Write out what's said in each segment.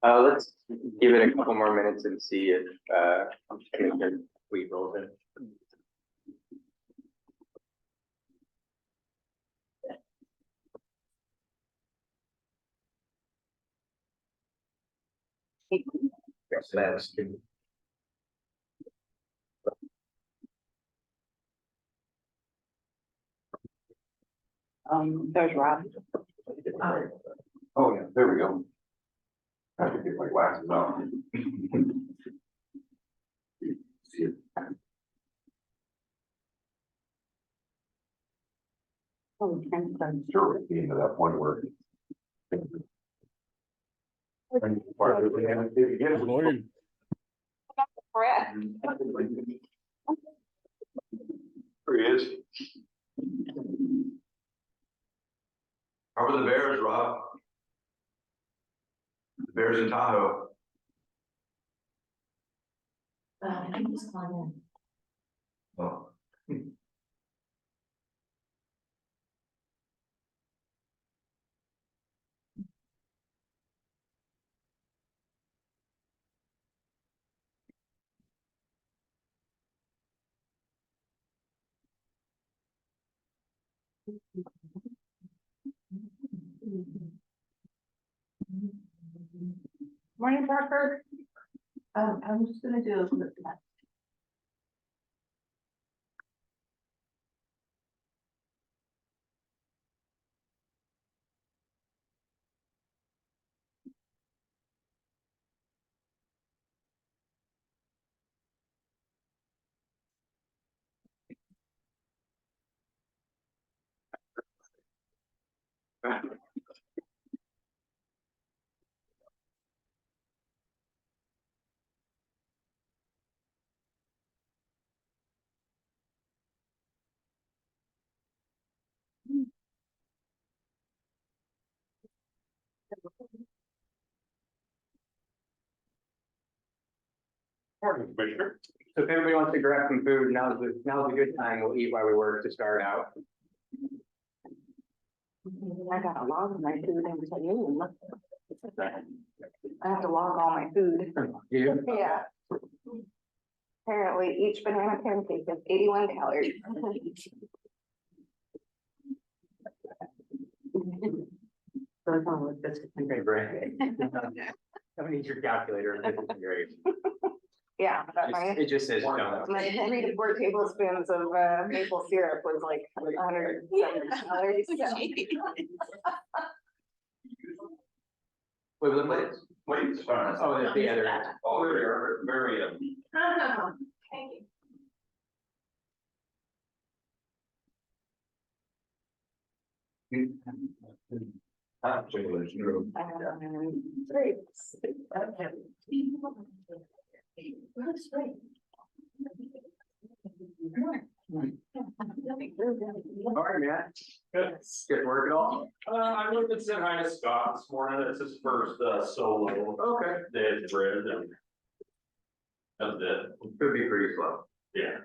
Let's give it a couple more minutes and see if Commissioner Tweed rolls in. There's Rob. Oh, yeah, there we go. I have to get my glasses off. See it. Oh, transcription. Sure, at the end of that one word. Good morning. Brett. There he is. How are the Bears, Rob? The Bears in Tahoe. I think he's calling Oh. Morning, Parker. I'm just gonna do a quick test. Morning, Commissioner. So if everybody wants to grab some food, now's a good time. We'll eat while we work to start out. I gotta log my food into Noon. I have to log all my food. Yeah. Yeah. Apparently, each banana pancake is 81 calories. Okay, great. Somebody needs your calculator. Great. Yeah, but It just says no. my 3 to 4 tablespoons of maple syrup was like 170 calories. Wait, the plates? Wait, fine. Oh, the other. Oh, there you are, very, Thank you. Great. That's great. All right, man. Good. Good work at all? I looked at said hi to Scott this morning. It's his first solo Okay. day at Bridge, and that's it. Could be pretty slow. Yeah.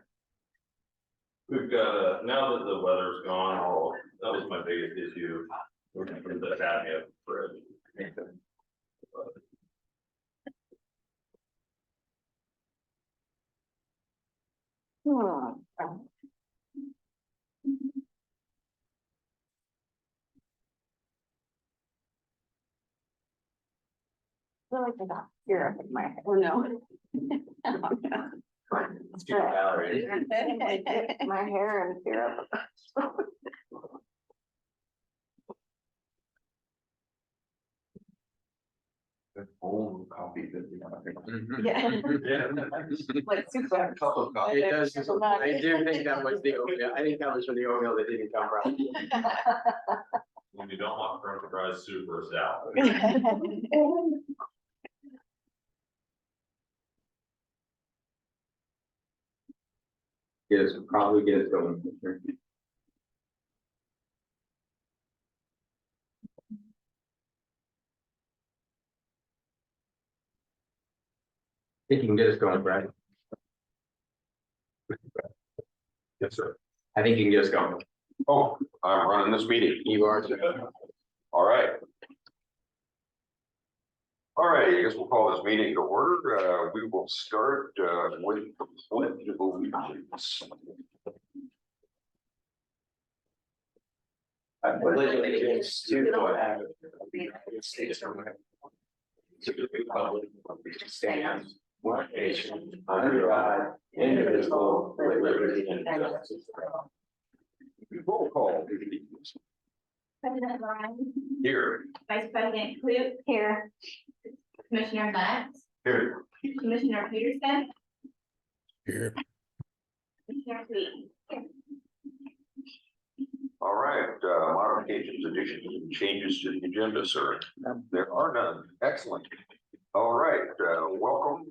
We've got now that the weather's gone, that was my biggest issue. We're gonna put the academy at Bridge. I feel like I got syrup in my head. Oh, no. It's 2 calories. My hair and syrup. old coffee that we have. Yeah. Like super. Cup of coffee. It does. I do think that was the oatmeal. I think that was from the oatmeal that didn't come from. When you don't want french fries, soup, or salad. Yes, probably get it going. I think you can get us going, Brad. Yes, sir. I think you can get us going. Oh, I'm running this meeting. You are. All right. All right, I guess we'll call this meeting to order. We will start with the pledge of allegiance. I pledge allegiance to the flag of the United States of America, to the republic which stands one nation under God, indivisible, with liberty and justice for all. Roll call, please. President Ryan, Here. Vice President Clute, Here. Commissioner Lance, Here. Commissioner Peterson, Here. Commissioner Sweet. All right, modifications, additions, and changes to the agenda, sir. There are none. Excellent. All right, welcome,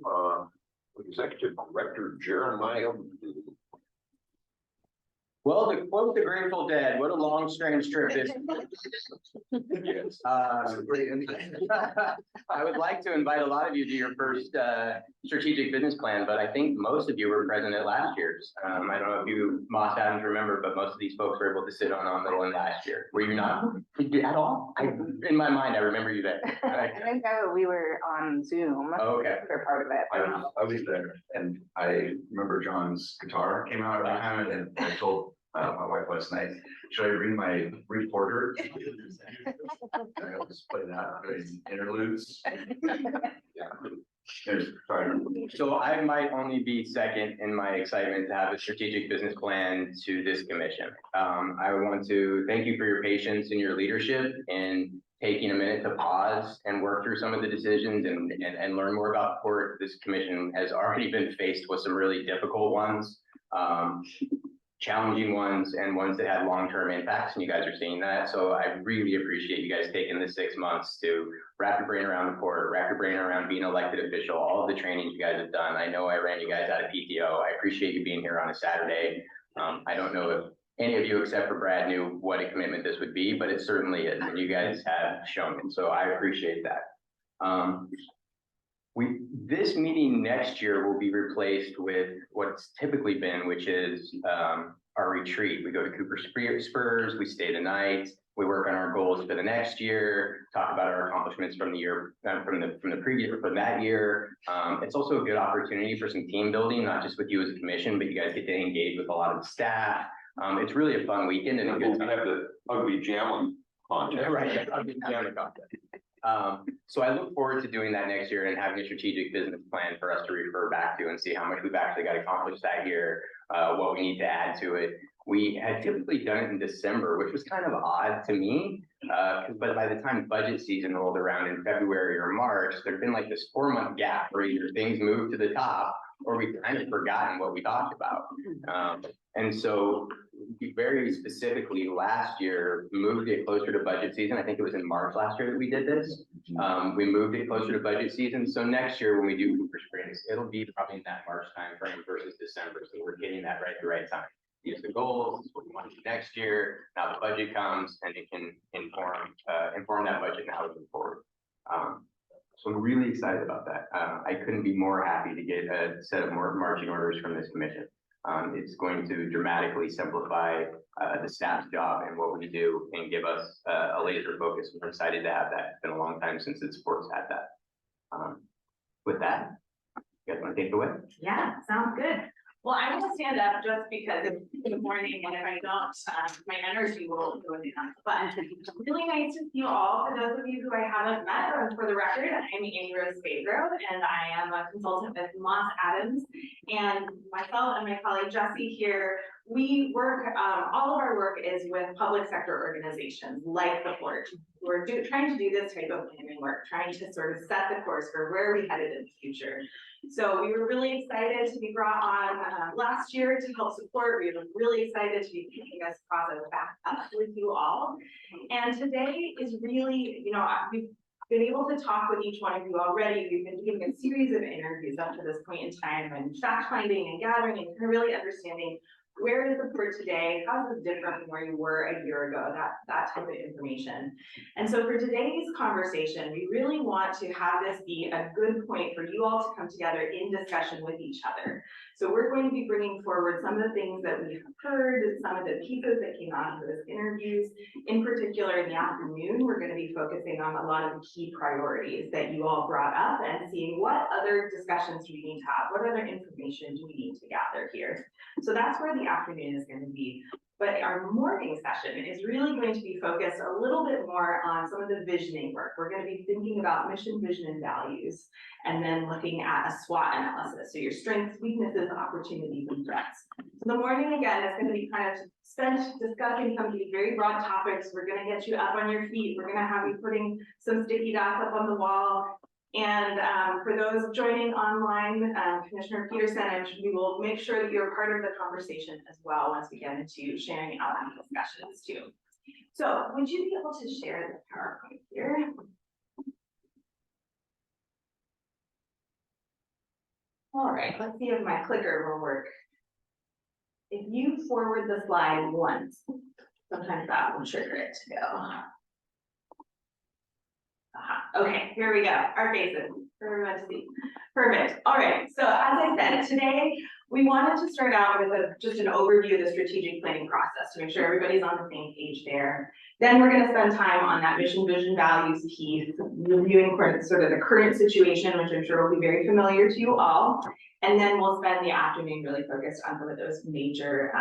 Executive Director Jeremiah. Well, to quote the Grateful Dead, what a long strange trip this. Yes. I would like to invite a lot of you to your first strategic business plan, but I think most of you were present at last year's. I don't know if you Moss Adams remember, but most of these folks were able to sit on the one last year. Were you not at all? In my mind, I remember you there. I think we were on Zoom Okay. for part of it. I was there, and I remember John's guitar came out every time, and I told my wife last night, should I bring my recorder? I'll just play that during interludes. Sorry. So I might only be second in my excitement to have a strategic business plan to this commission. I want to thank you for your patience and your leadership in taking a minute to pause and work through some of the decisions and learn more about port. This commission has already been faced with some really difficult ones, challenging ones, and ones that had long-term impacts, and you guys are seeing that. So I really appreciate you guys taking the 6 months to wrap your brain around the port, wrap your brain around being an elected official, all of the trainings you guys have done. I know I ran you guys out of PTO. I appreciate you being here on a Saturday. I don't know if any of you except for Brad knew what a commitment this would be, but it certainly is, and you guys have shown it. So I appreciate that. This meeting next year will be replaced with what's typically been, which is our retreat. We go to Cooper Spurs, we stay the night, we work on our goals for the next year, talk about our accomplishments from the year, from that year. It's also a good opportunity for some team building, not just with you as a commission, but you guys get to engage with a lot of the staff. It's really a fun weekend and a good We time. have the ugly jam content. Right, so I look forward to doing that next year and having a strategic business plan for us to refer back to and see how much we've actually got accomplished that year, what we need to add to it. We had typically done it in December, which was kind of odd to me, but by the time budget season rolled around in February or March, there'd been like this 4-month gap where either things moved to the top or we kind of forgotten what we talked about. And so we very specifically last year moved it closer to budget season. I think it was in March last year that we did this. We moved it closer to budget season. So next year when we do Cooper Springs, it'll be probably in that March timeframe versus December. So we're getting that right at the right time. These are the goals, this is what we want to do next year. Now the budget comes and it can inform that budget now moving forward. So I'm really excited about that. I couldn't be more happy to get a set of more marching orders from this commission. It's going to dramatically simplify the staff's job and what we do and give us a laser focus. We're excited to have that. It's been a long time since the sports had that. With that, you guys want to take it away? Yeah, sounds good. Well, I will stand up just because it's the morning, and if I don't, my energy will go down. But really nice to see you all. For those of you who I haven't met, for the record, I'm Amy Rose Pedro, and I am a consultant with Moss Adams. And myself and my colleague Jessie here, we work, all of our work is with public sector organizations like the Port. We're trying to do this type of planning work, trying to sort of set the course for where we headed in the future. So we were really excited to be brought on last year to help support. We were really excited to be taking this process back up with you all. And today is really, you know, we've been able to talk with each one of you already. We've been doing a series of interviews up to this point in time and fact finding and gathering and really understanding where is the board today? How is it different from where you were a year ago? That type of information. And so for today's conversation, we really want to have this be a good point for you all to come together in discussion with each other. So we're going to be bringing forward some of the things that we have heard, some of the pieces that came out of those interviews. In particular, in the afternoon, we're going to be focusing on a lot of the key priorities that you all brought up and seeing what other discussions do we need to have, what other information do we need to gather here. So that's where the afternoon is going to be. But our morning session is really going to be focused a little bit more on some of the visioning work. We're going to be thinking about mission, vision, and values, and then looking at a SWOT analysis. So your strengths, weaknesses, opportunities, and threats. So the morning, again, is going to be kind of spent discussing some of these very broad topics. We're going to get you up on your feet. We're going to have you putting some sticky dots up on the wall. And for those joining online, Commissioner Peterson, we will make sure that you're part of the conversation as well once we get into sharing out the discussions too. So would you be able to share the PowerPoint here? All right, let's see if my clicker will work. If you forward the slide once, sometimes that will trigger it to go. Okay, here we go. Our faces for everyone to see. Perfect. All right. So as I said, today we wanted to start out with just an overview of the strategic planning process to make sure everybody's on the same page there. Then we're going to spend time on that mission, vision, values piece, reviewing sort of the current situation, which I'm sure will be very familiar to you all. And then we'll spend the afternoon really focused on some of those major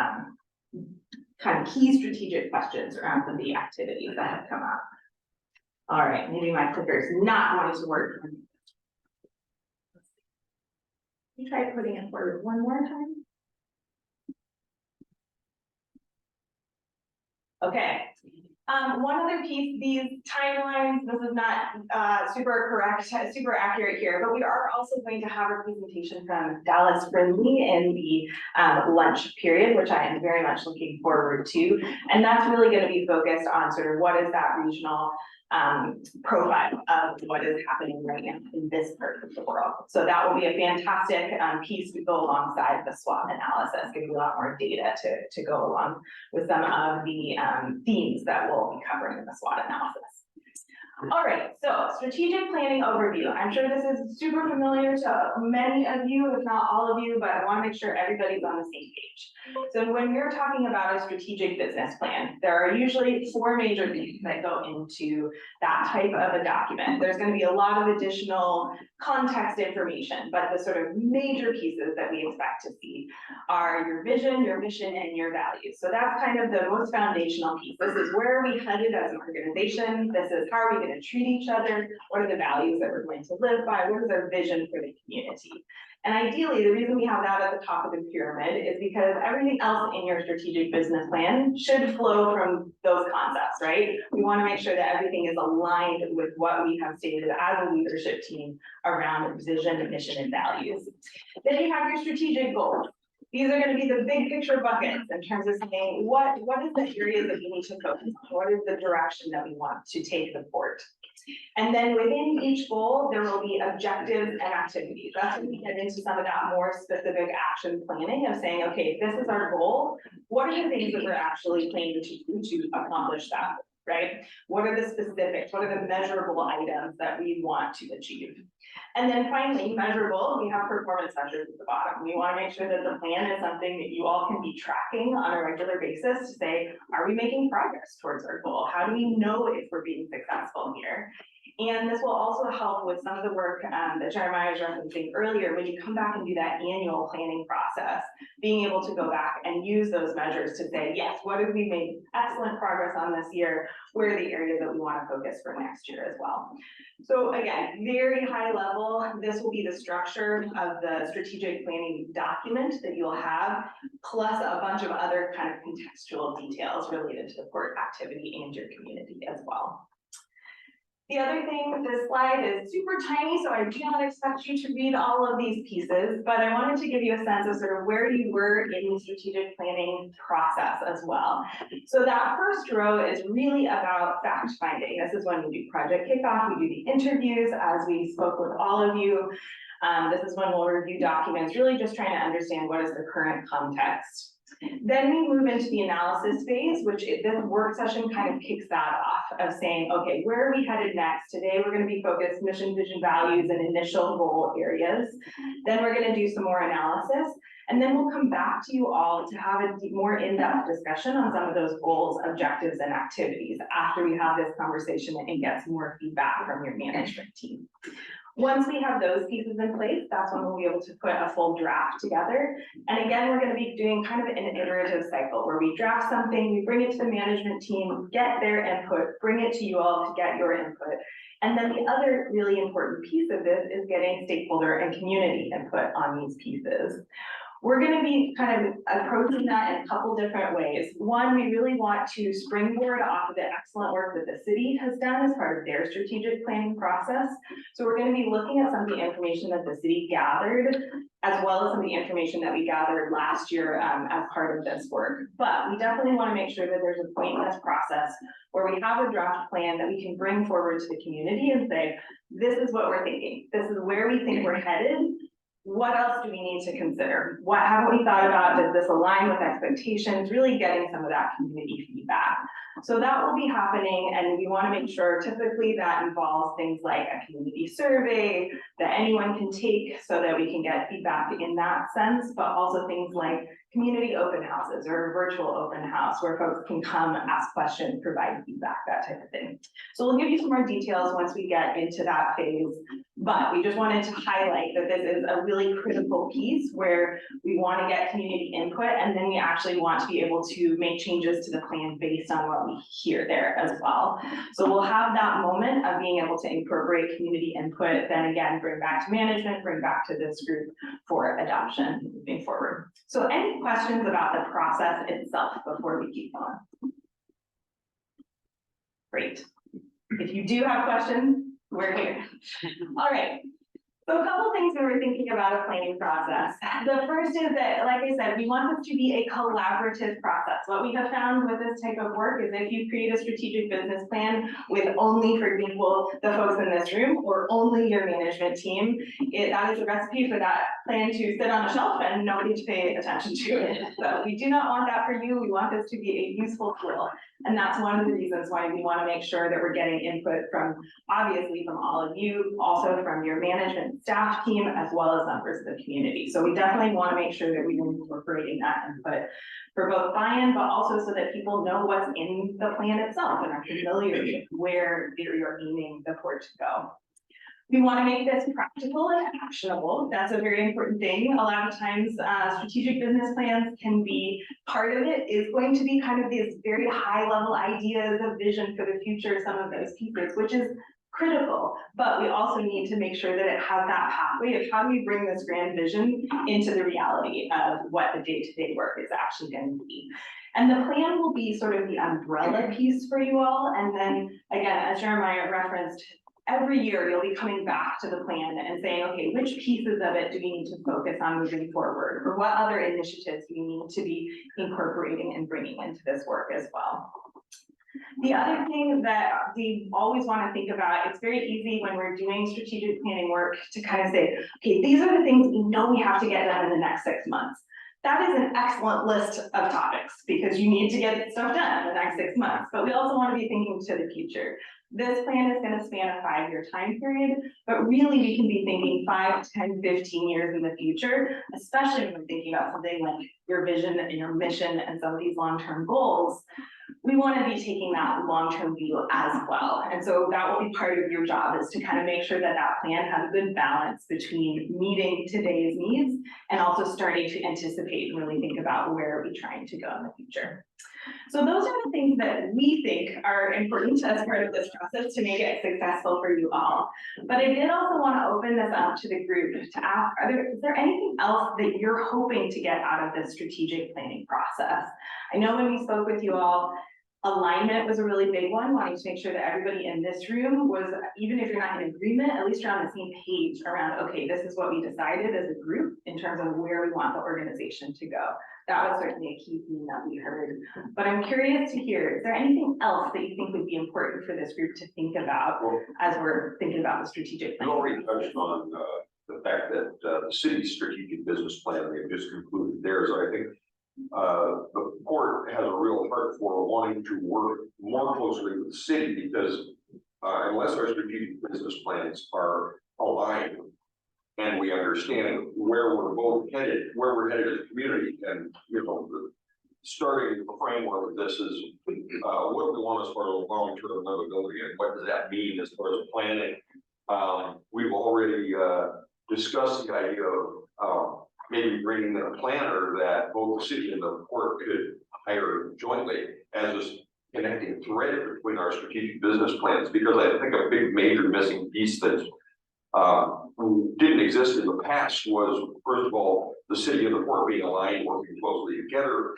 kind of key strategic questions around some of the activities that have come up. All right, maybe my clicker is not going to work. You try putting it forward one more time. Okay. One other piece, these timelines, this is not super correct, super accurate here, but we are also going to have a presentation from Dallas Brindley in the lunch period, which I am very much looking forward to. And that's really going to be focused on sort of what is that regional profile of what is happening right now in this part of the world. So that will be a fantastic piece to go alongside the SWOT analysis, give you a lot more data to go along with some of the themes that we'll be covering in the SWOT analysis. All right, so strategic planning overview. I'm sure this is super familiar to many of you, if not all of you, but I want to make sure everybody's on the same page. So when you're talking about a strategic business plan, there are usually 4 major things that go into that type of a document. There's going to be a lot of additional context information, but the sort of major pieces that we expect to see are your vision, your mission, and your values. So that's kind of the most foundational piece. This is where are we headed as an organization? This is how are we going to treat each other? What are the values that we're going to live by? What is our vision for the community? And ideally, the reason we have that at the top of the pyramid is because everything else in your strategic business plan should flow from those concepts, right? We want to make sure that everything is aligned with what we have stated as a leadership team around vision, mission, and values. Then you have your strategic goals. These are going to be the big picture buckets in terms of saying what is the areas that we need to focus on? What is the direction that we want to take the port? And then within each goal, there will be objectives and activities. That's when we get into some of that more specific action planning of saying, okay, this is our goal. What are the things that we're actually planning to do to accomplish that, right? What are the specifics? What are the measurable items that we want to achieve? And then finally, measurable, we have performance measures at the bottom. We want to make sure that the plan is something that you all can be tracking on a regular basis to say, are we making progress towards our goal? How do we know if we're being successful here? And this will also help with some of the work that Jeremiah was referencing earlier. When you come back and do that annual planning process, being able to go back and use those measures to say, yes, what have we made excellent progress on this year? Where are the areas that we want to focus for next year as well? So again, very high level, this will be the structure of the strategic planning document that you'll have, plus a bunch of other kind of contextual details related to the port activity and your community as well. The other thing with this slide is super tiny, so I do not expect you to read all of these pieces, but I wanted to give you a sense of sort of where you were in the strategic planning process as well. So that first row is really about fact finding. This is when we do project kickoff, we do the interviews as we spoke with all of you. This is when we'll review documents, really just trying to understand what is the current context. Then we move into the analysis phase, which this work session kind of kicks that off of saying, okay, where are we headed next? Today, we're going to be focused mission, vision, values, and initial goal areas. Then we're going to do some more analysis. And then we'll come back to you all to have a more in-depth discussion on some of those goals, objectives, and activities after we have this conversation and get some more feedback from your management team. Once we have those pieces in place, that's when we'll be able to put a full draft together. And again, we're going to be doing kind of an iterative cycle where we draft something, we bring it to the management team, get their input, bring it to you all to get your input. And then the other really important piece of this is getting stakeholder and community input on these pieces. We're going to be kind of approaching that in a couple different ways. One, we really want to springboard off of the excellent work that the city has done as part of their strategic planning process. So we're going to be looking at some of the information that the city gathered, as well as some of the information that we gathered last year as part of this work. But we definitely want to make sure that there's a point in this process where we have a draft plan that we can bring forward to the community and say, this is what we're thinking. This is where we think we're headed. What else do we need to consider? What haven't we thought about? Does this align with expectations? Really getting some of that community feedback. So that will be happening, and we want to make sure typically that involves things like a community survey that anyone can take so that we can get feedback in that sense, but also things like community open houses or a virtual open house where folks can come, ask questions, provide feedback, that type of thing. So we'll give you some more details once we get into that phase, but we just wanted to highlight that this is a really critical piece where we want to get community input, and then we actually want to be able to make changes to the plan based on what we hear there as well. So we'll have that moment of being able to incorporate community input, then again, bring back to management, bring back to this group for adoption moving forward. So any questions about the process itself before we keep going? Great. If you do have questions, we're here. All right. So a couple things we were thinking about a planning process. The first is that, like I said, we want this to be a collaborative process. What we have found with this type of work is if you create a strategic business plan with only, for example, the folks in this room or only your management team, that is a recipe for that plan to sit on a shelf and nobody to pay attention to it. So we do not want that for you. We want this to be a useful tool. And that's one of the reasons why we want to make sure that we're getting input from, obviously, from all of you, also from your management staff team, as well as members of the community. So we definitely want to make sure that we're incorporating that input for both buy-in, but also so that people know what's in the plan itself and are familiar with where you're aiming the port to go. We want to make this practical and actionable. That's a very important thing. A lot of times, strategic business plans can be, part of it is going to be kind of these very high level ideas of vision for the future, some of those pieces, which is critical, but we also need to make sure that it has that pathway of how do we bring this grand vision into the reality of what the day-to-day work is actually going to be. And the plan will be sort of the umbrella piece for you all. And then again, as Jeremiah referenced, every year you'll be coming back to the plan and saying, okay, which pieces of it do we need to focus on moving forward? Or what other initiatives do we need to be incorporating and bringing into this work as well? The other thing that we always want to think about, it's very easy when we're doing strategic planning work to kind of say, okay, these are the things we know we have to get done in the next 6 months. That is an excellent list of topics because you need to get stuff done in the next 6 months, but we also want to be thinking to the future. This plan is going to span a 5-year time period, but really we can be thinking 5, 10, 15 years in the future, especially when we're thinking about something like your vision and your mission and some of these long-term goals. We want to be taking that long-term view as well. And so that will be part of your job, is to kind of make sure that that plan has a good balance between meeting today's needs and also starting to anticipate and really think about where are we trying to go in the future. So those are the things that we think are important as part of this process to make it successful for you all. But I did also want to open this up to the group to ask, is there anything else that you're hoping to get out of this strategic planning process? I know when we spoke with you all, alignment was a really big one, wanting to make sure that everybody in this room was, even if you're not in agreement, at least you're on the same page around, okay, this is what we decided as a group in terms of where we want the organization to go. That was certainly a key theme that we heard. But I'm curious to hear, is there anything else that you think would be important for this group to think about as we're thinking about the strategic plan? You already touched on the fact that the city's strategic business plan, they've just concluded theirs. I think the port has a real heart for wanting to work more closely with the city because unless our strategic business plans are aligned and we understand where we're both headed, where we're headed as a community, and starting the framework of this is what do we want as far as long-term livability and what does that mean as far as planning? We've already discussed the idea of maybe bringing in a planner that both the city and the port could hire jointly as a connecting thread between our strategic business plans, because I think a big major missing piece that didn't exist in the past was, first of all, the city and the port being aligned, working closely together,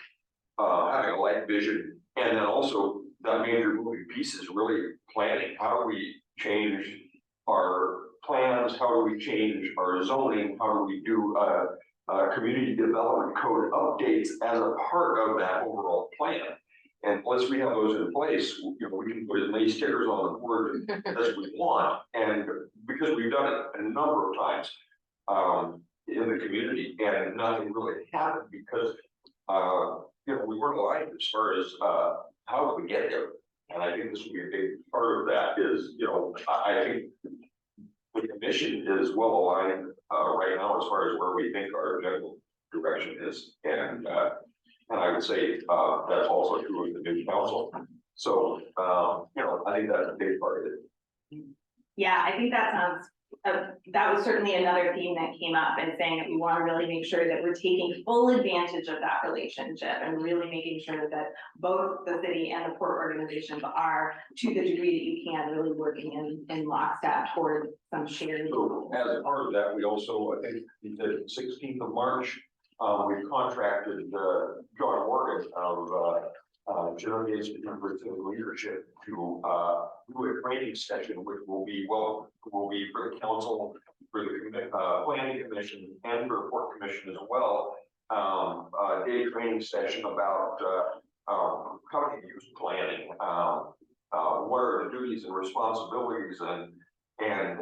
having a light vision, and then also that major moving piece is really planning. How do we change our plans? How do we change our zoning? How do we do community development code updates as a part of that overall plan? And once we have those in place, we can put as many stickers on the board as we want. And because we've done it a number of times in the community, and nothing really happened because we weren't aligned as far as how do we get there. And I think this will be a big part of that. Is I think the commission is well aligned right now as far as where we think our general direction is, and I would say that's also true of the new council. So I think that's a big part of it. Yeah, I think that sounds, that was certainly another theme that came up, and saying that we want to really make sure that we're taking full advantage of that relationship and really making sure that both the city and the port organizations are, to the degree that you can, really working in lockstep toward some shared. So as a part of that, we also, I think the 16th of March, we contracted John Morgan of Germany Institute for Civil Leadership to do a training session, which will be for the council, for the planning commission, and for the port commission as well. A day training session about how to use planning, what are the duties and responsibilities, and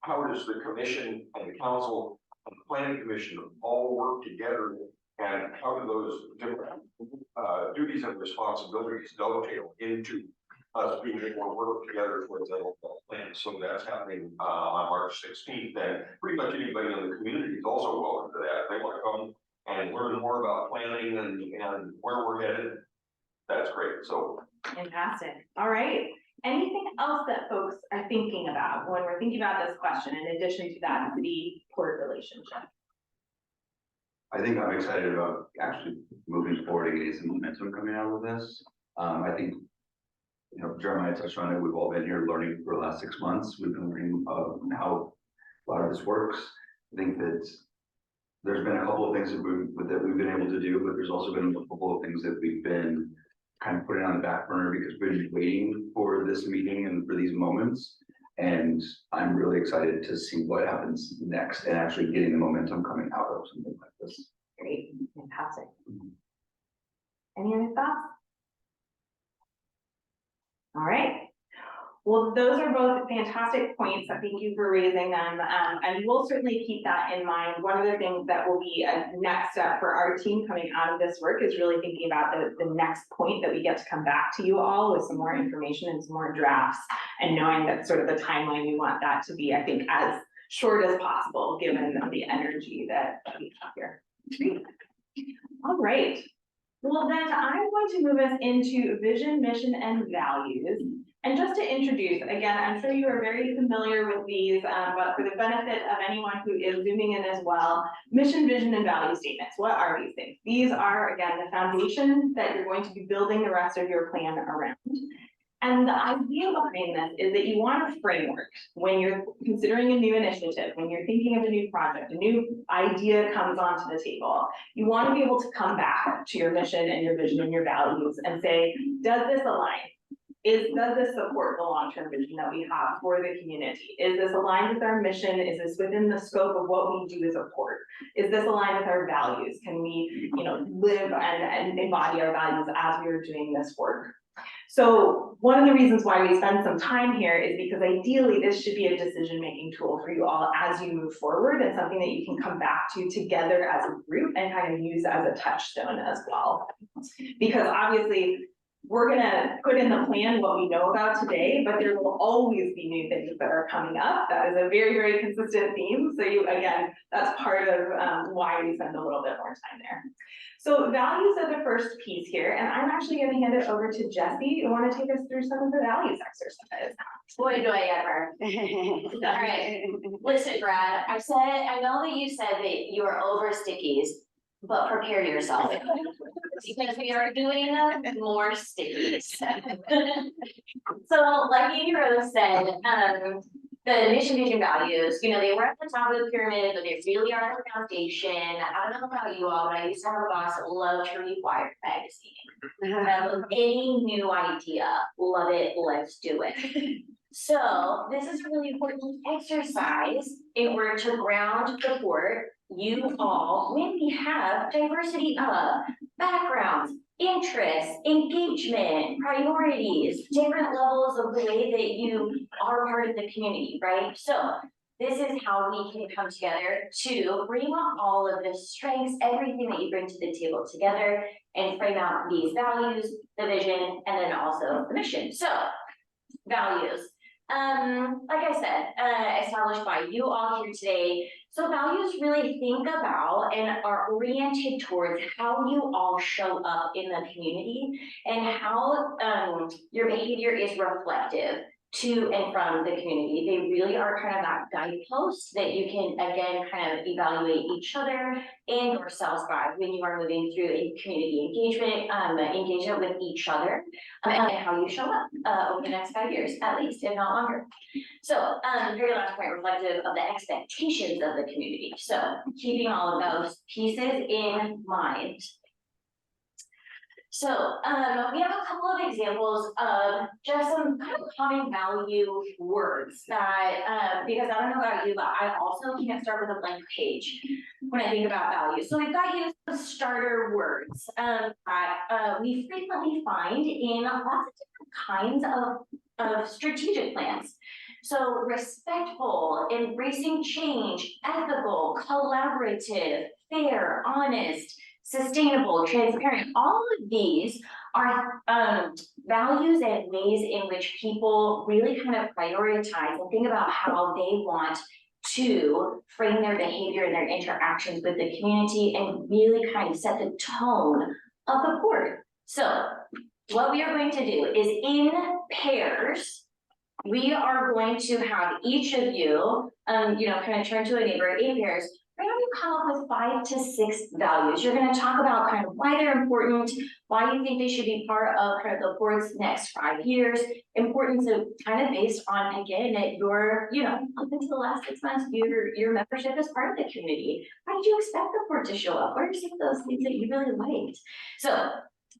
how does the commission and the council and the planning commission all work together, and how do those different duties and responsibilities dovetail into us being able to work together towards that overall plan. So that's happening on March 16th, and pretty much anybody in the community is also welcome to that. If they want to come and learn more about planning and where we're headed, that's great. So fantastic. All right. Anything else that folks are thinking about when we're thinking about this question, in addition to that city-port relationship? I think I'm excited about actually moving forward and getting some momentum coming out of this. I think, Jeremiah touched on it. We've all been here learning for the last 6 months. We've been learning how a lot of this works. I think that there's been a couple of things that we've been able to do, but there's also been a couple of things that we've been kind of putting on the back burner because we've been waiting for this meeting and for these moments. And I'm really excited to see what happens next and actually getting the momentum coming out of something like this. Great, fantastic. Any other thoughts? All right. Well, those are both fantastic points. Thank you for raising them. And we'll certainly keep that in mind. One of the things that will be a next step for our team coming out of this work is really thinking about the next point that we get to come back to you all with some more information and some more drafts, and knowing that sort of the timeline we want that to be, I think, as short as possible, given the energy that we have here. All right. Well, then I'm going to move us into vision, mission, and values. And just to introduce, again, I'm sure you are very familiar with these, but for the benefit of anyone who is zooming in as well, mission, vision, and value statements. What are these things? These are, again, the foundation that you're going to be building the rest of your plan around. And the idea behind this is that you want a framework when you're considering a new initiative, when you're thinking of a new project, a new idea comes onto the table. You want to be able to come back to your mission and your vision and your values and say, does this align? Does this support the long-term vision that we have for the community? Is this aligned with our mission? Is this within the scope of what we do as a port? Is this aligned with our values? Can we, live and embody our values as we are doing this work? So one of the reasons why we spend some time here is because ideally this should be a decision-making tool for you all as you move forward, and something that you can come back to together as a group and kind of use as a touchstone as well. Because obviously, we're gonna put in the plan what we know about today, but there will always be new things that are coming up. That is a very, very consistent theme. So again, that's part of why we spend a little bit more time there. So values are the first piece here, and I'm actually gonna hand it over to Jesse. You wanna take us through some of the values exercise? Boy, do I ever. All right, listen, Brad, I know that you said that you are over stickies, but prepare yourself. Because we are doing more stickies. So like Amy Rose said, the mission, vision, values, you know, they were at the top of the pyramid, but they really are the foundation. I don't know about you all, but I used to have a boss that loved to read Wired magazine. Any new idea, love it, let's do it. So this is a really important exercise in order to ground the board, you all, when we have diversity of backgrounds, interests, engagement, priorities, different levels of the way that you are part of the community, right? So this is how we can come together to bring up all of the strengths, everything that you bring to the table together, and frame out these values, the vision, and then also the mission. So values. Like I said, established by you all here today. So values really think about and are oriented towards how you all show up in the community and how your behavior is reflective to and from the community. They really are kind of that guidepost that you can, again, kind of evaluate each other and yourselves by when you are moving through a community engagement with each other, and how you show up over the next 5 years, at least, if not longer. So, very last point, reflective of the expectations of the community. So, keeping all of those pieces in mind. So we have a couple of examples of just some kind of common value words that, because I don't know about you, but I also can't start with a blank page when I think about values. So we've got here some starter words that we frequently find in lots of different kinds of strategic plans. So respectful, embracing change, ethical, collaborative, fair, honest, sustainable, transparent, all of these are values and ways in which people really kind of prioritize and think about how they want to frame their behavior and their interactions with the community and really kind of set the tone of the board. So what we are going to do is in pairs, we are going to have each of you, kind of turn to a neighbor in pairs. We're going to come up with 5 to 6 values. You're going to talk about kind of why they're important, why you think they should be part of kind of the board's next 5 years, importance of kind of based on, again, that your, up until the last 6 months, your membership is part of the community. How did you expect the board to show up? What are some of those things that you really liked? So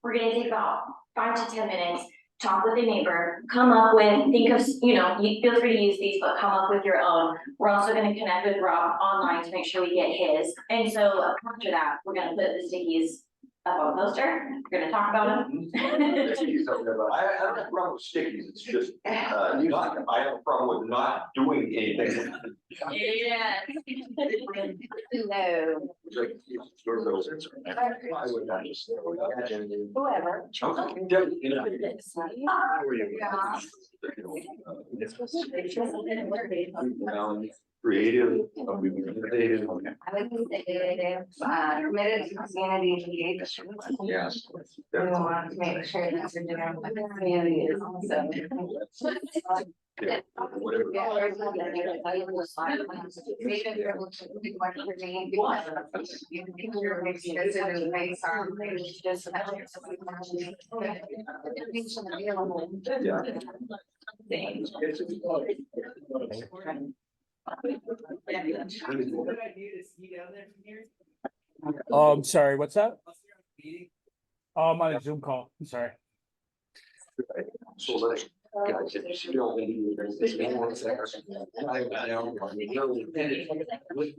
we're going to take about 5 to 10 minutes. Talk with a neighbor, come up with, think of, you feel free to use these, but come up with your own. We're also going to connect with Rob online to make sure we get his. And so after that, we're going to put the stickies up on the poster. We're going to talk about them. I don't have a problem with stickies, it's just, I have a problem with not doing anything. Yeah. No. Whoever. Creative, we innovative. I would say, committed to community engagement. Yes. We want to make sure that we're doing what the community is also. Yeah, whatever. Sorry, what's that? I'm on a Zoom call, I'm sorry. So let's Guys, it's still. With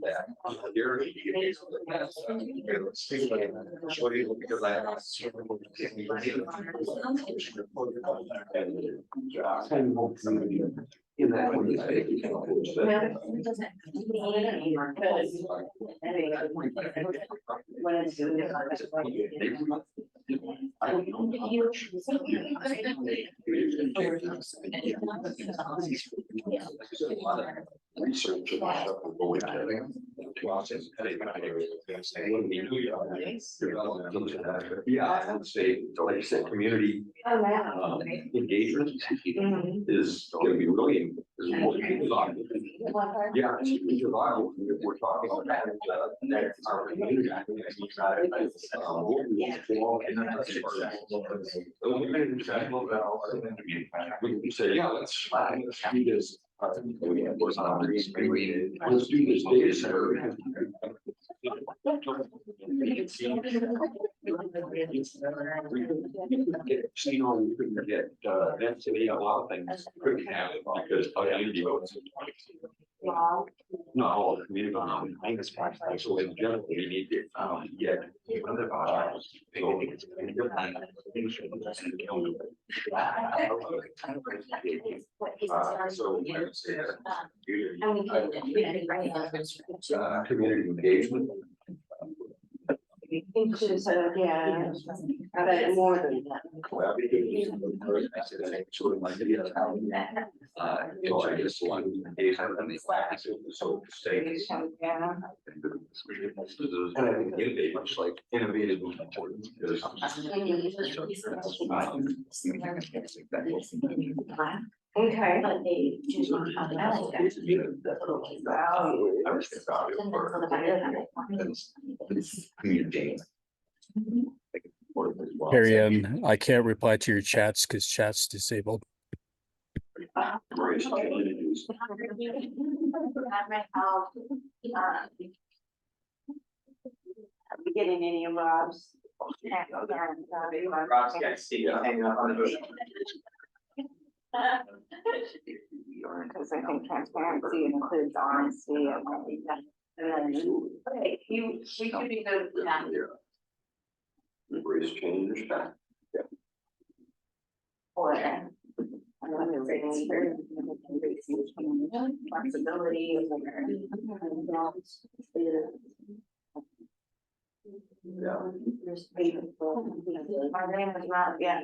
that, here. Because I have. In that. I don't know. Research and stuff will go into the process. Yeah, I would say, like you said, community engagement is gonna be really. Is important. Yeah, it's vital. We're talking about our community. We say, yeah, let's do this. Let's do this data center. You know, we couldn't get density, a lot of things couldn't happen because of energy votes. Not all the community, so in general, we need to get other community engagement. Inclusive, yeah, but more than that. Sort of like, I just want so stay. Yeah. And I think innovate, much like innovative is important because. Okay. But they choose not to have it. I like that. I was thinking about it. Community. Carrie Ann, I can't reply to your chats because chat's disabled. Are we getting any of Rob's? Rob's got Steve hanging up on the bush. Because I think transparency includes honesty and then, okay, we should be good with that. Embrace change. Or. I'm gonna say flexibility. Yeah. My name is not yet.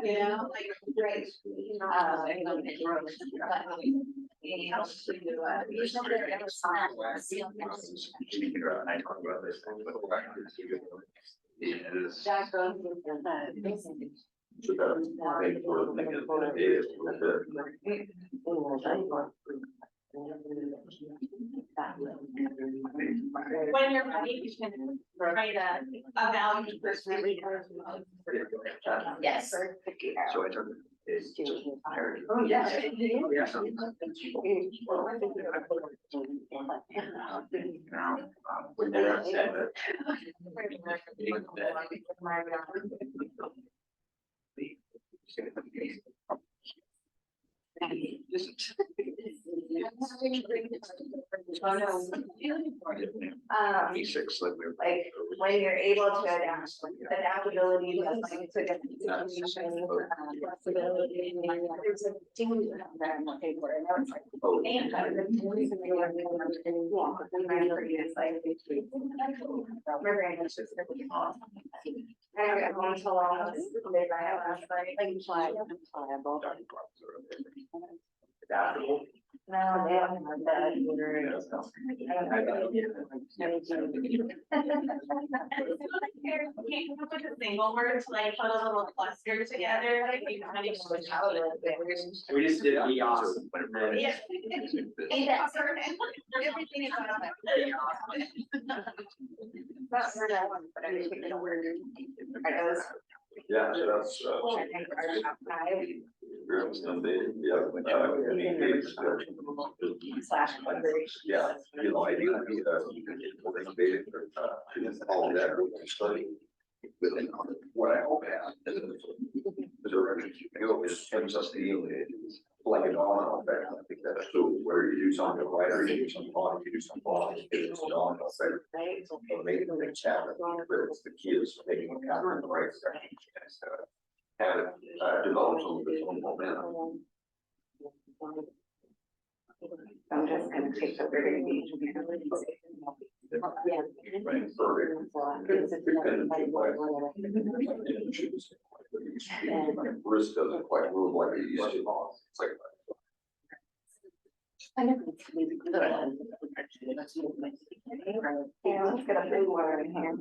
Yeah, like, great. I talk about this thing, but the fact is, it is. Jack goes with the. So that they sort of think of the data with When you're ready, you can write a value personally. Yes. So I took it. Oh, yeah. When they're said that. Like when you're able to adapt, adaptability, like to different situations, flexibility. There's a team that I'm looking for, and now it's like. And the reason they were I got home so long. Pliable. Adaptable. No, they don't have that either. Can't come up with a single word to like put a little cluster together, like you kind of switch out. We just did be awesome. Yeah. Everything is awesome. That's where I want, but I didn't get the word. I was. Yeah, so that's. Slash. Yeah, you know, I do, you can get more innovative, all of that, study. But then what I hope at is just ends up being like a domino effect. I think that's so where you do something right or you do something wrong, you do something wrong, it's a domino effect. So maybe things happen, but it's the key is making it happen in the right direction. Have it develop some of its own momentum. I'm just gonna take the very beach. Yeah. Right, perfect. Wrist doesn't quite move like it used to. It's like. Yeah, let's get a big one in here.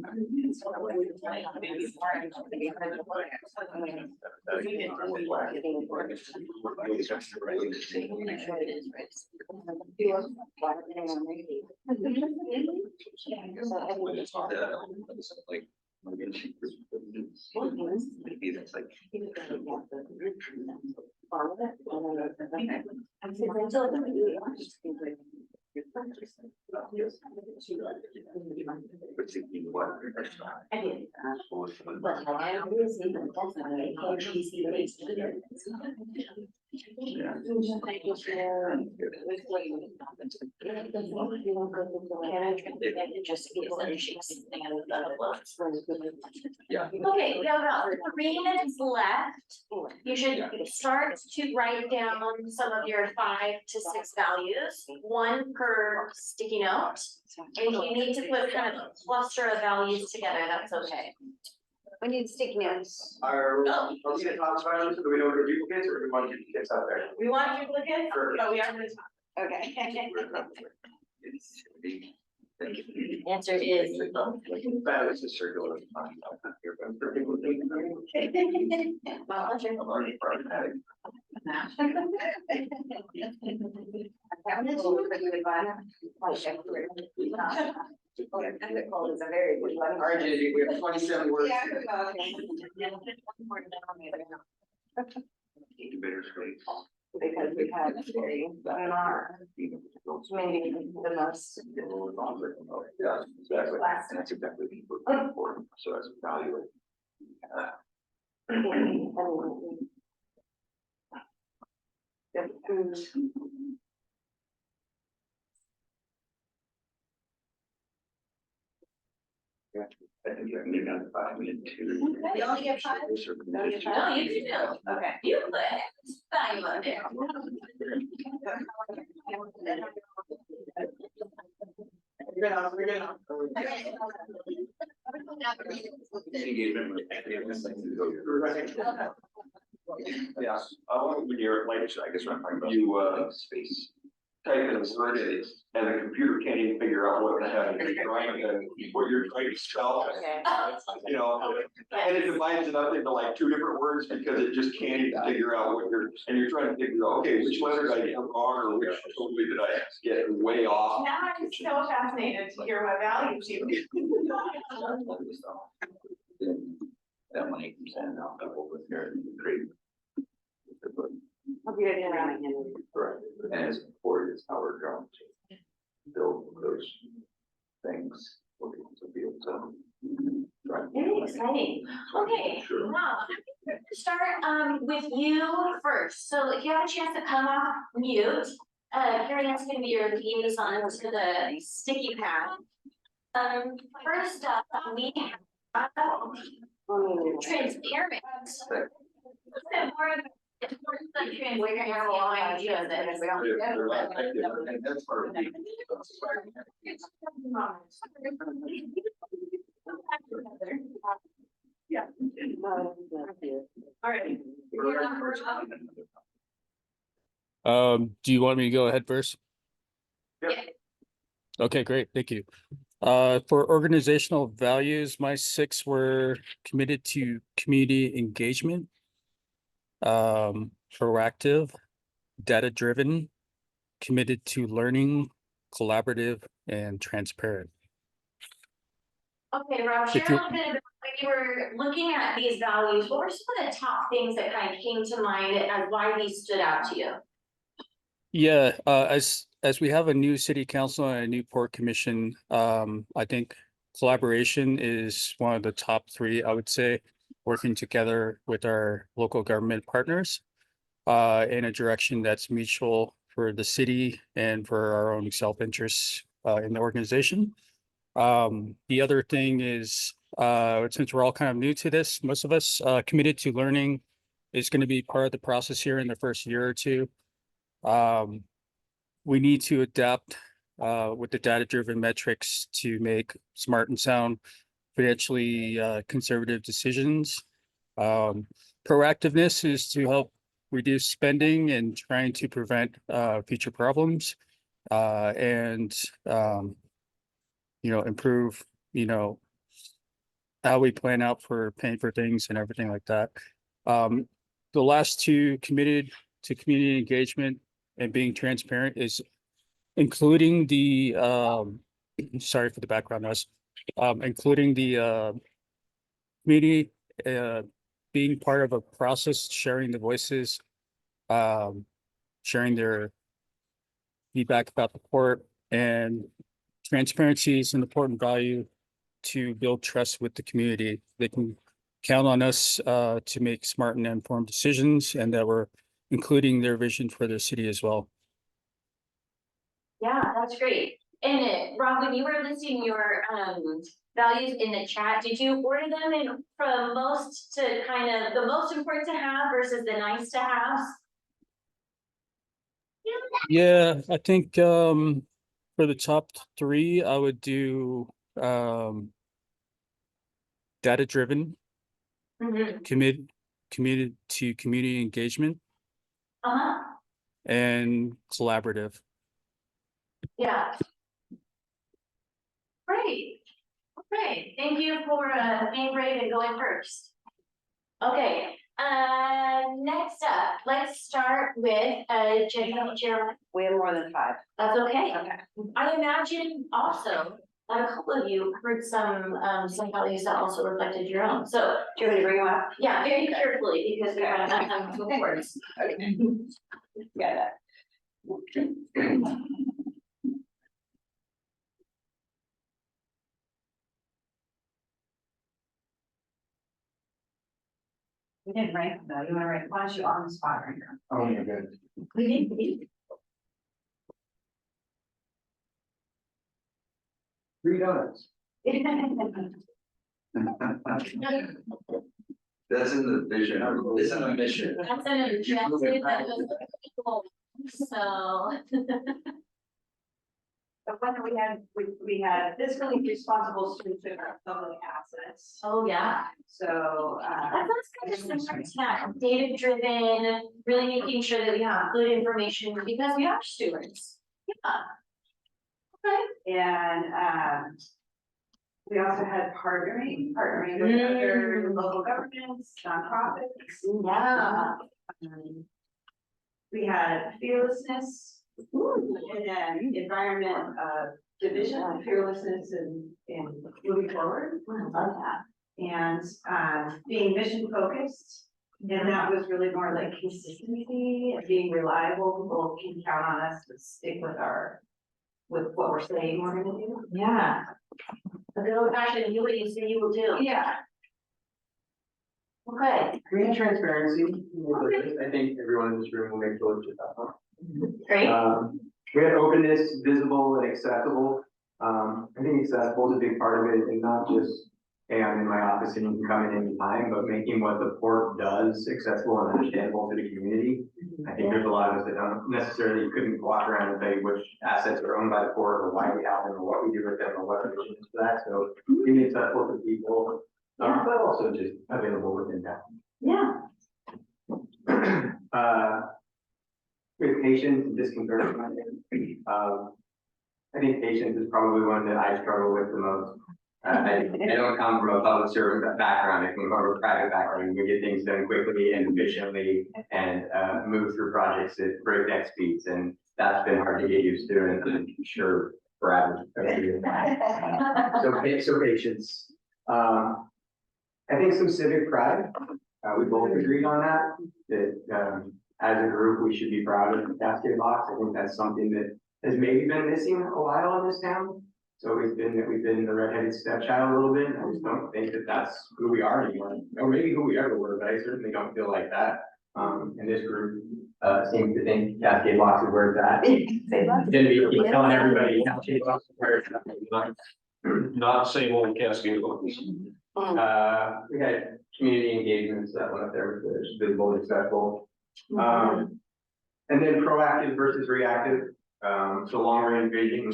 Maybe that's like. I did. But I always see them definitely, Yeah. Okay, we have about 3 minutes left. You should start to write down some of your 5 to 6 values, 1 per sticky note. And if you need to put kind of a cluster of values together, that's okay. We need sticky notes. Are we gonna talk about it, so we don't get duplicates, or do we want to get duplicates out there? We want duplicates, but we are gonna talk. Okay. Answer is. That was a circular. Well, pleasure. Is a very good one. All right, JD, we have 27 words. Yeah. Because we have very, maybe the most. Yeah, exactly. And that's exactly what we're looking for. So that's value. I think you're maybe on 5 minutes too. You only get 5? Oh, you do. Okay. You put value on there. Engagement. Yeah, when you're like, I guess what I'm talking about. You space. Type in a word and the computer can't even figure out what the heck you're trying to, what you're trying to spell. You know, and it divides it up into like 2 different words because it just can't even figure out what you're, and you're trying to figure out, okay, which letter did I get wrong or which totally did I get way off? Now I'm so fascinated to hear what values you. That money comes in now, people with their great. I'll be ready around again. Correct, and as important as our job to build those things for people to be able to. Very exciting. Okay, Sure. Rob, start with you first. So if you have a chance to come off mute, Karen's gonna be your liaison to the sticky pad. First up, we have transparent. We're gonna have a long idea of this. And that's part of the. Yeah. All right. Do you want me to go ahead first? Yeah. Okay, great. Thank you. For organizational values, my 6 were committed to community engagement, proactive, data-driven, committed to learning, collaborative, and transparent. Okay, Rob, share a little bit about when you were looking at these values, what were some of the top things that kind of came to mind as why these stood out to you? Yeah, as we have a new city council and a new port commission, I think collaboration is one of the top 3, I would say. working together with our local government partners in a direction that's mutual for the city and for our own self-interests in the organization. The other thing is, since we're all kind of new to this, most of us committed to learning is going to be part of the process here in the first year or two. We need to adapt with the data-driven metrics to make smart and sound, financially conservative decisions. Proactiveness is to help reduce spending and trying to prevent future problems and improve how we plan out for paying for things and everything like that. The last two, committed to community engagement and being transparent, is including the sorry for the background noise, including the community being part of a process, sharing the voices, sharing their feedback about the port. And transparency is an important value to build trust with the community. They can count on us to make smart and informed decisions, and that we're including their vision for their city as well. Yeah, that's great. And Rob, when you were listing your values in the chat, did you order them in from most to kind of the most important to have versus the nice to have? Yeah, I think for the top three, I would do data-driven, committed to community engagement, and collaborative. Yeah. Great. Okay, thank you for being brave and going first. Okay, next up, let's start with Jeremy. We have more than 5. That's okay. Okay. I imagine also that a couple of you heard some values that also reflected your own. So Do you want me to bring them up? yeah, very carefully because we're on two words. Yeah, that. We didn't rank them though. You want to rank? Why don't you on the spot right now? Oh, my goodness. We didn't. 3 donuts. That's in the vision, it's in the mission. That's an objective that was cool. So. The one that we had fiscally responsible stewardship of public assets. Oh, yeah. So, That's kind of similar to that, data driven, really making sure that we have good information because we are stewards. Yeah. Okay. and, we also had partnering with other local governments, nonprofits. Yeah. We had fearlessness. And then environment division, fearlessness in moving forward. I love that. And being mission focused. And that was really more like consistency and being reliable. People can count on us to stick with what we're saying we're gonna do. Yeah. A good old fashioned, you what you say you will do. Yeah. Okay, We had transparency. I think everyone in this room will make sure to that. great. We had openness, visible and accessible. I think accessible is a big part of it, and not just, hey, I'm in my office and you can come in anytime, but making what the port does accessible and understandable to the community. I think there's a lot of us that don't necessarily couldn't walk around and say which assets are owned by the port or why we have them or what we do with them or what our vision is for that. So being accessible to people, but also just available within that. Yeah. With patience and disconcerting, I think patience is probably one that I struggle with the most. I don't come from a public service background, I come from a private background, we get things done quickly and efficiently and move through projects at breakneck speeds, and that's been hard to get used to, and I'm sure for average. So patience. I think some civic pride. We both agreed on that as a group, we should be proud of the basket box. I think that's something that has maybe been missing a while in this town. It's always been that we've been the redheaded stepchild a little bit, and I just don't think that that's who we are anymore. Or maybe who we ever were, but I certainly don't feel like that. And this group, seems to think Cascade Locks is where it's at. Gonna be keep telling everybody Cascade Locks is where it's at. Not same old Cascade Locks. We had community engagements, that one up there was visible and accessible. And then proactive versus reactive, so long range vision,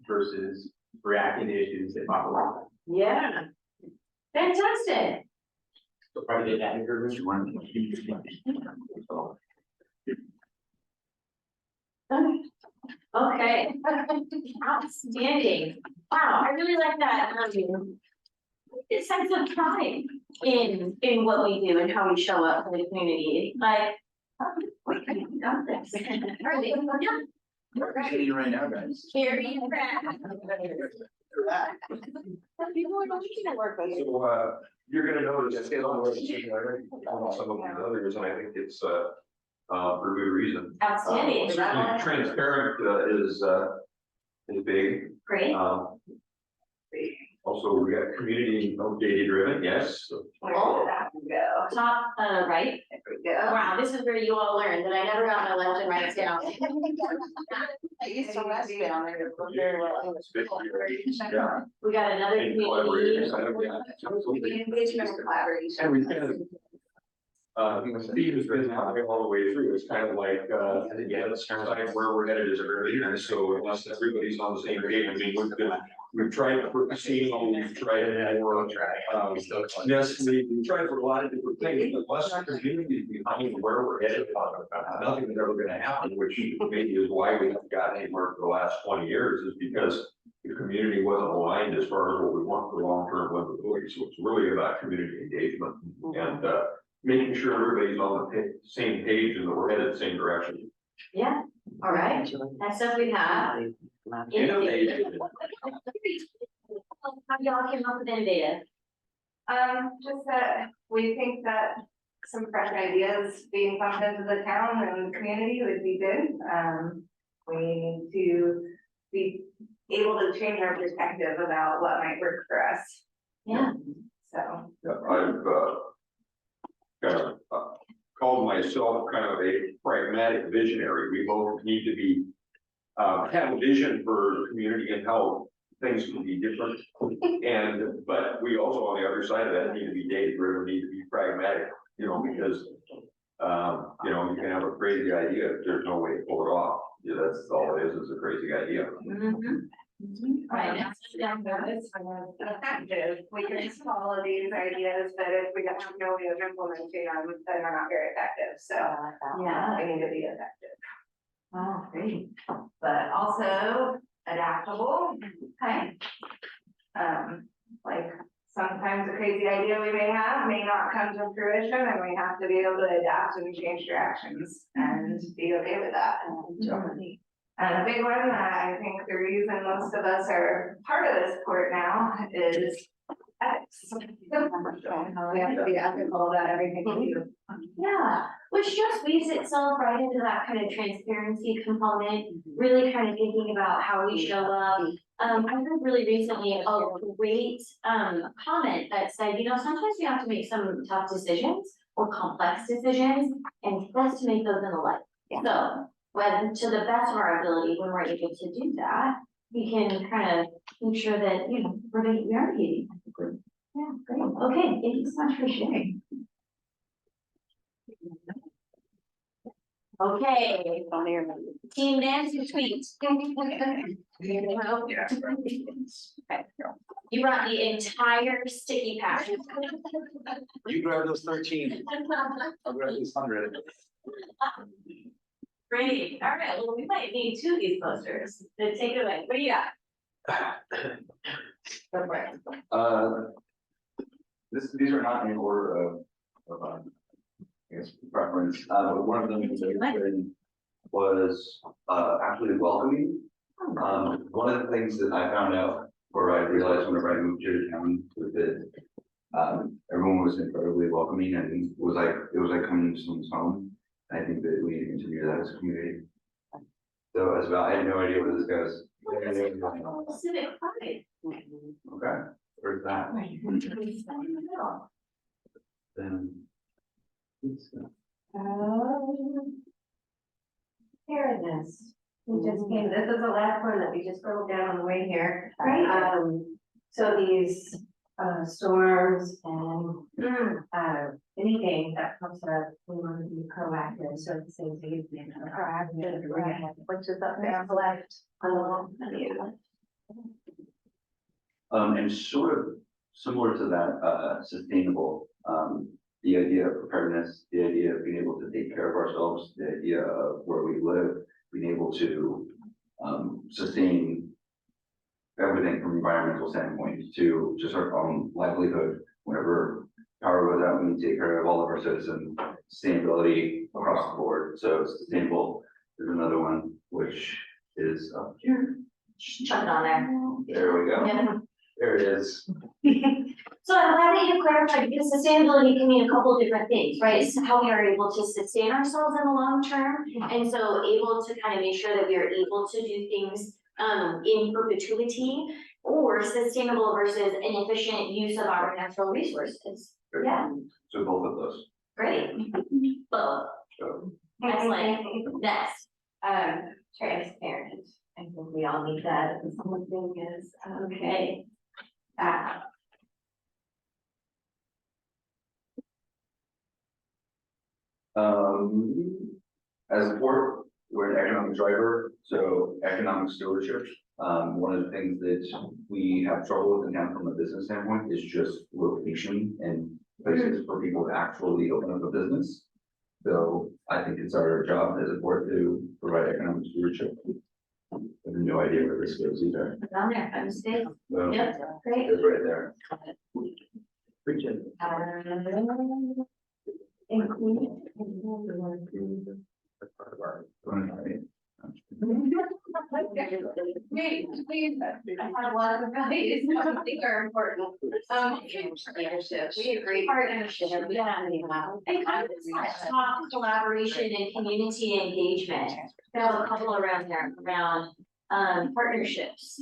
versus reacting to issues that pop along. Yeah. Fantastic. So probably did that in your Okay. Outstanding. Wow, I really like that. A sense of pride in what we do and how we show up for the community. Like, we got this. We're seeing you right now, guys. Very proud. People are looking at work with you. So, you're gonna notice that some of these others, and I think it's, for good reason. Outstanding. Certainly transparent, is big. Great. Also, we got community and data driven, yes. Where did that one go? Top, right. There we go. Wow, this is where you all learned that I never got my left and right down. I used to rest down there. Very well. Yeah. We got another And community. collaboration. Engagement and collaboration. And we kind of, Steve has been having all the way through, it's kind of like, yeah, let's decide where we're headed as a early, and so unless everybody's on the same page, I mean, we've tried to put the scene on, we've tried for, yes, we tried for a lot of different things, but unless the community is behind where we're headed, nothing is ever gonna happen, which maybe is why we haven't gotten anywhere for the last 20 years, is because the community wasn't aligned as far as what we want for long-term livability, so it's really about community engagement and, making sure everybody's on the same page and that we're headed the same direction. Yeah, all right. Next up we have. Innovative. How y'all came up with innovative? Just that we think that some fresh ideas being pumped into the town and community would be good. We need to be able to change our perspective about what might work for us. Yeah. So. Yeah, I've, kind of, called myself kind of a pragmatic visionary. We both need to be, have a vision for the community and how things can be different. And, but we also, on the other side of that, need to be data driven, need to be pragmatic, you know, because, you know, you can have a crazy idea, if there's no way to pull it off. Yeah, that's all it is a crazy idea. Right, next down It's effective, we can just follow these ideas, but if we don't have no way of implementing them, then they're not very effective, so. Yeah. We need to be effective, Oh, great. but also adaptable, okay? Like, sometimes a crazy idea we may have may not come to fruition, and we have to be able to adapt and change directions and be okay with that. And a big one that I think the reason most of us are part of this court now is ethics. We have to be ethical about everything we do. Yeah, which just weaves itself right into that kind of transparency component, really kind of thinking about how we show up. I heard really recently a great comment that said, you know, sometimes we have to make some tough decisions or complex decisions, and it's best to make those in the light. So when, to the best of our ability, when we're able to do that, we can kind of make sure that, you know, we are behaving ethically. Yeah, great. Okay, thank you so much for sharing. Okay. Team Nancy tweet. You brought the entire sticky pack. You grab those 13. I'll grab this 100. Great, all right, well, we might need two of these posters, then take it away, what do you got? Go for it. These are not in order of I guess, preference. One of them was actually welcoming. One of the things that I found out, or I realized whenever I moved here to town, was that everyone was incredibly welcoming, and it was like coming to someone's home. I think that we need to continue that as a community. So as well, I had no idea where this goes. Civic pride. Okay, where's that? Then. Fairness. We just came, this is the last one that we just scrolled down on the way here. Right. So these, storms and, anything that comes up, we want to be proactive, so the same thing. Proactive, which is up there on the left. And sort of similar to that, sustainable, the idea of preparedness, the idea of being able to take care of ourselves, the idea of where we live, being able to, sustain everything from environmental standpoint to just our own livelihood. Whenever power goes out, we need to take care of all of our citizens, sustainability across the board. So sustainable is another one, which is up here. Just chuck it on there. There we go. Yeah. There it is. So I'm glad that you clarified, because sustainability can mean a couple of different things, right? It's how we are able to sustain ourselves in the long term. And so able to kind of make sure that we are able to do things in perpetuity, or sustainable versus an efficient use of our natural resources. Yeah, So both of those. great. Both. So, Excellent. Next. Transparent. I think we all need that. One thing is, Okay. As a board, we're an economic driver, so economic stewardship. One of the things that we have trouble with in town from a business standpoint is just location and places for people to actually open up a business. So I think it's our job as a board to provide economic stewardship. I have no idea where this goes either. Down there, I'm staying. So Yep, great. it's right there. That's part of our. I have a lot of values, I think are important. Leadership, we agree. Partnership, yeah. And kind of talk collaboration and community engagement. We have a couple around there, around partnerships.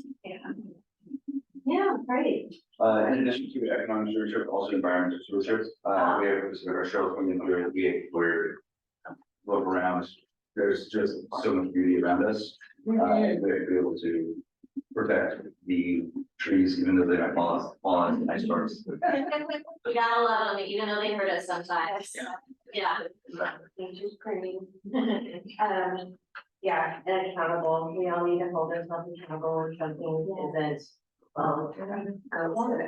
Yeah, great. In addition to economic stewardship, also environmental stewardship, we have our show coming through, we're look around, there's just so much beauty around us. We're able to protect the trees, even though they might fall on ice storms. We gotta love them, even though they hurt us sometimes. Yeah. Nature's pretty. Yeah, and accountable, we all need to hold ourselves accountable when something isn't,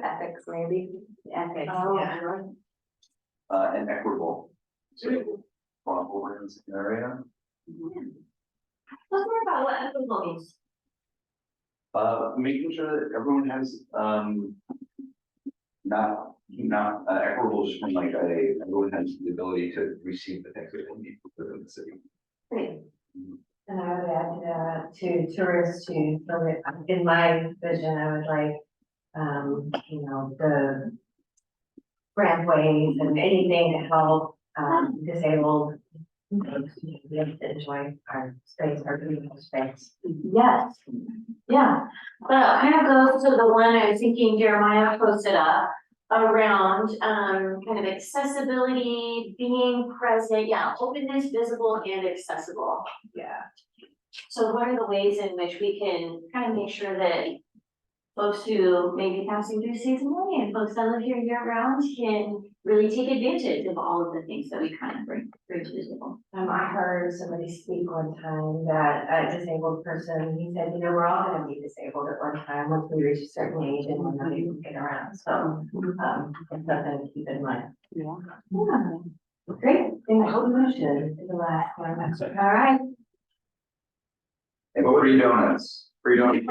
ethics maybe. Ethics, yeah. And equitable. So, over in this area. Let's talk about what equitable means. Making sure that everyone has, not equitable, just from like everyone has the ability to receive the things that they need within the city. Great. And I would add to tourists too, so that in my vision, I would like, the rampways and anything to help, disabled folks to enjoy our space, our beautiful space. Yes, yeah, but kind of goes to the one I was thinking Jeremiah posted up around, kind of accessibility, being present, yeah, openness, visible and accessible. Yeah. So what are the ways in which we can kind of make sure that folks who may be passing through seasonally and folks that live here year round can really take advantage of all of the things that we kind of bring to the table? I heard somebody speak one time that a disabled person, he said, we're all gonna be disabled at one time once we reach a certain age and we're not able to get around, so, it's something to keep in mind. Yeah. Great, and I hope motion is the last one, all right. And free donuts, free donuts.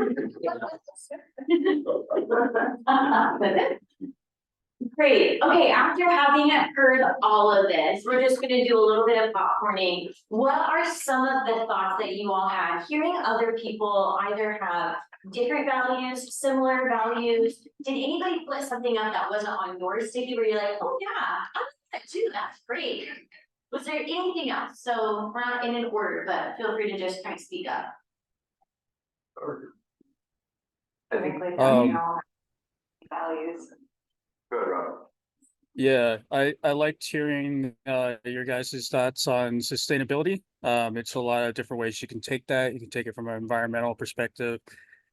Great, okay, after having heard all of this, we're just gonna do a little bit of popcorning. What are some of the thoughts that you all had, hearing other people either have different values, similar values? Did anybody put something up that wasn't on your sticky where you're like, oh yeah, I like that too, that's great? Was there anything else? So we're not in an order, but feel free to just kind of speak up. I think like Um, values. Good, Rob. Yeah, I liked hearing your guys' thoughts on sustainability. It's a lot of different ways you can take that. You can take it from an environmental perspective,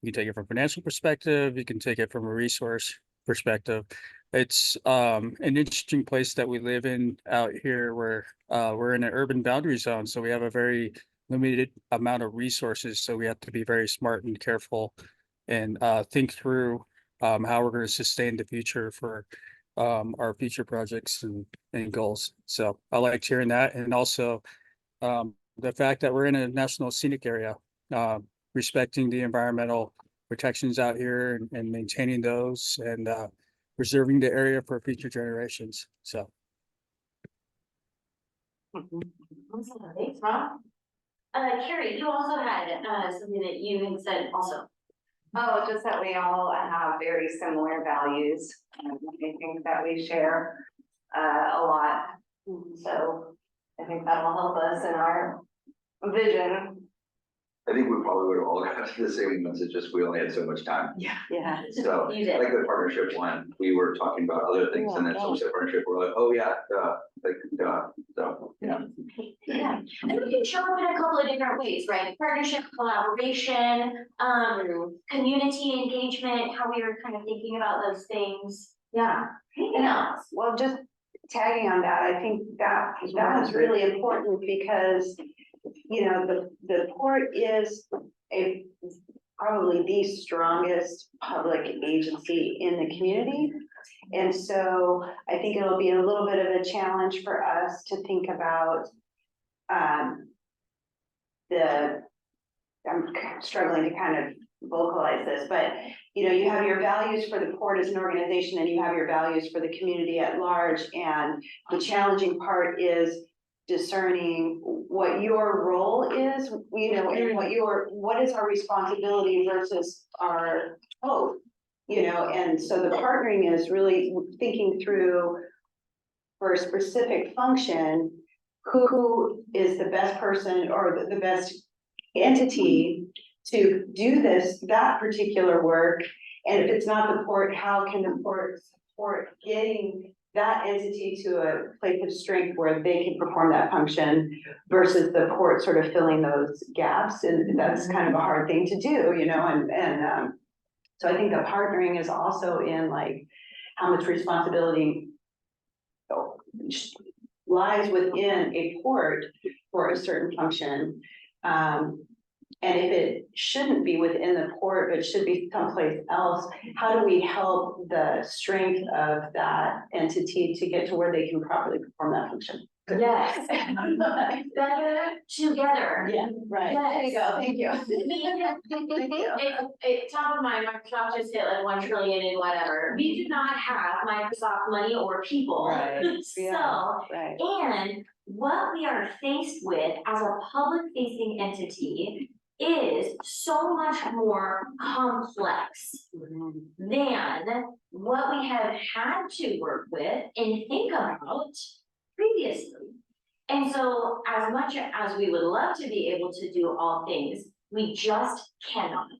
you can take it from a financial perspective, you can take it from a resource perspective. It's an interesting place that we live in out here where we're in an urban boundary zone, so we have a very limited amount of resources. So we have to be very smart and careful and think through how we're going to sustain the future for our future projects and goals. So I liked hearing that. And also the fact that we're in a national scenic area, respecting the environmental protections out here and maintaining those and preserving the area for future generations. So. Awesome. Thanks, Rob. Carrie, you also had something that you had said also. Oh, just that we all have very similar values, and I think that we share a lot. So I think that'll help us in our vision. I think we probably would have all got to the same ones, it's just we only had so much time. Yeah. So, You did. like the partnership one, we were talking about other things, and then so we said partnership, we're like, oh yeah, so, yeah. Yeah, and we can show up in a couple of different ways, right? Partnership, collaboration, community engagement, how we were kind of thinking about those things. Yeah. Anything else? Well, just tagging on that, I think that was really important because, you know, the port is probably the strongest public agency in the community. And so I think it'll be a little bit of a challenge for us to think about I'm struggling to kind of vocalize this, but you know, you have your values for the port as an organization and you have your values for the community at large. And the challenging part is discerning what your role is, you know, and what is our responsibility versus our hope, you know. And so the partnering is really thinking through for a specific function, who is the best person or the best entity to do that particular work. And if it's not the port, how can the port support getting that entity to a place of strength where they can perform that function versus the port sort of filling those gaps. And that's kind of a hard thing to do, you know, and so I think the partnering is also in like how much responsibility lies within a port for a certain function. And if it shouldn't be within the port, but should be someplace else, how do we help the strength of that entity to get to where they can properly perform that function? Yes. Better together. Yeah, right. Yes. There you go. Thank you. Top of mind, Microsoft just hit like 1 trillion and whatever. We do not have Microsoft money or people. Right. So, Right. and what we are faced with as a public facing entity is so much more complex than what we have had to work with and think about previously. And so as much as we would love to be able to do all things, we just cannot.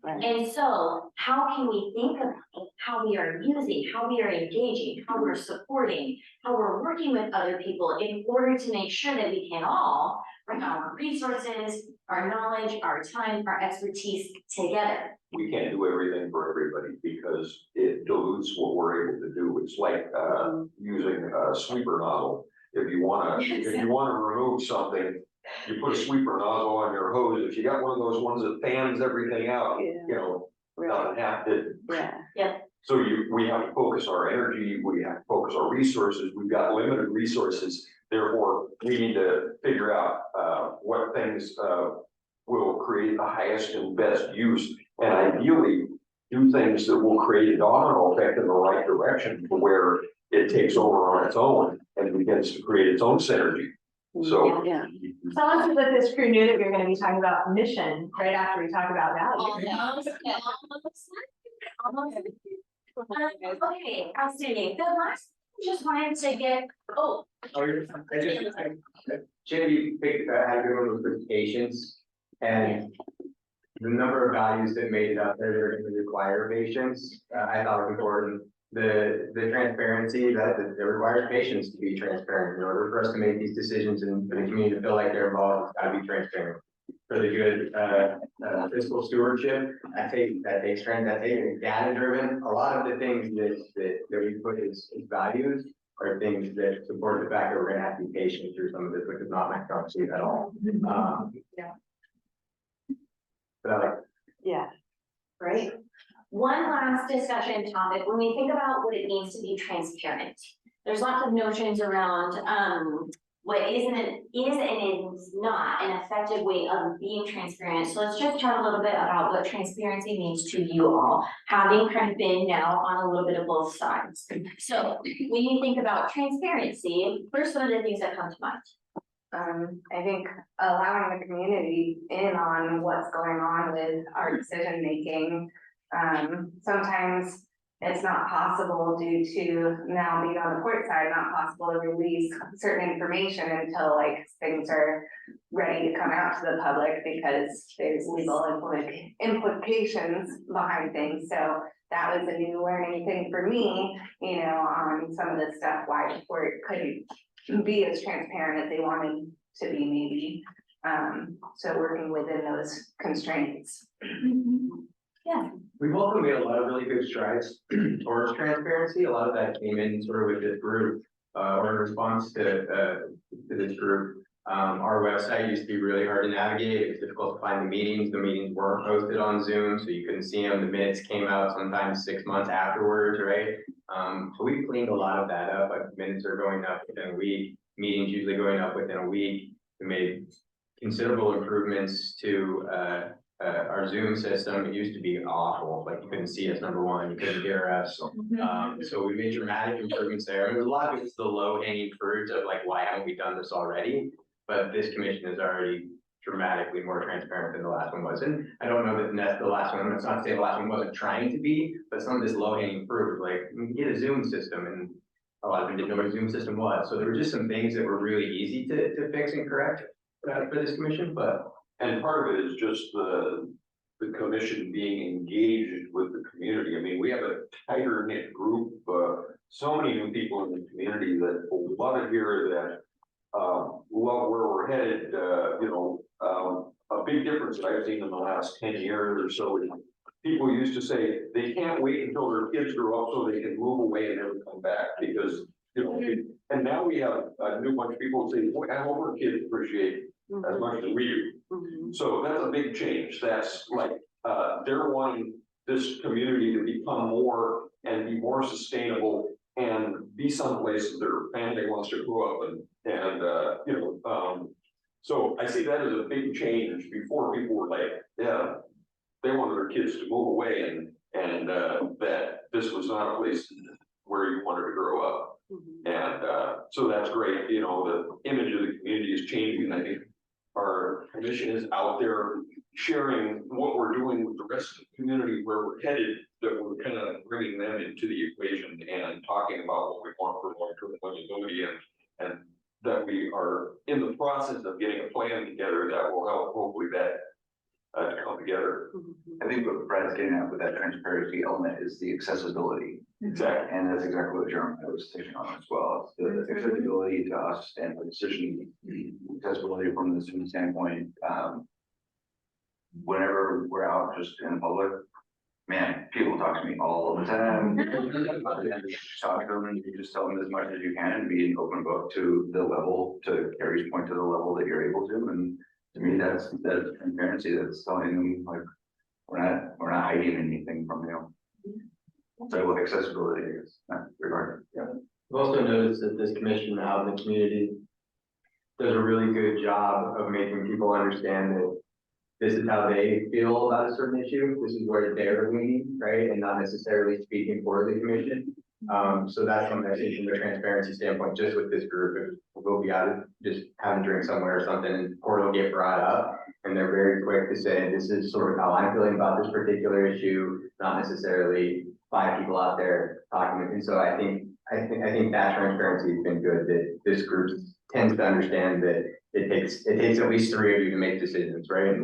Right. And so how can we think about how we are using, how we are engaging, how we're supporting, how we're working with other people in order to make sure that we can all bring our resources, our knowledge, our time, our expertise together. We can't do everything for everybody because it dilutes what we're able to do. It's like using a sweeper nozzle. If you wanna remove something, you put a sweeper nozzle on your hose. If you got one of those ones that fans everything out, you know, nothing happened. Yeah. So we have to focus our energy, we have to focus our resources. We've got limited resources. Therefore, we need to figure out what things will create the highest and best use. And ideally, do things that will create a domino effect in the right direction to where it takes over on its own and begins to create its own synergy. So. Yeah. Someone said that this crew knew that we were gonna be talking about mission right after we talk about value. Okay, outstanding. The last, just wanted to get, Oh, Jimmy picked, had good one with presentations, and the number of values that made it up there that are going to require patience, I thought was important. The transparency that it requires patience to be transparent in order for us to make these decisions and for the community to feel like they're involved. It's got to be transparent. For the good fiscal stewardship, that takes data driven. A lot of the things that we put as values are things that support the fact that we're going to have to be patient through some of this, which is not my strong suit at all. Yeah. But I like Yeah. Right? One last discussion topic, when we think about what it means to be transparent, there's lots of notions around, what is and is not an effective way of being transparent. So let's just chat a little bit about what transparency means to you all, having kind of been now on a little bit of both sides. So when you think about transparency, what are some of the things that come to mind? I think allowing the community in on what's going on with our decision making. Sometimes it's not possible due to now being on the court side, not possible to release certain information until like things are ready to come out to the public because there's legal implications behind things. So that was a new learning thing for me, you know, on some of the stuff, why the court couldn't be as transparent as they wanted to be maybe. So working within those constraints. Yeah. We've also made a lot of really good strides towards transparency. A lot of that came in sort of with this group, or in response to this group. Our website used to be really hard to navigate. It was difficult to find the meetings. The meetings weren't posted on Zoom, so you couldn't see them. The minutes came out sometimes 6 months afterwards, right? So we've cleaned a lot of that up. Like minutes are going up within a week. Meetings usually going up within a week. We made considerable improvements to our Zoom system. It used to be awful, like you couldn't see us, number one, you couldn't hear us. So we made dramatic improvements there. And a lot of it's the low hanging fruit of like, why haven't we done this already? But this commission is already dramatically more transparent than the last one was. And I don't know that that's the last one. It's not to say the last one wasn't trying to be, but some of this low hanging fruit, like we get a Zoom system, and a lot of them didn't know what a Zoom system was. So there were just some things that were really easy to fix and correct for this commission, but. And part of it is just the commission being engaged with the community. I mean, we have a tighter knit group, so many new people in the community that love to hear that, love where we're headed, a big difference that I've seen in the last 10 years or so. People used to say they can't wait until their kids grow up so they can move away and never come back because, and now we have a new bunch of people say, boy, I hope our kids appreciate as much as we do. So that's a big change. That's like, they're wanting this community to become more and be more sustainable and be someplace that their family wants to grow up so I see that as a big change. Before, people were like, yeah, they wanted their kids to move away and that this was not a place where you wanted to grow up. And so that's great. The image of the community is changing. I think our commission is out there sharing what we're doing with the rest of the community, where we're headed, that we're kind of bringing them into the equation and talking about what we want for long-term livability and that we are in the process of getting a plan together that will help hopefully that come together. I think what Brad's getting at with that transparency element is the accessibility. Exactly. And that's exactly what Jeremiah was touching on as well. The accessibility to us and the decision, accessibility from the student standpoint. Whenever we're out just in public, man, people talk to me all the time. Talk to them and you just tell them as much as you can and be an open book to the level, to Carrie's point, to the level that you're able to. And to me, that's transparency. That's telling them like we're not hiding anything from you. So accessibility is not regarded. Yeah. I've also noticed that this commission out in the community does a really good job of making people understand that this is how they feel about a certain issue. This is where they're leaning, right? And not necessarily speaking for the commission. So that's one message from a transparency standpoint, just with this group. We'll be out just having a drink somewhere or something and court will get brought up. And they're very quick to say, this is sort of how I'm feeling about this particular issue, not necessarily 5 people out there talking. And so I think that transparency has been good, that this group tends to understand that it takes at least three of you to make decisions, right?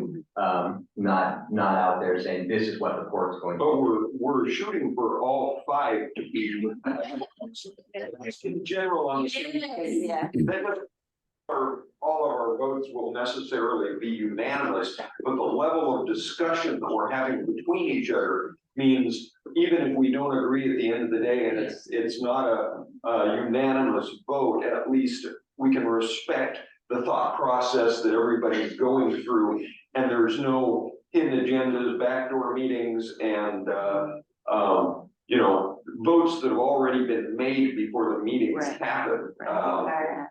Not out there saying this is what the port's going to But do. we're shooting for all five to be in general on the same page. Yeah. All of our votes will necessarily be unanimous, but the level of discussion that we're having between each other means even if we don't agree at the end of the day and it's not a unanimous vote, at least we can respect the thought process that everybody's going through, and there's no hidden agendas, backdoor meetings, and you know, votes that have already been made before the meetings Right. happen.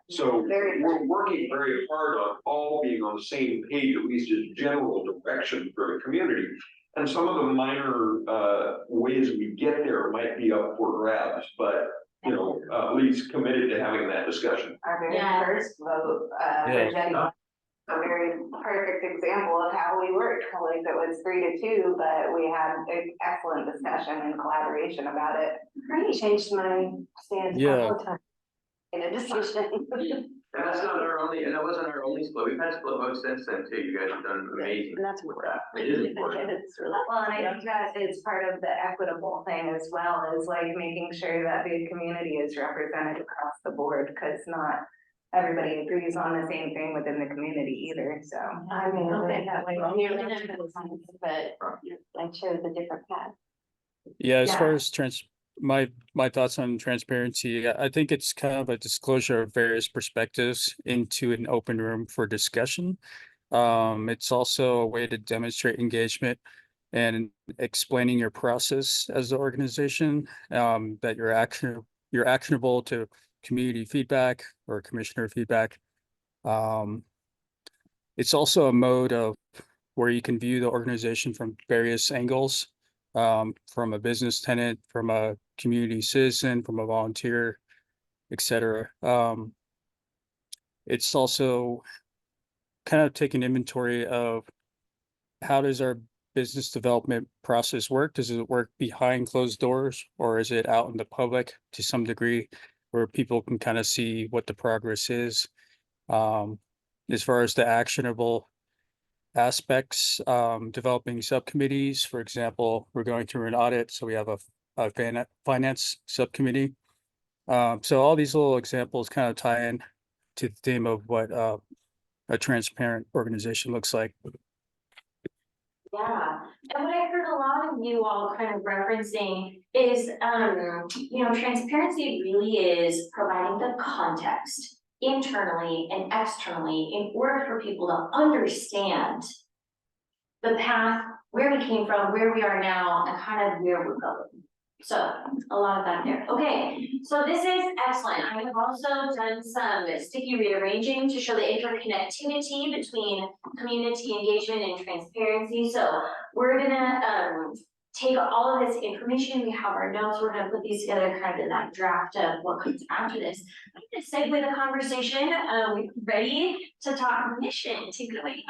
So Very we're working very hard on all being on the same page, at least as general direction for the community. And some of the minor ways we get there might be up for grabs, but you know, at least committed to having that discussion. Our very Yeah. first vote, Yeah. Jenny, a very perfect example of how we worked, like it was 3-2, but we had an excellent discussion and collaboration about it. Great. Changed my stance Yeah. all the time. In a decision. And that's not our only, and that wasn't our only split. We've had split votes since then too. You guys have done amazing. And that's with that. It is important. It's really, well, and I think that is part of the equitable thing as well, is like making sure that the community is represented across the board, because not everybody agrees on the same thing within the community either, so. I mean, Okay. that way, but I chose a different path. Yeah, as Yeah. far as my thoughts on transparency, I think it's kind of a disclosure of various perspectives into an open room for discussion. It's also a way to demonstrate engagement and explaining your process as an organization, that you're actionable to community feedback or commissioner feedback. It's also a mode of where you can view the organization from various angles, from a business tenant, from a community citizen, from a volunteer, etc. It's also kind of taking inventory of how does our business development process work? Does it work behind closed doors, or is it out in the public to some degree where people can kind of see what the progress is? As far as the actionable aspects, developing subcommittees, for example, we're going through an audit, so we have a finance subcommittee. So all these little examples kind of tie in to the theme of what a transparent organization looks like. Yeah, and what I heard a lot of you all kind of referencing is, transparency really is providing the context internally and externally in order for people to understand the path, where we came from, where we are now, and kind of where we're going. So a lot of that there. Okay, so this is excellent. I have also done some sticky rearranging to show the interconnectivity between community engagement and transparency. So we're gonna take all of this information. We have our notes. We're gonna put these together kind of in that draft of what comes after this. I'm gonna segue the conversation. Ready to talk mission? Take it away.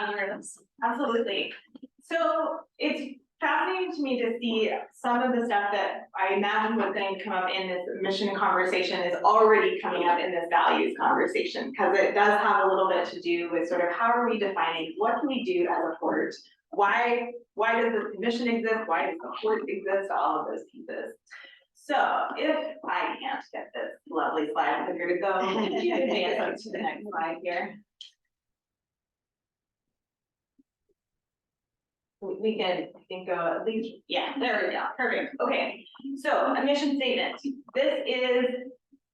Absolutely. So it's fascinating to me to see some of the stuff that I imagine was going to come up in this mission conversation is already coming up in this values conversation, because it does have a little bit to do with sort of how are we defining, what can we do as a port? Why does this mission exist? Why does the port exist? All of those pieces. So if I can't get this lovely slide clicker to go, you can advance to the next slide here. We can, I think, go at least, yeah, there we go, perfect, okay. So a mission statement, this is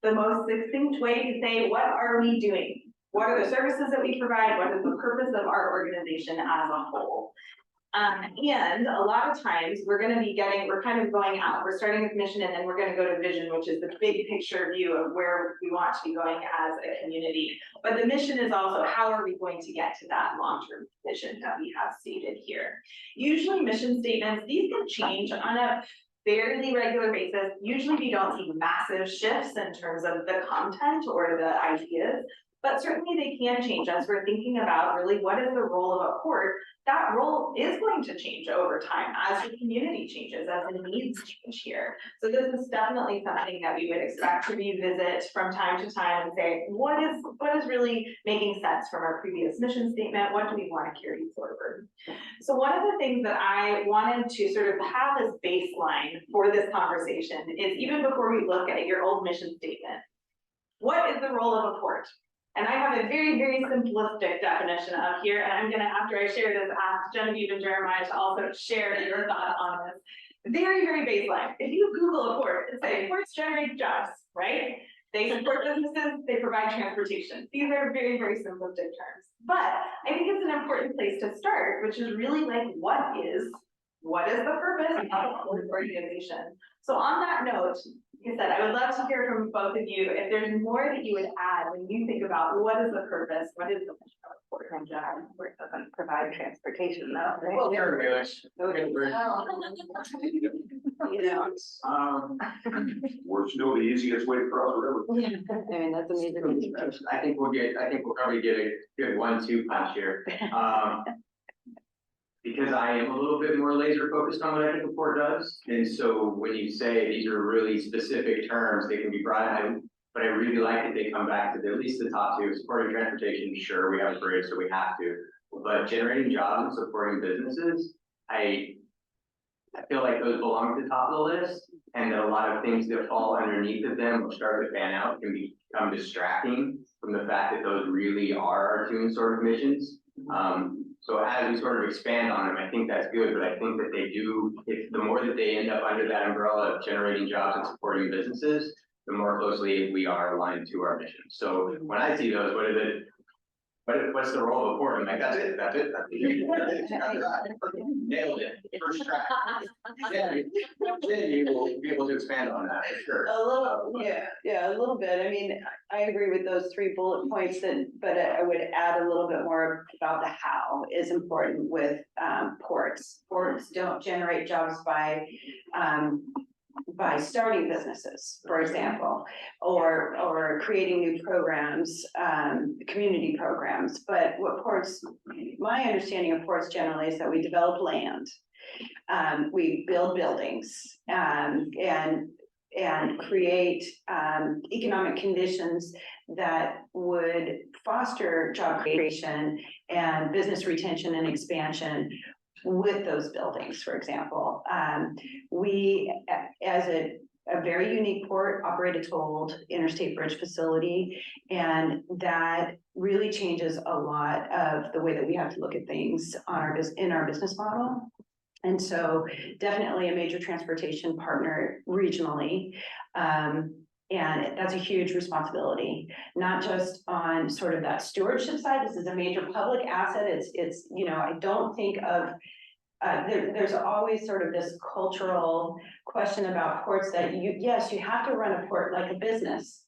the most succinct way to say, what are we doing? What are the services that we provide? What is the purpose of our organization as a whole? And a lot of times we're kind of going out, we're starting with mission and then we're gonna go to vision, which is the big picture view of where we want to be going as a community. But the mission is also, how are we going to get to that long-term vision that we have stated here? Usually mission statements, these can change on a fairly regular basis. Usually we don't see massive shifts in terms of the content or the ideas, But certainly they can change as we're thinking about really what is the role of a port. That role is going to change over time as the community changes, as the needs change here. So this is definitely something that we would expect to revisit from time to time and say, what is really making sense from our previous mission statement? What do we want to carry forward? So one of the things that I wanted to sort of have as baseline for this conversation is even before we look at your old mission statement, what is the role of a port? And I have a very, very simplistic definition of here, and I'm gonna, after I share this, ask Genevieve and Jeremiah to also share your thoughts on this. Very, very baseline. If you Google a port, it's like ports generate jobs, right? They support businesses, they provide transportation. These are very, very simplistic terms. But I think it's an important place to start, which is really like, what is the purpose of a port organization? So on that note, like I said, I would love to hear from both of you if there's more that you would add when you think about what is the purpose, what is the mission of a port in general, where it doesn't provide transportation though, right? Well, sure, You know, We're still the easiest way to cross the river. I mean, that's amazing. I think we'll probably get a good 1-2 punch here. Because I am a little bit more laser focused on what I think a port does. And so when you say these are really specific terms, they can be brought out, but I really like that they come back to at least the top two. Supporting transportation, sure, we have a bridge, so we have to. But generating jobs and supporting businesses, I feel like those belong to the top of the list, and that a lot of things that fall underneath of them or start to fan out can become distracting from the fact that those really are our two sort of missions. So as we sort of expand on them, I think that's good, but I think that they do, if the more that they end up under that umbrella of generating jobs and supporting businesses, the more closely we are aligned to our mission. So when I see those, what's the role of a port? I'm like, that's it. Nailed it, first try. Then you will be able to expand on that for sure. A little, yeah, a little bit. I mean, I agree with those 3 bullet points, but I would add a little bit more about the how is important with ports. Ports don't generate jobs by starting businesses, for example, or creating new programs, community programs. But what ports, my understanding of ports generally is that we develop land, we build buildings, and create economic conditions that would foster job creation and business retention and expansion with those buildings, for example. We, as a very unique port, operate a tolled interstate bridge facility, and that really changes a lot of the way that we have to look at things on in our business model. And so definitely a major transportation partner regionally. And that's a huge responsibility, not just on sort of that stewardship side. This is a major public asset. It's you know, I don't think of, there's always sort of this cultural question about ports that yes, you have to run a port like a business.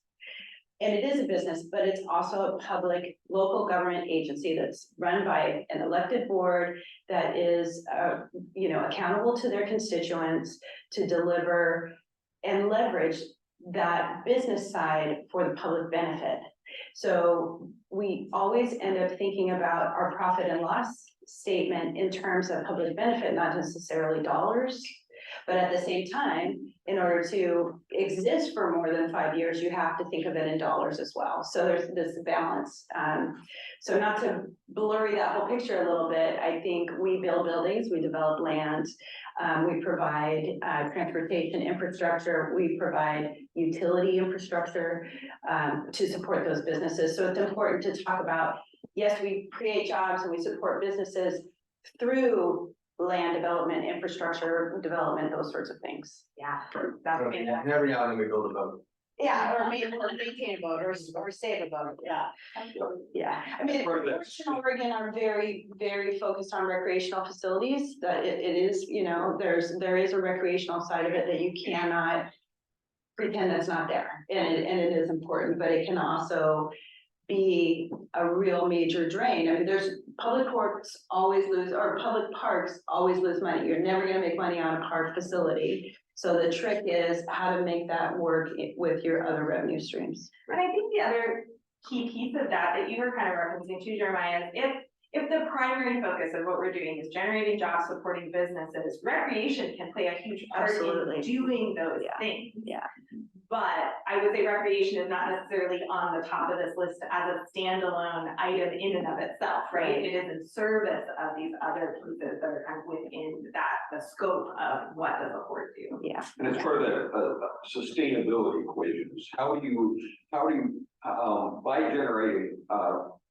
And it is a business, but it's also a public local government agency that's run by an elected board that is, you know, accountable to their constituents to deliver and leverage that business side for the public benefit. So we always end up thinking about our profit and loss statement in terms of public benefit, not necessarily dollars. But at the same time, in order to exist for more than 5 years, you have to think of it in dollars as well. So there's this balance. So not to blurry that whole picture a little bit, I think we build buildings, we develop land, we provide transportation infrastructure, we provide utility infrastructure to support those businesses. So it's important to talk about, yes, we create jobs and we support businesses through land development, infrastructure development, those sorts of things. Yeah. And every now and then we build a boat. Yeah, or maintain a boat or save a boat, yeah. Yeah, I mean, ports in Oregon are very, very focused on recreational facilities, that it is, you know, there is a recreational side of it that you cannot pretend that's not there. And it is important, but it can also be a real major drain. I mean, there's public ports always lose, or public parks always lose money. You're never gonna make money on a park facility. So the trick is how to make that work with your other revenue streams. And I think the other key piece of that you were kind of referencing to, Jeremiah, is if the primary focus of what we're doing is generating jobs, supporting businesses, recreation can play a huge part Absolutely. in doing those Yeah. things. Yeah. But I would say recreation is not necessarily on the top of this list as a standalone item in and of itself, right? It is in service of these other pieces that are kind of within the scope of what does a port do. Yeah. And it's part of that, sustainability equations. How do you, by generating,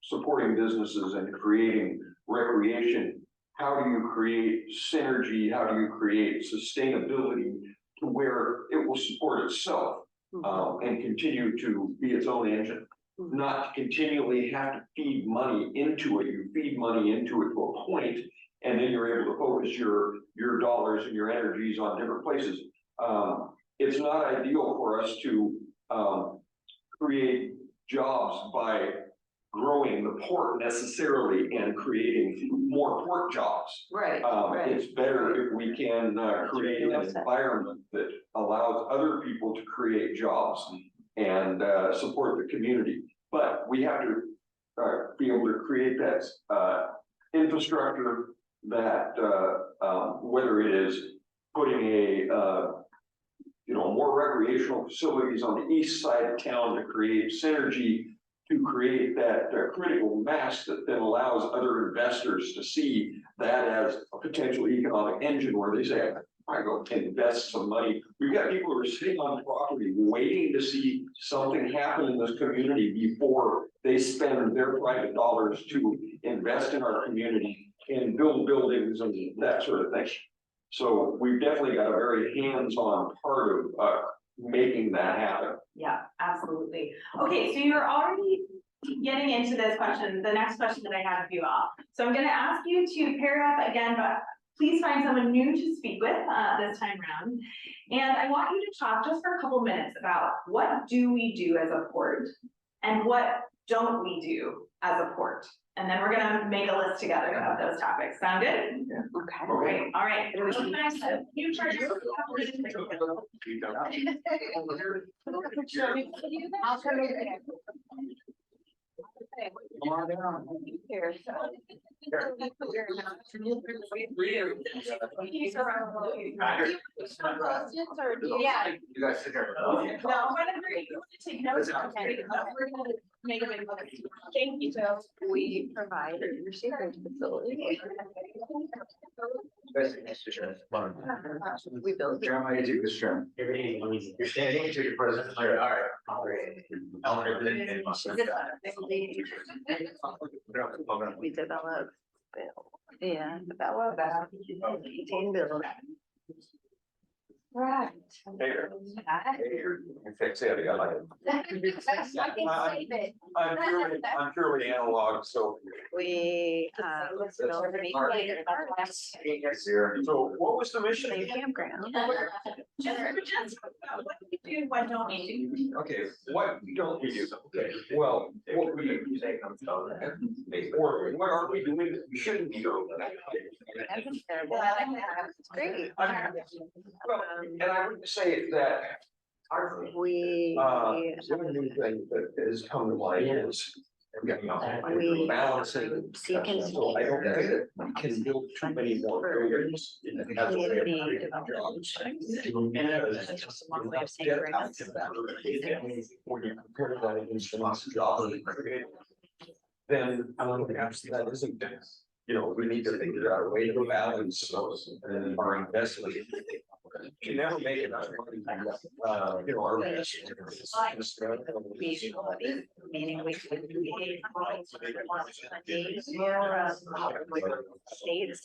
supporting businesses and creating recreation, how do you create synergy? How do you create sustainability to where it will support itself? And continue to be its own engine, not to continually have to feed money into it. You feed money into it to a point, and then you're able to focus your dollars and your energies on different places. It's not ideal for us to create jobs by growing the port necessarily and creating more port jobs. Right. It's better if we can create an environment that allows other people to create jobs and support the community. But we have to be able to create that infrastructure that whether it is putting more recreational facilities on the east side of town to create synergy, to create that critical mass that then allows other investors to see that as a potential economic engine where they say, I go invest some money. We've got people who are sitting on property waiting to see something happen in this community before they spend their private dollars to invest in our community and build buildings and that sort of thing. So we've definitely got a very hands-on part of making that happen. Yeah, absolutely. Okay, so you're already getting into this question, the next question that I have of you all. So I'm gonna ask you to pair up again, but please find someone new to speak with this time around. And I want you to talk just for a couple minutes about what do we do as a port and what don't we do as a port? And then we're gonna make a list together of those topics. Sound good? Okay. Great, all right. You charge your- I'll come over there. Here, so. Yeah. You guys sit here. No, whenever you want to take notes, okay, we're gonna make a big one. Thank you, Joe. We provide a research facility. We build. Jeremiah, you take this turn. You're standing, you take your present. All right. We develop, develop, maintain, build. Right. Fix it, I like it. I'm purely analog, so. We, So what was the mission? campground. Just about what we do, what don't we do? Okay, what don't we do? Okay, well, what we, or what are we doing that we shouldn't be doing? That's terrible. It's great. Well, and I would say that We. one new thing that has come to light is We balancing. seek and So I don't think that we can build too many more buildings. As a way of community creating jobs. That's just one way of saying grants. When you compare that against lots of jobs, then perhaps that isn't, we need to figure out a way to balance our investment. You never make it. Our Meaning we could create. States.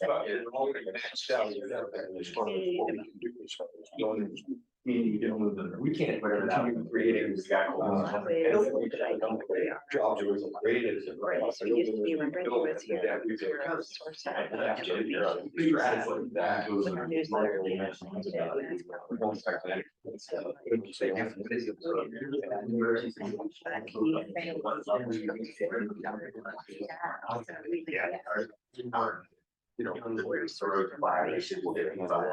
We can't continue creating. Jobs are created. We used to be rigorous here. You know, we're sort of violation. We're public.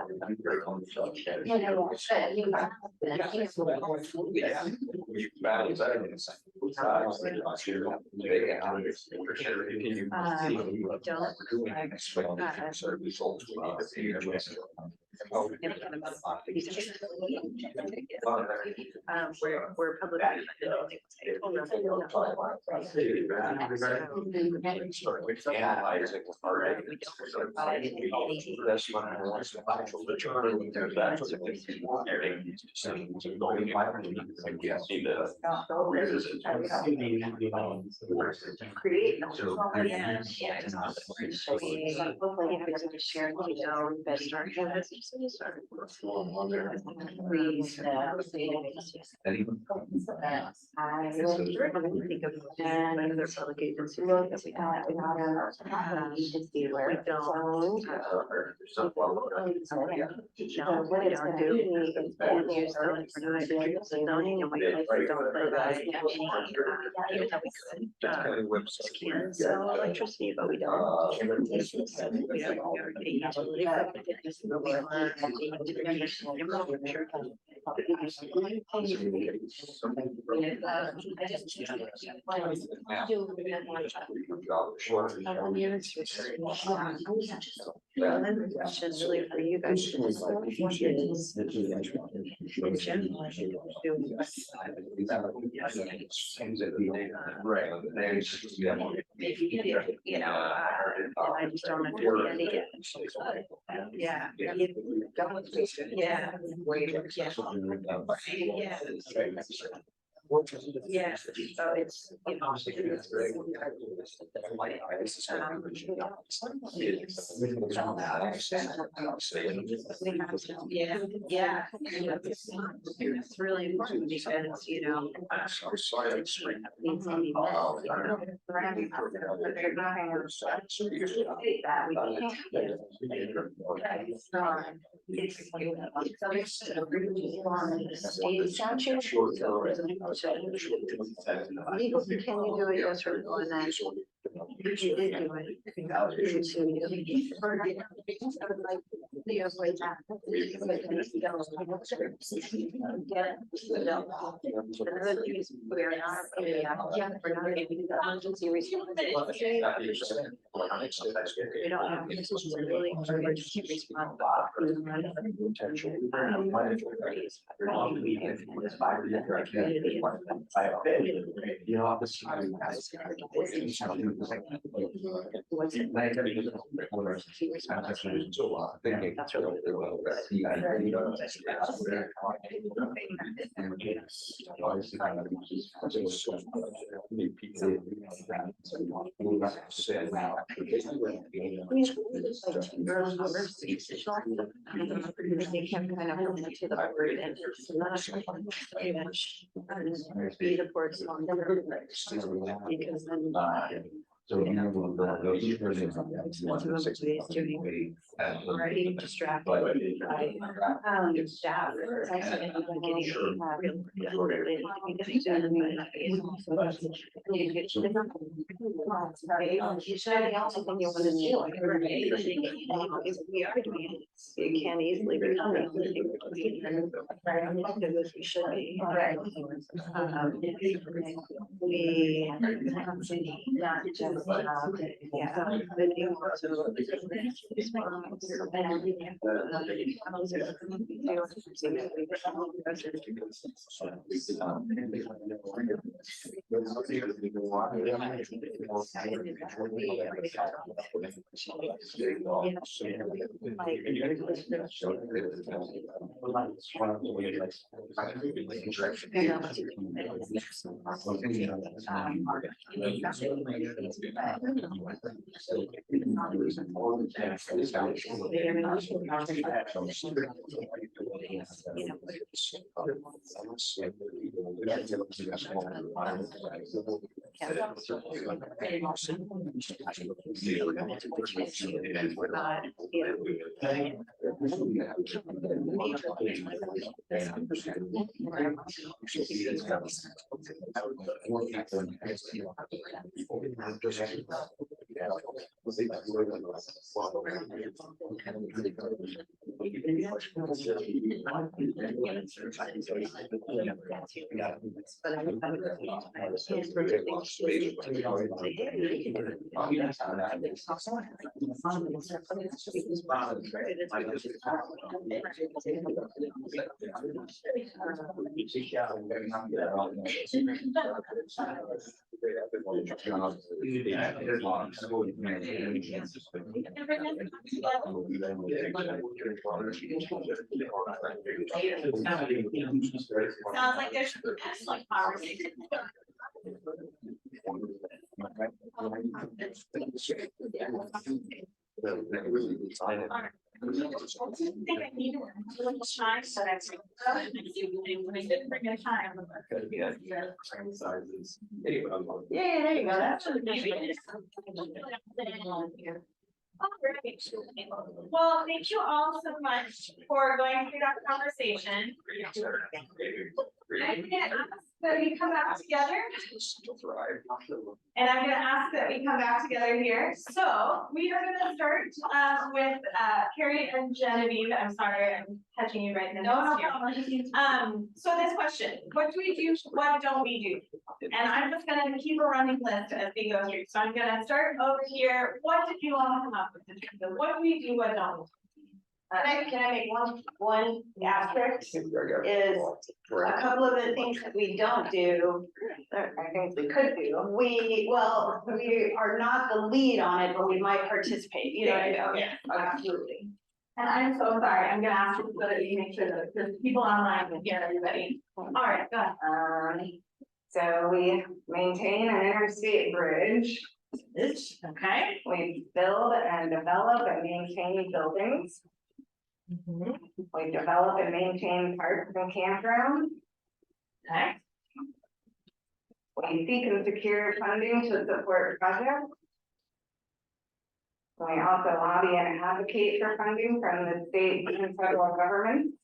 Create. Hopefully have to share, you know, that start businesses or. Please, I will think of another public agency that we don't. Just be aware. We don't. What it's gonna do is use zoning for new ideas and zoning and we don't play that. Even though we could, can sell electricity, but we don't. We have a utility. Question really for you guys. You know, I just don't understand it. Yeah. Yeah, so it's, you know, yeah. It's really important because, you know, legal, can you do it, yes or no, and then if you did do it, you would sue you. We're not, we're not giving the emergency response. We don't have really emergency response. They can kind of come to the board and pretty much be the board's long term. Because then. Already distracted by staff. You said the only thing you want to do. We are doing it. It can easily become. We should be. We. Not just. Yeah. Sounds like there's excellent conversation. I think I need a little time, so that's. We didn't bring a time. Yeah, there you go, that's. Alright. Well, thank you all so much for going through that conversation. I'm gonna ask that we come back together. And I'm gonna ask that we come back together here. So we are gonna start with Carrie and Genevieve. I'm sorry, I'm catching you right in the nose here. So this question, what do we do, what don't we do? And I'm just gonna keep a running list as we go through. So I'm gonna start over here. What did you all come up with in terms of what do we do, what don't we do? Can I make one asterisk is a couple of the things that we don't do, that I think we could do. We are not the lead on it, but we might participate, you know, Yeah. absolutely. And I'm so sorry, I'm gonna ask you so that you make sure that the people online can hear everybody. All right, go ahead. So we maintain an interstate bridge. Okay. We build and develop and maintain buildings. We develop and maintain parks and campgrounds. Okay. We seek and secure funding to support projects. We also lobby and advocate for funding from the state and federal government.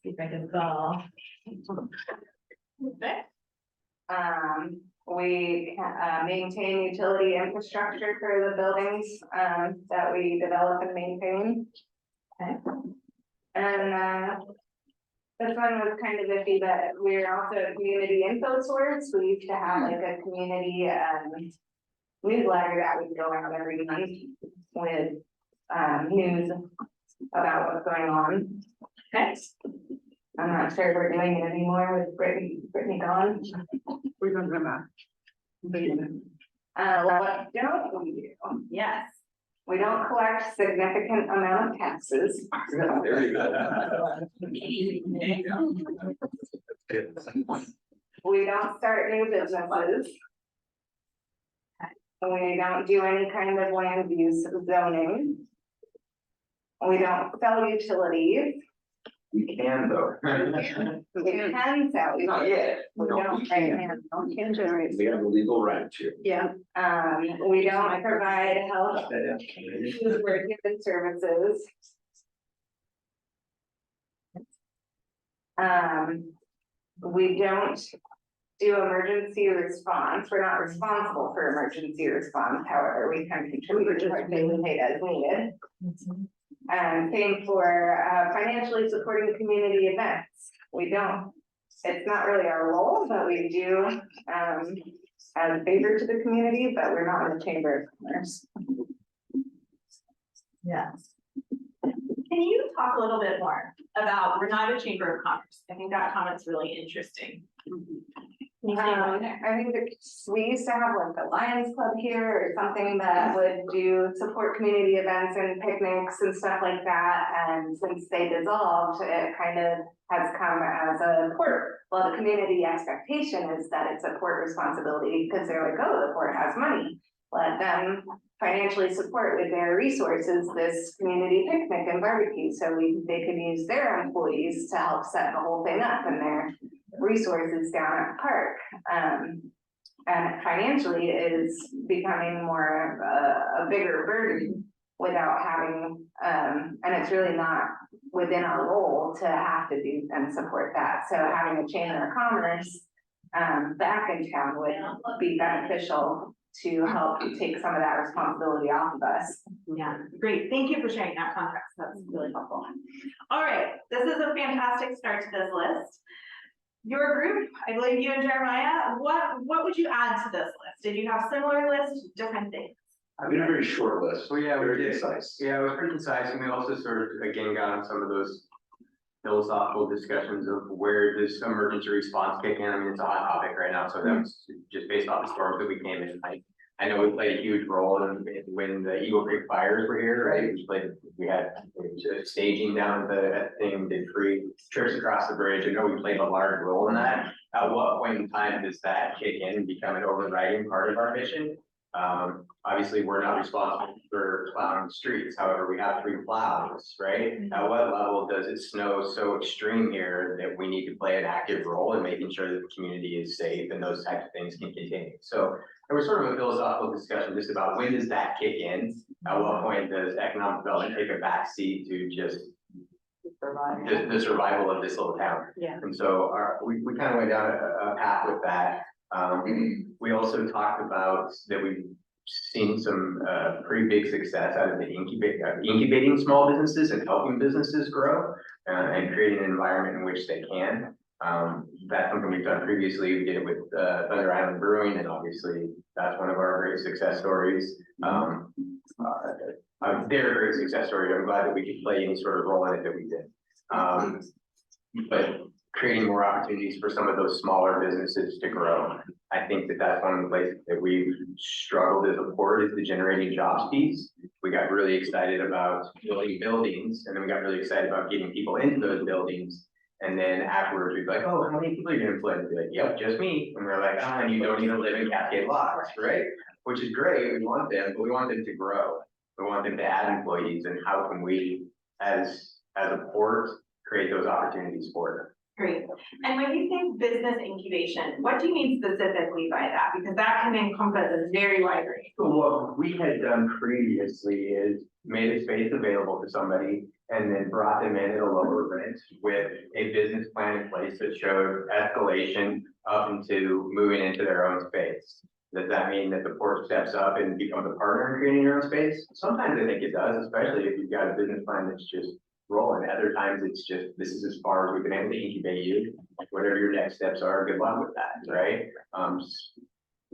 See if I can go. Okay. We maintain utility infrastructure for the buildings that we develop and maintain. Okay. And this one was kind of iffy, but we're also a community info source. We used to have like a community newsletter that would go out every month with news about what's going on. Okay. I'm not sure if we're doing it anymore with Brittany gone. We're talking about. What don't we do? Yes. We don't collect significant amount of taxes. There you go. We don't start new businesses. We don't do any kind of land use zoning. We don't sell utilities. We can though. We can sell. Not yet. We don't right now. Can generate. We have a legal right to. Yeah. We don't provide health or human services. We don't do emergency response. We're not responsible for emergency response. However, we can contribute to participate as needed. Same for financially supporting community events. We don't, it's not really our role, but we do as a favor to the community, but we're not in the Chamber of Commerce. Yes. Can you talk a little bit more about, we're not a Chamber of Commerce? I think that comment's really interesting. Can you say more there? I think that we used to have like the Lions Club here or something that would do support community events and picnics and stuff like that. And since they dissolved, it kind of has come as a port. Well, the community expectation is that it's a port responsibility because they're like, oh, the port has money. Let them financially support with their resources this community picnic and barbecue. So they could use their employees to help set the whole thing up and their resources down at the park. And financially it is becoming more of a bigger burden without having, and it's really not within our role to have to do and support that. So having a Chamber of Commerce back in town would be beneficial to help take some of that responsibility off of us. Yeah, great. Thank you for sharing that context. That's really helpful. All right, this is a fantastic start to this list. Your group, I believe you and Jeremiah, what would you add to this list? Did you have similar lists, different things? I mean, a very short list. Well, yeah, we Very did. concise. Yeah, it was pretty concise, and we also sort of, again, got on some of those philosophical discussions of where does emergency response kick in. I mean, it's a hot topic right now, so that's just based off the storms that we came in. I know we played a huge role in when the Eagle Creek fires were here, right? We had staging down the thing, did free trips across the bridge. I know we played a large role in that. At what point in time does that kick in and become an overriding part of our mission? Obviously, we're not responsible for plowing the streets. However, we have 3 plows, right? At what level does it snow so extreme here that we need to play an active role in making sure that the community is safe and those types of things can continue? So there was sort of a philosophical discussion just about when does that kick in? At what point does economic development take a backseat to just the survival of this little town? Yeah. And so we kind of went down a path with that. We also talked about that we've seen some pretty big success out of the incubating small businesses and helping businesses grow and creating an environment in which they can. That's something we've done previously. We did it with Thunder Island Brewing, and obviously that's one of our great success stories. They're a great success story. I'm glad that we could play any sort of role in it that we did. But creating more opportunities for some of those smaller businesses to grow. I think that that's one of the places that we've struggled as a port, is the generating jobs piece. We got really excited about building buildings, and then we got really excited about getting people into those buildings. And then afterwards, we'd be like, oh, how many people are you gonna employ? And be like, yep, just me. And we're like, and you don't even live in Cascade Locks, right? Which is great, we want them, but we want them to grow. We want them to add employees, and how can we, as a port, create those opportunities for them? Great. And when you think business incubation, what do you mean specifically by that? Because that can encompass a very wide range. So what we had done previously is made a space available to somebody and then brought them in at a lower rent with a business plan in place that showed escalation up into moving into their own space. Does that mean that the port steps up and becomes a partner in creating your own space? Sometimes I think it does, especially if you've got a business plan that's just rolling. Other times it's just, this is as far as we've been able to incubate you. Whatever your next steps are, good luck with that, right?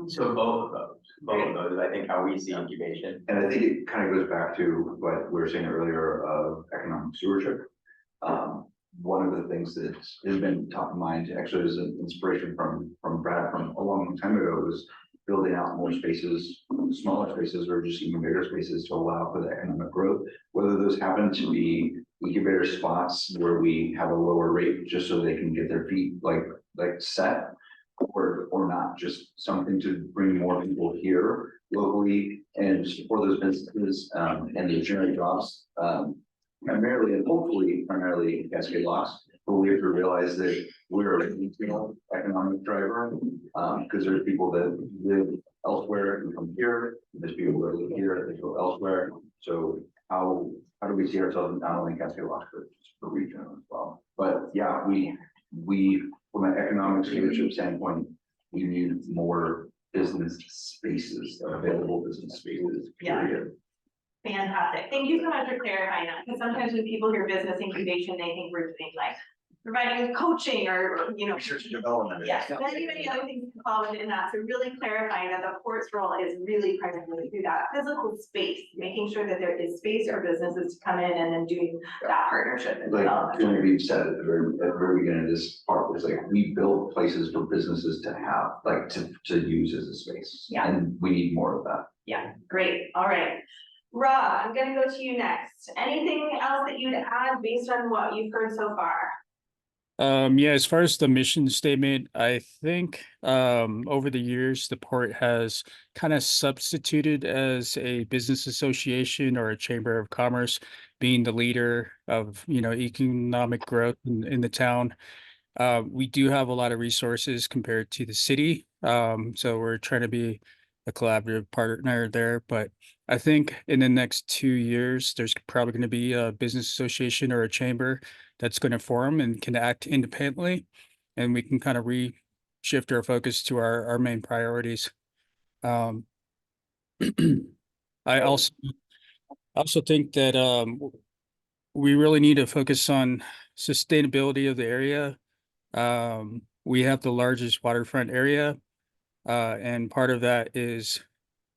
So both of those, I think how we see incubation. And I think it kind of goes back to what we were saying earlier of economic stewardship. One of the things that has been top of mind, actually, is an inspiration from Brad from a long time ago, was building out more spaces, smaller spaces, or just even bigger spaces to allow for the economic growth. Whether those happen to be incubator spots where we have a lower rate just so they can get their feet like set, or not, just something to bring more people here locally and support those businesses and to generate jobs, primarily and hopefully primarily in Cascade Locks. But we have to realize that we're a regional economic driver, because there's people that live elsewhere and come here. There's people that live here that go elsewhere. So how do we see ourselves not only in Cascade Locks, but just the region as well? But yeah, we from an economic stewardship standpoint, we need more business spaces, available business spaces, period. Fantastic. Thank you so much for clarifying that, because sometimes when people hear business incubation, they think we're doing like providing coaching or, Research and development. yes, many other things can fall within that. So really clarifying that the port's role is really primarily through that physical space, making sure that there is space for businesses to come in and then doing that partnership and Like development. Genevieve said at the very beginning of this part, was like, we build places for businesses to have, like to use as a space. Yeah. And we need more of that. Yeah, great. All right. Rob, I'm gonna go to you next. Anything else that you'd add based on what you've heard so far? Yeah, as far as the mission statement, I think over the years the port has kind of substituted as a business association or a chamber of commerce, being the leader of economic growth in the town. We do have a lot of resources compared to the city, so we're trying to be a collaborative partner there. But I think in the next 2 years, there's probably going to be a business association or a chamber that's going to form and can act independently, and we can kind of shift our focus to our main priorities. I also think that we really need to focus on sustainability of the area. We have the largest waterfront area, and part of that is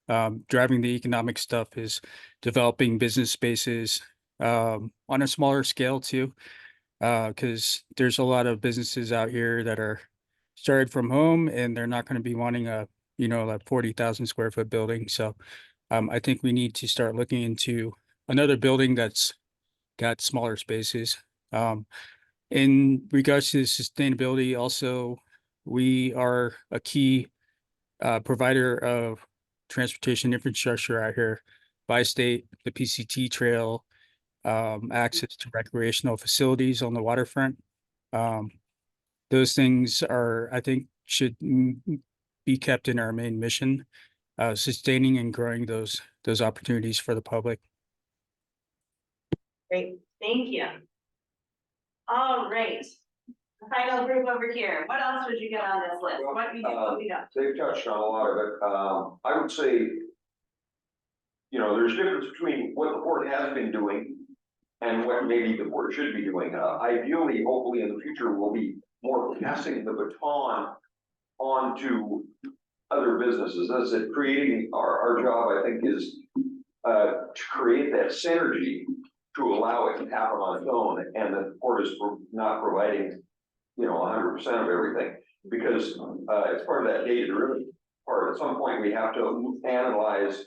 driving the economic stuff is developing business spaces on a smaller scale too, because there's a lot of businesses out here that are started from home and they're not going to be wanting a like 40,000 square foot building. So I think we need to start looking into another building that's got smaller spaces. In regards to sustainability, also, we are a key provider of transportation infrastructure out here by state, the PCT trail, access to recreational facilities on the waterfront. Those things I think, should be kept in our main mission, sustaining and growing those opportunities for the public. Great, thank you. All right. The final group over here, what else would you get on this list? What we got? They've touched on a lot of it. I would say, there's difference between what the port has been doing and what maybe the port should be doing. Ideally, hopefully in the future, we'll be more passing the baton on to other businesses. As it creating our job, I think, is to create that synergy to allow it to happen on its own, and the port is not providing 100% of everything, because it's part of that data driven part. At some point, we have to analyze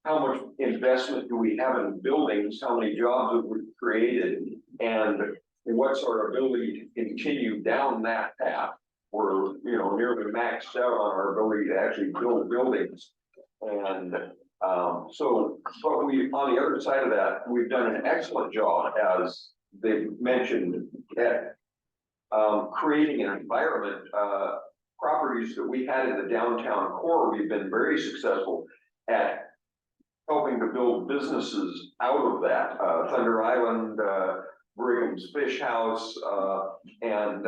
how much investment do we have in buildings, how many jobs have we created, and what's our ability to continue down that path. We're nearly maxed out on our ability to actually build buildings, and but we, on the other side of that, we've done an excellent job, as they mentioned, at creating an environment. Properties that we had in the downtown core, we've been very successful at helping to build businesses out of that. Thunder Island, Brigham's Fish House, and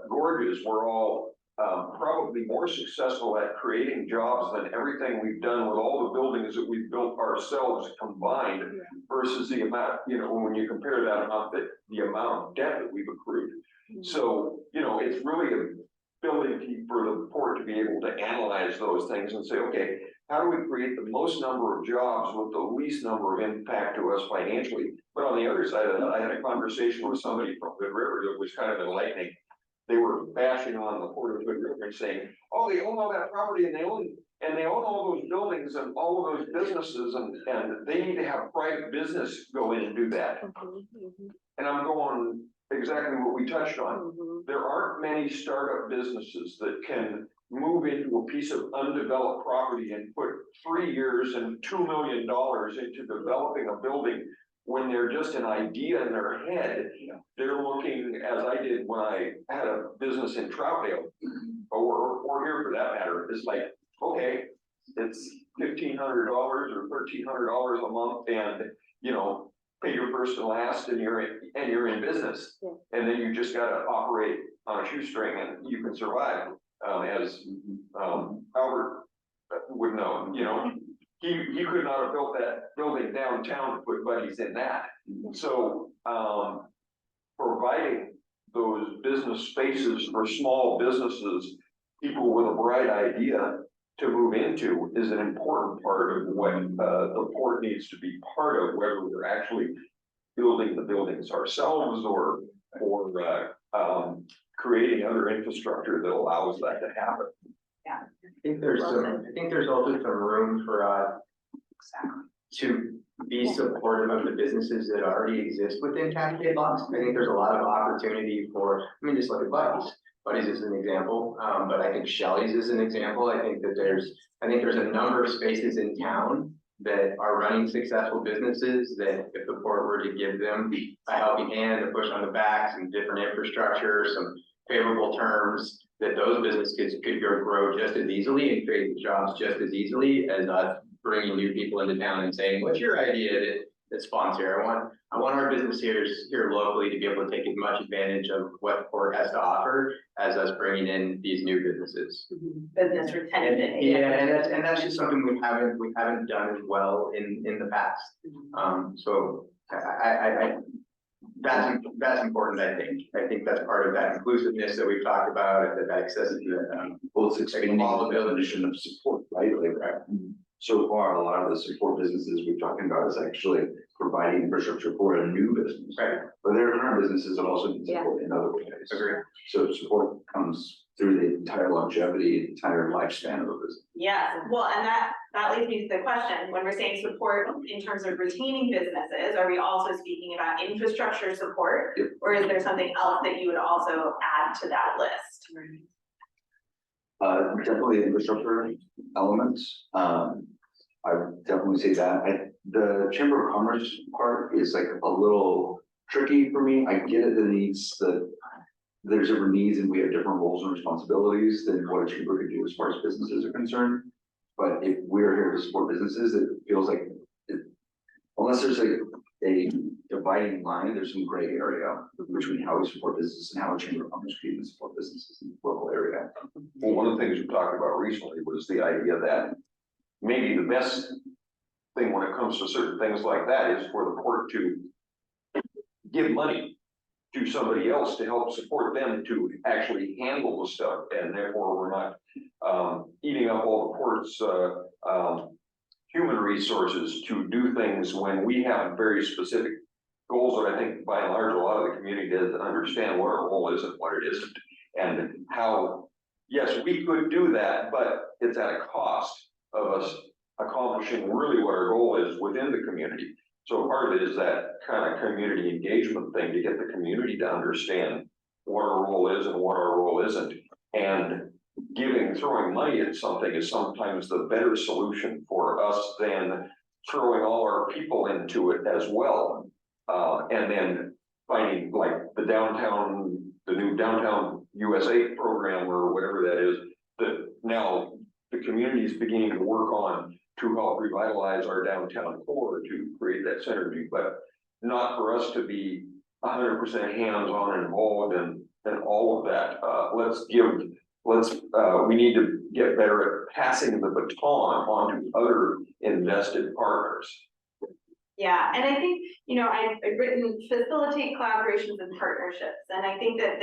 Gorges were all probably more successful at creating jobs than everything we've done with all the buildings that we've built ourselves combined, versus the amount, when you compare that amount, the amount of debt that we've accrued. So, it's really a ability for the port to be able to analyze those things and say, okay, how do we create the most number of jobs with the least number of impact to us financially? But on the other side of that, I had a conversation with somebody from Hood River that was kind of enlightening. They were bashing on the port of Hood River and saying, oh, they own all that property and they own all those buildings and all of those businesses, and they need to have private business go in and do that. And I'm going, exactly what we touched on. There aren't many startup businesses that can move into a piece of undeveloped property and put 3 years and $2 million into developing a building when they're just an idea in their head. They're looking, as I did when I had a business in Troutdale, or here for that matter, it's like, okay, it's $1,500 or $1,300 a month, and pay your first and last, and you're in business. And then you just gotta operate on a shoestring and you can survive, as Albert would know. He could not have built that building downtown to put buddies in that. So providing those business spaces for small businesses, people with a bright idea to move into, is an important part of what the port needs to be part of, whether we're actually building the buildings ourselves or creating other infrastructure that allows that to happen. I think there's also some room for us to be supportive of the businesses that already exist within Cascade Locks. I think there's a lot of opportunity for, just look at Buddy's. Buddy's is an example, but I think Shelley's is an example. I think there's a number of spaces in town that are running successful businesses that, if the port were to give them a helping hand, a push on the back, some different infrastructure, some favorable terms, that those businesses could grow just as easily and create jobs just as easily as us bringing new people into town and saying, what's your idea that spawns here? I want our business here locally to be able to take as much advantage of what the port has to offer as us bringing in these new businesses. Business retention. Yeah, and that's just something we haven't done as well in the past. So that's important, I think. I think that's part of that inclusiveness that we've talked about, that accessibility. Well, it's expanding the definition of support, right? Like, so far, a lot of the support businesses we're talking about is actually providing infrastructure for a new business. Right. But there are businesses that also need support in other ways. Agree. So support comes through the entire longevity, entire lifespan of a business. Yes, well, and that leads me to the question, when we're saying support in terms of retaining businesses, are we also speaking about infrastructure support? Yep. Or is there something else that you would also add to that list? Definitely infrastructure elements. I would definitely say that. The Chamber of Commerce part is like a little tricky for me. I get it, the needs that there's different needs and we have different roles and responsibilities than what a chamber could do as far as businesses are concerned. But if we're here to support businesses, it feels like unless there's a dividing line, there's some gray area between how we support businesses and how a Chamber of Commerce can even support businesses in the local area. Well, one of the things we talked about recently was the idea that maybe the best thing when it comes to certain things like that is for the port to give money to somebody else to help support them to actually handle the stuff, and therefore we're not eating up all the port's human resources to do things when we have very specific goals that I think by and large a lot of the community doesn't understand what our role is and what it isn't, and how, yes, we could do that, but it's at a cost of us accomplishing really what our goal is within the community. So part of it is that kind of community engagement thing to get the community to understand what our role is and what our role isn't. And throwing money at something is sometimes the better solution for us than throwing all our people into it as well. And then finding like the new downtown USA program or whatever that is, that now the community is beginning to work on to help revitalize our downtown core to create that synergy, but not for us to be 100% hands-on and involved in all of that. We need to get better at passing the baton on to other invested partners. Yeah, and I think, I've written facilitate collaborations and partnerships. And I think that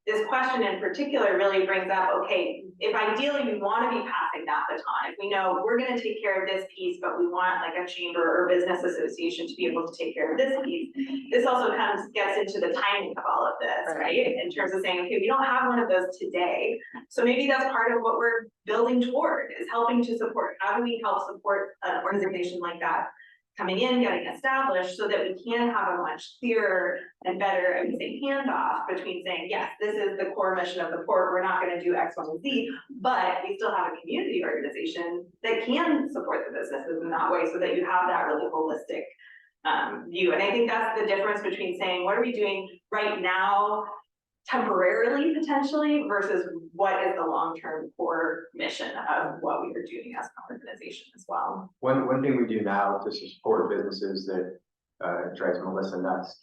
this question in particular really brings up, okay, if ideally we want to be passing that baton, if we know we're going to take care of this piece, but we want like a chamber or business association to be able to take care of this piece, this also kind of gets into the timing of all of this, right? In terms of saying, okay, we don't have one of those today. So maybe that's part of what we're building toward, is helping to support. How do we help support an organization like that coming in, getting established, so that we can have a much clearer and better, I would say, handoff between saying, yes, this is the core mission of the port, we're not going to do X, Y, and Z, but we still have a community organization that can support the businesses in that way, so that you have that really holistic view. And I think that's the difference between saying, what are we doing right now, temporarily, potentially, versus what is the long-term core mission of what we are doing as an organization as well. One thing we do now to support businesses that drives Melissa nuts,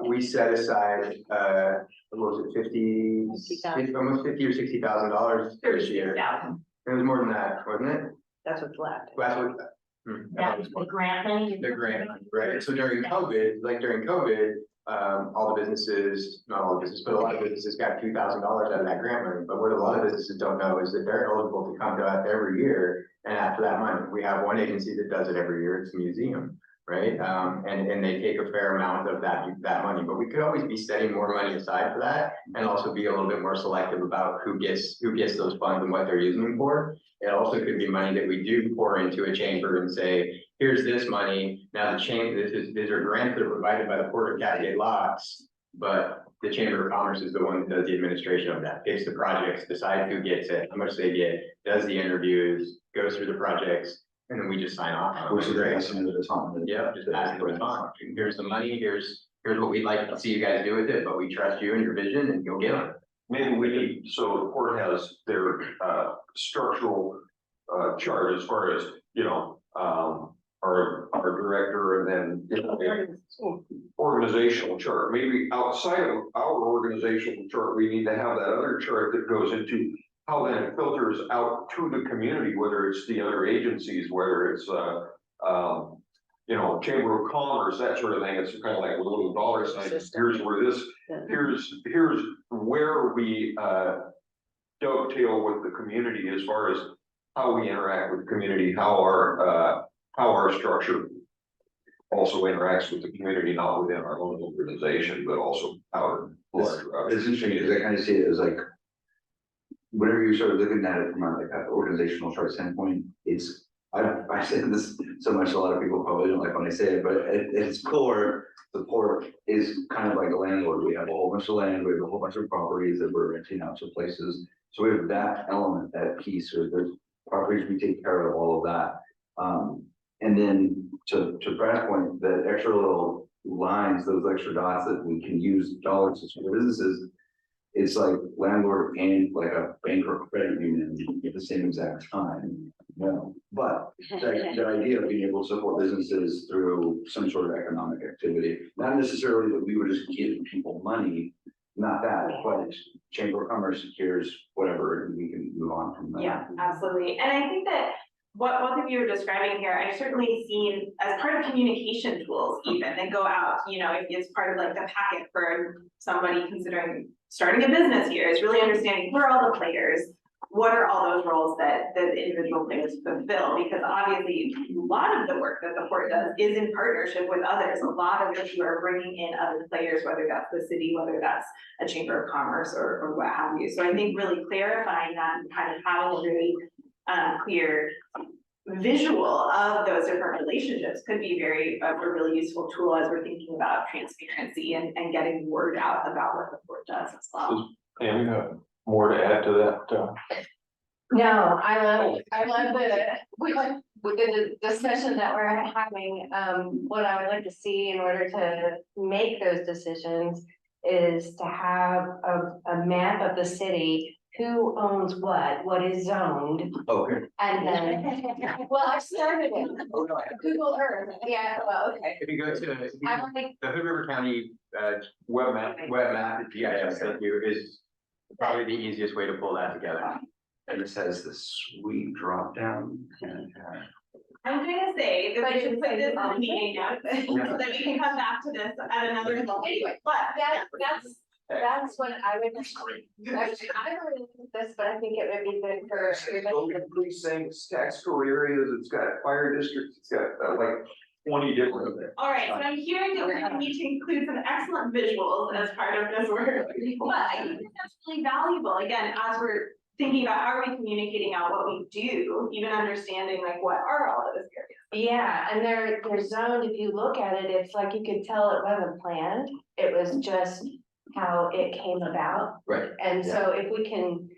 we set aside what was it, almost $50,000 or $60,000 this year. It was more than that, wasn't it? That's what's left. That's what. The grant money. The grant, right? So during COVID, all the businesses, not all the businesses, but a lot of businesses got $2,000 out of that grant money. But what a lot of businesses don't know is that they're eligible to come to us every year and ask for that money. We have one agency that does it every year. It's a museum, right? And they take a fair amount of that money. But we could always be setting more money aside for that, and also be a little bit more selective about who gets those funds and what they're using them for. It also could be money that we do pour into a chamber and say, here's this money. Now these are grants that are provided by the Port of Catgate Locks, but the Chamber of Commerce is the one that does the administration of that, picks the projects, decides who gets it, how much they get, does the interviews, goes through the projects, and then we just sign off. Which is the estimate of the time. Yeah, just pass the baton. Here's the money, here's what we'd like to see you guys do with it, but we trust you and your vision, and you'll get it. Maybe we need, so the port has their structural chart as far as, our director, and then organizational chart. Maybe outside of our organizational chart, we need to have that other chart that goes into how then it filters out to the community, whether it's the other agencies, whether it's, you know, Chamber of Commerce, that sort of thing. It's kind of like a little dollar sign. Here's where this, here's where we, dovetail with the community as far as how we interact with the community, how our structure also interacts with the community, not within our own organization, but also our. It's interesting because I kind of see it as like, whenever you're sort of looking at it from a, like an organizational chart standpoint, it's, I said this so much, a lot of people probably don't like when I say it, but at its core, the port is kind of like a landlord. We have a whole bunch of land, we have a whole bunch of properties that we're renting out to places. So we have that element, that piece, or there's properties, we take care of all of that. And then to Brad's point, the extra little lines, those extra dots that we can use dollars to support businesses, it's like landlord and like a bank or credit union at the same exact time. No, but the idea of being able to support businesses through some sort of economic activity, not necessarily that we would just give people money, not that, but Chamber of Commerce, here's whatever, and we can move on from there. Yeah, absolutely. And I think that what both of you are describing here, I've certainly seen as part of communication tools even that go out, you know, if it's part of like the packet for somebody considering starting a business here, is really understanding who are all the players, what are all those roles that the individual players fulfill, because obviously a lot of the work that the port does is in partnership with others. A lot of it you are bringing in other players, whether that's the city, whether that's a Chamber of Commerce or what have you. So I think really clarifying that and kind of having a really clear visual of those different relationships could be a really useful tool as we're thinking about transparency and getting word out about what the port does as well. And you have more to add to that, No, I love the discussion that we're having. What I would like to see in order to make those decisions is to have a map of the city, who owns what is zoned, Okay. and then, well, I started it. Google Earth, yeah, well, okay. If you go to I want to the Hood River County web map that GIS sent you is probably the easiest way to pull that together. And it says the sweet drop down. And, I'm gonna say that we should put this in the But- meeting notes, so that we can come back to this at another level. Anyway, but that's what I would. I don't really think this, but I think it would be good for everybody. open precincts, tax-free areas, it's got fire districts, it's got like 20 different. all right, so I'm hearing that we need to include some excellent visuals as part of this work. But I think that's really valuable, again, as we're thinking about how are we communicating out what we do, even understanding like what are all of those areas. Yeah, and they're zoned, if you look at it, it's like you could tell it wasn't planned, it was just how it came about. Right. And so if we can,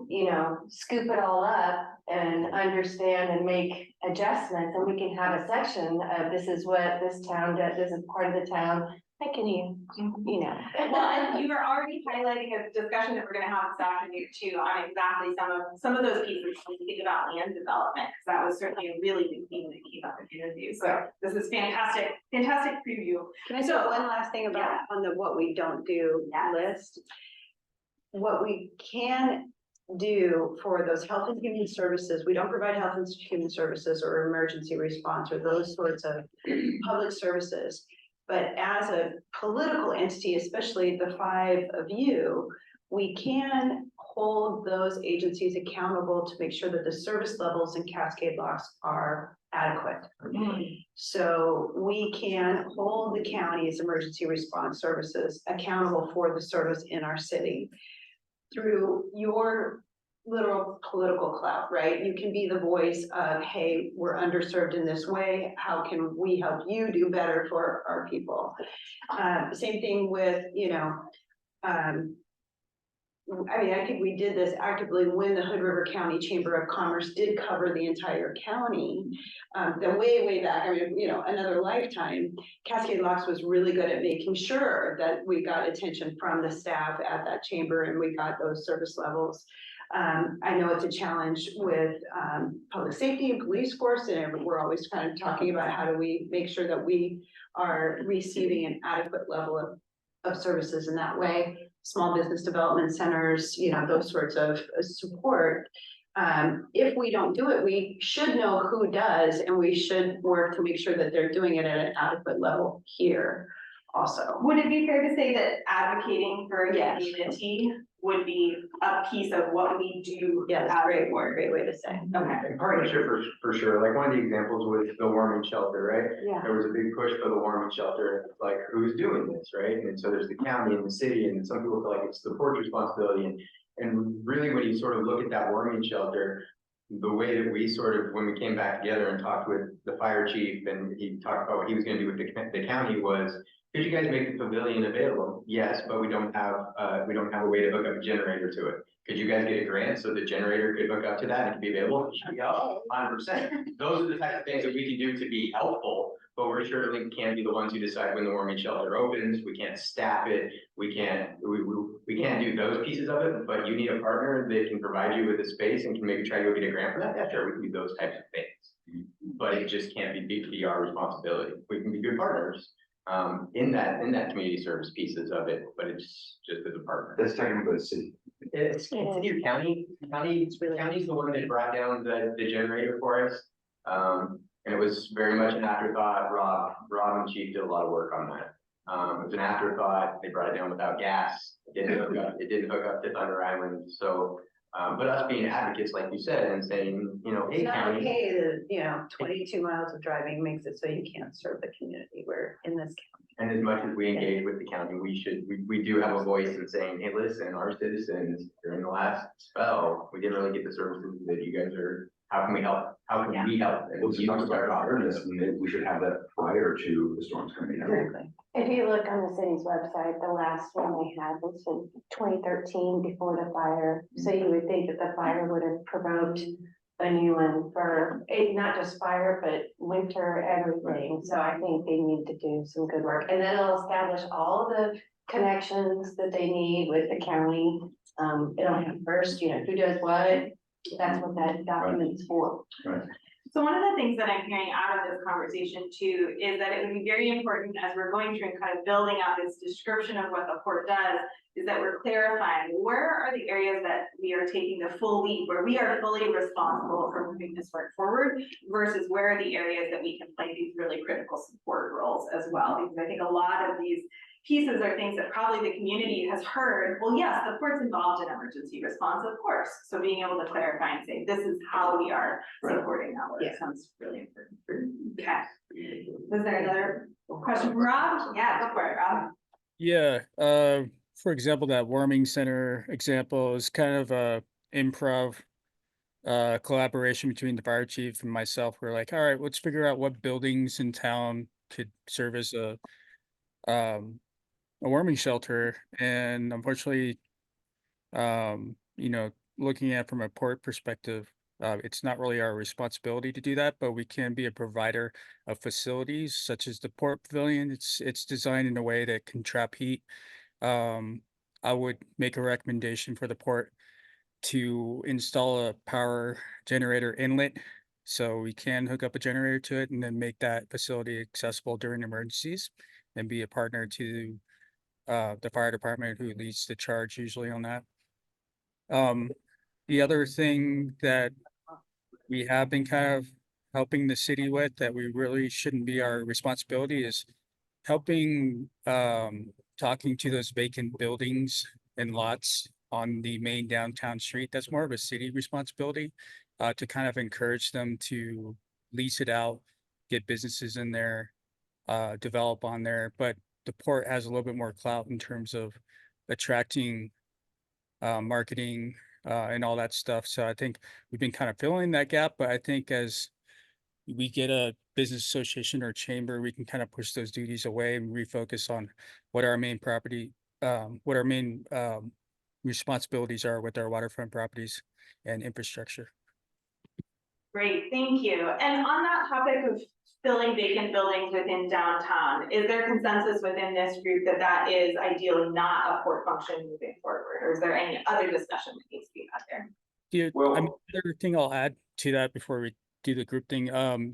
you know, scoop it all up and understand and make adjustments, and we can have a section of this is what this town does, this is part of the town, how can you know. Well, and you were already highlighting a discussion that we're gonna have this afternoon too, on exactly some of those pieces, when you think about land development, because that was certainly a really big theme that came up in the interview. So this is fantastic preview. Can I say one last thing about on the what we don't do list? What we can do for those health and human services, we don't provide health and human services or emergency response or those sorts of public services. But as a political entity, especially the five of you, we can hold those agencies accountable to make sure that the service levels in Cascade Locks are adequate. So we can hold the county's emergency response services accountable for the service in our city through your literal political clout, right? You can be the voice of, hey, we're underserved in this way. How can we help you do better for our people? Same thing with, you know, I mean, I think we did this actively when the Hood River County Chamber of Commerce did cover the entire county. Then way back, I mean, you know, another lifetime, Cascade Locks was really good at making sure that we got attention from the staff at that chamber and we got those service levels. I know it's a challenge with public safety and police force, and we're always kind of talking about how do we make sure that we are receiving an adequate level of services in that way. Small business development centers, you know, those sorts of support. If we don't do it, we should know who does, and we should work to make sure that they're doing it at an adequate level here also. Would it be fair to say that advocating for a Yes. community would be a piece of what we do? Yes, as a great, board? great way to say. Okay. And partnership for sure, like one of the examples was the warming shelter, right? Yeah. There was a big push for the warming shelter, like who's doing this, right? And so there's the county and the city, and some people feel like it's the port's responsibility. And really, when you sort of look at that warming shelter, the way that we sort of, when we came back together and talked with the fire chief, and he talked about what he was gonna do with the county was, could you guys make the pavilion available? Yes, but we don't have a way to hook up a generator to it. Could you guys get a grant so the generator could hook up to that and it could be available? Yeah, 100%. Those are the types of things that we can do to be helpful, but we're certainly can't be the ones who decide when the warming shelter opens. We can't staff it. We can't do those pieces of it, but you need a partner that can provide you with a space and can maybe try to go get a grant for that. Yeah, sure, we can do those types of things. But it just can't be our responsibility. We can be good partners in that community service pieces of it, but it's just as a partner. That's technically a city. It's your county's the one that brought down the generator for us. And it was very much an afterthought. Rob and Chief did a lot of work on that. It was an afterthought. They brought it down without gas. It didn't hook up to Thunder Island. So, but us being advocates, like you said, and saying, you know, hey, It's not county. okay that, you know, 22 miles of driving makes it so you can't serve the community. We're in this county. And as much as we engage with the county, we do have a voice in saying, hey, listen, our citizens during the last spell, we didn't really get the services that you guys are, how can we help? How can we help? And Well, to you talk about start off. awareness, and maybe we should have that prior to the storms coming in. Exactly. If you look on the city's website, the last one we had was in 2013 before the fire. So you would think that the fire would have provoked a new one for not just fire, but winter, everything. So I think they need to do some good work, and then it'll establish all the connections that they need with the county. It'll have first, you know, who does what. That's what that document is for. So one of the things that I'm hearing out of this conversation too, is that it would be very important as we're going through and kind of building out this description of what the port does, is that we're clarifying where are the areas that we are taking the full lead, where we are fully responsible for moving this work forward, versus where are the areas that we can play these really critical support roles as well. Because I think a lot of these pieces are things that probably the community has heard. Well, yes, the port's involved in emergency response, of course. So being able to clarify and say, this is how we are supporting that work sounds really important. Okay. Was there another question from Rob? Yeah, go for it, Rob. Yeah, for example, that warming center example is kind of a improv collaboration between the fire chief and myself. We're like, all right, let's figure out what buildings in town could serve as a warming shelter. And unfortunately, you know, looking at it from a port perspective, it's not really our responsibility to do that, but we can be a provider of facilities such as the port pavilion. It's designed in a way that can trap heat. I would make a recommendation for the port to install a power generator inlet so we can hook up a generator to it and then make that facility accessible during emergencies, and be a partner to the fire department, who leads the charge usually on that. The other thing that we have been kind of helping the city with that we really shouldn't be our responsibility is helping talking to those vacant buildings and lots on the main downtown street. That's more of a city responsibility to kind of encourage them to lease it out, get businesses in there, develop on there. But the port has a little bit more clout in terms of attracting marketing and all that stuff. So I think we've been kind of filling that gap, but I think as we get a business association or chamber, we can kind of push those duties away and refocus on what our main responsibilities are with our waterfront properties and infrastructure. Great, thank you. And on that topic of filling vacant buildings within downtown, is there consensus within this group that that is ideally not a port function moving forward? Or is there any other discussion that needs to be out there. Yeah, Well- I mean, the other thing I'll add to that before we do the group thing,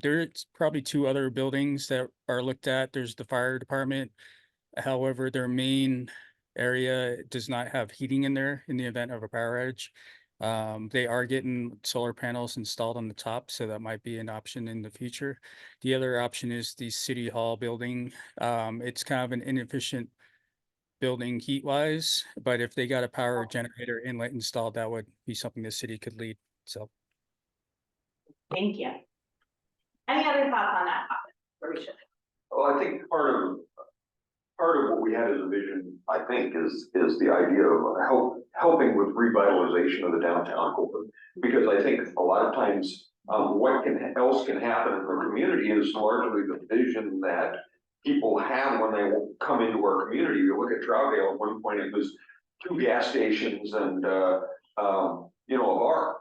there's probably two other buildings that are looked at. There's the fire department. However, their main area does not have heating in there in the event of a power outage. They are getting solar panels installed on the top, so that might be an option in the future. The other option is the city hall building. It's kind of an inefficient building heat wise, but if they got a power generator inlet installed, that would be something the city could lead. So Thank you. Any other thoughts on that topic? Or we should? Well, I think part of what we had as a vision, I think, is the idea of helping with revitalization of the downtown core. Because I think a lot of times, what else can happen in the community is largely the vision that people have when they come into our community. You look at Troutdale, at one point it was 2 gas stations and, you know, a bar.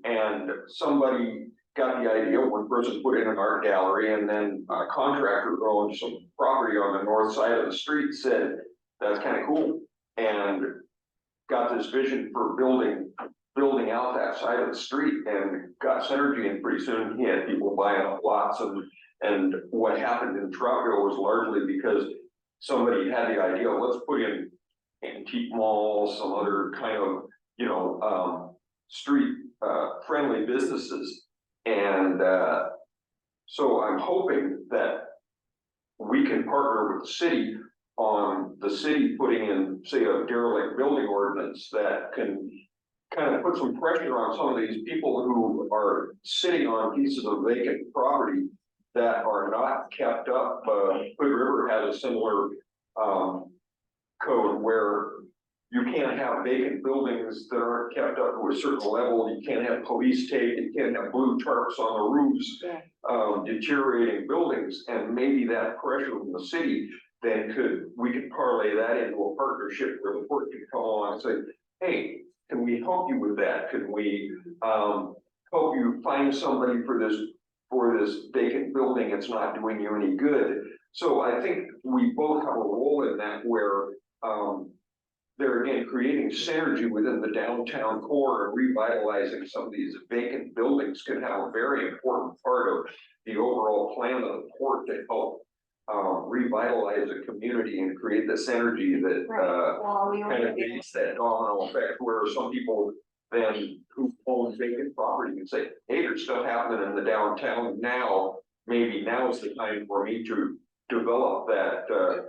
And somebody got the idea, one person put in an art gallery, and then a contractor growing some property on the north side of the street said, that's kind of cool. And got this vision for building out that side of the street and got synergy, and pretty soon he had people buying up lots. And what happened in Troutdale was largely because somebody had the idea, let's put in antique malls, some other kind of, you know, street friendly businesses. And so I'm hoping that we can partner with the city on the city putting in, say, a derelict building ordinance that can kind of put some pressure on some of these people who are sitting on pieces of vacant property that are not kept up. Hood River has a similar code where you can't have vacant buildings that aren't kept up to a certain level. You can't have police tape, you can't have blue tarps on the roofs, deteriorating buildings. And maybe that pressure from the city then we could parlay that into a partnership where the port could come along and say, hey, can we help you with that? Can we help you find somebody for this vacant building? It's not doing you any good. So I think we both have a role in that, where they're again creating synergy within the downtown core and revitalizing some of these vacant buildings can have a very important part of the overall plan of the port to help revitalize the community and create this energy that kind of creates that domino effect, where some people then who own vacant property can say, hey, there's stuff happening in the downtown now. Maybe now's the time for me to develop that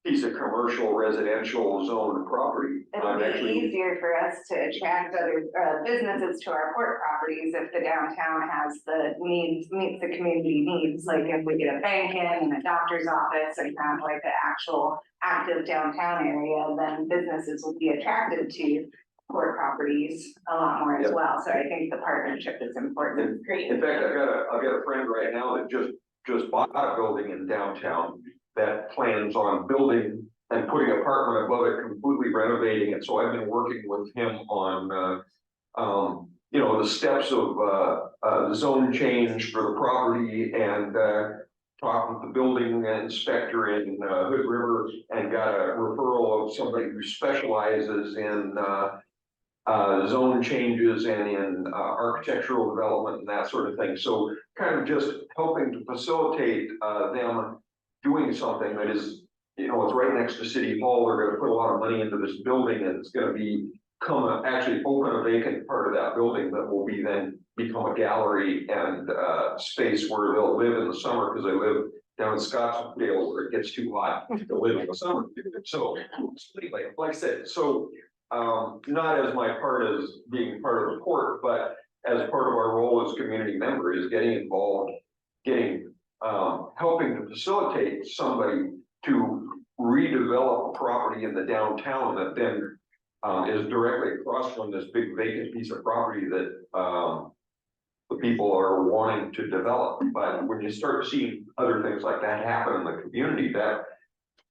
piece of commercial residential zone property. It'll be easier for us to attract other businesses to our port properties if the downtown has the needs, meets the community needs. Like if we get a bank in and a doctor's office and kind of like the actual active downtown area, then businesses will be attracted to port properties a lot more as well. So I think the partnership is important. Great. In fact, I've got a friend right now that just bought a building in downtown that plans on building and putting an apartment above it, completely renovating it. So I've been working with him on, you know, the steps of the zone change for the property, and talked with the building inspector in Hood River and got a referral of somebody who specializes in zone changes and in architectural development and that sort of thing. So kind of just helping to facilitate them doing something that is, you know, it's right next to City Hall. They're going to put a lot of money into this building, and it's going to actually open a vacant part of that building that will be then become a gallery and space where they'll live in the summer, because they live down in Scottsdale where it gets too hot to live in the summer. So anyway, like I said, so not as my part as being part of the port, but as part of our role as community member is getting involved, helping to facilitate somebody to redevelop a property in the downtown that then is directly across from this big vacant piece of property that the people are wanting to develop. But when you start seeing other things like that happen in the community, that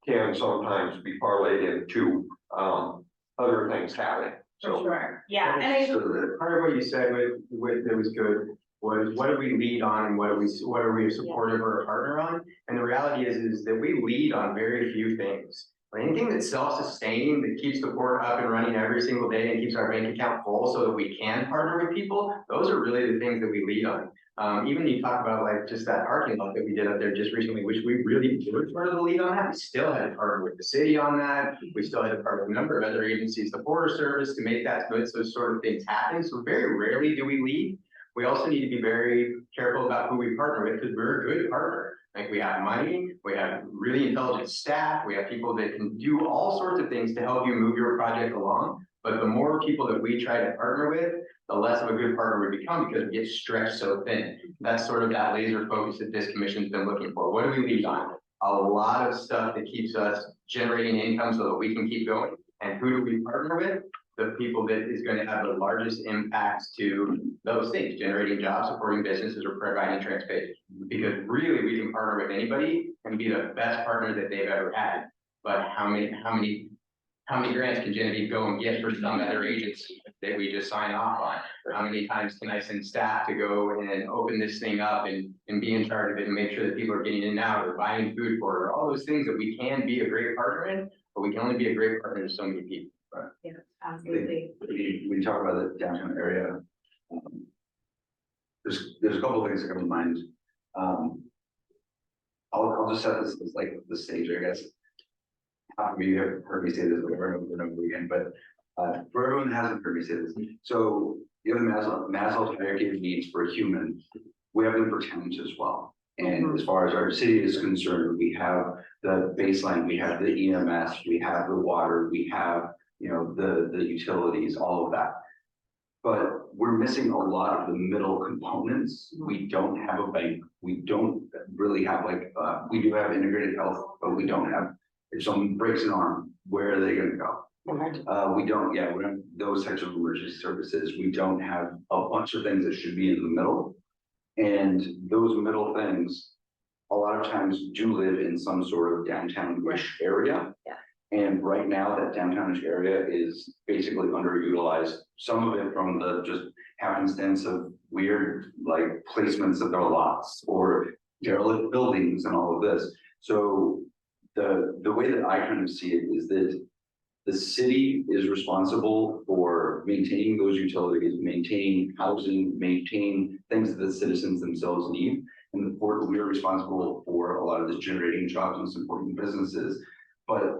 can sometimes be parlayed into other things happening. So Sure, yeah, and Part of what you said with that was good was, what do we lead on and what are we supportive or a partner on? And the reality is that we lead on very few things. anything that's self-sustaining, that keeps the port up and running every single day and keeps our bank account full so that we can partner with people, those are really the things that we lead on. Even you talk about like just that parking lot that we did up there just recently, which we really were part of the lead on that. We still had to partner with the city on that. We still had to partner with a number of other agencies, the Forest Service, to make that good, so sort of things happen. So very rarely do we lead. We also need to be very careful about who we partner with because we're a good partner. Like we have money, we have really intelligent staff, we have people that can do all sorts of things to help you move your project along. But the more people that we try to partner with, the less of a good partner we become because we get stretched so thin. That's sort of that laser focus that this commission's been looking for. What do we lead on? A lot of stuff that keeps us generating income so that we can keep going. And who do we partner with? The people that is going to have the largest impacts to those things, generating jobs, supporting businesses, or providing transportation. Because really, we can partner with anybody and be the best partner that they've ever had. But how many grants can Genevieve go and get for some other agency that we just sign off on? How many times can I send staff to go and open this thing up and be in charge of it and make sure that people are getting in and out or buying food for it, or all those things that we can be a great partner in, but we can only be a great partner to so many people. Yeah, absolutely. When you talk about the downtown area, there's a couple of things that come to mind. I'll just set this as like the stage, I guess. Half of you have heard me say this over and over and over again, but for everyone that hasn't heard me say this, so you have the Maslow's hierarchy of needs for a human. We have them for towns as well. And as far as our city is concerned, we have the baseline, we have the EMS, we have the water, we have, you know, the utilities, all of that. But we're missing a lot of the middle components. We don't have a bank. We don't really have like, we do have integrated health, but we don't have, if someone breaks an arm, where are they gonna go? We don't have those types of emergency services. We don't have a bunch of things that should be in the middle. And those middle things, a lot of times do live in some sort of downtown-ish area. Yeah. And right now, that downtownish area is basically underutilized. Some of it from the just happenstance of weird like placements of their lots or derelict buildings and all of this. So the way that I kind of see it is that the city is responsible for maintaining those utilities, maintaining housing, maintaining things that the citizens themselves need. And the port, we are responsible for a lot of this generating jobs and supporting businesses. But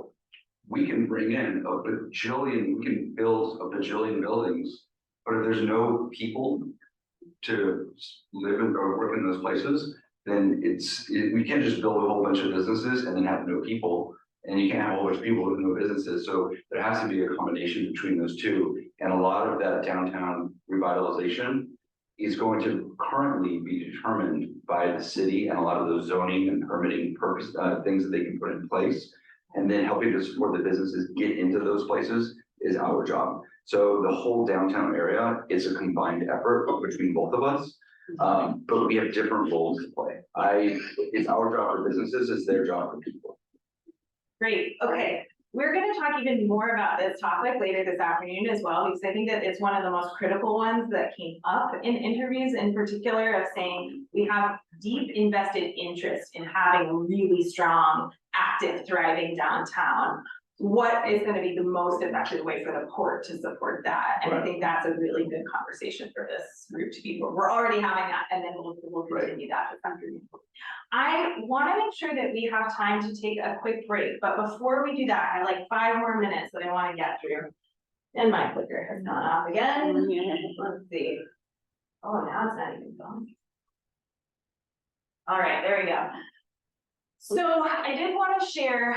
we can bring in we can build a bajillion buildings, but if there's no people to live in or work in those places, then we can't just build a whole bunch of businesses and then have no people. And you can't have a whole bunch of people with no businesses. So there has to be a combination between those two. And a lot of that downtown revitalization is going to currently be determined by the city and a lot of those zoning and permitting purpose things that they can put in place. And then helping to support the businesses get into those places is our job. So the whole downtown area is a combined effort between both of us. But we have different roles to play. It's our job for businesses, it's their job for people. Great, okay. We're gonna talk even more about this topic later this afternoon as well, because I think that it's one of the most critical ones that came up in interviews, in particular of saying we have deep invested interest in having a really strong, active, thriving downtown. What is gonna be the most effective way for the port to support that? And I think that's a really good conversation for this group to be. We're already having that, and then we'll continue that this afternoon. I want to make sure that we have time to take a quick break, but before we do that, I have like 5 more minutes that I want to get through. And my clicker has gone off again. Let's see. Oh, now it's not even going. All right, there we go. So I did want to share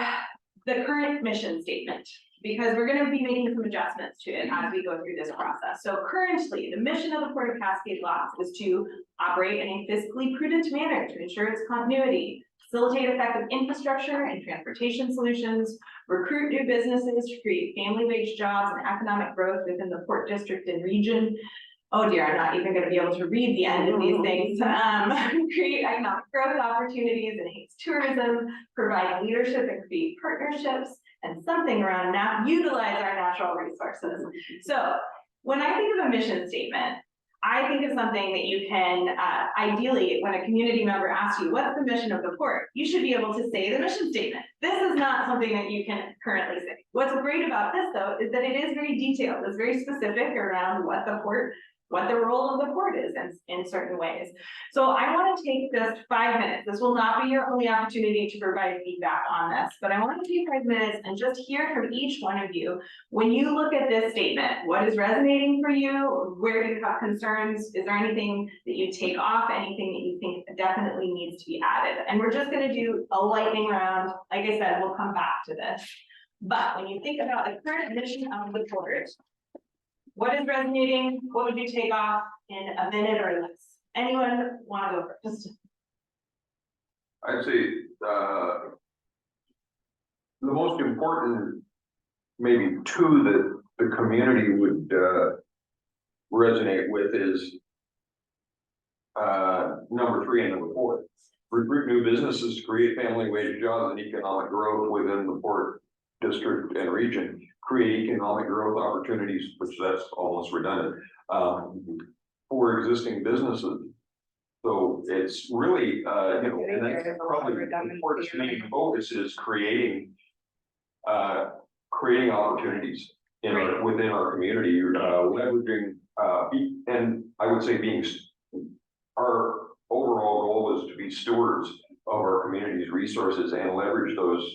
the current mission statement, because we're going to be making some adjustments to it as we go through this process. So currently, the mission of the Port of Cascade Locks is to operate in a fiscally prudent manner to ensure its continuity, facilitate effective infrastructure and transportation solutions, recruit new businesses to create family wage jobs and economic growth within the Port District and region. Oh dear, I'm not even going to be able to read the end of these things. Create economic growth opportunities, enhance tourism, provide leadership and create partnerships, and something around now, utilize our natural resources. So when I think of a mission statement, I think of something that you can, ideally, when a community member asks you, what's the mission of the port? You should be able to say the mission statement. This is is not something that you can currently say. What's great about this though, is that it is very detailed, it's very specific around what the role of the port is in certain ways. So I want to take just 5 minutes. This will not be your only opportunity to provide feedback on this, but I want to take 5 minutes and just hear from each one of you. When you look at this statement, what is resonating for you? Where do you have concerns? Is there anything that you take off? Anything that you think definitely needs to be added? And we're just going to do a lightning round. Like I said, we'll come back to this. But when you think about the current mission of the port, what is resonating? What would you take off in a minute or less? Anyone want to go first? I'd say, the most important, maybe two that the community would, resonate with is, number 3 and number 4. Recruit new businesses, create family wage jobs and economic growth within the port district and region, create economic growth opportunities, which that's almost redundant, for existing businesses. So it's really, and that's probably the port's main focus is creating opportunities within our community, leveraging, and I would say our overall goal is to be stewards of our community's resources and leverage those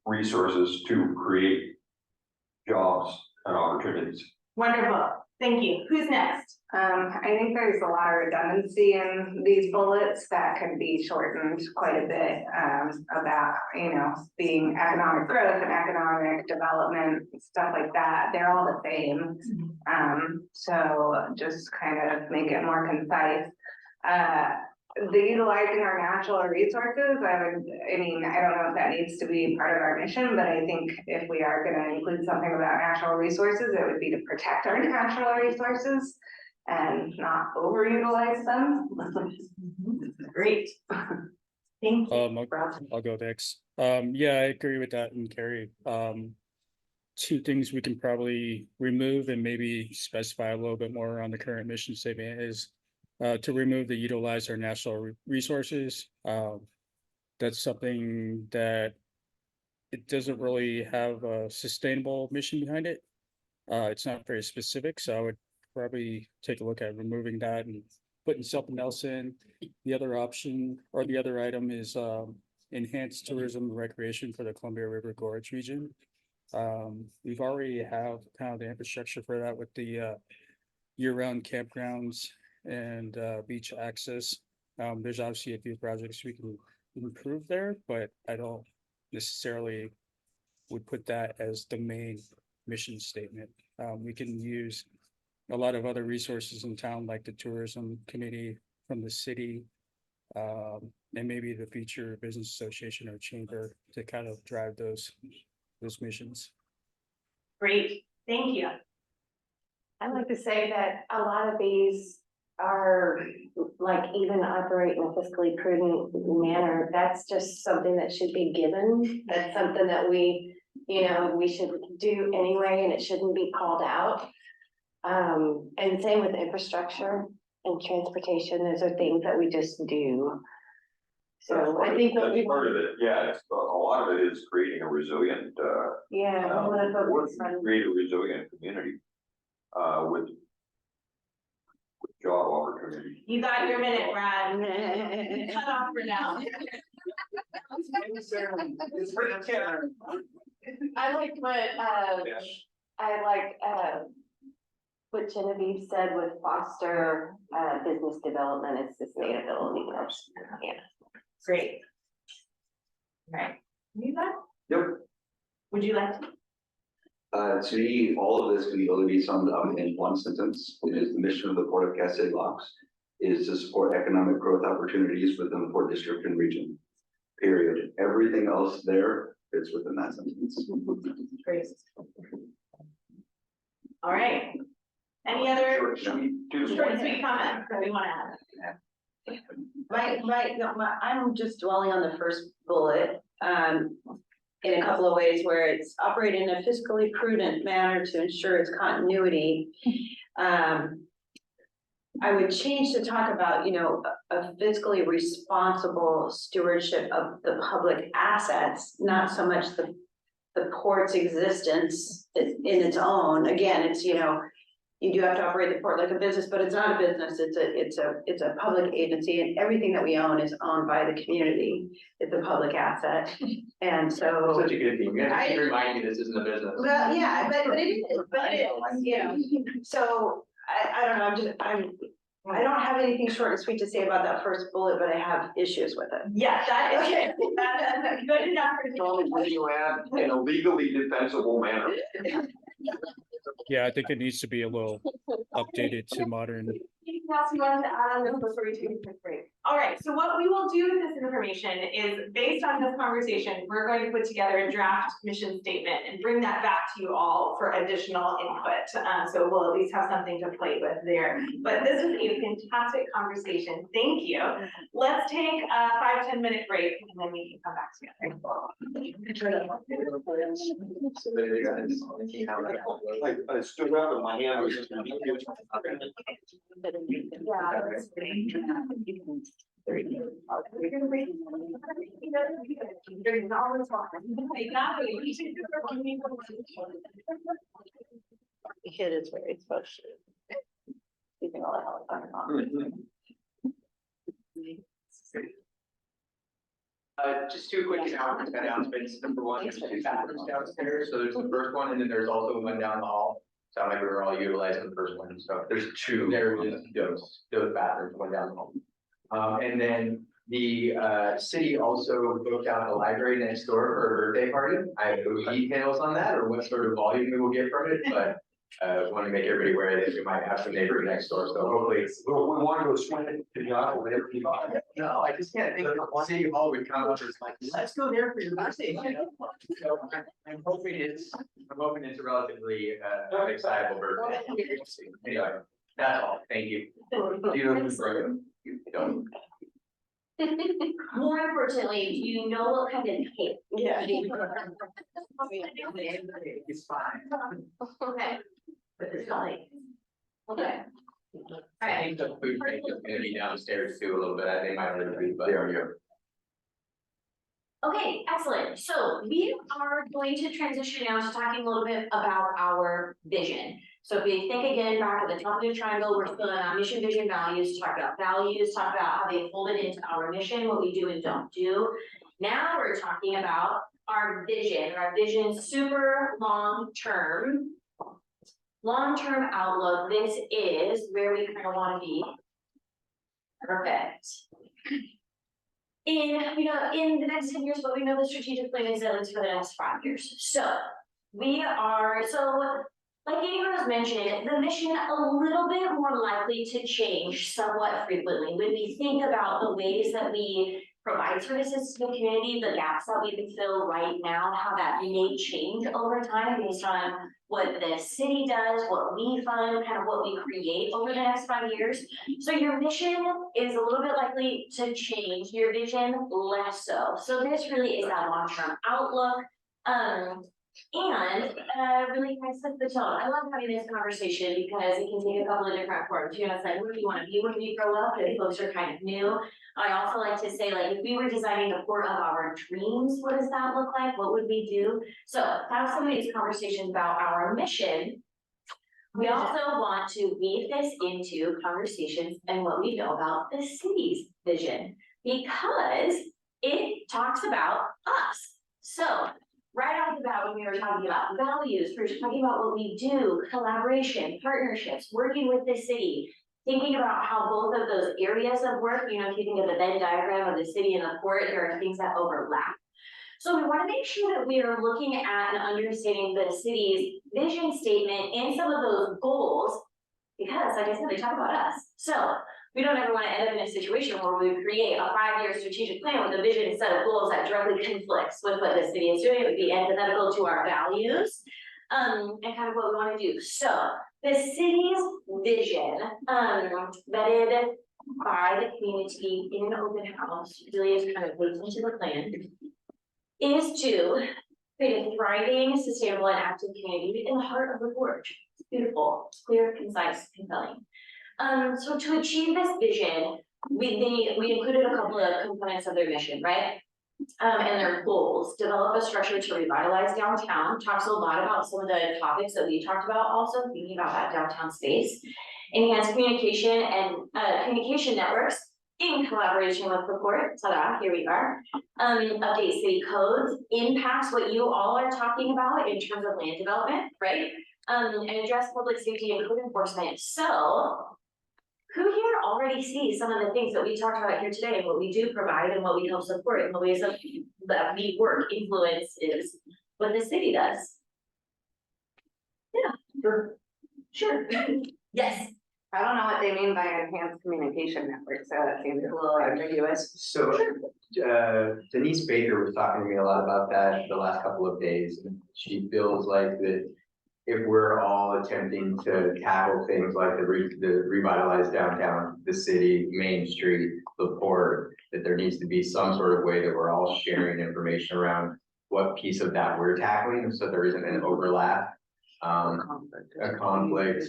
resources to create jobs and opportunities. Wonderful. Thank you. Who's next? I think there's a lot of redundancy in these bullets that could be shortened quite a bit, about, being economic growth and economic development, stuff like that. They're all the same. So just kind of make it more concise. The utilizing our natural resources, I don't know if that needs to be part of our mission, but I think if we are going to include something about natural resources, it would be to protect our natural resources and not overutilize them. Great. Thank you. I'll go next. Yeah, I agree with that, and Carrie. 2 things we can probably remove and maybe specify a little bit more on the current mission statement is to remove the utilize our natural resources. That's something that it doesn't really have a sustainable mission behind it. It's not very specific, so I would probably take a look at removing that and putting something else in. The other option or the other item is enhanced tourism and recreation for the Columbia River Gorge region. We've already have kind of the infrastructure for that with the year-round campgrounds and beach access. There's obviously a few projects we can improve there, but I don't necessarily would put that as the main mission statement. We can use a lot of other resources in town, like the tourism committee from the city, and maybe the future business association or chamber to kind of drive those missions. Great, thank you. I'd like to say that a lot of these are like even operate in a fiscally prudent manner. That's just something that should be given. That's something that we should do anyway, and it shouldn't be called out. And same with infrastructure and transportation. Those are things that we just do. So I think that's part of it. Yeah, a lot of it is creating a resilient, create a resilient community, with job opportunities. You got your minute, Brad. Cut off for now. I like what Genevieve said with foster business development and sustainability. Yeah. Great. All right. You got? Yep. Would you like to? To me, all of this can only be summed up in one sentence. It is the mission of the Port of Cascade Locks is to support economic growth opportunities within the Port District and region. Period. Everything else there fits within that sentence. Great. All right. Any other short and sweet comments that we want to add? I'm just dwelling on the first bullet, in a couple of ways where it's operate in a fiscally prudent manner to ensure its continuity. I would change to talk about, you know, a fiscally responsible stewardship of the public assets, not so much the port's existence in its own. Again, it's, you know, you do have to operate the port like a business, but it's not a business, it's a public agency, and everything that we own is owned by the community. It's a public asset, and so. Such a good team. You have to keep reminding me this isn't a business. Well, yeah, but it is, you know, so I don't know, I don't have anything short and sweet to say about that first bullet, but I have issues with it. Yes, that is, Okay. that's good enough for me. Only you add in a legally defensible manner. Yeah, I think it needs to be a little updated to modern. Anything else you wanted to add on this before we take a quick break? All right, so what we will do with this information is, based on this conversation, we're going to put together a draft mission statement and bring that back to you all for additional input. So we'll at least have something to play with there. But this was a fantastic conversation. Thank you. Let's take a 5-10 minute break and then we can come back together. I stood up and my hand was just. It is very special. Keeping all the helicopter on. Just two quick announcements. Number one, there's two bathrooms downstairs. So there's the first one, and then there's also one down the hall. Sound like we were all utilizing the first one, so There's two. there is those bathrooms, one down the hall. And then the city also booked out the library next door for a birthday party. I have no details on that or what sort of volume we will get from it, but want to make everybody aware that we might have some neighbors next door, so hopefully. Well, we want to go swimming in the aisle, whatever you want. No, I just can't think of city hall would come up as like, let's go there for your birthday. You know? So I'm hoping it's a relatively excitable birthday. Anyway, that's all. Thank you. Do you know who's right? You don't. More importantly, do you know what kind of cake? Yeah. It's fine. Okay. But it's not like. Okay. I think the food bank is gonna be downstairs too a little bit. I think might already be, but. Okay, excellent. So we are going to transition now to talking a little bit about our vision. So if we think again back at the top of the triangle, we're still in our mission, vision, values, talk about how they fold it into our mission, what we do and don't do. Now we're talking about our vision, super long-term outlook. This is where we kind of want to be. Perfect. In the next 10 years, but we know the strategic plan is at least for the next 5 years. So like Amy was mentioning, the mission a little bit more likely to change somewhat frequently. When we think about the ways that we provide services to the community, the gaps that we can fill right now, how that may change over time based on what the city does, what we fund, kind of what we create over the next 5 years. So your mission is a little bit likely to change, your vision less so. So this really is that long-term outlook. And really kind of sets the tone. I love having this conversation because it can take a couple of different forms. You know, it's like, what do you want to be when we grow up? If folks are kind of new. I also like to say, like, if we were designing the port of our dreams, what does that look like? What would we do? So have some of these conversations about our mission. We also want to weave this into conversations and what we know about the city's vision, because it talks about us. So right off the bat, when we were talking about values, we were talking about what we do, collaboration, partnerships, working with the city, thinking about how both of those areas of work, you know, if you think of the Venn diagram of the city and the port, there are things that overlap. So we want to make sure that we are looking at and understanding the city's vision statement and some of those goals, because like I said, they talk about us. So we don't ever want to end up in a situation where we create a 5-year strategic plan with a vision and set of goals that directly conflicts with what the city is doing. It would be antithetical to our values, and kind of what we want to do. So the city's vision, vetted by the community in an open house, really is kind of built into the plan, is to create a thriving, sustainable, and active community in the heart of the gorge. It's beautiful, it's clear, concise, compelling. So to achieve this vision, we included a couple of components of their mission, right? And their goals, develop a structure to revitalize downtown, talks a lot about some of the topics that we talked about, also thinking about that downtown space. Enhance communication and communication networks in collaboration with the port, ta-da, here we are. Update city codes, impacts what you all are talking about in terms of land development, right? And address public safety and code enforcement. So who here already sees some of the things that we talked about here today, and what we do provide and what we help support in the ways that we work influence is what the city does? Yeah, sure, yes. I don't know what they mean by enhanced communication network, so that seems a little ambiguous. So, Denise Baker was talking to me a lot about that the last couple of days, and she feels like that if we're all attempting to tackle things like the revitalized downtown, the city, Main Street, the port, that there needs to be some sort of way that we're all sharing information around what piece of that we're tackling, so there isn't an overlap, a conflict,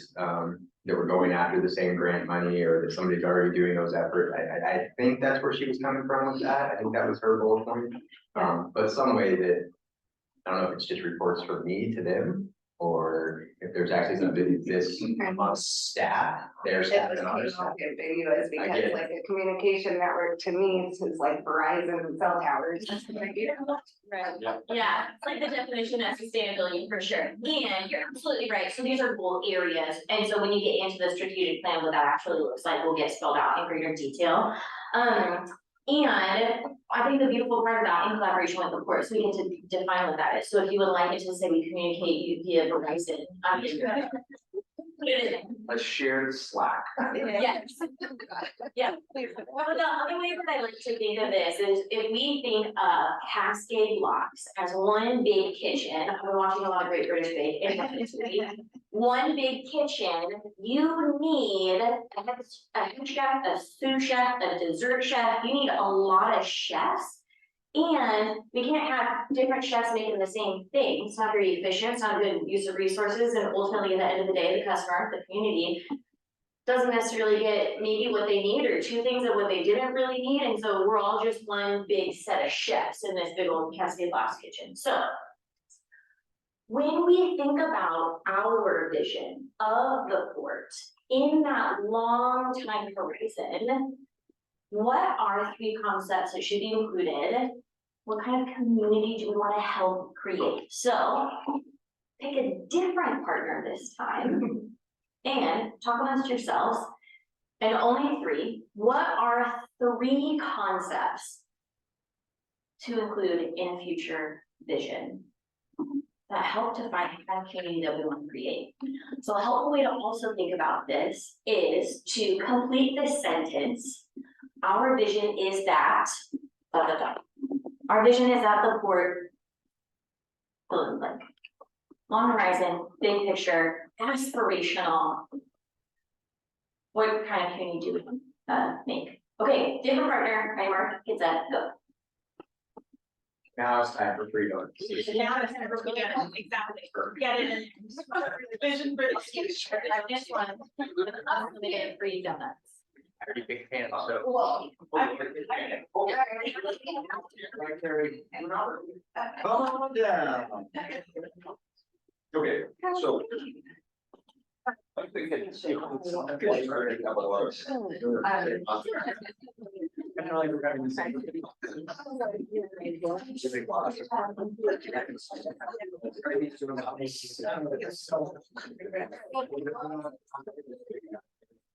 that we're going after the same grant money, or that somebody's already doing those efforts. I think that's where she was coming from with that. I think that was her goal point. But some way that, I don't know if it's just reports from me to them, or if there's actually something that exists on staff, their staff and our staff. Ambiguous, because like a communication network to me is like Verizon and cell towers. Right. Yeah, it's like the definition of sustainability for sure. And you're absolutely right. So these are goal areas. And so when you get into the strategic plan, what that actually looks like will get spelled out in greater detail. And I think the beautiful part of that, in collaboration with the port, so we get to define what that is. So if you would like it to say we communicate via Verizon, put it in. A shared Slack. Yes. Yeah. Well, the other way that I like to think of this is if we think of Cascade Blocks as one big kitchen. I've been watching a lot of Great British Bake and one big kitchen, you need a head chef, a sous chef, a dessert chef. You need a lot of chefs. And we can't have different chefs making the same thing. It's not very efficient, it's not a good use of resources, and ultimately at the end of the day, the customer, the community doesn't necessarily get maybe what they need, or two things of what they didn't really need, and so we're all just one big set of chefs in this big old Cascade Blocks kitchen. So when we think about our vision of the port in that long time horizon, what are three concepts that should be included? What kind of community do we want to help create? So pick a different partner this time and talk amongst yourselves, and only three. What are three concepts to include in a future vision that help to find the kind of community that we want to create? So a helpful way to also think about this is to complete this sentence. Our vision is that, Our vision is that the port, fill in the blank. Long horizon, big picture, aspirational. What kind of community do we make? Okay, different partner, framework, get that, go. Now it's time for free donuts. Now it's never going to, exactly. Get it in. Vision for the future. This one, unlimited free donuts. I already picked pan, so. Well, Come on down. Okay, so. I think it's.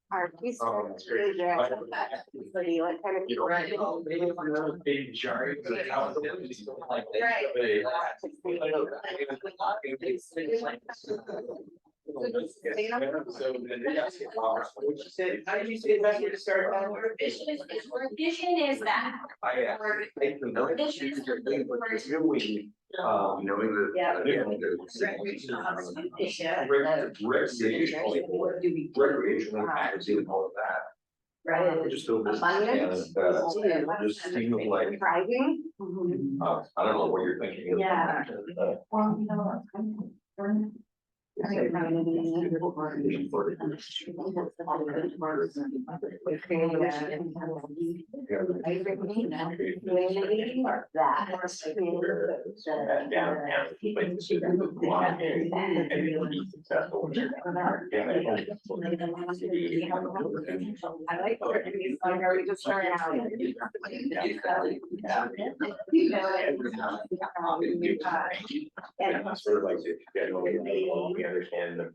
Our piece of what kind of. Big jar. How did you say that to start? Our vision is that. Knowing that. Recreational activity and all of that. Right. Just feel this. Abundance. Just seems like, Thriving. I don't know what you're thinking. Yeah. I like what he's like, are we just starting out? And it's sort of like, we understand the.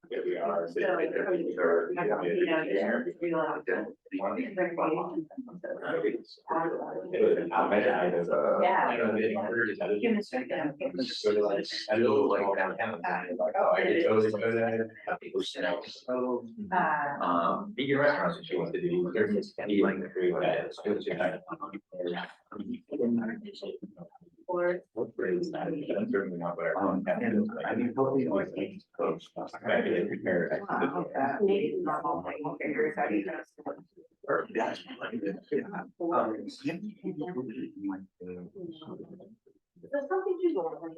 Here we are. Vegan restaurants that she wants to do, they're just eating the food that is good to kind of. Or. That's certainly not what I mean, totally always makes close. I can prepare. There's something to go on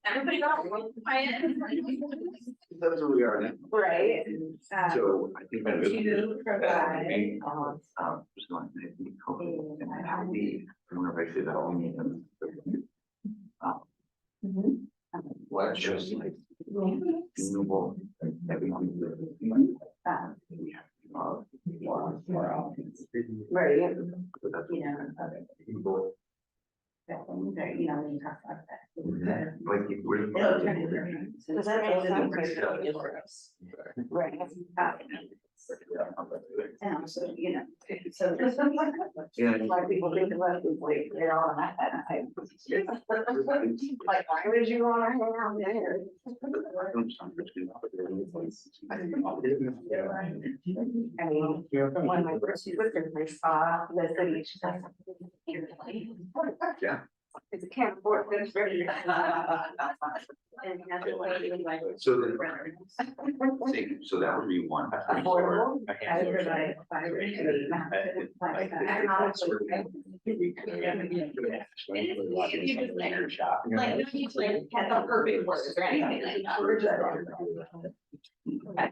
Everybody got quiet. That's where we are now. Right. So I think. To provide. Just like, and how we, I wonder if I say that all mean. What just like. Renewable. Right. You know. You know, when you talk about that. Like, Does that make sense? Right. And also, you know, so. Like people think about it, like, they're all at that time. Like, why would you wanna hang out there? I mean, one of my first sisters, they saw the city. Yeah. It's a can't afford this very. So then, so that would be one. Affordable. Everybody, Like, no need to like have the perfect words or anything like that. We're just.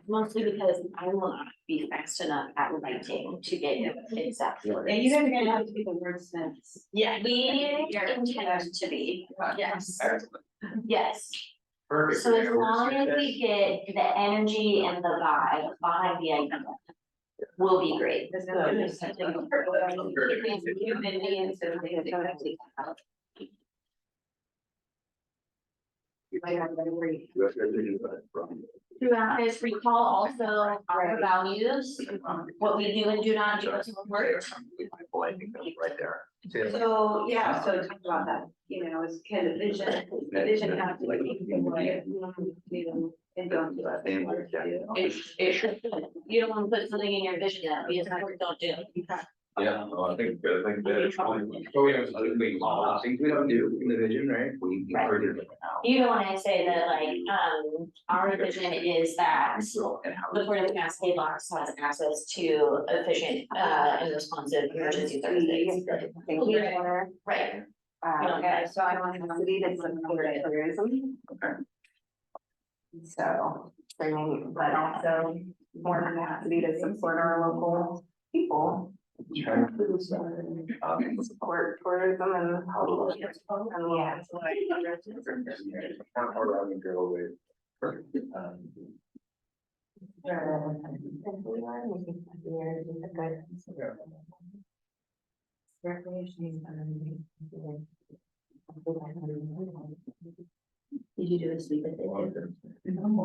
Mostly because I will not be fast enough at writing to get exact And words. you guys are gonna have to be the wordsmiths. Yeah, we intend to be, yes, yes. Perfect. So as long as we get the energy and the vibe behind the idea, we'll be great. This is Throughout this, recall also our values, what we do and do not do as work. I think that's right there. So, yeah, so talk about that, you know, is kind of vision have to like. And don't do it. It should, you don't want to put something in your vision that we just don't do. Yeah, well, I think that's. But we have other things, things we don't do in the vision, right? Right. You don't want to say that like, our vision is that the Port of Cascade Locks has access to efficient, and responsive emergency services. Right. Okay, so I want to city to support tourism. Okay. So, bringing, but also more capacity to support our local people. Support tourism and. Yeah. you do is leave it there.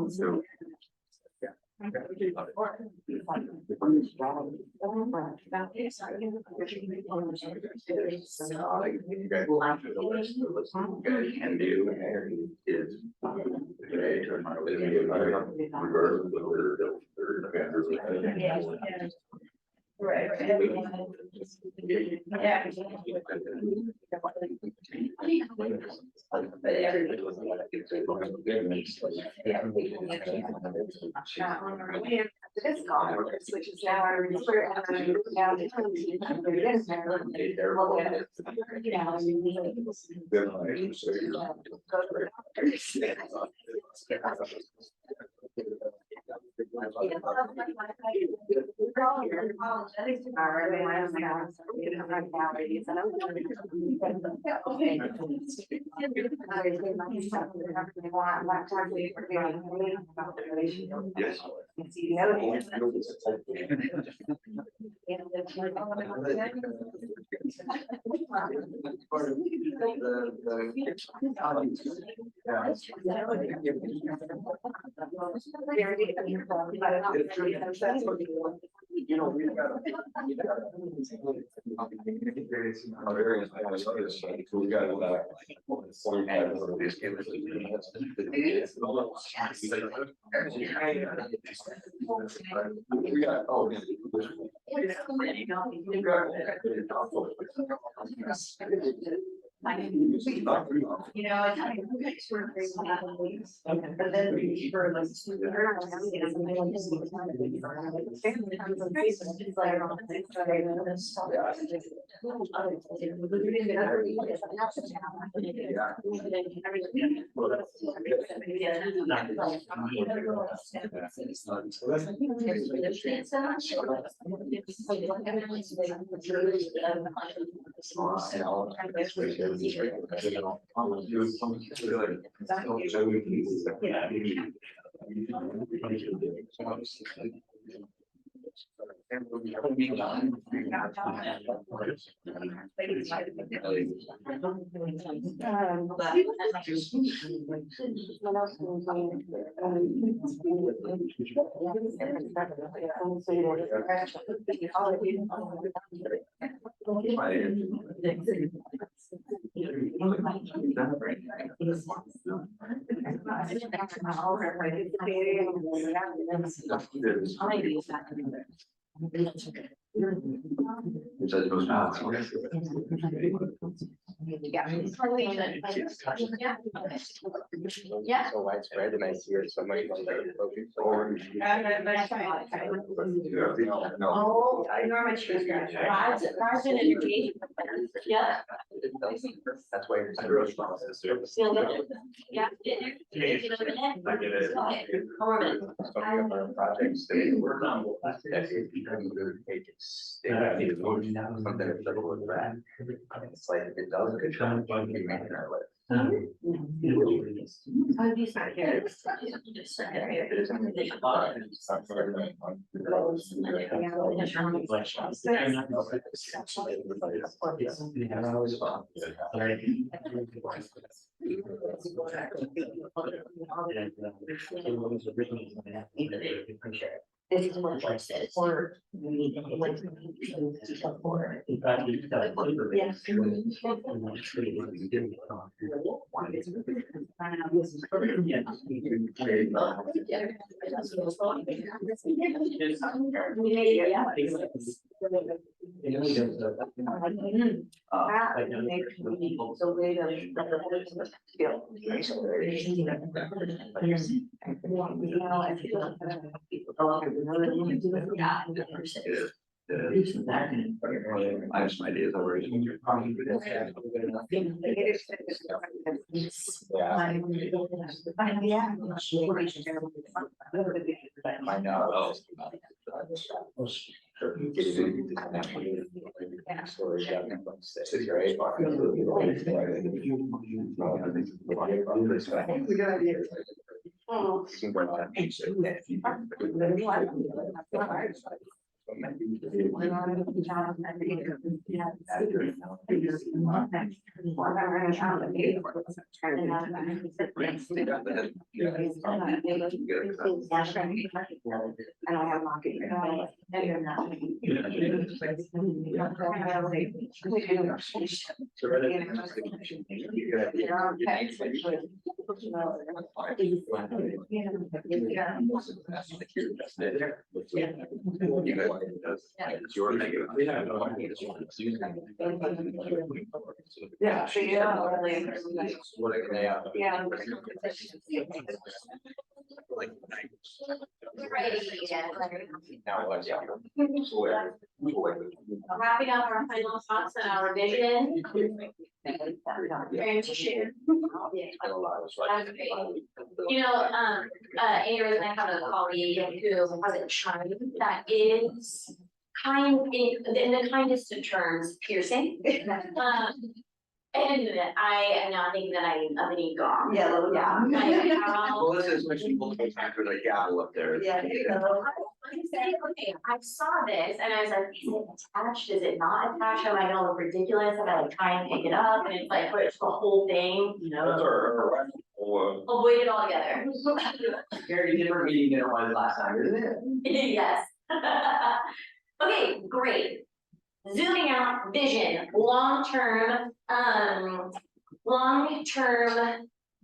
So, you guys can do is today, tomorrow, regardless of whether they're. Right. Yeah. But everybody was like, this conference, which is now our now the Yes. You know, we've got. Various others, we got we got, oh. You know, it's like, but then we were like. Yeah. So widespread and I see it so much. Oh, I normally choose. Margin and engagement. Yeah. That's why. Yeah. Projects that we work on. Make it stick. Something that's like with that. It's like, it does a good job. We make it our life. Oh, these are here. This is what it says. Or we need to like. I have some ideas already. Find out. It's your negative. Yeah. So you don't really. Yeah. Wrapping up our final thoughts on our vision. And to share. That's great. You know, Andrew and I have a colleague who has a charm that is kind in the kindest of terms, piercing. And I am not thinking that I'm of any gong. Yeah, Well, this is when people talk with a gavel up there. Yeah. I'm saying, okay, I saw this and I was like, is it attached? Is it not attached? Am I gonna look ridiculous? Am I like try and pick it up? And it's like, push the whole thing, you That's know, our, avoid it all together. Very different meeting than it was last time, isn't it? Yes. Okay, great. Zooming out, vision, long-term,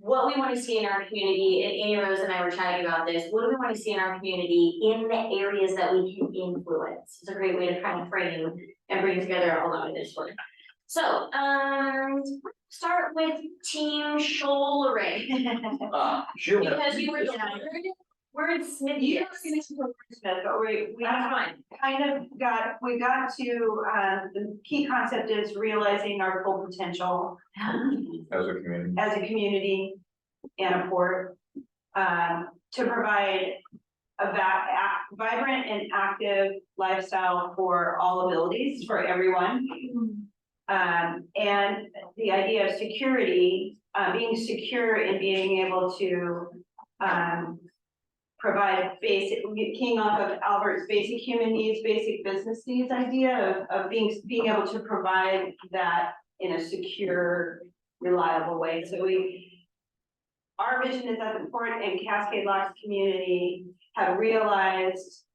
what we want to see in our community, and Amy Rose and I were chatting about this, what do we want to see in our community in the areas that we can influence? It's a great way to kind of frame and bring together a lot of this work. So, start with Team Shoalering. Because you were wordsmith. You don't see this from wordsmith, but we That's fine. we got to, the key concept is realizing our full potential As a community. as a community and a port, to provide a vibrant and active lifestyle for all abilities, for everyone. And the idea of security, being secure and being able to, provide basic, keying off of Albert's basic human needs, basic business needs idea of being able to provide that in a secure, reliable way. So our vision is that the Port and Cascade Locks community have realized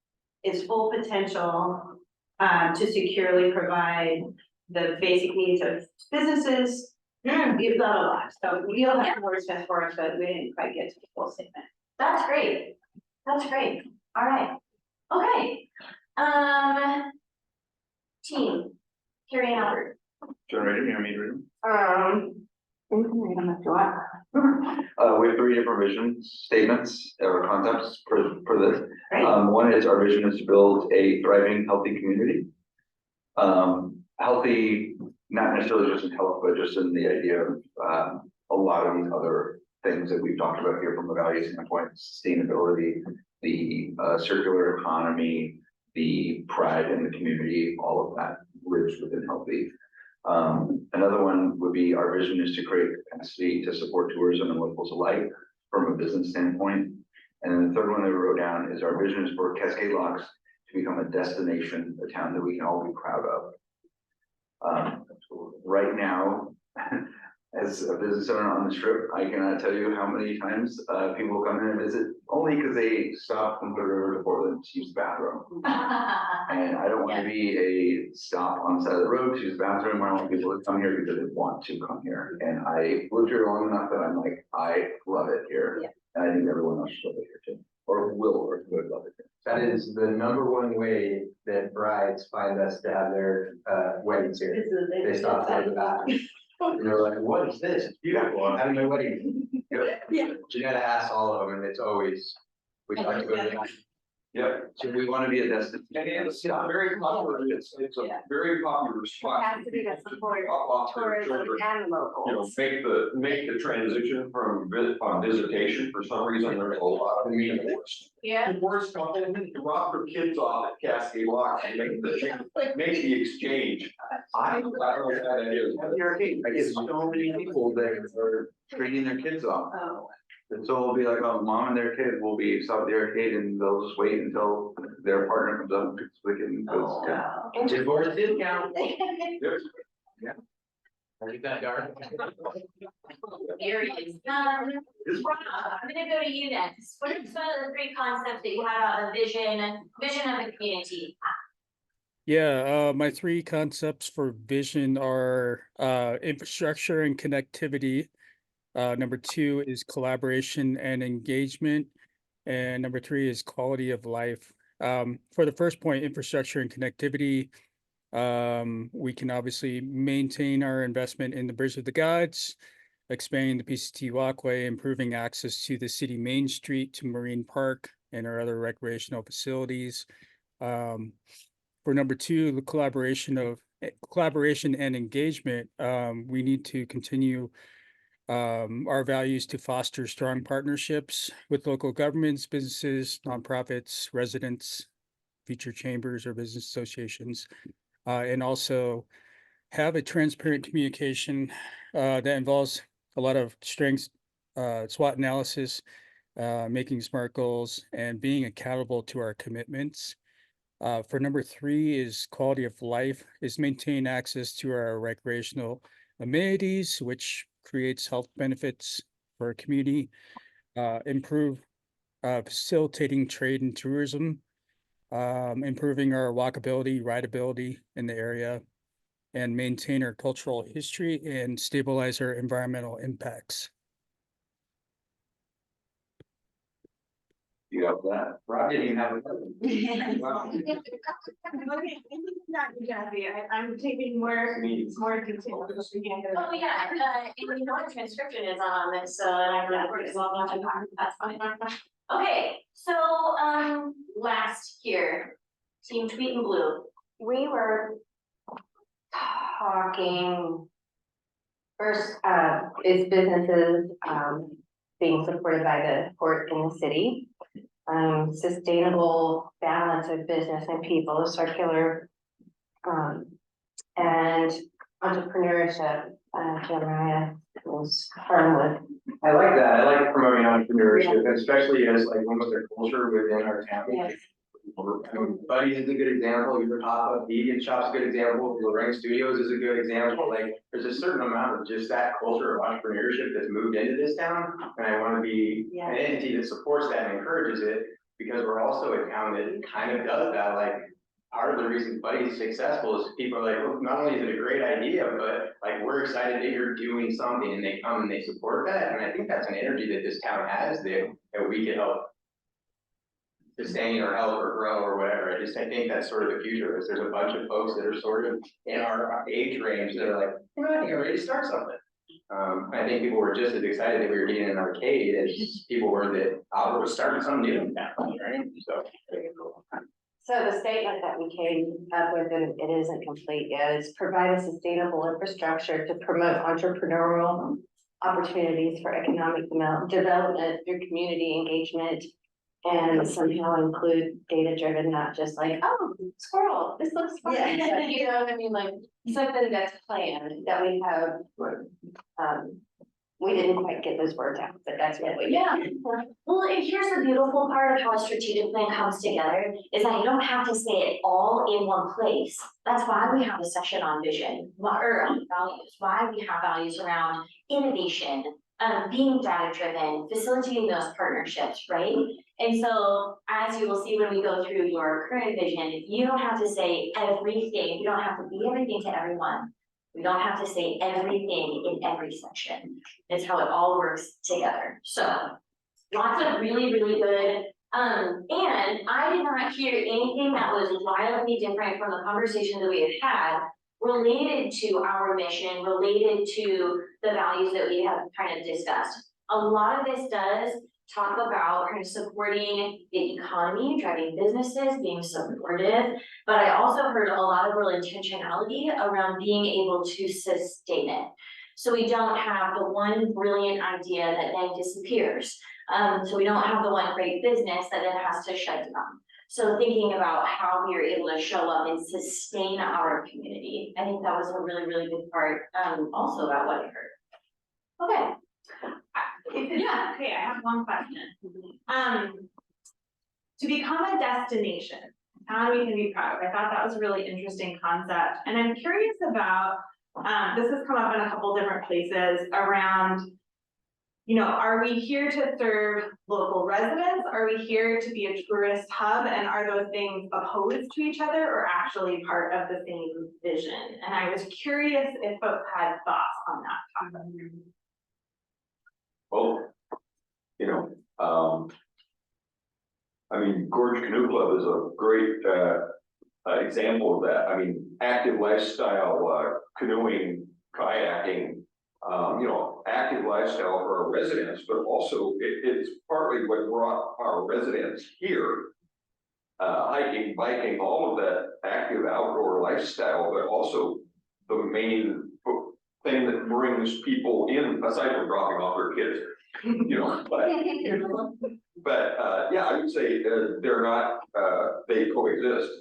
its full potential to securely provide the basic needs of businesses. You've got a lot, so we'll have more spent for us, but we didn't quite get to the full statement. That's great. That's great. All right. Okay. Team, Carrie and Albert. Generator, you want me to read them? You can read them if you want. We have 3 different vision statements or concepts for this. Great. One is our vision is to build a thriving, healthy community. Healthy, not necessarily just in health, but just in the idea of a lot of these other things that we've talked about here from a value standpoint, sustainability, the circular economy, the pride in the community, all of that lives within healthy. Another one would be our vision is to create capacity to support tourism and locals alike from a business standpoint. And then the third one that we wrote down is our vision is for Cascade Locks to become a destination, a town that we can all be proud of. Right now, as a business owner on the strip, I cannot tell you how many times people come in and visit only because they stop from the river to Portland to use the bathroom. And I don't want to be a stop on the side of the road to use the bathroom. I want people to come here because they want to come here. And I lived here long enough that I'm like, I love it here. Yeah. And I think everyone else should love it here too, or will or could love it here. That is the #1 way that brides find us to have their weddings here. They stop at the bathroom. And they're like, what is this? It's beautiful. I'm having my wedding. Yeah. You gotta ask all of them and it's always, we like to go to the. Yep, so we want to be a destination. And it's very popular, it's a very popular spot. Capacity to support tourism and You know, locals. make the transition from visitation, for some reason, there's a lot of Yeah. the worst compliment, to drop their kids off at Cascade Locks and make the exchange. I don't know what that is. I get so many people that are trading their kids off. Oh. So it'll be like a mom and their kid will be stop at the arcade and they'll just wait until their partner comes up so they can. Divorce discount. Keep that dark. Areas. I'm gonna go to you next. What are some of the three concepts that you have about the vision of the community? Yeah, my three concepts for vision are infrastructure and connectivity. Number two is collaboration and engagement. And number three is quality of life. For the first point, infrastructure and connectivity, we can obviously maintain our investment in the Bridge of the Gods, expanding the PCT walkway, improving access to the city main street to Marine Park and our other recreational facilities. For number two, the collaboration and engagement, we need to continue our values to foster strong partnerships with local governments, businesses, nonprofits, residents, future chambers or business associations, and also have a transparent communication that involves a lot of strengths, SWOT analysis, making smart goals, and being accountable to our commitments. For number three is quality of life, is maintain access to our recreational amenities, which creates health benefits for our community, improve facilitating trade and tourism, improving our walkability, rideability in the area, and maintain our cultural history and stabilize our environmental impacts. You got that? Rob didn't even have a. Okay, not Jazzy, I'm taking more details. Oh, yeah, and you know what transcription is on this, so I'm not worried as well, that's fine. Okay, so, last year, Team Tweet and Blue. We were talking first, is businesses, being supported by the port in the city. Sustainable balance of business and people, circular, and entrepreneurship. Jeremiah was firm with. I like that. I like promoting entrepreneurship, especially as like one of their culture within our town. Yes. I mean, Buddy's is a good example, your pop-up Deviant Shop's a good example, Lorraine Studios is a good example, like, there's a certain amount of just that culture of entrepreneurship that's moved into this town, and I wanna be an entity that supports that and encourages it, because we're also a town that kind of does that, like, part of the reason Buddy's successful is people are like, well, not only is it a great idea, but like, we're excited that you're doing something, and they come and they support that, and I think that's an energy that this town has that we can help sustain or help or grow or whatever. I think that's sort of the future, is there's a bunch of folks that are sort of in our age range that are like, you know, I think I'm ready to start something. I think people were just as excited that we were getting an arcade as people were that Albert was starting something new in town, right? So the statement that we came up with, and it isn't complete yet, is provide a sustainable infrastructure to promote entrepreneurial opportunities for economic development through community engagement. And somehow include data driven, not just like, oh, squirrel, this looks fun. Yeah. You know what I mean? Like something that's planned that we have. We didn't quite get those words out, but that's what we. Yeah, well, and here's the beautiful part of how a strategic plan comes together, is that you don't have to say it all in one place. That's why we have a section on vision, or on values, why we have values around innovation, being data driven, facilitating those partnerships, right? And so, as you will see when we go through your current vision, you don't have to say everything, you don't have to be everything to everyone. We don't have to say everything in every section. It's how it all works together. So, lots of really, really good. And I did not hear anything that was wildly different from the conversation that we had related to our mission, related to the values that we have kind of discussed. A lot of this does talk about kind of supporting the economy, driving businesses, being supportive, but I also heard a lot of real intentionality around being able to sustain it. So we don't have the one brilliant idea that then disappears. So we don't have the one great business that then has to shut down. So thinking about how we are able to show up and sustain our community, I think that was a really, really good part, also about what I heard. Okay. Yeah, okay, I have one question. To become a destination, town we can be proud of. I thought that was a really interesting concept, and I'm curious about, this has come up in a couple different places around, you know, are we here to serve local residents? Are we here to be a tourist hub? And are those things opposed to each other or actually part of the same vision? And I was curious if folks had thoughts on that topic. Well, you know, I mean, Gorge Canoe Club is a great, example of that. I mean, active lifestyle, canoeing, kayaking, you know, active lifestyle for our residents, but also it's partly what brought our residents here. Hiking, biking, all of that active outdoor lifestyle, but also the main thing that brings people in, aside from dropping off their kids, you know, but yeah, I would say they're not, they coexist,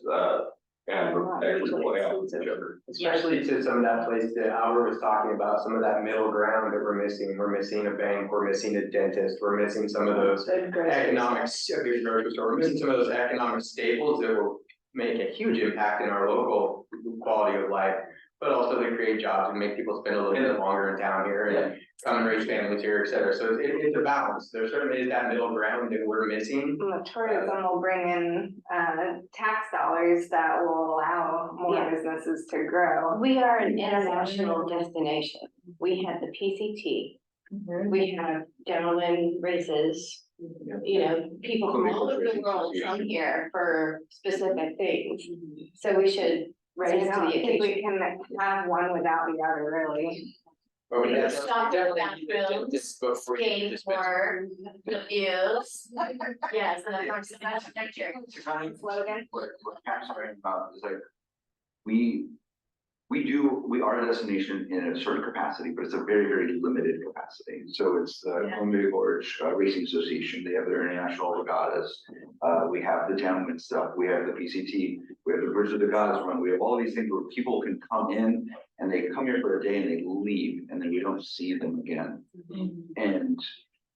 and actually play out each other. Especially to some of that place that Albert was talking about, some of that middle ground that we're missing. We're missing a bank, we're missing a dentist, we're missing some of those economics, we're missing some of those economic staples that will make a huge impact in our local quality of life, but also to create jobs and make people spend a little bit longer in town here and come and raise families here, et cetera. So it's a balance. There certainly is that middle ground that we're missing. The tourism will bring in tax dollars that will allow more businesses to grow. We are an international destination. We have the PCT. We have gentlemen races. You know, people from all over the world come here for specific things. So we should So I raise to don't the think occasion. we can have one without the other, really. But we have Stop definitely that need to film, just before you Game dismiss. for the views. Yes, and of course, that's next year. Slogan. What Cap's talking about is like, we are a destination in a certain capacity, but it's a very, very limited capacity. So it's the Columbia Gorge Racing Association, they have their international regattas. We have the gentleman stuff, we have the PCT, we have the Bridge of the Gods run, we have all these things where people can come in and they come here for a day and they leave and then we don't see them again. And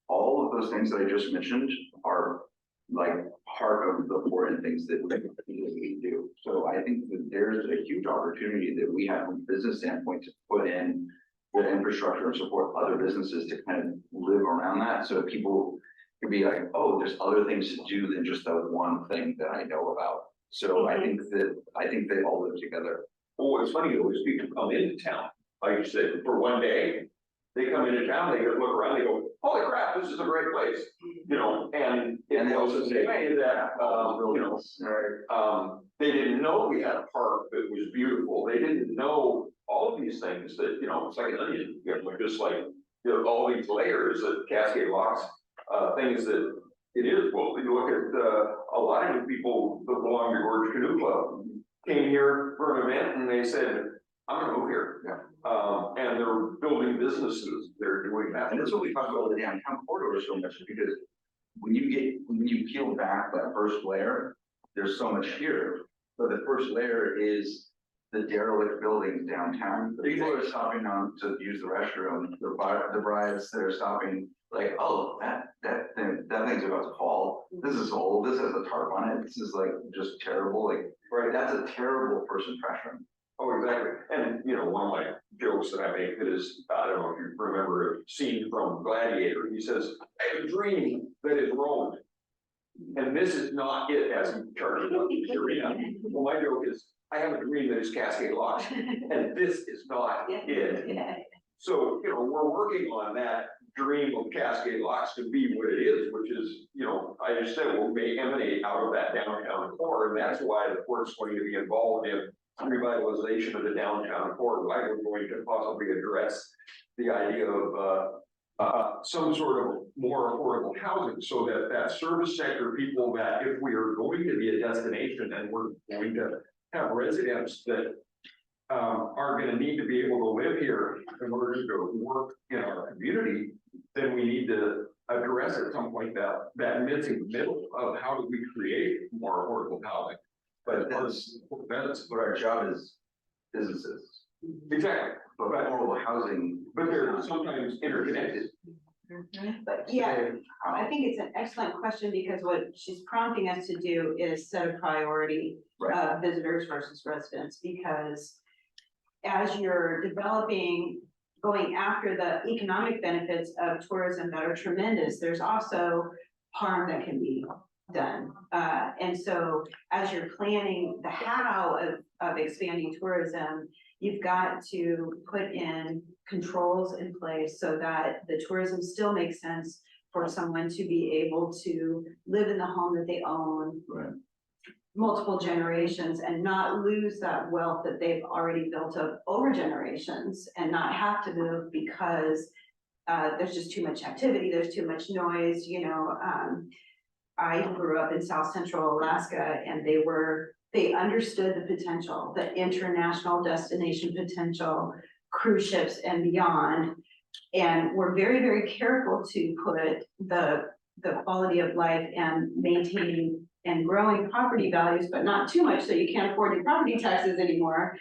all of those things that I just mentioned are like part of the important things that we do. So I think that there's a huge opportunity that we have from a business standpoint to put in the infrastructure and support other businesses to kind of live around that. So people can be like, oh, there's other things to do than just that one thing that I know about. So I think they all live together. Well, it's funny, though, is people come into town, like you said, for one day, they come into town, they look around, they go, holy crap, this is a great place, you know, and And they also say that, you know, they didn't know we had a park that was beautiful, they didn't know all of these things that, you know, it's like an onion, you know, just like, you know, all these layers that Cascade Locks, things that it is, well, you look at, a lot of the people that belong to Gorge Canoe Club came here for an event and they said, I'm gonna move here. Yeah. And they're building businesses, they're doing that. And that's what we talk about the downtown corridor so much, because when you peel back that first layer, there's so much here. But the first layer is the derelict buildings downtown. The people are stopping on to use the restroom, the brides that are stopping, like, oh, that thing's about to fall. This is old, this has a tarp on it, this is like just terrible, like, right, that's a terrible first impression. Oh, exactly. And, you know, one of my jokes that I make that is, I don't know if you remember a scene from Gladiator. He says, I have a dream that is Rome. And this is not it, as he charges up the arena. Well, my joke is, I have a dream that is Cascade Locks, and this is not it. So, you know, we're working on that dream of Cascade Locks to be what it is, which is, you know, I just said, will may emanate out of that downtown core, and that's why the port's going to be involved in revitalization of the downtown core. Why we're going to possibly address the idea of some sort of more affordable housing, so that that service sector people, that if we are going to be a destination and we're going to have residents that are going to need to be able to live here in order to work in our community, then we need to address at some point that missing middle of how do we create more affordable housing. But that's But our job is businesses. exactly. But affordable housing. But they're sometimes interconnected. But yeah, I think it's an excellent question because what she's prompting us to do is set a priority, visitors versus residents, because as you're developing, going after the economic benefits of tourism that are tremendous, there's also harm that can be done. And so as you're planning the how of expanding tourism, you've got to put in controls in place so that the tourism still makes sense for someone to be able to live in the home that they own. Right. Multiple generations and not lose that wealth that they've already built up over generations and not have to move because there's just too much activity, there's too much noise, you know. I grew up in South Central Alaska and they understood the potential, the international destination potential, cruise ships and beyond. And we're very, very careful to put the quality of life and maintaining and growing property values, but not too much so you can't afford your property taxes anymore,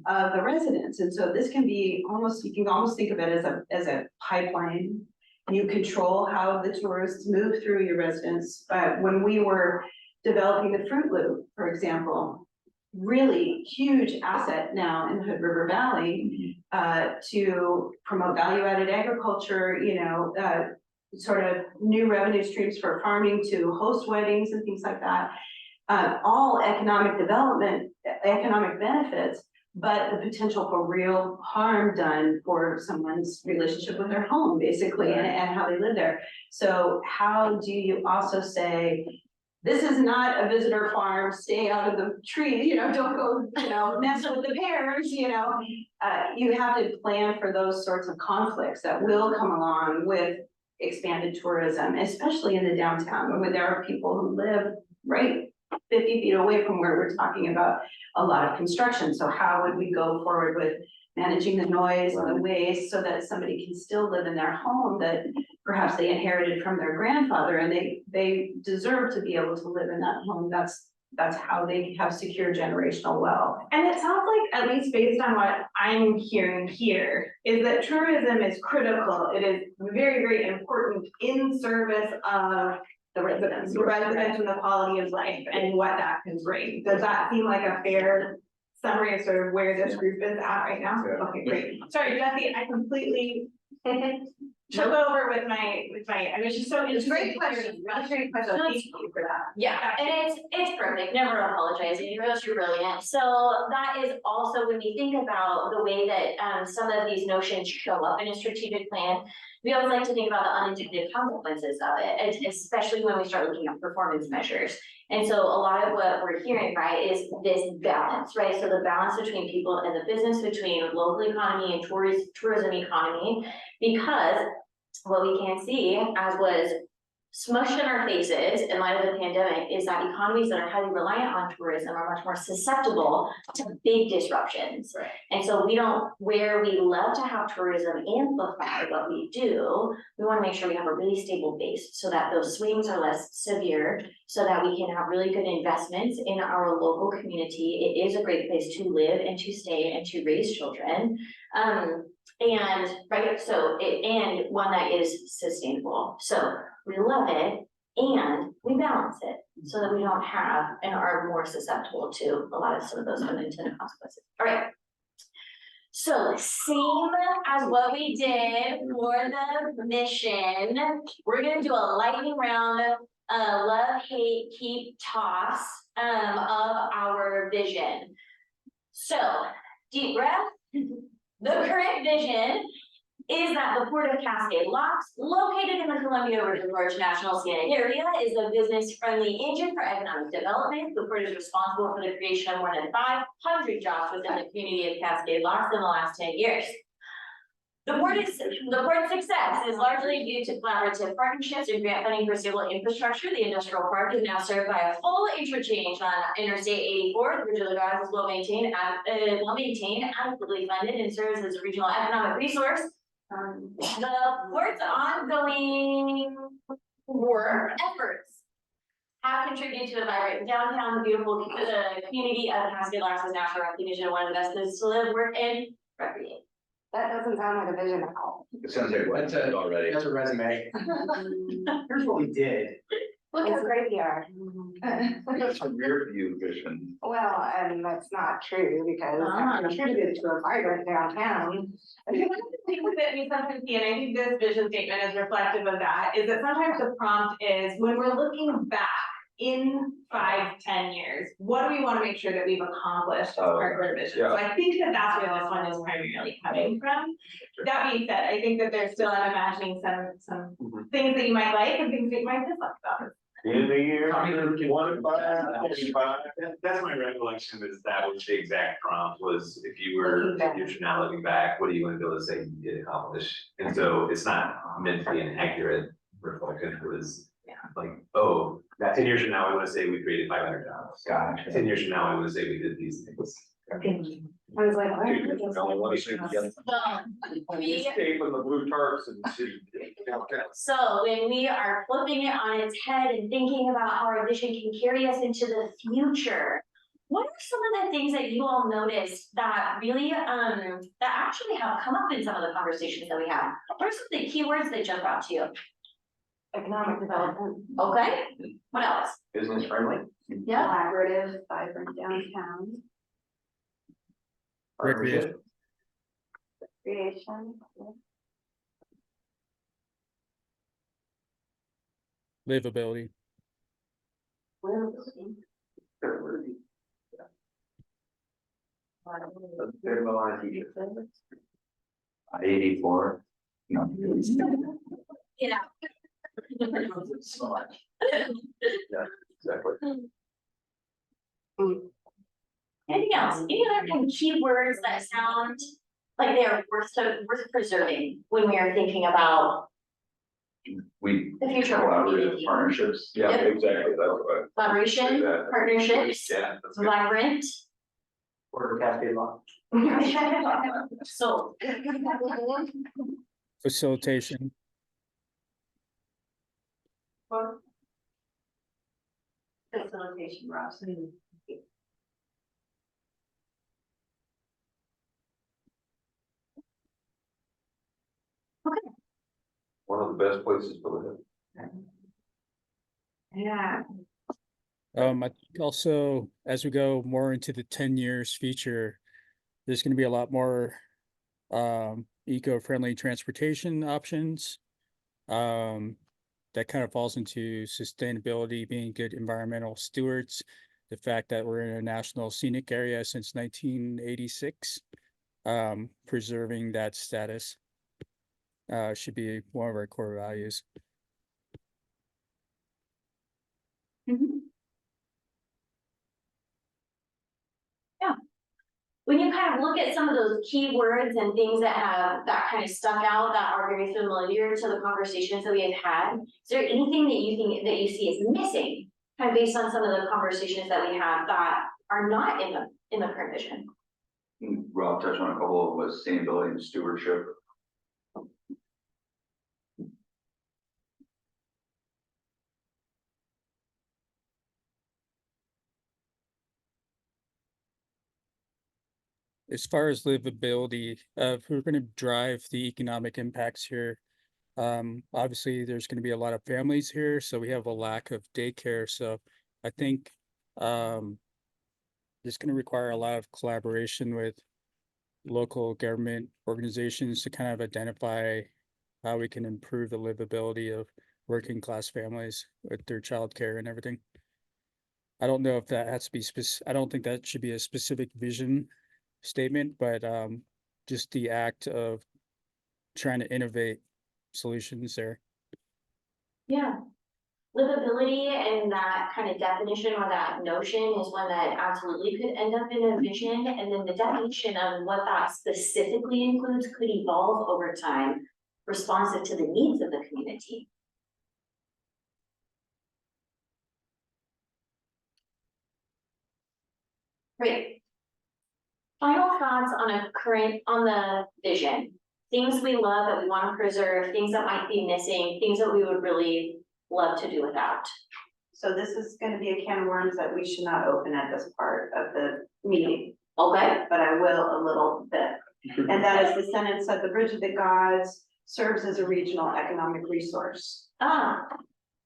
of the residents. And so this can be almost, you can almost think of it as a pipeline. You control how the tourists move through your residents. When we were developing the Fruit Loop, for example, really huge asset now in the Hood River Valley, to promote value-added agriculture, you know, sort of new revenue streams for farming to host weddings and things like that. All economic development, economic benefits, but the potential for real harm done for someone's relationship with their home, basically, and how they live there. So how do you also say, this is not a visitor farm, stay out of the trees, you know, don't go, you know, mess with the pears, you know. You have to plan for those sorts of conflicts that will come along with expanded tourism, especially in the downtown, where there are people who live right 50 feet away from where we're talking about a lot of construction. So how would we go forward with managing the noise and the waste so that somebody can still live in their home that perhaps they inherited from their grandfather, and they deserve to be able to live in that home. That's how they have secure generational wealth. And it sounds like, at least based on what I'm hearing here, is that tourism is critical. It is very, very important in service of the residents and the quality of life and what that can bring. Does that seem like a fair summary of sort of where this group is at right now? Yeah. Okay, great. Sorry, Jesse, I completely took over with my, I was just so It's a great interested to hear question. this. It's a great question. So thank you for that. Yeah, and it's perfect, never apologize, you're brilliant. So that is also when we think about the way that some of these notions show up in a strategic plan, we always like to think about the unintended consequences of it, especially when we start looking at performance measures. And so a lot of what we're hearing, right, is this balance, right? So the balance between people and the business, between local economy and tourism economy, because what we can see, as was smushed in our faces in light of the pandemic, is that economies that are highly reliant on tourism are much more susceptible to big disruptions. Right. And so where we love to have tourism amplify what we do, we want to make sure we have a really stable base so that those swings are less severe, so that we can have really good investments in our local community. It is a great place to live and to stay and to raise children. And right, so and one that is sustainable. So we love it and we balance it so that we don't have and are more susceptible to a lot of some of those unintended consequences. All right. So same as what we did for the mission, we're gonna do a lightning round, love, hate, keep, toss of our vision. So deep breath. The current vision is that the Port of Cascade Locks, located in the Columbia River Gorge National Scenic Area, is a business-friendly engine for economic development. The port is responsible for the creation of more than 500 jobs within the community of Cascade Locks in the last 10 years. The port's success is largely due to collaborative partnerships and grant funding for civil infrastructure. The industrial park is now served by a full interchange on Interstate 84. The Bridge of the Gods is well maintained, adequately funded, and serves as a regional economic resource. The port's ongoing work efforts have contributed to a vibrant downtown. The beautiful community of Cascade Locks is now for recognition of one of the best places to live, work, and recreate. That doesn't sound like a vision at all. It sounds like what already. That's a resume. Here's what we did. Look how great you are. That's a rear view vision. Well, and that's not true because I contributed to a vibrant downtown. I think that we sometimes see, and I think this vision statement is reflective of that, is that sometimes the prompt is when we're looking back in 5-10 years, what do we want to make sure that we've accomplished as part of our vision? So I think that that's where this one is primarily coming from. That being said, I think that there's still, I'm imagining some things that you might like and things that you might dislike about it. In the year. That's my recollection, is that was the exact prompt, was if you were, if you're now looking back, what do you want to be able to say you did accomplish? And so it's not meant to be an accurate reflection, it was like, oh, 10 years from now, I want to say we created 500 jobs. Gotcha. 10 years from now, I want to say we did these things. I was like, Escape in the blue tarps and see. So when we are flipping it on its head and thinking about how our vision can carry us into the future, what are some of the things that you all noticed that really, that actually have come up in some of the conversations that we have? What are some of the keywords that jump out to you? Economic development. Okay, what else? Business friendly. Yeah, Collaborative, vibrant downtown. Recreation. creation. Livability. I-84. No. you know. Exactly. Anything else? Any other kind of keywords that sound like they are worth preserving when we are thinking about We the future of our collaborative community? partnerships. Yeah, Yep. exactly, that's what. Collaboration, partnerships, Yeah. that's good. vibrant. Order cascade law. So. Facilitation. Facilitation, Ross. One of the best places to live. Yeah. I think also, as we go more into the 10 years future, there's gonna be a lot more eco-friendly transportation options. That kind of falls into sustainability, being good environmental stewards. The fact that we're in a national scenic area since 1986, preserving that status should be one of our core values. Yeah. When you kind of look at some of those keywords and things that have that kind of stuck out that are very familiar to the conversations that we have had, is there anything that you think that you see is missing, kind of based on some of the conversations that we have that are not in the current vision? Rob touched on a couple of was sustainability and stewardship. As far as livability, if we're going to drive the economic impacts here, obviously there's going to be a lot of families here, so we have a lack of daycare. So I think it's going to require a lot of collaboration with local government organizations to kind of identify how we can improve the livability of working class families with their childcare and everything. I don't know if that has to be I don't think that should be a specific vision statement, but just the act of trying to innovate solutions there. Yeah. Livability and that kind of definition or that notion is one that absolutely could end up in a vision. And then the definition of what that specifically includes could evolve over time, responsive to the needs of the community. Great. Final thoughts on the vision. Things we love that we want to preserve, things that might be missing, things that we would really love to do without. So this is gonna be a can of worms that we should not open at this part of the meeting, Okay, but I will a little bit. And that is the sentence that the Bridge of the Gods serves as a regional economic resource. Ah,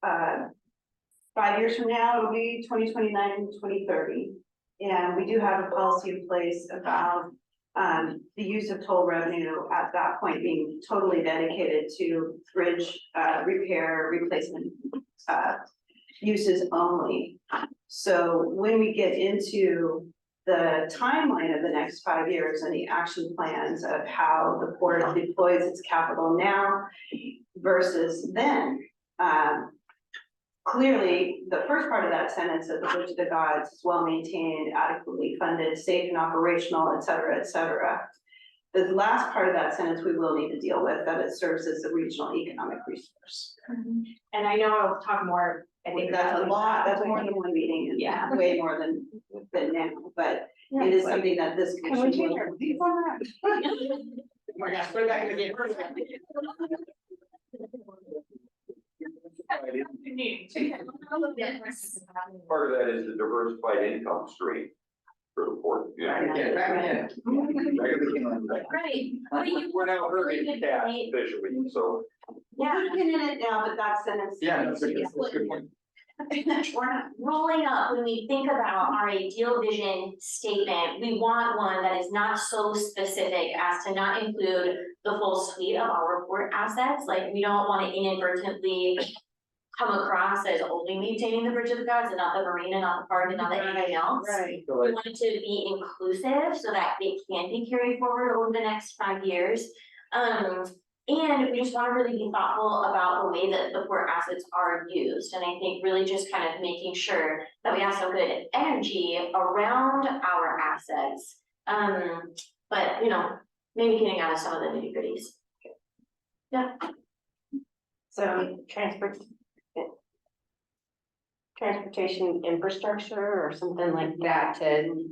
5 years from now, it'll be 2029 and 2030. And we do have a policy in place about the use of toll revenue at that point being totally dedicated to bridge repair, replacement uses only. So when we get into the timeline of the next 5 years and the action plans of how the port deploys its capital now versus then, clearly, the first part of that sentence of the Bridge of the Gods is well maintained, adequately funded, safe and operational, et cetera, et cetera. The last part of that sentence we will need to deal with, that it serves as a regional economic resource. And I know I'll talk more, I think That's a lot, that's more than one meeting, and Yeah. way more than now, but it is something that this Can we commission change our will. views on that? Oh my gosh, put it back in the game. Part of that is the diversified income stream for the port. Back in, back in. right. But you- We're now hurting Really good cash point. officially, so. Yeah, We're looking at it now, but that sentence. Yeah, that's a good point. we're rolling up, when we think about our ideal vision statement, we want one that is not so specific as to not include the full suite of our port assets. Like, we don't want to inadvertently come across as only maintaining the Bridge of the Gods and not the marina, not the park, and not anything else. Right. We want it to be inclusive so that it can be carried forward over the next 5 years. And we just want to really be thoughtful about the way that the port assets are used. And I think really just kind of making sure that we have some good energy around our assets. But, you know, maybe getting out of some of the nitty gritties. Yeah. So transportation infrastructure or something like that to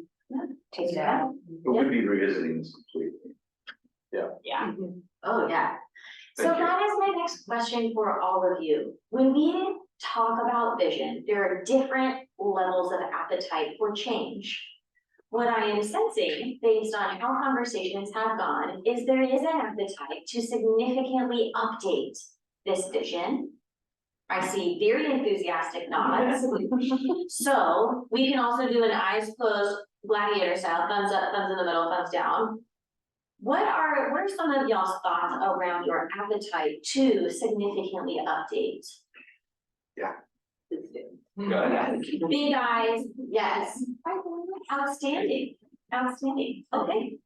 take that. We'll be revisiting this completely. Yeah. Oh, yeah. So Thank you. that is my next question for all of you. When we talk about vision, there are different levels of appetite for change. What I am sensing, based on how conversations have gone, is there is an appetite to significantly update this vision. I see very enthusiastic nods. So we can also do an eyes closed gladiator style, thumbs up, thumbs in the middle, thumbs down. What are some of y'all's thoughts around your appetite to significantly update? Big eyes, yes. Outstanding, outstanding, okay.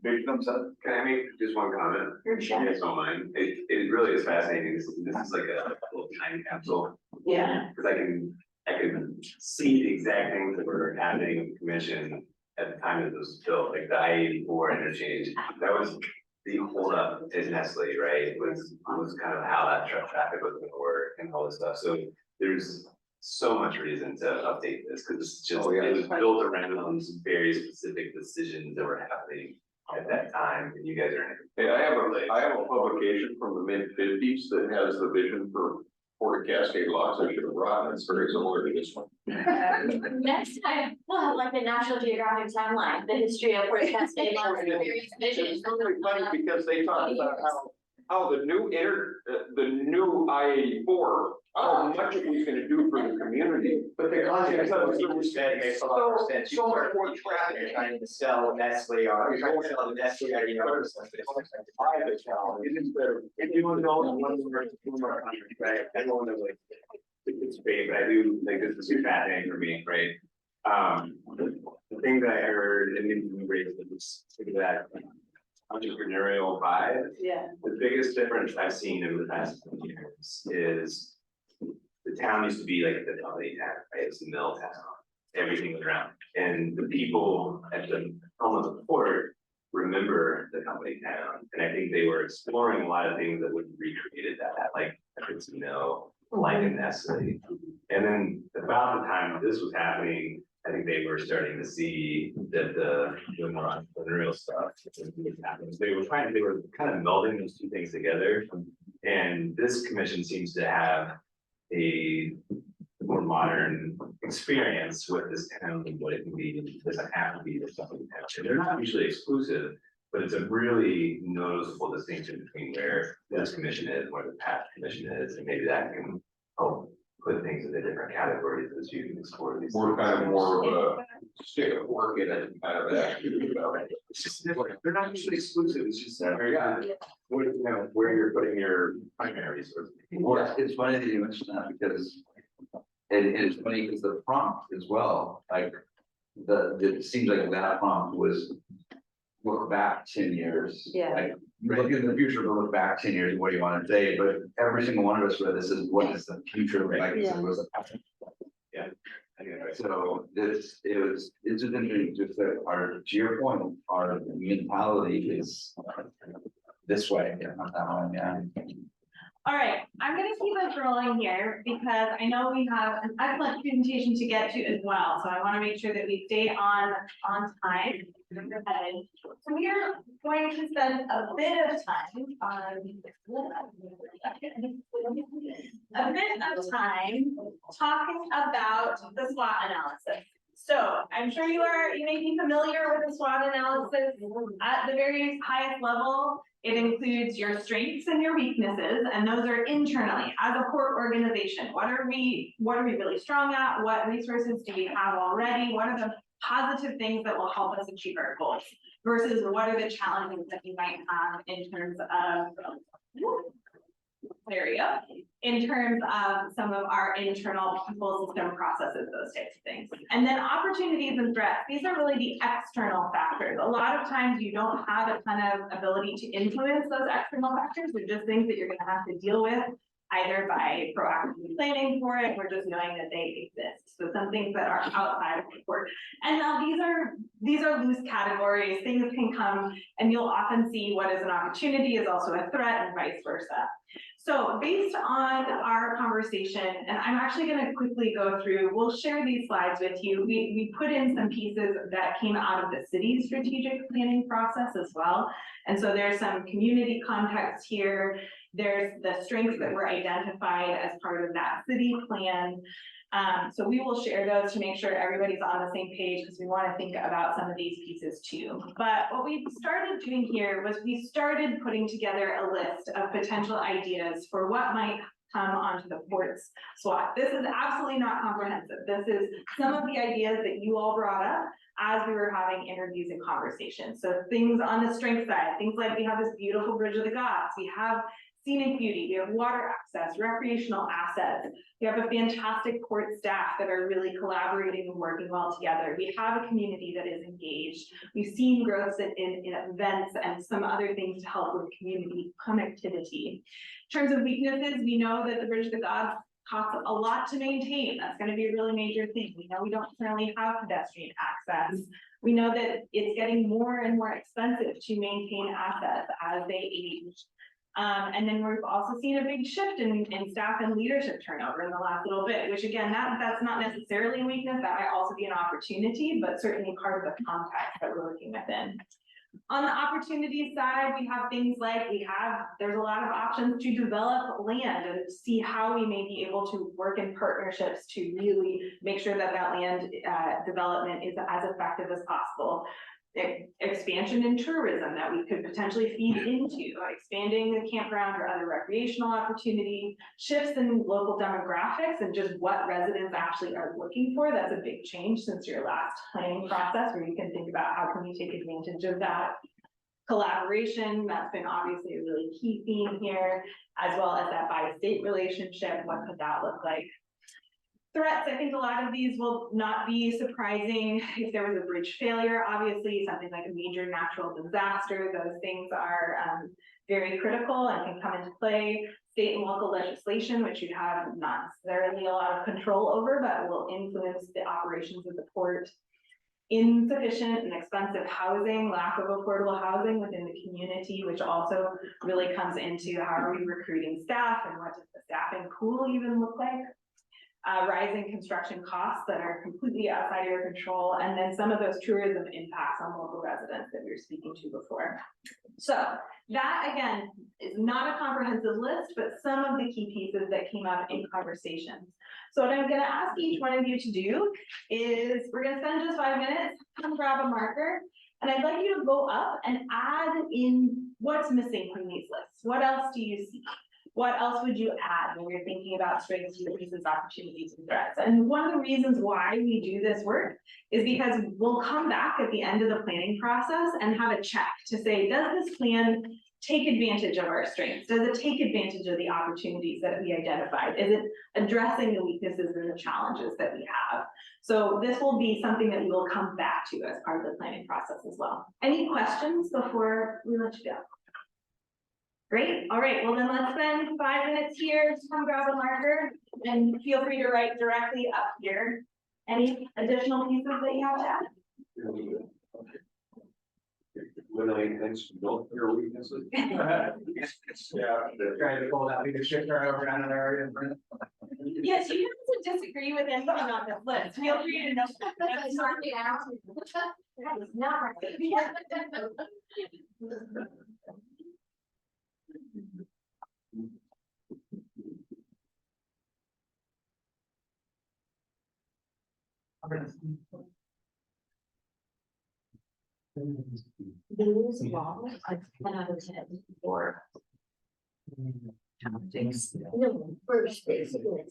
Big thumbs up. Can I make just one comment? Sure. If you guys don't mind, it really is fascinating, this is like a little time capsule. Yeah. Cause I can see the exact things that were happening in the commission at the time that this was built, like the I-84 interchange, that was the holdup in Nestle, right? Was kind of how that truck traffic was gonna work and all this stuff, so there's so much reason to update this, cause it's just, it was built around some very specific decisions that were happening at that time, and you guys are in it. Hey, I have a publication from the mid-50s that has the vision for Port of Cascade Locks. I should have brought it. It's very similar to this one. Next time, we'll have like the National Geographic timeline, the history of Port Cascade Locks and various visions. It's really funny because they talk about how the new I-84, how much it was gonna do for the community. But the concept of saying makes a lot of sense. So much more traffic. You're trying to sell Nestle, or you're trying to sell the Nestle idea or something. If you want to know, Right, I don't know, like, it's big, but I do think this is super fascinating for me, right? The thing that I heard, and you raised this, that entrepreneurial vibe. Yeah. The biggest difference I've seen over the past 20 years is the town used to be like the company town, right? It's the mill town, everything was around. And the people at the home of the port remember the company town. And I think they were exploring a lot of things that would have recreated that, like it's mill, like in Nestle. And then about the time this was happening, I think they were starting to see that the more entrepreneurial stuff was happening. So they were kind of melding those two things together. And this commission seems to have a more modern experience with this town and what it can be, and it doesn't have to be the something township. They're not mutually exclusive, but it's a really noticeable distinction between where this commission is, where the past commission is, and maybe that can help put things into different categories as you can explore these. We're kind of more of a stick of work in it, kind of attitude about it. It's just different. They're not mutually exclusive. It's just that, Where, you know, where you're putting your primary resources. Well, it's funny that you mentioned that because it's funny because the prompt as well, like it seems like that prompt was look back 10 years. Yeah. Like look in the future, but look back 10 years, what do you want to say? But every single one of us read this is what is the future like? Yeah. Was the past. yeah. I think that's right. So it's just interesting, just that to your point, our mentality is this way, not that one, yeah. All right, I'm gonna keep us rolling here because I know we have an excellent presentation to get to as well, so I wanna make sure that we stay on time. So we are going to spend a bit of time talking about the SWOT analysis. So I'm sure you may be familiar with the SWOT analysis at the very highest level. It includes your strengths and your weaknesses, and those are internally as a core organization. What are we really strong at? What resources do we have already? What are the positive things that will help us achieve our goals versus what are the challenges that you might have in terms of in terms of some of our internal people system processes, those types of things. And then opportunities and threats, these are really the external factors. A lot of times you don't have a ton of ability to influence those external factors. They're just things that you're gonna have to deal with either by proactively planning for it or just knowing that they exist. So some things that are outside of the report. And now these are loose categories. Things can come and you'll often see what is an opportunity is also a threat and vice versa. So based on our conversation, and I'm actually going to quickly go through, we'll share these slides with you. We put in some pieces that came out of the city's strategic planning process as well. And so there's some community context here. There's the strengths that were identified as part of that city plan. So we will share those to make sure everybody's on the same page because we want to think about some of these pieces too. But what we started doing here was we started putting together a list of potential ideas for what might come onto the port's SWOT. This is absolutely not comprehensive. This is some of the ideas that you all brought up as we were having interviews and conversations. So things on the strength side, things like we have this beautiful Bridge of the Gods, we have scenic beauty, we have water access, recreational assets. We have a fantastic port staff that are really collaborating and working well together. We have a community that is engaged. We've seen growth in events and some other things to help with community connectivity. In terms of weaknesses, we know that the Bridge of the Gods costs a lot to maintain. That's going to be a really major thing. We know we don't currently have pedestrian access. We know that it's getting more and more expensive to maintain assets as they age. And then we've also seen a big shift in staff and leadership turnover in the last little bit, which again, that's not necessarily a weakness, that might also be an opportunity, but certainly part of the context that we're looking within. On the opportunity side, we have things like there's a lot of options to develop land and see how we may be able to work in partnerships to really make sure that land development is as effective as possible. Expansion in tourism that we could potentially feed into, expanding the campground or other recreational opportunity, shifts in local demographics and just what residents actually are looking for. That's a big change since your last planning process, where you can think about how can we take advantage of that. Collaboration, that's been obviously a really key theme here, as well as that bi-state relationship. What could that look like? Threats, I think a lot of these will not be surprising. If there was a bridge failure, obviously something like a major natural disaster, those things are very critical and can come into play. State and local legislation, which you have not necessarily a lot of control over, but will influence the operations of the port. Insufficient and expensive housing, lack of affordable housing within the community, which also really comes into how are we recruiting staff and what does the staffing pool even look like? rising construction costs that are completely outside of your control, and then some of those tourism impacts on local residents that we were speaking to before. So that, again, is not a comprehensive list, but some of the key pieces that came up in conversations. So what I'm gonna ask each one of you to do is, we're gonna spend just 5 minutes, come grab a marker, and I'd like you to go up and add in what's missing from these lists. What else do you see? What else would you add when you're thinking about strengths, weaknesses, opportunities, and threats? And one of the reasons why we do this work is because we'll come back at the end of the planning process and have a check to say, does this plan take advantage of our strengths? Does it take advantage of the opportunities that we identified? Is it addressing the weaknesses and the challenges that we have? So this will be something that we will come back to as part of the planning process as well. Any questions before we let you go? Great, all right, well then let's spend 5 minutes here, just come grab a marker, and feel free to write directly up here. Any additional pieces that you have to add? Eliminate things from both your weaknesses. Yeah, trying to pull that leadership around an area. Yes, you don't have to disagree with anything on this list, feel free to know. That's not the answer. That is not right. These laws are 10 out of 10 for topics. No, first, basically.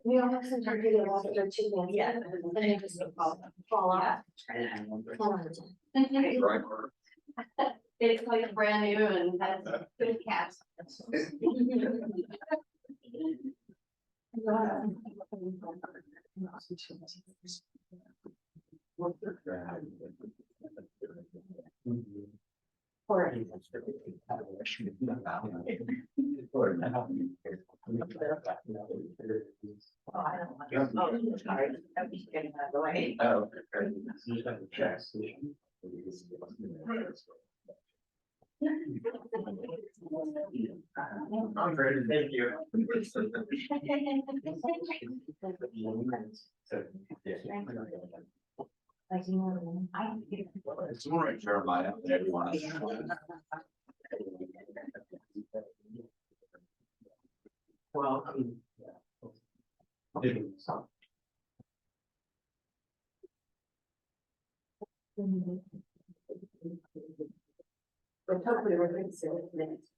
We all have some time to get lost or two minutes. Yeah. And then just fall off. 10 out of 10. It's like brand new and has good caps. I'm ready, thank you. It's more like Jeremiah than everyone else. Well, But hopefully we're going to see it next.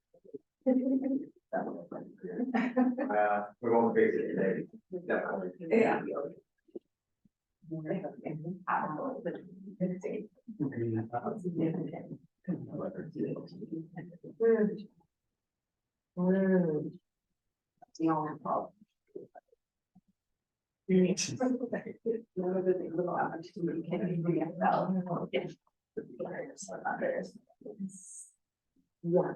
we won't fix it today. Definitely. Yeah. That's the only problem. Yeah.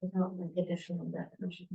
Without an additional definition.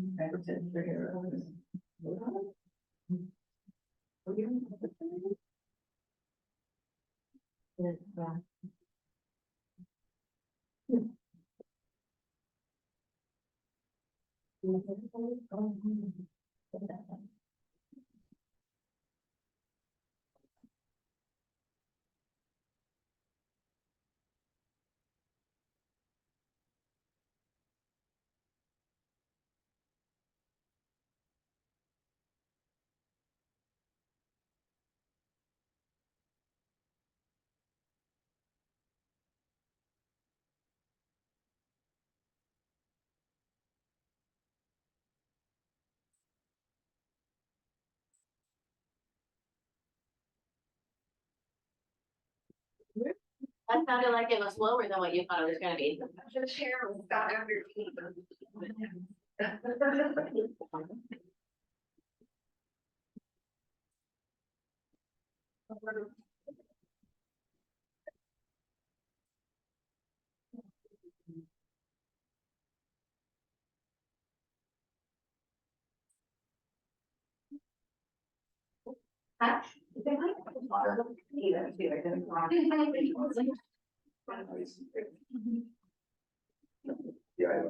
That sounded like it was lower than what you thought it was gonna be. The chair was got under. Yeah.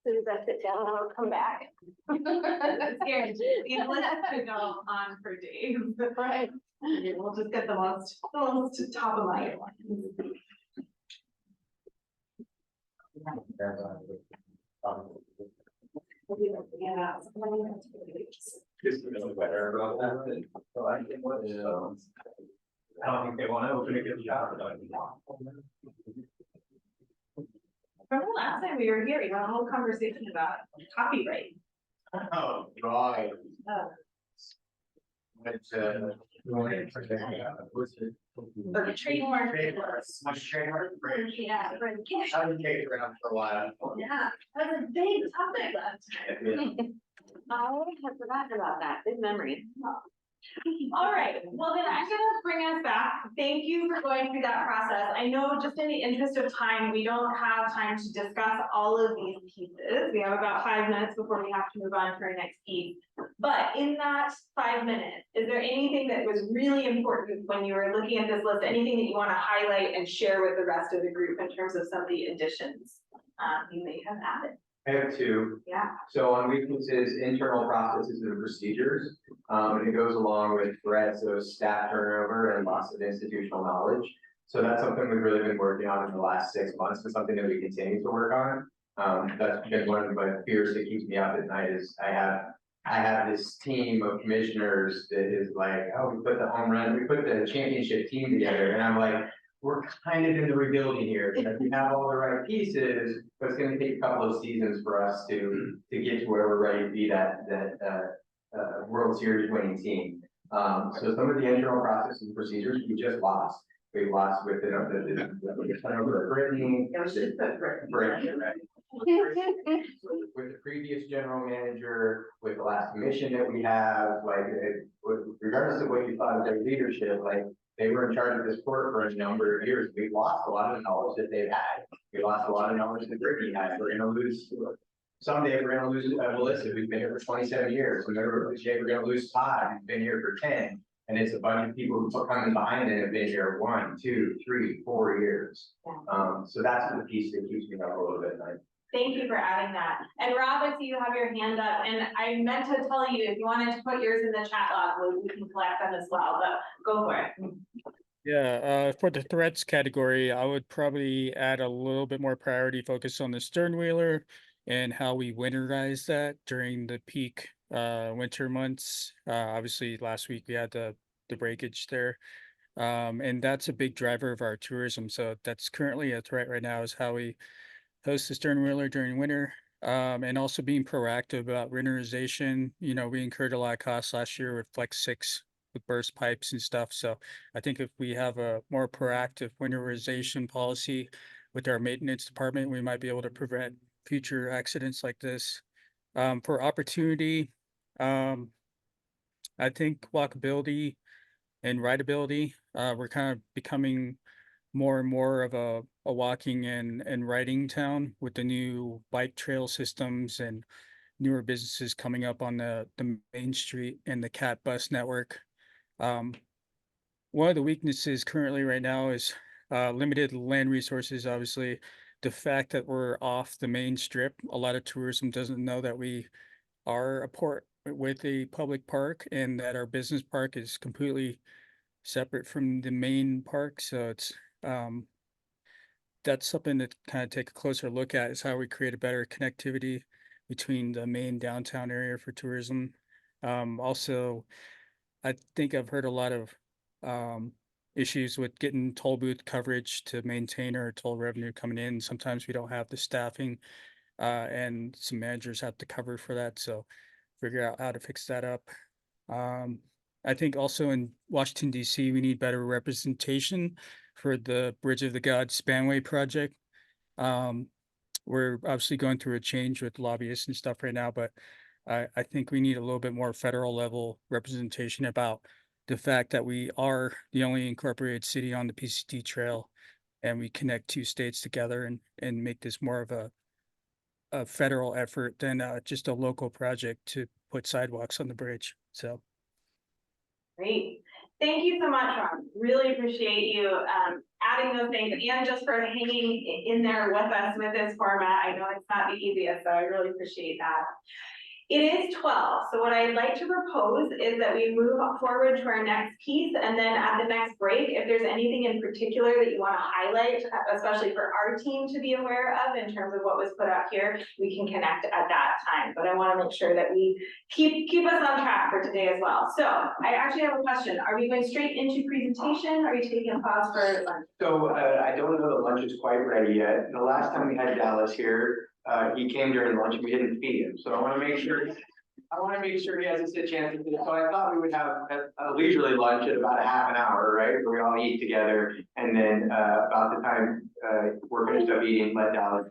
Soon as I sit down, I'll come back. It's guaranteed. These lists could go on for days. Right. We'll just get the most top of mind ones. Yeah. Just better about that. So I think what, I don't think they want to open a good job. Remember last time we were here, we had a whole conversation about copyright. Oh, right. Oh. But, what's it? Or the trademark. Much trademark. Yeah. I've been taking around for a while. Yeah, that's a big topic last time. I had forgotten about that. Good memory. All right, well then I'm gonna bring us back. Thank you for going through that process. I know just in the interest of time, we don't have time to discuss all of these pieces. We have about 5 minutes before we have to move on to our next piece. But in that 5 minutes, is there anything that was really important when you were looking at this list? Anything that you want to highlight and share with the rest of the group in terms of some of the additions you may have added? I have two. Yeah. So on weaknesses, internal processes and procedures, and it goes along with threats of staff turnover and loss of institutional knowledge. So that's something we've really been working on in the last 6 months and something that we continue to work on. That's been one of my fears that keeps me up at night is I have this team of commissioners that is like, oh, we put the championship team together, and I'm like, we're kind of in the rebuilding here. Like, we have all the right pieces, but it's gonna take a couple of seasons for us to get to where we're ready to be that World Series winning team. So some of the internal processes and procedures we just lost. We lost with the turnover of Brittany. Yeah, we should put Brittany. Brittany, right. With the previous general manager, with the last commission that we have, like, regardless of what you thought of their leadership, like, they were in charge of this port for a number of years. We lost a lot of the knowledge that they've had. We lost a lot of knowledge that Brittany had. We're gonna lose, someday we're gonna lose Melissa, who's been here for 27 years. We're gonna lose Todd, who's been here for 10. And it's a bunch of people who coming behind and have been here 1, 2, 3, 4 years. So that's the piece that keeps me up a little bit at night. Thank you for adding that. And Rob, I see you have your hand up, and I meant to tell you, if you wanted to put yours in the chat log, we can collect them as well, but go for it. Yeah, for the threats category, I would probably add a little bit more priority focus on the stern whaler and how we winterize that during the peak winter months. Obviously last week we had the breakage there. And that's a big driver of our tourism. So that's currently a threat right now, is how we host the stern wheeler during winter. And also being proactive about winterization. You know, we incurred a lot of costs last year with Flex 6 with burst pipes and stuff. So I think if we have a more proactive winterization policy with our maintenance department, we might be able to prevent future accidents like this. For opportunity, I think walkability and rideability, we're kind of becoming more and more of a walking and riding town with the new bike trail systems and newer businesses coming up on the main street and the cat bus network. Um, One of the weaknesses currently right now is limited land resources. Obviously, the fact that we're off the main strip, a lot of tourism doesn't know that we are a port with a public park and that our business park is completely separate from the main park. So it's that's something to kind of take a closer look at, is how we create a better connectivity between the main downtown area for tourism. Also, I think I've heard a lot of um, issues with getting toll booth coverage to maintain our toll revenue coming in. Sometimes we don't have the staffing, and some managers have to cover for that. So figure out how to fix that up. Um, I think also in Washington, DC, we need better representation for the Bridge of the Gods Spanway project. Um, we're obviously going through a change with lobbyists and stuff right now, but I think we need a little bit more federal level representation about the fact that we are the only incorporated city on the PCT trail, and we connect two states together and make this more of a federal effort than just a local project to put sidewalks on the bridge. So. Great. Thank you so much, Ron. Really appreciate you adding those things and just for hanging in there with us with this format. I know it's not the easiest, so I really appreciate that. It is 12, so what I'd like to propose is that we move forward to our next piece, and then at the next break, if there's anything in particular that you want to highlight, especially for our team to be aware of in terms of what was put up here, we can connect at that time. But I want to make sure that we keep us on track for today as well. So I actually have a question. Are we going straight into presentation? Are you taking a pause for lunch? So I don't know that lunch is quite ready yet. The last time we had Dallas here, he came during lunch and we didn't feed him. So I want to make sure he has a chance to do it. So I thought we would have a leisurely lunch at about a half an hour, right? Where we all eat together. And then about the time we're finished up eating, let Dallas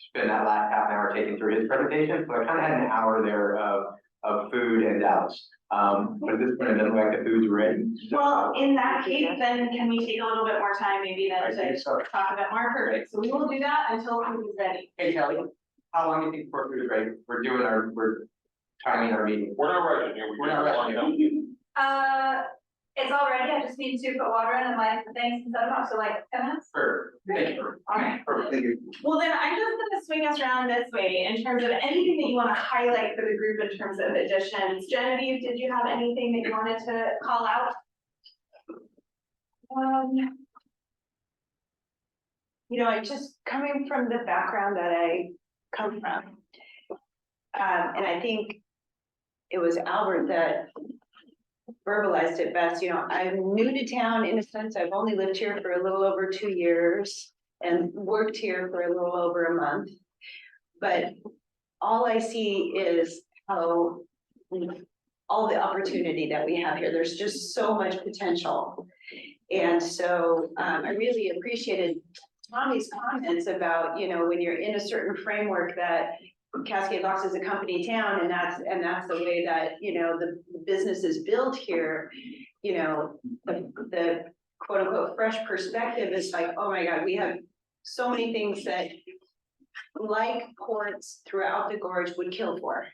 spend that last half an hour taking through his presentation. So I kind of had an hour there of food and Dallas. But at this point, it doesn't look like the food's ready. Well, in that case, then can we take a little bit more time maybe then to talk a bit more? Perfect. So we will do that until food is ready. Hey Kelly, how long do you think before food is ready? We're timing our meeting. We're not rushing here. We're not rushing. It's all ready. I just need to put water in and light the things and set them up. So like 10 minutes. Sure. Thank you. All right. Perfect. Thank you. Well, then I'm just gonna swing us around this way in terms of anything that you want to highlight for the group in terms of additions. Genevieve, did you have anything that you wanted to call out? You know, I just coming from the background that I come from. And I think it was Albert that verbalized it best. You know, I'm new to town in a sense. I've only lived here for a little over 2 years and worked here for a little over a month. But all I see is how all the opportunity that we have here. There's just so much potential. And so I really appreciated Tommy's comments about, you know, when you're in a certain framework that Cascade Locks is a company town, and that's the way that, you know, the business is built here, you know, the quote unquote fresh perspective is like, oh my God, we have so many things that like ports throughout the gorge would kill for.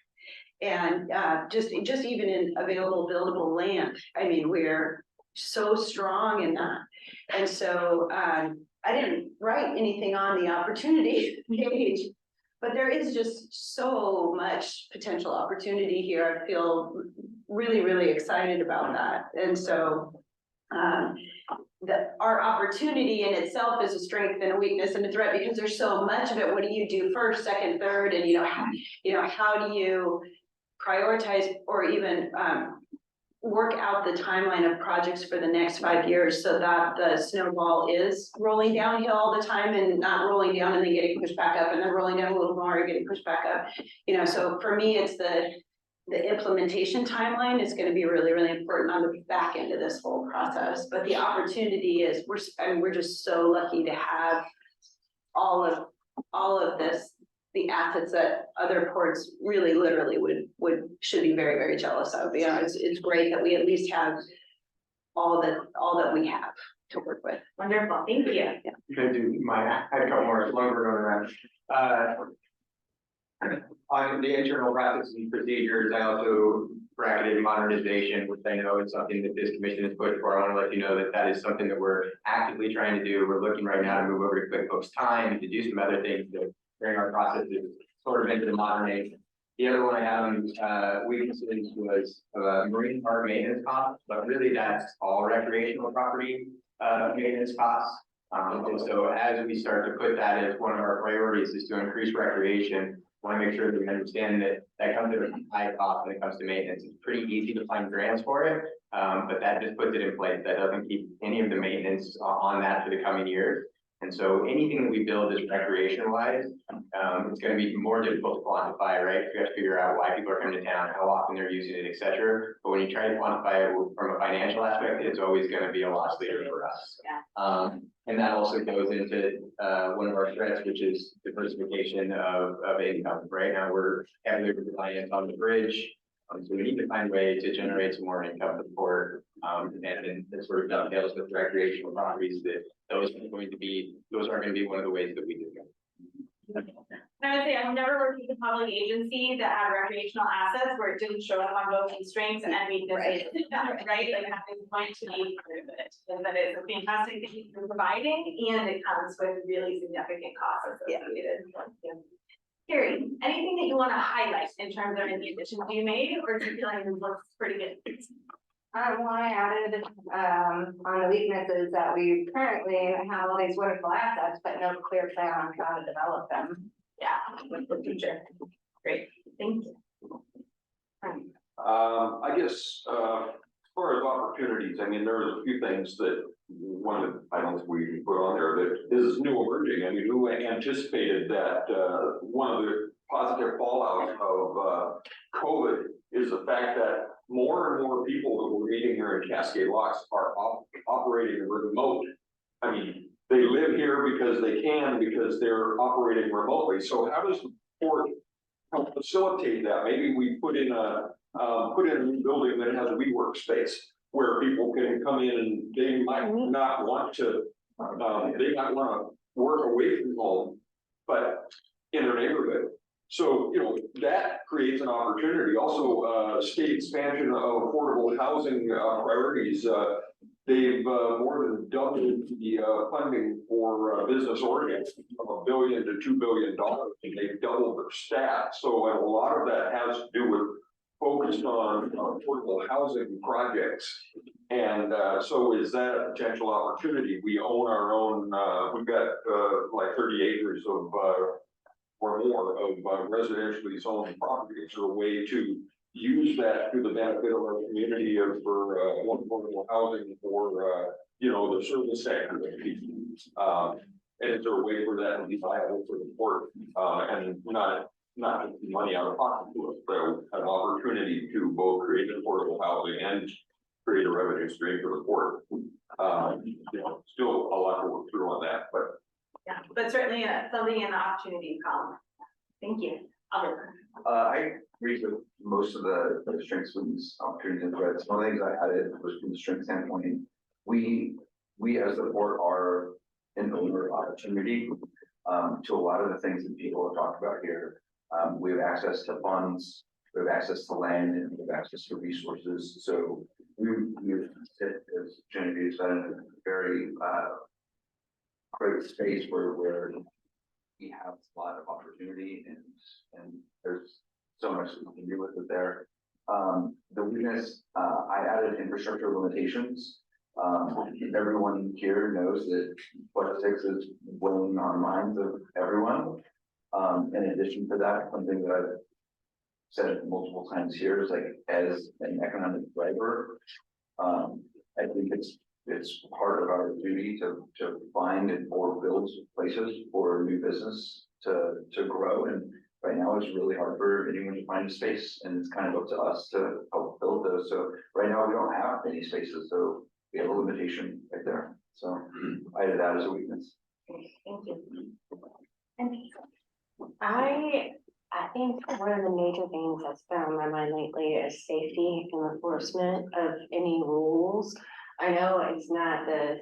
And just even in available buildable land, I mean, we're so strong in that. And so I didn't write anything on the opportunity page, but there is just so much potential opportunity here. I feel really, really excited about that. And so our opportunity in itself is a strength and a weakness and a threat, because there's so much of it. What do you do first, second, third? And how do you prioritize or even work out the timeline of projects for the next 5 years so that the snowball is rolling downhill all the time and not rolling down and then getting pushed back up and then rolling down a little more and getting pushed back up. You know, so for me, it's the implementation timeline is going to be really, really important on the back end of this whole process. But the opportunity is we're just so lucky to have all of this, the assets that other ports really literally should be very, very jealous of. You know, it's great that we at least have all that we have to work with. Wonderful, thank you. Yeah. Gonna do I had a couple more, as long as we're going around. On the internal processes and procedures, I also bracketed modernization, which I know is something that this commission has pushed for. I want to let you know that that is something that we're actively trying to do. We're looking right now to move over to QuickBooks Time, to do some other things to bring our processes sort of into the modern age. The other one I had on weaknesses was marine park maintenance costs, but really that's all recreational property maintenance costs. And so as we start to put that as one of our priorities is to increase recreation, I want to make sure that we understand that that comes at a high cost when it comes to maintenance. It's pretty easy to find grants for it, but that just puts it in place. That doesn't keep any of the maintenance on that for the coming years. And so anything that we build is recreation wise, it's going to be more difficult to quantify, right? We have to figure out why people are coming to town, how often they're using it, etc. But when you try to quantify it from a financial aspect, it's always going to be a loss leader for us. Yeah. And that also goes into one of our threats, which is diversification of income. Right now, we're heavily reliant on the bridge. So we need to find ways to generate some more income for the port. And then it sort of dovetails with recreational properties that those aren't going to be one of the ways that we do that. I would say I've never worked with a public agency that had recreational assets where it didn't show up on both these strings and we did Right. that, right? Like having going to be part of it. And that it's a fantastic thing you're providing and it comes with really significant costs associated. Yeah. Carrie, anything that you want to highlight in terms of any additions you made, or do you feel like it looks pretty good? Well, I added, on the weaknesses that we currently have all these wonderful assets, but no clear plan on how to develop them. Yeah, with the future. Great, thank you. I guess, as far as opportunities, I mean, there's a few things that one of the items we put on there that is new emerging. I mean, who anticipated that, one of the positive fallout of, COVID is the fact that more and more people that we're meeting here in Cascade Locks are operating remote. I mean, they live here because they can, because they're operating remotely. So how does the port help facilitate that? Maybe we put in a new building that has a WeWork space where people can come in and they might not want to, they might want to work away from home, but in their neighborhood. So, you know, that creates an opportunity. Also, state expansion of affordable housing priorities. They've more than doubled the funding for Business Oregon from $1 billion to $2 billion, and they've doubled their staff. So a lot of that has to do with focused on affordable housing projects. And so is that a potential opportunity? We own our own, we've got like 30 acres of or more of residentially zoned properties, or a way to use that to the benefit of our community of for affordable housing for you know, the service sector. And is there a way for that to be viable for the port and not money out of pocket to us, so an opportunity to both create affordable housing and create a revenue stream for the port. You know, still a lot to work through on that, but. Yeah, but certainly something an opportunity column. Thank you. I agree with most of the strengths, weaknesses, opportunities, and threats. One of the things I added was from the strength standpoint, we as the board are an owner of opportunity to a lot of the things that people have talked about here. We have access to funds, we have access to land, and we have access to resources. So we sit, as Genevieve said, in a very great space where we have a lot of opportunity and there's so much that we can do with it there. The weakness, I added infrastructure limitations. Everyone here knows that logistics is weighing on minds of everyone. In addition to that, something that I've said it multiple times here, is like, as an economic driver, I think it's part of our duty to find and or build places for new business to grow. And right now it's really hard for anyone to find a space, and it's kind of up to us to help build those. So right now we don't have any spaces, so we have a limitation right there. So I had that as a weakness. Thank you. I think one of the major things that's been on my mind lately is safety and enforcement of any rules. I know it's not the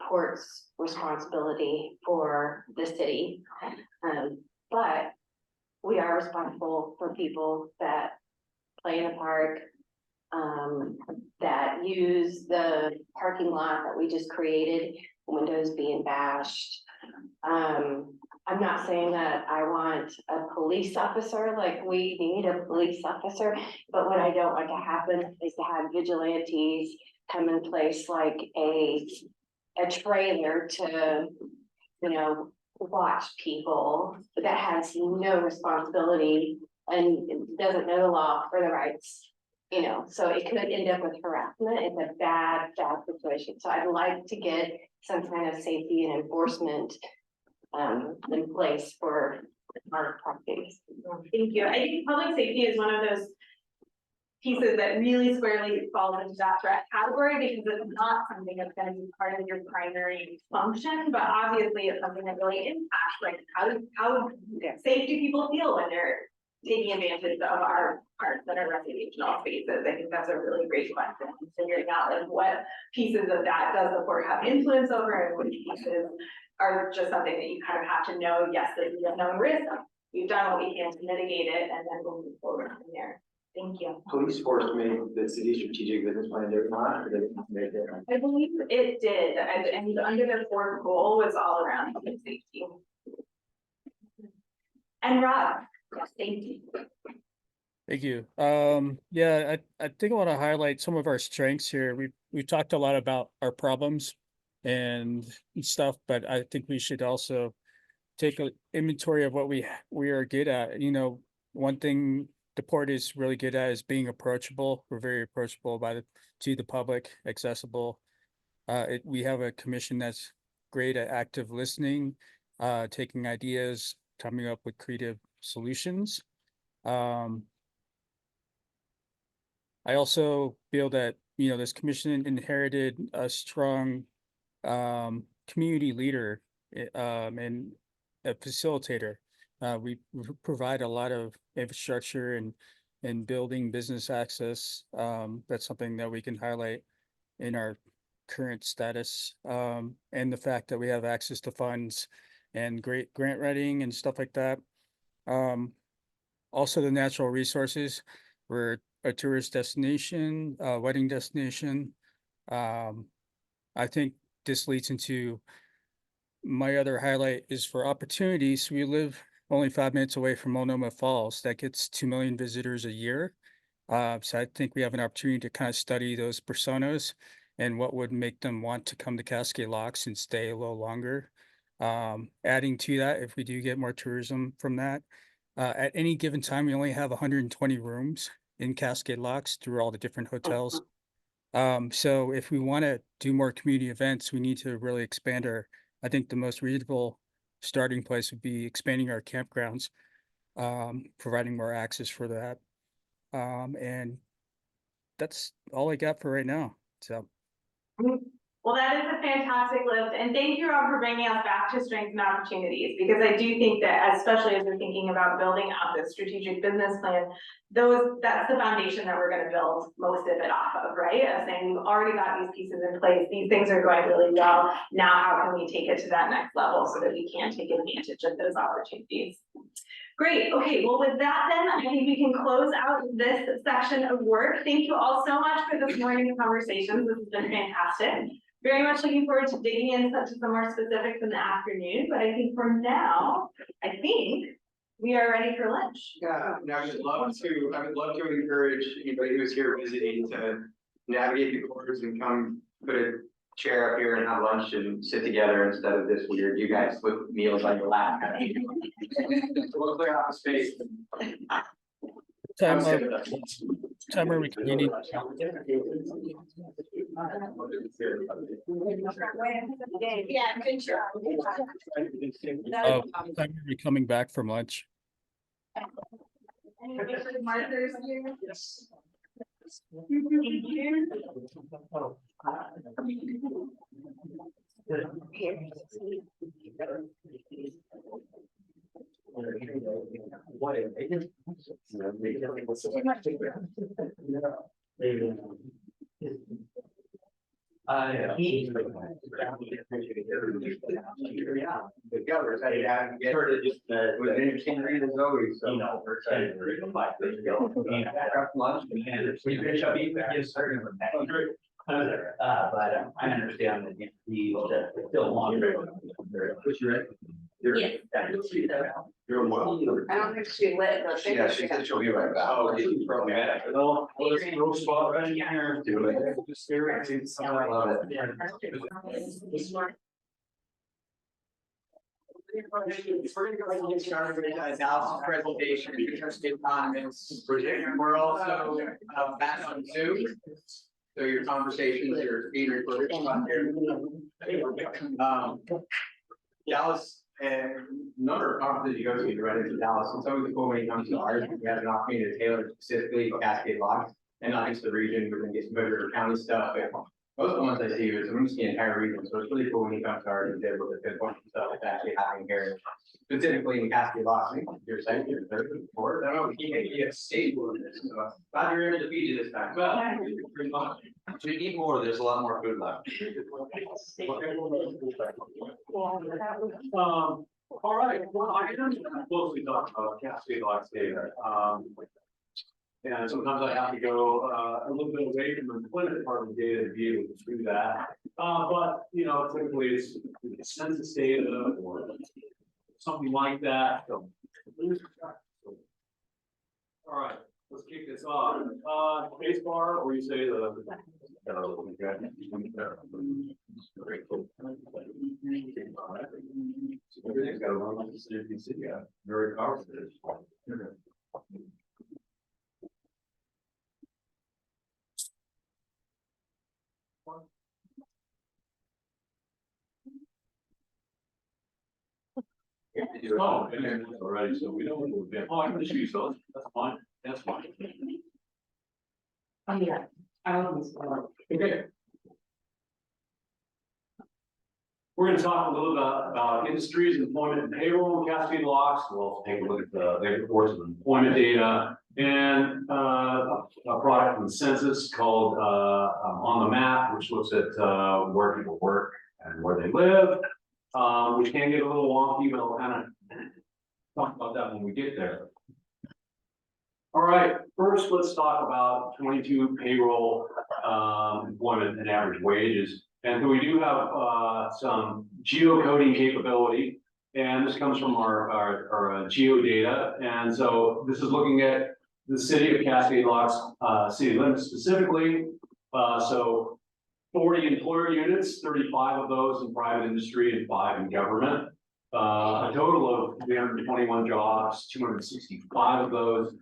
port's responsibility for the city, but we are responsible for people that play in the park, that use the parking lot that we just created, windows being bashed. I'm not saying that I want a police officer, like we need a police officer, but what I don't want to happen is to have vigilantes come in place like a trailer to, you know, watch people that has no responsibility and doesn't know the law or the rights, you know, so it could end up with harassment. It's a bad situation. So I'd like to get some kind of safety and enforcement in place for our properties. Thank you. I think public safety is one of those pieces that really squarely falls into that threat category, because it's not something that's going to be part of your primary function, but obviously it's something that really impacts, like how safe do people feel when they're taking advantage of our parks that are recreational spaces? I think that's a really great question. Figuring out like what pieces of that does the court have influence over, and which pieces are just something that you kind of have to know, yes, that you have known risk. We've done what we can to mitigate it, and then we'll move forward from there. Thank you. Police force made the city strategic business plan, did not, or did it make it? I believe it did, and under the fourth goal was all around public safety. And Rob, yes, thank you. Thank you. Yeah, I think I want to highlight some of our strengths here. We talked a lot about our problems and stuff, but I think we should also take an inventory of what we are good at. You know, one thing the port is really good at is being approachable. We're very approachable to the public, accessible. We have a commission that's great at active listening, taking ideas, coming up with creative solutions. I also feel that, you know, this commission inherited a strong community leader and a facilitator. We provide a lot of infrastructure and building business access. That's something that we can highlight in our current status, and the fact that we have access to funds and great grant writing and stuff like that. Also the natural resources. We're a tourist destination, wedding destination. I think this leads into my other highlight is for opportunities. We live only 5 minutes away from Multnomah Falls. That gets 2 million visitors a year. So I think we have an opportunity to kind of study those personas and what would make them want to come to Cascade Locks and stay a little longer. Adding to that, if we do get more tourism from that, at any given time, we only have 120 rooms in Cascade Locks through all the different hotels. So if we want to do more community events, we need to really expand I think the most reasonable starting place would be expanding our campgrounds, providing more access for that. And that's all I got for right now. So. Well, that is a fantastic list, and thank you, Rob, for bringing us back to strengths and opportunities, because I do think that, especially as we're thinking about building out this strategic business plan, that's the foundation that we're going to build most of it off of, right? Of saying we've already got these pieces in place, these things are going really well. Now, how can we take it to that next level so that we can take advantage of those opportunities? Great. Okay. Well, with that, then I think we can close out this section of work. Thank you all so much for this morning's conversations. This has been fantastic. Very much looking forward to digging into some more specifics in the afternoon. But I think for now, I think we are ready for lunch. Yeah, and I would love to encourage anybody who's here visiting to navigate the corridors and come put a chair up here and have lunch and sit together instead of this weird, you guys with meals on your lap. So we'll clear out the space. Time are we convening? Yeah, good job. Time are we coming back from lunch? Any different markers here? The governors, I had get her to just, it was an interesting read as always, so. We're excited. Lunch, and we finish up eating, yes, sir. But I understand that he still want. Push you right. Yes. You're well. I don't think she lit the. Yeah, she said she'll be right back. Oh, she's probably mad. No, let's throw a spot right in here. Do it. Just stare at it. I love it. We're gonna go get started with Dallas' presentation, interesting comments. We're also back on Zoom. So your conversations are being recorded on there. Dallas, and number of conferences you go to right into Dallas, it's always cool when you come to ours, we have an opportunity to tailor specifically Cascade Locks. And not just the region, we're gonna get some better county stuff, but most of the ones I see is I'm just the entire region, so it's really cool when you come to ours and able to pinpoint stuff that's actually happening here. Specifically in Cascade Locks, I think your second, your third, fourth, I don't know, you maybe a state one of this, so glad you're able to feed you this time. Well, pretty much. So you need more, there's a lot more food left. All right, well, I don't mostly talk about Cascade Locks data. And sometimes I have to go a little bit away from the employment department data to be able to do that. But you know, typically it's census data or something like that. So, all right, let's kick this off. Space bar, or you say the. Everything's got a run like the city, yeah, very powerful. Oh, and then it's already, so we don't want to advance. Oh, I can just use those, that's fine, that's fine. Oh, yeah. I love this. Okay. We're gonna talk a little bit about industries, employment and payroll, Cascade Locks. We'll also take a look at the labor force and employment data and a product from the census called On the Map, which looks at where people work and where they live. Which can get a little wonky, but I'll kind of talk about that when we get there. All right, first let's talk about 22 payroll, employment and average wages. And so we do have some geocoding capability, and this comes from our geo data. And so this is looking at the city of Cascade Locks, city limits specifically. So 40 employer units, 35 of those in private industry and 5 in government. A total of 321 jobs, 265 of those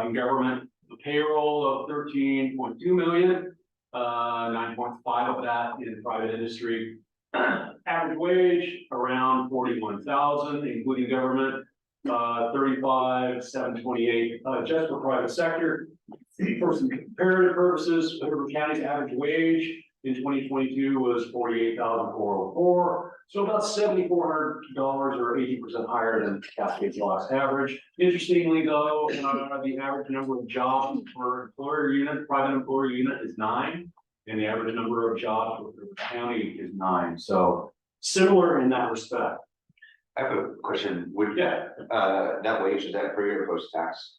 in government. A payroll of 13.2 million, 9.5 of that in private industry. Average wage around 41,000, including government, 35,728 just for private sector. For some comparative purposes, Hoover County's average wage in 2022 was 48,404. So about $7,400 or 80% higher than Cascade Locks average. Interestingly though, the average number of jobs per employer unit, private employer unit is 9. And the average number of jobs for Hoover County is 9. So similar in that respect. I have a question, would, Yeah, that wage, is that pre or post tax?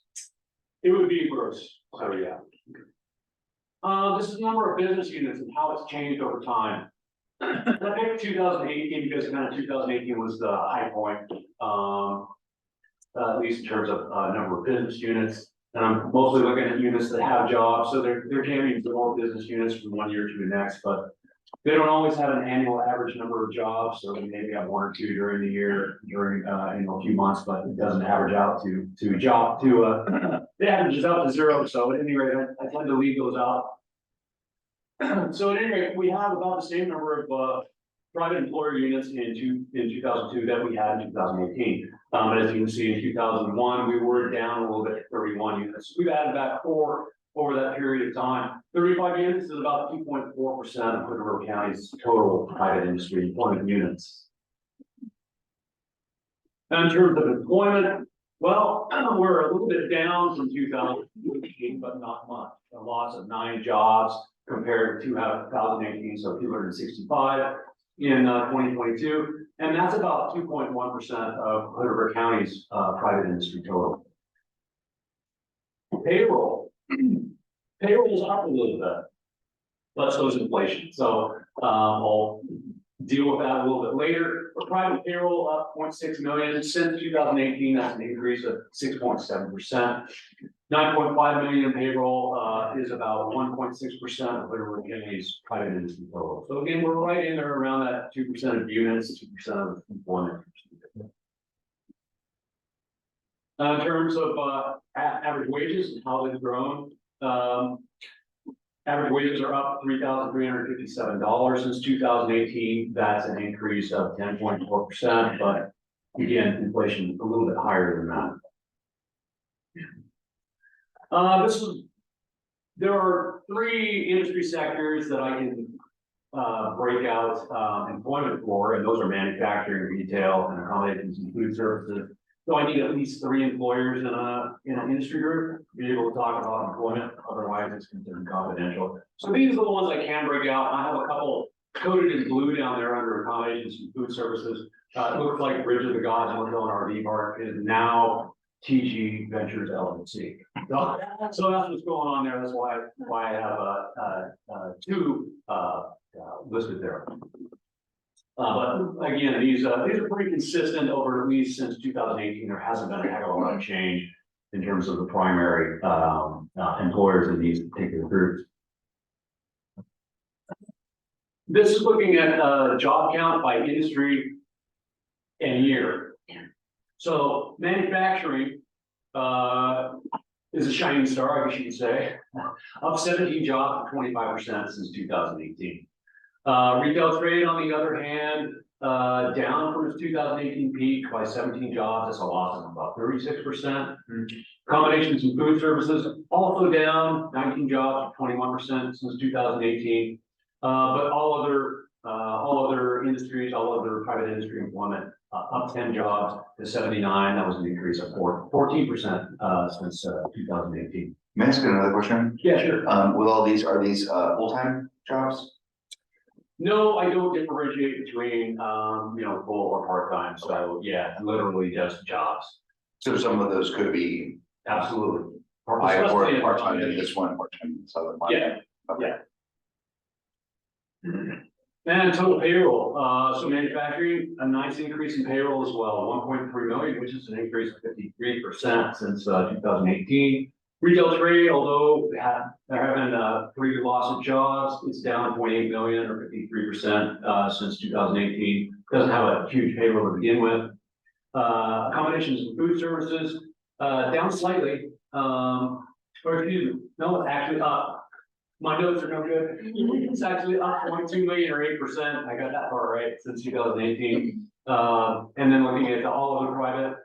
it would be gross, so yeah. This is the number of business units and how it's changed over time. I picked 2018 because kind of 2018 was the high point, at least in terms of number of business units. And I'm mostly looking at units that have jobs, so they're can't be all business units from one year to the next, but They don't always have an annual average number of jobs, so we maybe have one or two during the year, during, a few months, but it doesn't average out to it averages out to zero, so at any rate, I tend to leave those out. So at any rate, we have about the same number of, private employer units in 2002 that we had in 2018. As you can see, in 2001, we were down a little bit, 31 units. We've added back 4 over that period of time. 35 units is about 2.4% of Hood River County's total private industry employment units. And in terms of employment, well, we're a little bit down from 2018, but not much. A loss of 9 jobs compared to 2018, so 265 in 2022, and that's about 2.1% of Hood River County's private industry total. Payroll is up a little bit. Let's go to inflation. So I'll deal with that a little bit later. But private payroll up 0.6 million since 2018. That's an increase of 6.7%. 9.5 million in payroll is about 1.6% of Hood River County's private industry total. So again, we're right in there around that 2% of units, 2% of employment. In terms of average wages and how they've grown, average wages are up $3,357 since 2018. That's an increase of 10.4%, but again, inflation a little bit higher than that. There are 3 industry sectors that I can break out employment for, and those are manufacturing, retail, and accommodations and food services. So I need at least 3 employers in an industry group to be able to talk about employment. Otherwise, it's considered confidential. So these are the ones I can break out. I have a couple coded in blue down there under accommodations and food services. It looks like Bridge of the Gods Hotel and RV Park is now TG Ventures LLC. So that's what's going on there. That's why I have 2 listed there. But again, these are pretty consistent over at least since 2018. There hasn't been a heck of a lot of change in terms of the primary employers in these particular groups. This is looking at job count by industry and year. So manufacturing is a shining star, I guess you could say, up 17 jobs, 25% since 2018. Retail trade, on the other hand, down from its 2018 peak by 17 jobs. That's a loss of about 36%. Accommodations and food services also down 19 jobs, 21% since 2018. But all other industries, all other private industry employment up 10 jobs to 79. That was an increase of 14% since 2018. May I ask another question? Yeah, sure. With all these, are these full-time jobs? No, I don't differentiate between full or part-time. So yeah, literally just jobs. So some of those could be Absolutely. I work part-time in this one, part-time in this other one. Yeah. Okay. Yeah. And total payroll, so manufacturing, a nice increase in payroll as well, 1.3 million, which is an increase of 53% since 2018. Retail trade, although they're having a pretty good loss of jobs, it's down 0.8 million or 53% since 2018. Doesn't have a huge payroll to begin with. Accommodations and food services, down slightly, or excuse me, no, it's actually up. My notes are no good. It's actually up 0.2 million or 8%. I got that part right since 2018. And then looking at all of the private,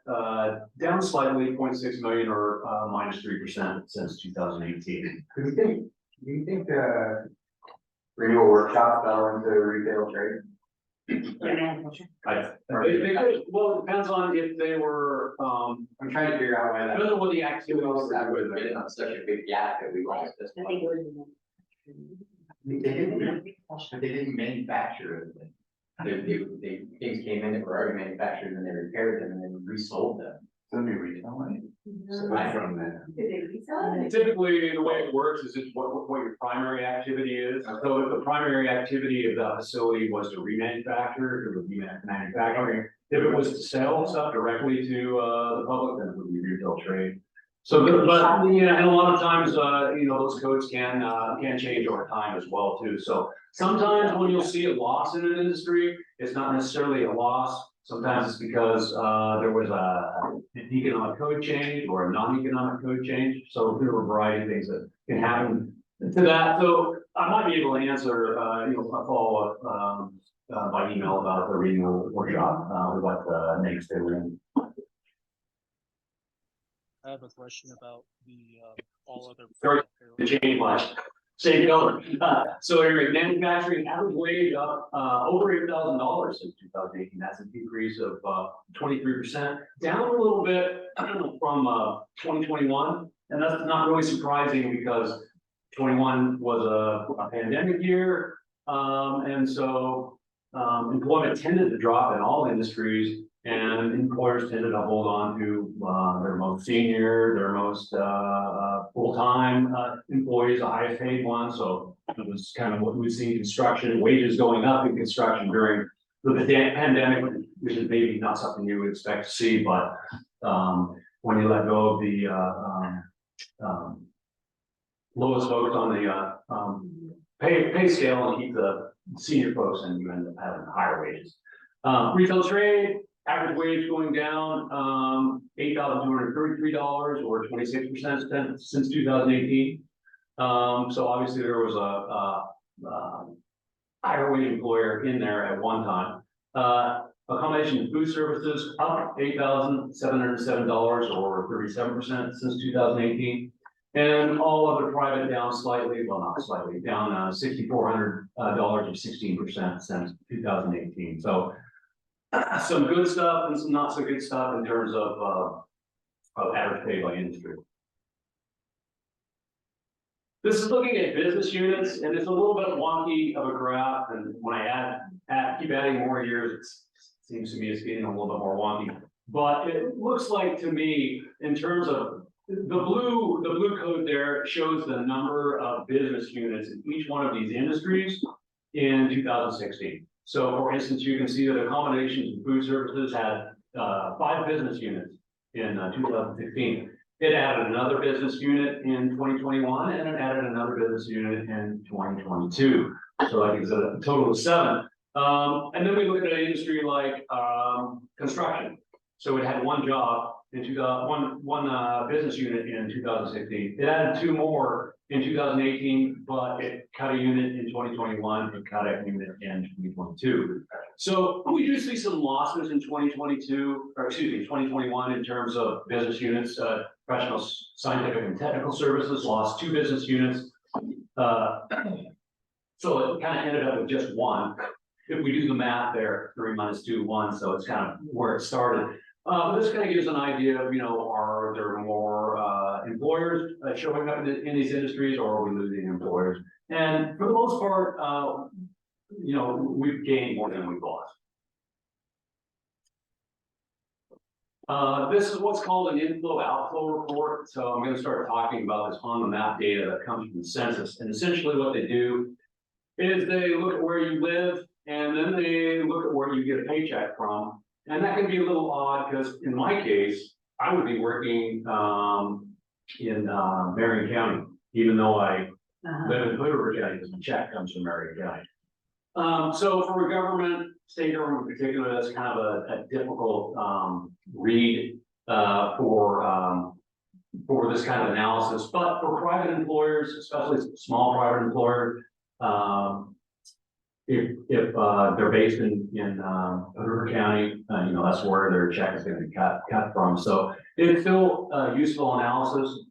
down slightly 0.6 million or minus 3% since 2018. Do you think the renewal workshop fell into retail trade? Well, it depends on if they were, I'm trying to figure out why that. depends on what the activity was. That would have been such a big gap that we lost this one. They didn't manufacture it. Things came in that were already manufactured and they repaired them and then resold them. Let me read it. So I from that. Typically, the way it works is it's what your primary activity is. So if the primary activity of the facility was to remanufacture, it would be manufacturing. If it was to sell stuff directly to the public, then it would be retail trade. So, but, yeah, and a lot of times, those codes can change over time as well too. So sometimes when you'll see a loss in an industry, it's not necessarily a loss. Sometimes it's because, there was an economic code change or a non-economic code change. So there are a variety of things that can happen to that. So I might be able to answer, a follow-up, by email about the renewal workshop, what names they were in. I have a question about the all other. Sorry to change my same color. So anyway, manufacturing average wage up over $8,000 since 2018. That's an increase of 23%, down a little bit from 2021, and that's not really surprising because 21 was a pandemic year, and so employment tended to drop in all industries. And employers tended to hold on to their most senior, their most full-time employees, the highest paid ones. So it was kind of what we've seen: construction wages going up in construction during the pandemic, which is maybe not something you would expect to see. But when you let go of the lowest folks on the pay scale and keep the senior folks, and you end up having higher wages. Retail trade. Average wage going down, $8,233 or 26% since 2018. So obviously there was a higher wage employer in there at one time. Accommodation and food services up $8,707 or 37% since 2018. And all other private down slightly, well, not slightly, down $6,400 or 16% since 2018. So some good stuff and some not so good stuff in terms of average pay by industry. This is looking at business units, and it's a little bit wonky of a graph. And when I keep adding more years, it seems to me it's getting a little bit more wonky. But it looks like to me, in terms of the blue code there shows the number of business units in each one of these industries in 2016. So for instance, you can see that accommodations and food services had 5 business units in 2016. It added another business unit in 2021, and it added another business unit in 2022. So that gives it a total of 7. And then we look at an industry like construction. So it had one job in one business unit in 2016. It added 2 more in 2018, but it cut a unit in 2021 and cut a unit in 2022. So we do see some losses in 2021 in terms of business units. Professional, scientific, and technical services lost 2 business units. So it kind of ended up with just 1. If we do the math there, 3 minus 2, 1. So it's kind of where it started. This kind of gives an idea of, are there more employers showing up in these industries, or are we losing employers? And for the most part, we've gained more than we've lost. This is what's called an inflow-outflow report. So I'm going to start talking about this on the map data that comes from the census. And essentially what they do is they look at where you live, and then they look at where you get a paycheck from. And that can be a little odd because in my case, I would be working in Marion County, even though I live in Hood River County, because the check comes from Marion County. So for a government, state government in particular, that's kind of a difficult read for this kind of analysis. But for private employers, especially small private employers, if they're based in Hood River County, that's where their check is going to be cut from. So it's still useful analysis.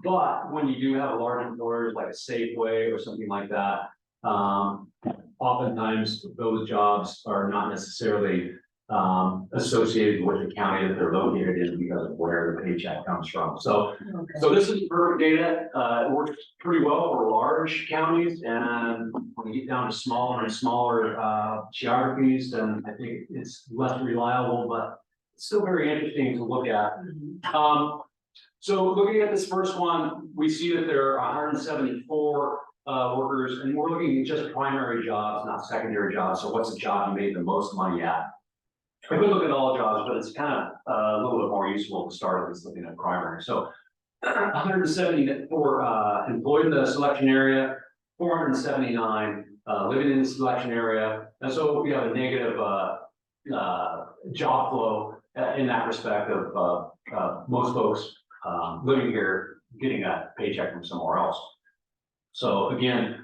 But when you do have large employers like a Safeway or something like that, oftentimes those jobs are not necessarily associated with the county that they're located in because of where the paycheck comes from. So this is perfect data. It works pretty well for large counties, and when you get down to smaller and smaller geographies, then I think it's less reliable, but it's still very interesting to look at. So looking at this first one, we see that there are 174 workers, and we're looking at just primary jobs, not secondary jobs. So what's the job you made the most money at? we look at all jobs, but it's kind of a little bit more useful to start with looking at primary. So 174 employed in the selection area, 479 living in the selection area. And so we have a negative job flow in that respect of most folks living here, getting a paycheck from somewhere else. So again,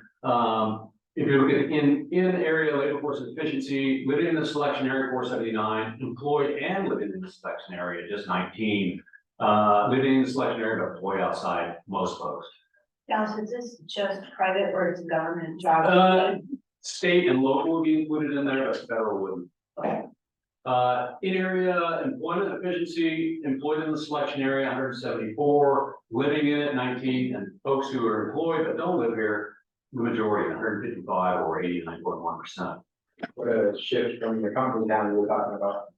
if you look at in area labor force efficiency, living in the selection area 479, employed and living in the selection area just 19, living in the selection area but employed outside most folks. Now, is this just private or is it government job? State and local would be included in there, but federal wouldn't. Okay. In area employment efficiency, employed in the selection area 174, living in it 19, and folks who are employed but don't live here, the majority 155 or 89.1%. What a shift from the company down we were talking about.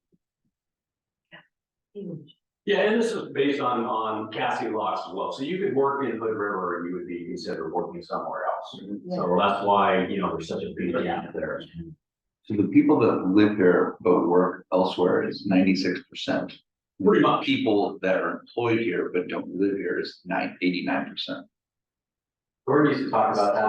Yeah, and this is based on Cassidy locks as well. So you could work in Hood River and you would be considered working somewhere else. So that's why, you know, there's such a big gap there. So the people that live here but work elsewhere is 96%. Pretty much. People that are employed here but don't live here is 89%. Gordon used to talk about that.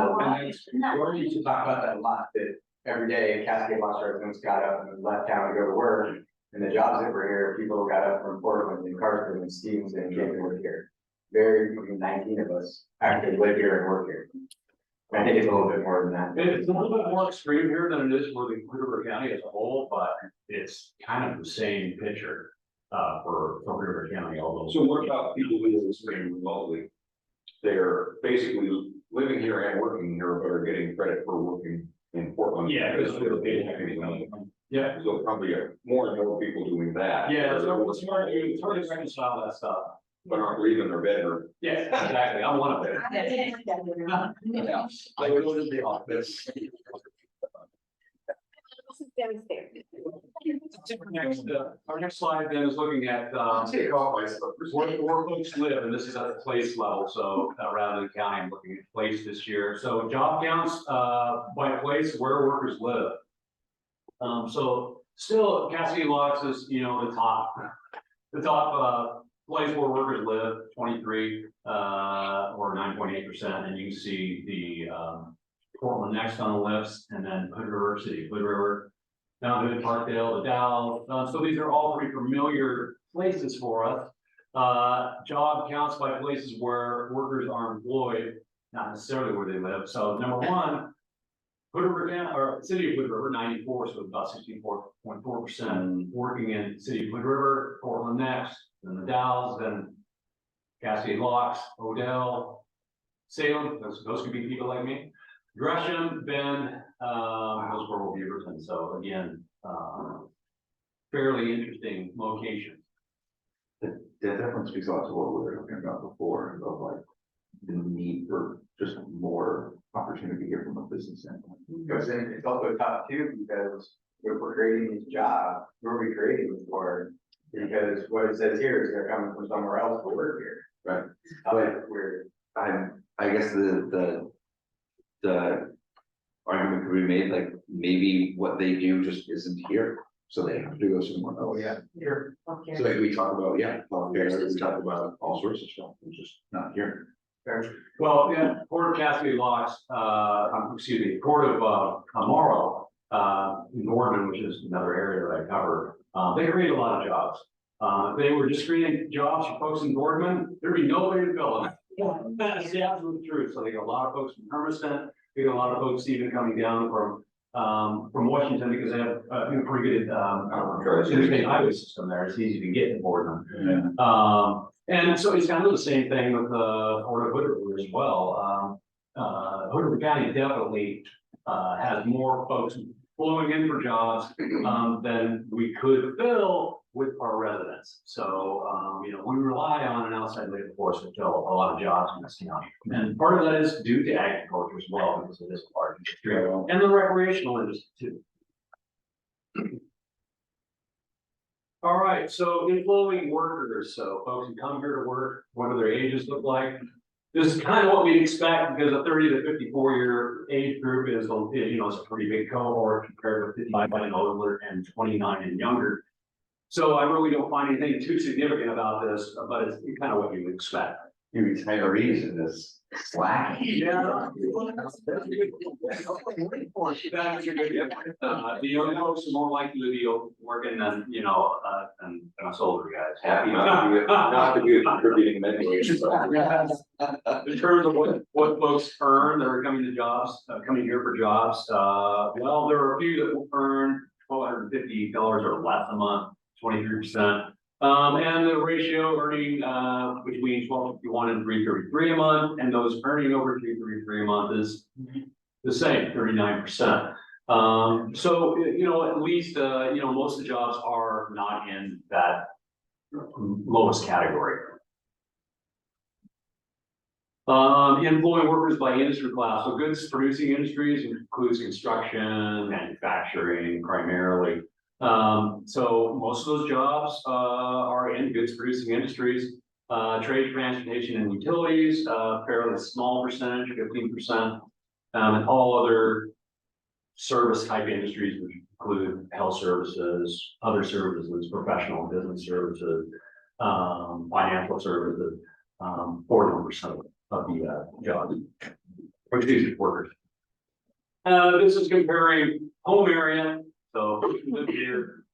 Gordon used to talk about that a lot, that every day Cascade Lost residents got up and left town to go to work. And the jobs that were here, people got up from Portland and Carson and Stevenson and came to work here. Very, 19 of us actually live here and work here. I think it's a little bit more than that. It's a little bit more extreme here than it is for the Hood River County as a whole, but it's kind of the same picture for Hood River County, although. So what about people who live stream remotely? They're basically living here and working here, but are getting credit for working in Portland. Yeah, because they're paying. Yeah. So probably more and more people doing that. Yeah, so it's hard to reconcile that stuff. But aren't leaving their bedroom. Yeah, exactly. I'm one of them. I go to the office. Our next slide then is looking at where folks live, and this is at the place level, so rather than county, I'm looking at place this year. So job counts by place where workers live. So still Cassidy Locks is, you know, the top place where workers live, 23 or 9.8%, and you can see the Portland next on the list, and then Hood River, City of Hood River, down to Parkdale, the Dalles. So these are all pretty familiar places for us. Job counts by places where workers are employed, not necessarily where they live. So number one, Hood River County, or City of Hood River, 94, so about 64.4% working in City of Hood River, Portland next, then the Dalles, then Cascade Locks, Odell, Salem, those could be people like me. Gresham, Bend, Hillsborough, Beaverton. So again, fairly interesting location. That definitely speaks a lot to what we were talking about before, of like the need for just more opportunity here from a business standpoint. Because it's also tough too, because if we're creating these jobs, who are we creating them for? Because what it says here is they're coming from somewhere else to work here. Right. But we're, I guess the argument could be made, like, maybe what they do just isn't here, so they have to go somewhere else. oh yeah, here. So like we talk about, yeah, we talk about all sorts of stuff, it's just not here. Well, yeah, Port of Cascade Locks, excuse me, Port of Morrow, Norman, which is another area that I cover, they create a lot of jobs. If they were just creating jobs for folks in Boardman, there'd be nobody to fill them. That's the absolute truth. So they get a lot of folks from Hermiston, they get a lot of folks even coming down from Washington, because they have a pretty good interstate highway system there. It's easy to get to Boardman. Yeah. And so it's kind of the same thing with the Port of Hood River as well. Hood River County definitely has more folks flowing in for jobs than we could fill with our residents. So, you know, we rely on an outside labor force to fill a lot of jobs in this county. And part of that is due to agriculture as well, because it is a large industry, and the recreational industry too. All right, so employing workers, so folks who come here to work, what do their ages look like? This is kind of what we'd expect, because a 30 to 54 year age group is, you know, it's a pretty big cohort compared with 55 and older and 29 and younger. So I really don't find anything too significant about this, but it's kind of what you would expect. You retirees in this slack. Yeah. The young folks are more likely to be working than, than us older guys. Happy not to be contributing in many ways. In terms of what folks earn, that are coming to jobs, coming here for jobs, well, there are a few that will earn $1,250 or less a month, 23%. And the ratio earning, between 1251 and 333 a month, and those earning over 333 a month is the same, 39%. So, at least, most of the jobs are not in that lowest category. Employing workers by industry class. So goods producing industries includes construction, manufacturing primarily. So most of those jobs are in goods producing industries, trade, transportation, and utilities, fairly small percentage, 15%, and all other service type industries, which include health services, other services, professional and business services, financial services, 41% of the jobs, or excuse me, workers. This is comparing home area, so folks who live here,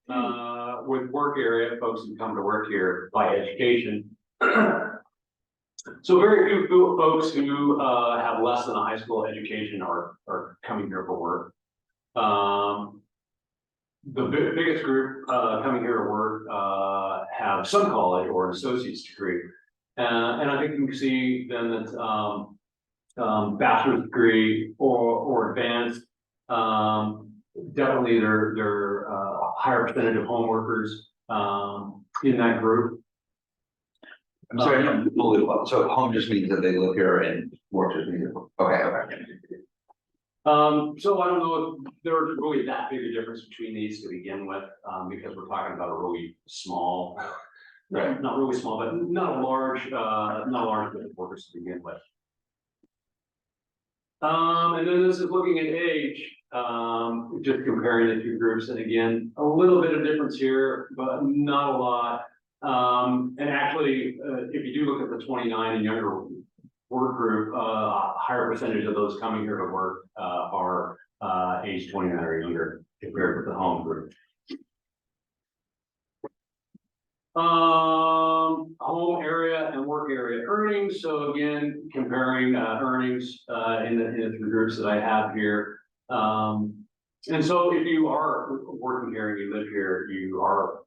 with work area, folks who come to work here by education. So very few folks who have less than a high school education are coming here for work. The biggest group coming here to work have some college or an associate's degree. And I think you can see then that bachelor's degree or advanced, definitely they're a higher percentage of home workers in that group. I'm sorry, I'm fully, so home just means that they live here and work just means, okay. So I don't know if there's really that big a difference between these to begin with, because we're talking about a really small, Right. not really small, but not a large group of workers to begin with. And then this is looking at age, just comparing the two groups, and again, a little bit of difference here, but not a lot. And actually, if you do look at the 29 and younger work group, a higher percentage of those coming here to work are age 29 or younger compared with the home group. Home area and work area earnings. So again, comparing earnings in the three groups that I have here. And so if you are working here and you live here, you are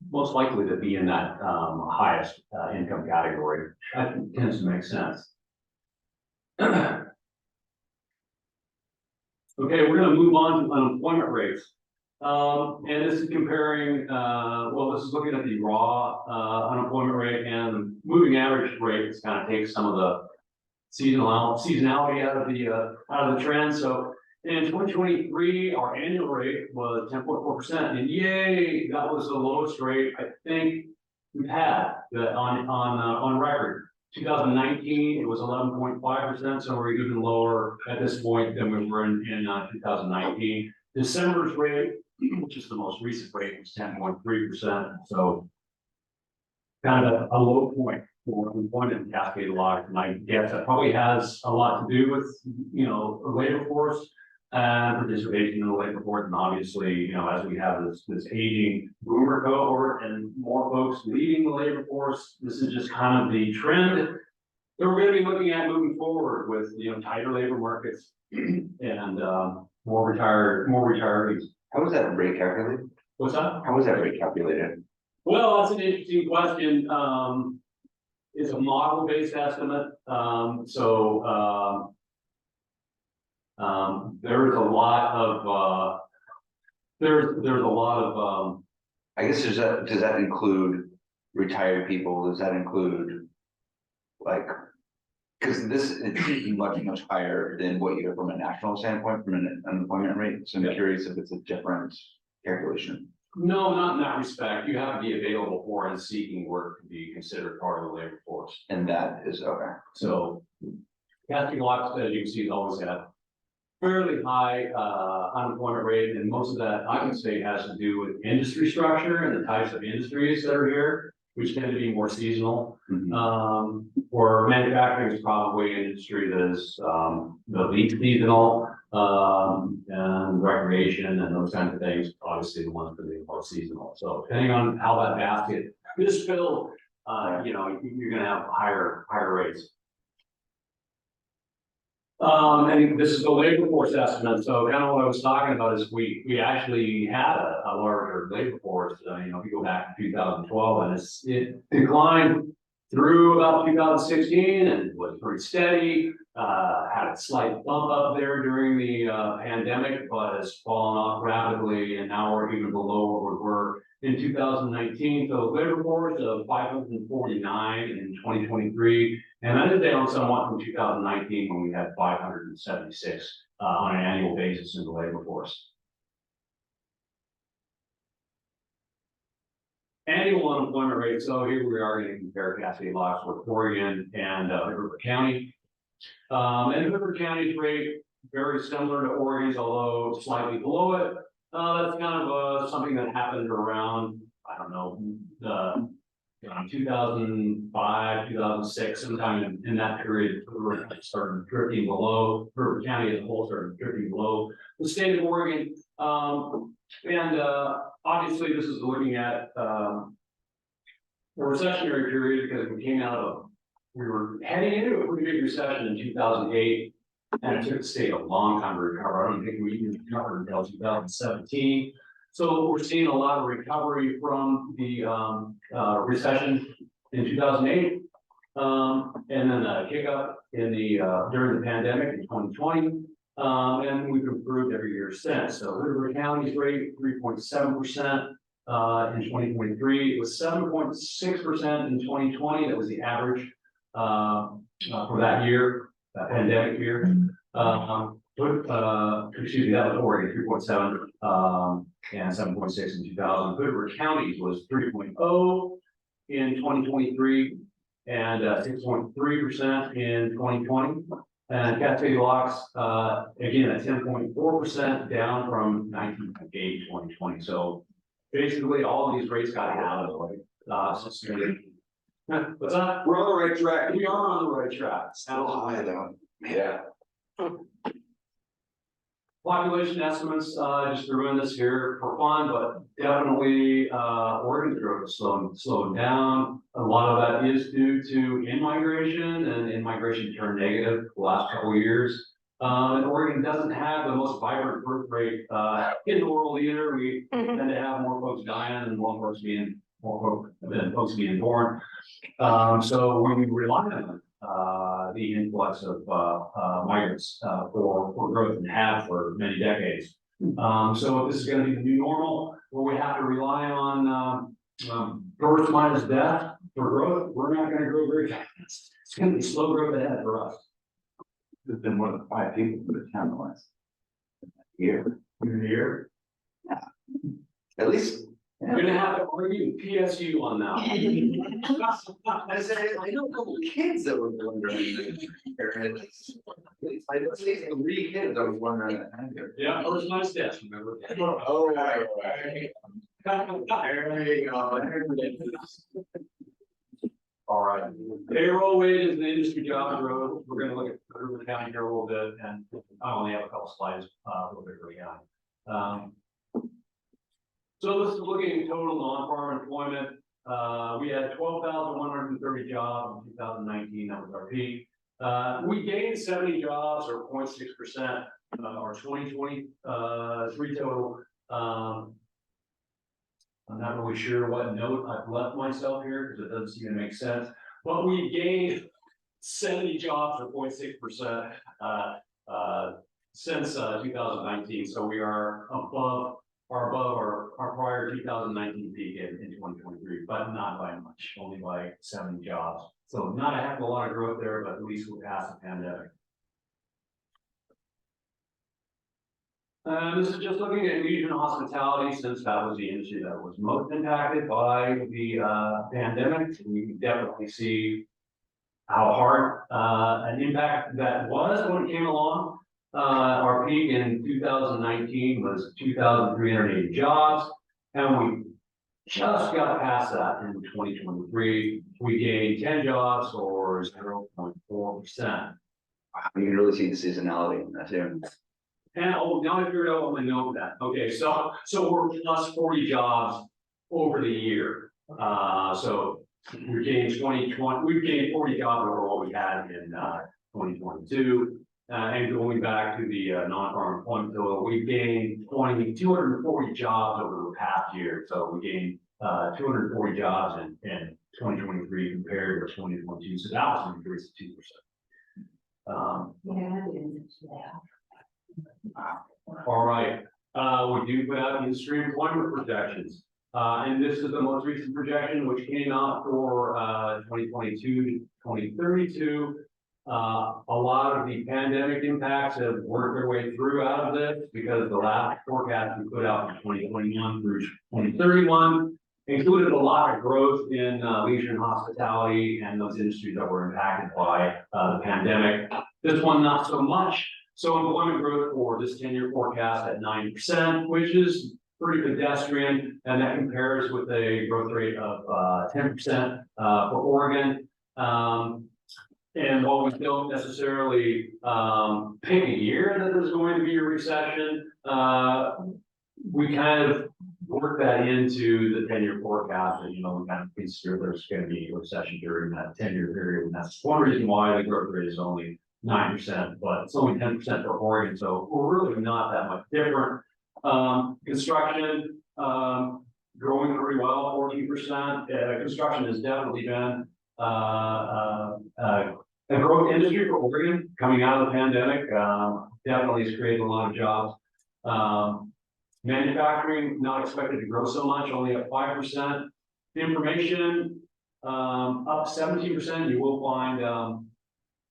most likely to be in that highest income category. That tends to make sense. Okay, we're going to move on to unemployment rates. And this is comparing, this is looking at the raw unemployment rate, and the moving average rate. This kind of takes some of the seasonality out of the trend. So in 2023, our annual rate was 10.4%, and yay, that was the lowest rate I think we've had on record. 2019, it was 11.5%, so we're even lower at this point than we were in 2019. December's rate, which is the most recent rate, was 10.3%. So kind of a low point for unemployment in Cascade Lock. And I guess that probably has a lot to do with, the labor force and participation in the labor force. And obviously, as we have this aging boomer cohort and more folks leaving the labor force, this is just kind of the trend that we're going to be looking at moving forward with, tighter labor markets and more retirees. How was that rate calculated? What's that? How was that rate calculated? Well, that's an interesting question. It's a model-based estimate. There's a lot of I guess does that include retired people? Does that include because it should be much higher than what you have from a national standpoint, from an unemployment rate. So I'm curious if it's a different calculation. No, not in that respect. You have to be available for and seeking work to be considered part of the labor force. And that is okay. So casting lots, as you can see, always have fairly high unemployment rate, and most of that, I would say, has to do with industry structure and the types of industries that are here, which tend to be more seasonal. Or manufacturing is probably an industry that is the least seasonal, and recreation and those kinds of things, obviously the ones that are more seasonal. So depending on how that basket is filled, you know, you're gonna have higher rates. And this is the labor force estimate, so kind of what I was talking about is we actually had a larger labor force, you know, if you go back to 2012, and it declined through about 2016 and was pretty steady, had a slight bump up there during the pandemic, but has fallen off rapidly, and now we're even below what we were in 2019. So labor force of 549 in 2023, and that is down somewhat from 2019 when we had 576 on an annual basis in the labor force. Annual unemployment rate, so here we are going to compare Cascade Locks with Oregon and River County. And River County's rate very similar to Oregon's, although slightly below it. That's kind of something that happened around, I don't know, 2005, 2006, sometime in that period, River County started drifting below. River County as a whole started drifting below the state of Oregon. Obviously, this is looking at a recessionary period because we were heading into a pretty big recession in 2008, and it took the state a long time to recover. I don't think we even recovered until 2017. So we're seeing a lot of recovery from the recession in 2008, and then a kick up in during the pandemic in 2020. And we've improved every year since. So River County's rate 3.7% in 2023. It was 7.6% in 2020. That was the average for that year, that pandemic year. Excuse me, that was Oregon 3.7 and 7.6 in 2000. River County's was 3.0 in 2023 and 6.3% in 2020. And Cascade Locks, again, at 10.4%, down from 19.8 in 2020. So basically, all of these rates got out of the way. What's that? We're on the right track. We are on the right track. Still high though. Yeah. Population estimates, just threw in this here for fun, but definitely Oregon's growth is slowing down. A lot of that is due to in-migration, and in-migration turned negative the last couple of years. And Oregon doesn't have the most vibrant birth rate in the world either. We tend to have more folks dying and more folks being born. So we rely on the influx of migrants for growth and have for many decades. So if this is going to be the new normal, where we have to rely on birth minus death for growth, we're not going to grow very fast. It's going to be slow growth ahead for us. There's been more than 5 people for the town the last year. Yeah. At least. You're gonna have to argue PSU on that. I said, I know a couple of kids that were wondering. I know 3 kids, I was wondering. Yeah, first nice death, remember? Oh, right. There you go. All right, payroll wage is an industry job growth. We're gonna look at River County here a little bit, and I only have a couple slides, a little bit for you guys. So this is looking at total non-farm employment. We had 12,130 jobs in 2019, that was our peak. We gained 70 jobs or 0.6%, our 2023 total. I'm not really sure what note I've left myself here because it doesn't seem to make sense, but we gained 70 jobs or 0.6% since 2019. So we are above our prior 2019 peak in 2023, but not by much, only by 70 jobs. So not a heck of a lot of growth there, but at least we're past the pandemic. This is just looking at leisure and hospitality, since that was the industry that was most impacted by the pandemic. We can definitely see how hard an impact that was when it came along. Our peak in 2019 was 2,380 jobs, and we just got past that in 2023. We gained 10 jobs or 0.4%. You can really see the seasonality in that too. And now I figured out what my note that. Okay, so we're plus 40 jobs over the year. So we gained 40 jobs over what we had in 2022. And going back to the non-farm employment total, we gained 240 jobs over the past year. So we gained 240 jobs in 2023 compared to 2022. So that was an increase of 2%. All right, we do put out industry employment projections. And this is the most recent projection, which came out for 2022 to 2032. A lot of the pandemic impacts have worked their way through out of this because the last forecast we put out in 2021 through 2031 included a lot of growth in leisure and hospitality and those industries that were impacted by the pandemic. This one, not so much. So employment growth for this 10-year forecast at 9%, which is pretty pedestrian, and that compares with a growth rate of 10% for Oregon. And while we don't necessarily pick a year that there's going to be a recession, we kind of work that into the 10-year forecast, and we kind of consider there's going to be a recession during that 10-year period. And that's one reason why the growth rate is only 9%, but it's only 10% for Oregon, so we're really not that much different. Construction growing pretty well, 14%. Construction has definitely been a growth industry for Oregon coming out of the pandemic. Definitely has created a lot of jobs. Manufacturing not expected to grow so much, only up 5%. Information up 17%. You will find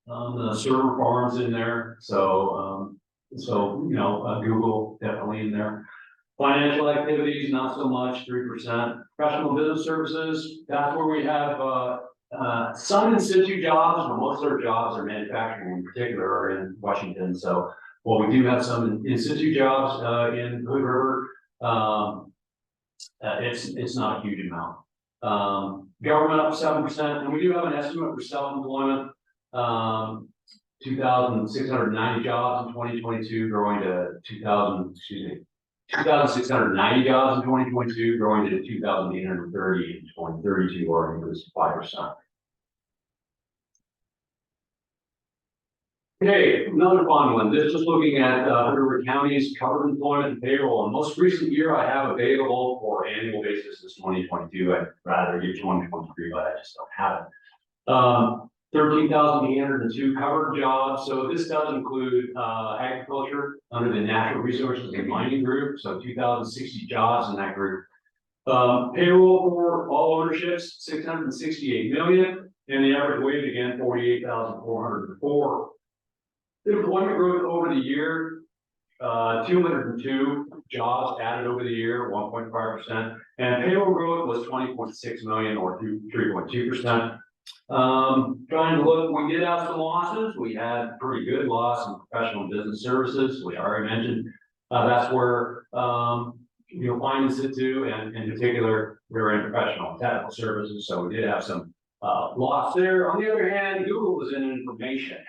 the server farms in there. So Google definitely in there. Financial activities, not so much, 3%. Professional business services, that's where we have some in situ jobs, but most of our jobs are manufacturing in particular are in Washington. So while we do have some in situ jobs in Hood River, it's not a huge amount. Government up 7%, and we do have an estimate for self-employment. 2,690 jobs in 2022, growing to 2,690 jobs in 2022, growing to 2,830 in 2032, or an increase of 5%. Okay, another fun one. This is looking at Hood River County's covered employment and payroll. And most recent year I have available for annual basis is 2022. I'd rather give 2023, but I just don't have it. 13,802 covered jobs. So this does include agriculture under the natural resources and mining group. So 2,060 jobs in that group. Payroll for all ownerships, 668 million. And the average wage again, 48,404. Employment growth over the year, 202 jobs added over the year, 1.5%. And payroll growth was 20.6 million or 3.2%. Trying to look, we did have some losses. We had pretty good loss in professional business services, which I already mentioned. That's where you'll find in situ, and in particular, we're in professional and technical services. So we did have some loss there. On the other hand, Google was in information.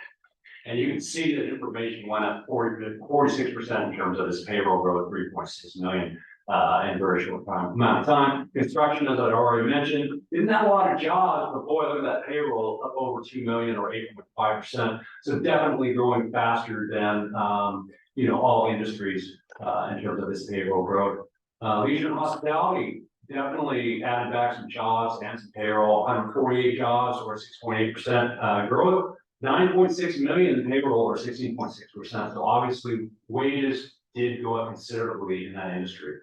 And you can see that information went up 46% in terms of its payroll growth, 3.6 million in a very short amount of time. Construction, as I'd already mentioned, didn't have a lot of jobs, but boy, look at that payroll up over 2 million or 8.5%. So definitely growing faster than all industries in terms of this payroll growth. Leisure and hospitality definitely added back some jobs and some payroll, 148 jobs or 6.8% growth. 9.6 million in payroll or 16.6%. So obviously wages did go up considerably in that industry.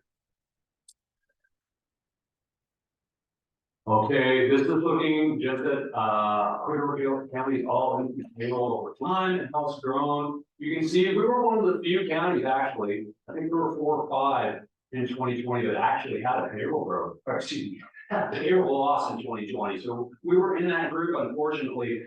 Okay, this is looking just at Hood River County's all payroll over time and how it's grown. You can see we were one of the few counties actually, I think there were 4 or 5 in 2020 that actually had a payroll growth, or excuse me, had a payroll loss in 2020. So we were in that group, unfortunately.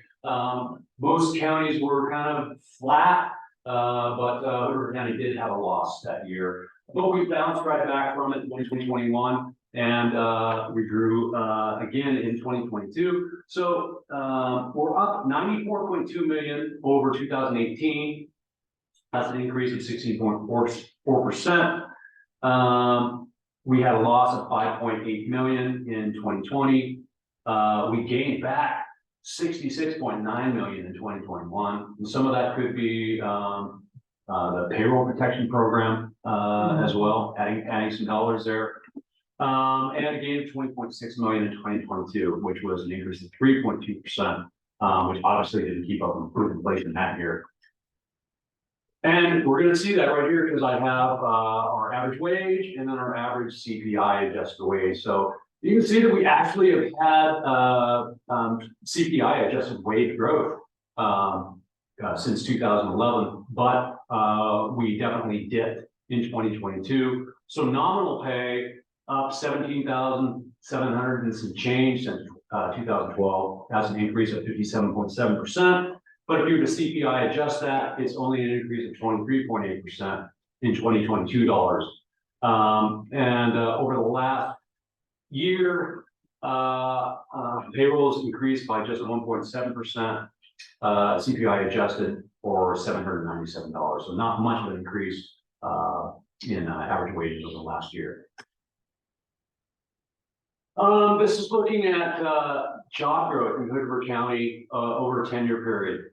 Most counties were kind of flat. but Hoover County did have a loss that year. But we bounced right back from it in 2021, and we grew again in 2022. So we're up 94.2 million over 2018. That's an increase of 16.4%. We had a loss of 5.8 million in 2020. We gained back 66.9 million in 2021. And some of that could be the payroll protection program as well, adding some dollars there. And a gain of 20.6 million in 2022, which was an increase of 3.2%, which obviously didn't keep up with inflation that year. And we're going to see that right here because I have our average wage and then our average CPI adjusted wage. So you can see that we actually have had CPI adjusted wage growth since 2011, but we definitely dipped in 2022. So nominal pay up 17,700 and some change since 2012. That's an increase of 57.7%. But if you were to CPI adjust that, it's only an increase of 23.8% in 2022 dollars. And over the last year, payrolls increased by just 1.7%, CPI adjusted for $797. So not much of an increase in average wages over the last year. This is looking at job growth in Hoover County over a 10-year period,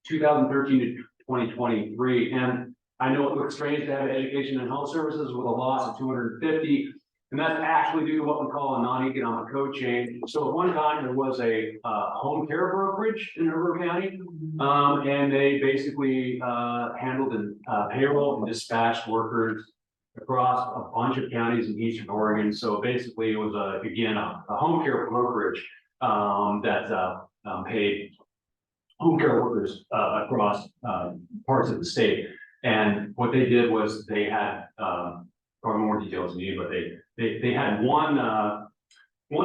2013 to 2023. And I know it looks strange to have education and health services with a loss of 250, and that's actually due to what we call a non-economic code change. So at one time there was a home care brokerage in Hoover County, and they basically handled payroll and dispatched workers across a bunch of counties in Eastern Oregon. So basically it was again a home care brokerage that paid home care workers across parts of the state. And what they did was they had probably more details than me, but they had one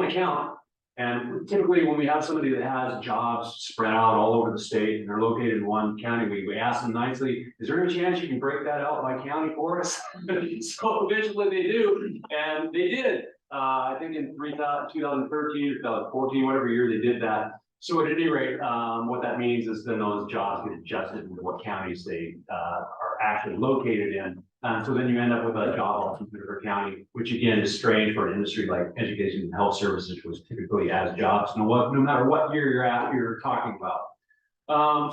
account. And typically when we have somebody that has jobs spread out all over the state and they're located in one county, we ask them nicely, is there any chance you can break that out by county for us? So eventually they do, and they did. I think in 2013 or 2014, whatever year they did that. So at any rate, what that means is then those jobs get adjusted into what counties they are actually located in. So then you end up with a job loss in Hoover County, which again is strange for an industry like education and health services, which typically has jobs no matter what year you're talking about.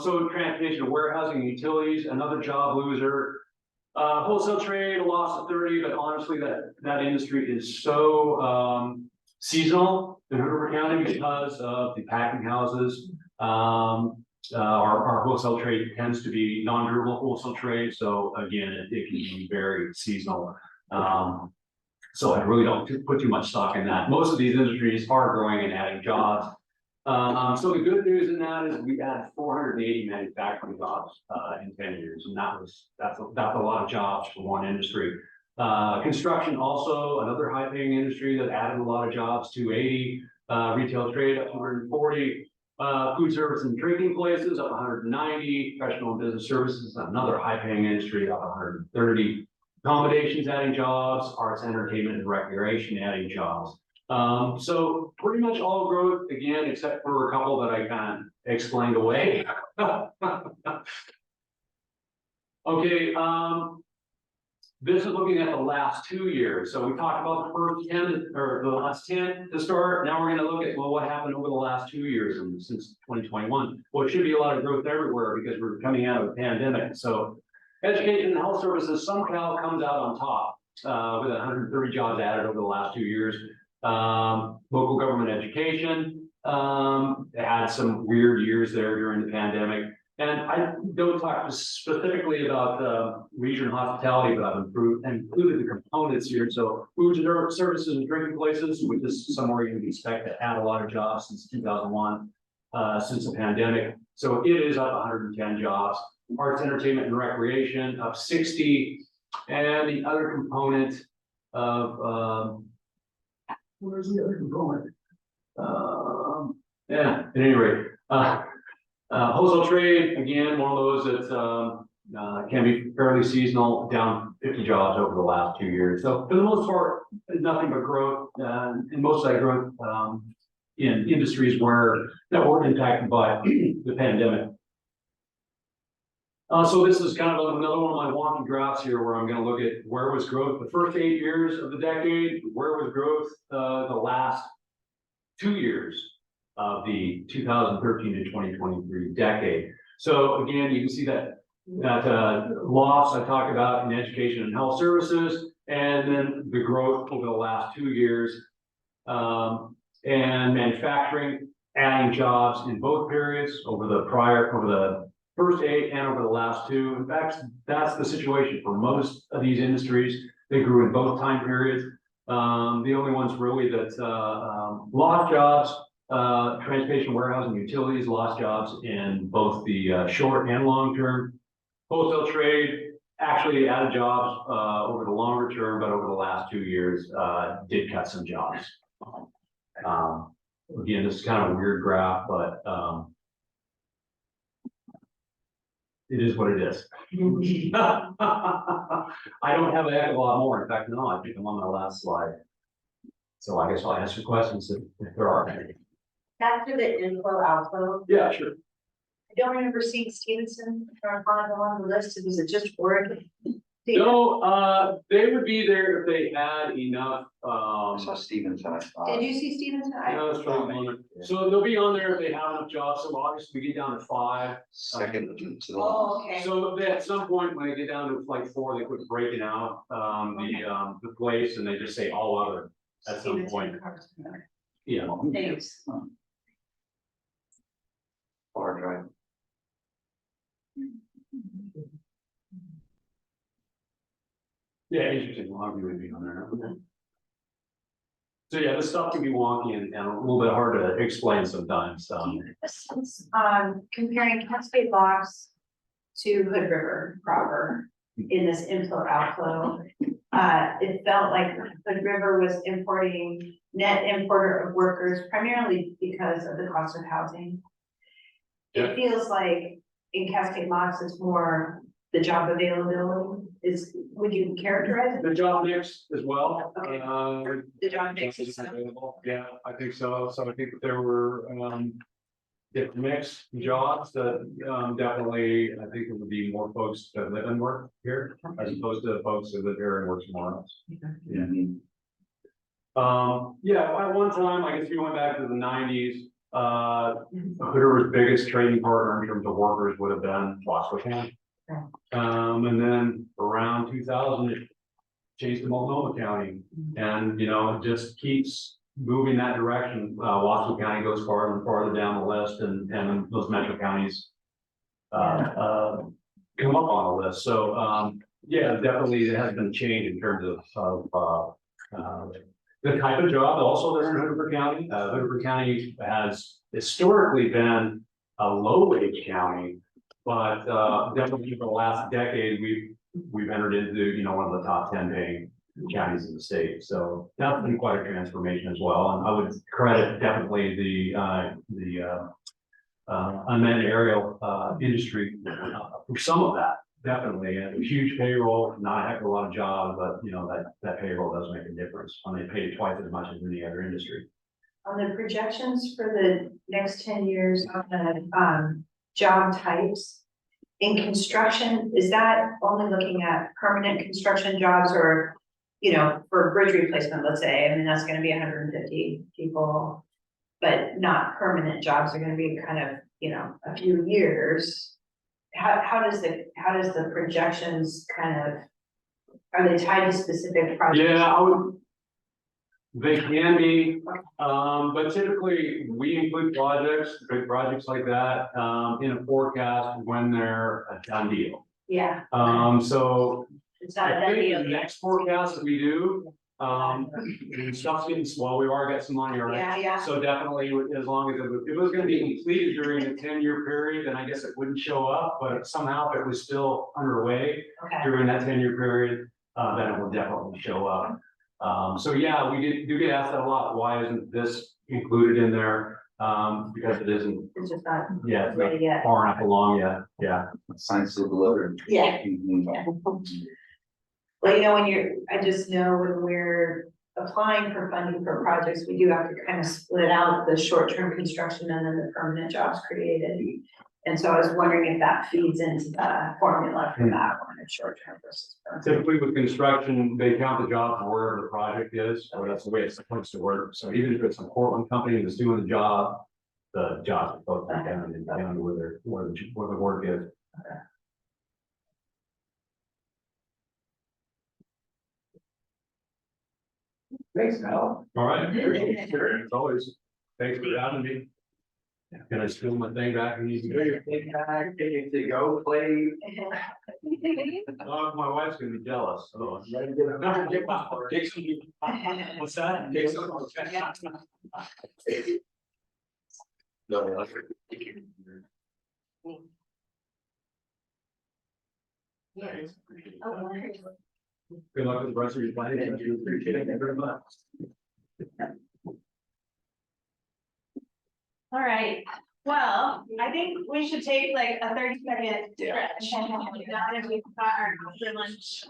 So transportation and warehousing and utilities, another job loser. Wholesale trade, a loss of 30, but honestly that industry is so seasonal in Hoover County because of the packing houses. Our wholesale trade tends to be non-durable wholesale trade. So again, it can be very seasonal. So I really don't put too much stock in that. Most of these industries are growing and adding jobs. So the good news in that is we had 480 manufacturing jobs in 10 years. And that's a lot of jobs for one industry. Construction also, another high paying industry that added a lot of jobs, 280, retail trade up 140. Food service and drinking places up 190, professional and business services, another high paying industry up 130, accommodations adding jobs, arts, entertainment and recreation adding jobs. So pretty much all growth again, except for a couple that I kind of explained away. Okay, this is looking at the last 2 years. So we talked about the first 10 or the last 10 to start. Now we're going to look at, well, what happened over the last 2 years and since 2021. Well, it should be a lot of growth everywhere because we're coming out of a pandemic. So education and health services somehow comes out on top with 130 jobs added over the last 2 years. Local government education had some weird years there during the pandemic. And I don't talk specifically about leisure and hospitality, but I've included the components here. So food services and drinking places, which is somewhere you can expect to add a lot of jobs since 2001, since the pandemic. So it is up 110 jobs. Arts, entertainment, and recreation up 60. And the other component of where's the other component? Yeah, at any rate. Wholesale trade, again, one of those that's can be fairly seasonal, down 50 jobs over the last 2 years. So for the most part, nothing but growth, and most of that growth, in industries that were impacted by the pandemic. So this is kind of another one of my wonky graphs here where I'm going to look at where was growth the first 8 years of the decade, where was growth the last 2 years of the 2013 to 2023 decade. So again, you can see that loss I talked about in education and health services, and then the growth over the last 2 years, and manufacturing, adding jobs in both periods over the first 8 and over the last 2. In fact, that's the situation for most of these industries. They grew in both time periods. The only ones really that lost jobs, transportation, warehousing, utilities, lost jobs in both the short and long term. Wholesale trade actually added jobs over the longer term, but over the last 2 years did cut some jobs. Again, this is kind of a weird graph, but it is what it is. I don't have a heck of a lot more. In fact, no, I think I'm on my last slide. So I guess I'll answer questions if there are any. After the inflow outflow, Yeah, sure. I don't remember seeing Stevenson on the list. Was it just Oregon? No, they would be there if they had enough. I saw Stevenson. Did you see Stevenson? Yeah, that's right. So they'll be on there if they have enough jobs. So obviously we get down to 5. Second to the last. Oh, okay. So at some point when they get down to like 4, they quit breaking out the place, and they just say all other at some point. Yeah. Thanks. Far drive. Yeah, interesting. Log would be on there. So yeah, this stuff can be wonky and a little bit hard to explain sometimes. Comparing Cascade Locks to Hood River proper in this inflow outflow, it felt like Hood River was net importer of workers primarily because of the cost of housing. Yeah. It feels like in Cascade Locks, it's more the job availability. Would you characterize it? The job mix as well. Okay. The job mix is available. Yeah, I think so. So I think that there were different mixed jobs that definitely, I think it would be more folks that live and work here as opposed to folks that live here and work somewhere else. Yeah. Yeah, at one time, I guess we went back to the 90s. Hood River's biggest trading partner in terms of workers would have been Wasco County. And then around 2000, it changed to Multnomah County, and it just keeps moving that direction. Wasco County goes farther and farther down the list, and those metro counties come up on the list. So yeah, definitely there has been a change in terms of the type of job also there in Hood River County. Hood River County has historically been a low-wage county, but definitely for the last decade, we've entered into one of the top 10 paying counties in the state. So that's been quite a transformation as well. And I would credit definitely the unmanned aerial industry for some of that. Definitely, and a huge payroll, not a heck of a lot of jobs, but that payroll does make a difference when they pay twice as much as any other industry. On the projections for the next 10 years on the job types in construction, is that only looking at permanent construction jobs or, for bridge replacement, let's say, I mean, that's going to be 150 people, but not permanent jobs are going to be kind of, a few years. How does the projections are they tied to specific projects? Yeah, they can be, but typically we include big projects like that, in a forecast when they're a done deal. Yeah. So it's not a I done think deal. the next forecast that we do, stuff's getting slow. We've already got some money already. Yeah. So definitely, as long as if it was going to be completed during a 10-year period, then I guess it wouldn't show up. But somehow, if it was still underway during that 10-year period, then it will definitely show up. So yeah, we do get asked that a lot. Why isn't this included in there? because it isn't, It's just not yeah, it's ready not yet. far enough along yet, yeah. Science of the letter. Yeah. Mhm. Well, you know, I just know when we're applying for funding for projects, we do have to kind of split out the short-term construction and then the permanent jobs created. And so I was wondering if that feeds into the formula for that one, if short-term versus permanent. Typically with construction, they count the job for wherever the project is, or that's the way it's supposed to work. So even if it's a Portland company that's doing the job are both down and down to where the work is. Thanks, Mel. All right, sure, as always, thanks for having me. Can I steal my thing back and use it? Take back, take to go play. Oh, my wife's gonna be jealous, so. What's that? No, thanks. Good luck with the rest of your planning. Thank you. Appreciate it very much. All right, well, I think we should take like a 30-second stretch. Now that we've got our after lunch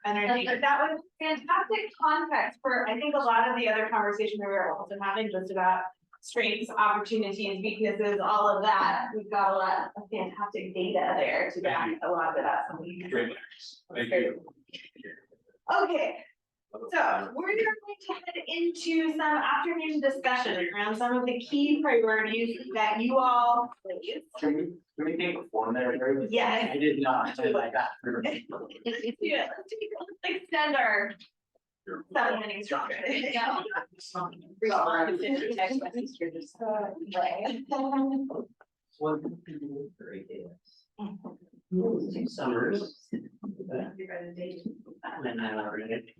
energy, but that was fantastic context for, I think, a lot of the other conversations we were also having just about strengths, opportunities, weaknesses, all of that. We've got a lot of fantastic data there to back a lot of that. Thank you. Okay, so we're going to head into some afternoon discussion around some of the key priorities that you all. Can we take a form there? Yes. I did not, I like that. Yeah, let's extend our 7 minutes strong. Yeah. Summers.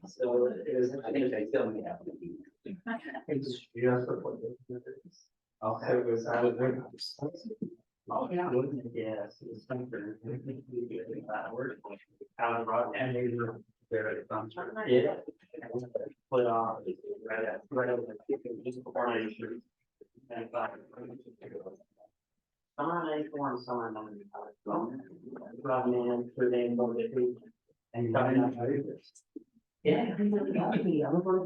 So it was, I think I still may have to be. It's just okay, it was, I was. Oh, yeah. Yes, it was something. That word. Out of rock and they were there. Yeah. Put on. Right over just before I should. And I formed someone on the brought me in for the and coming up. Yeah, I'm going to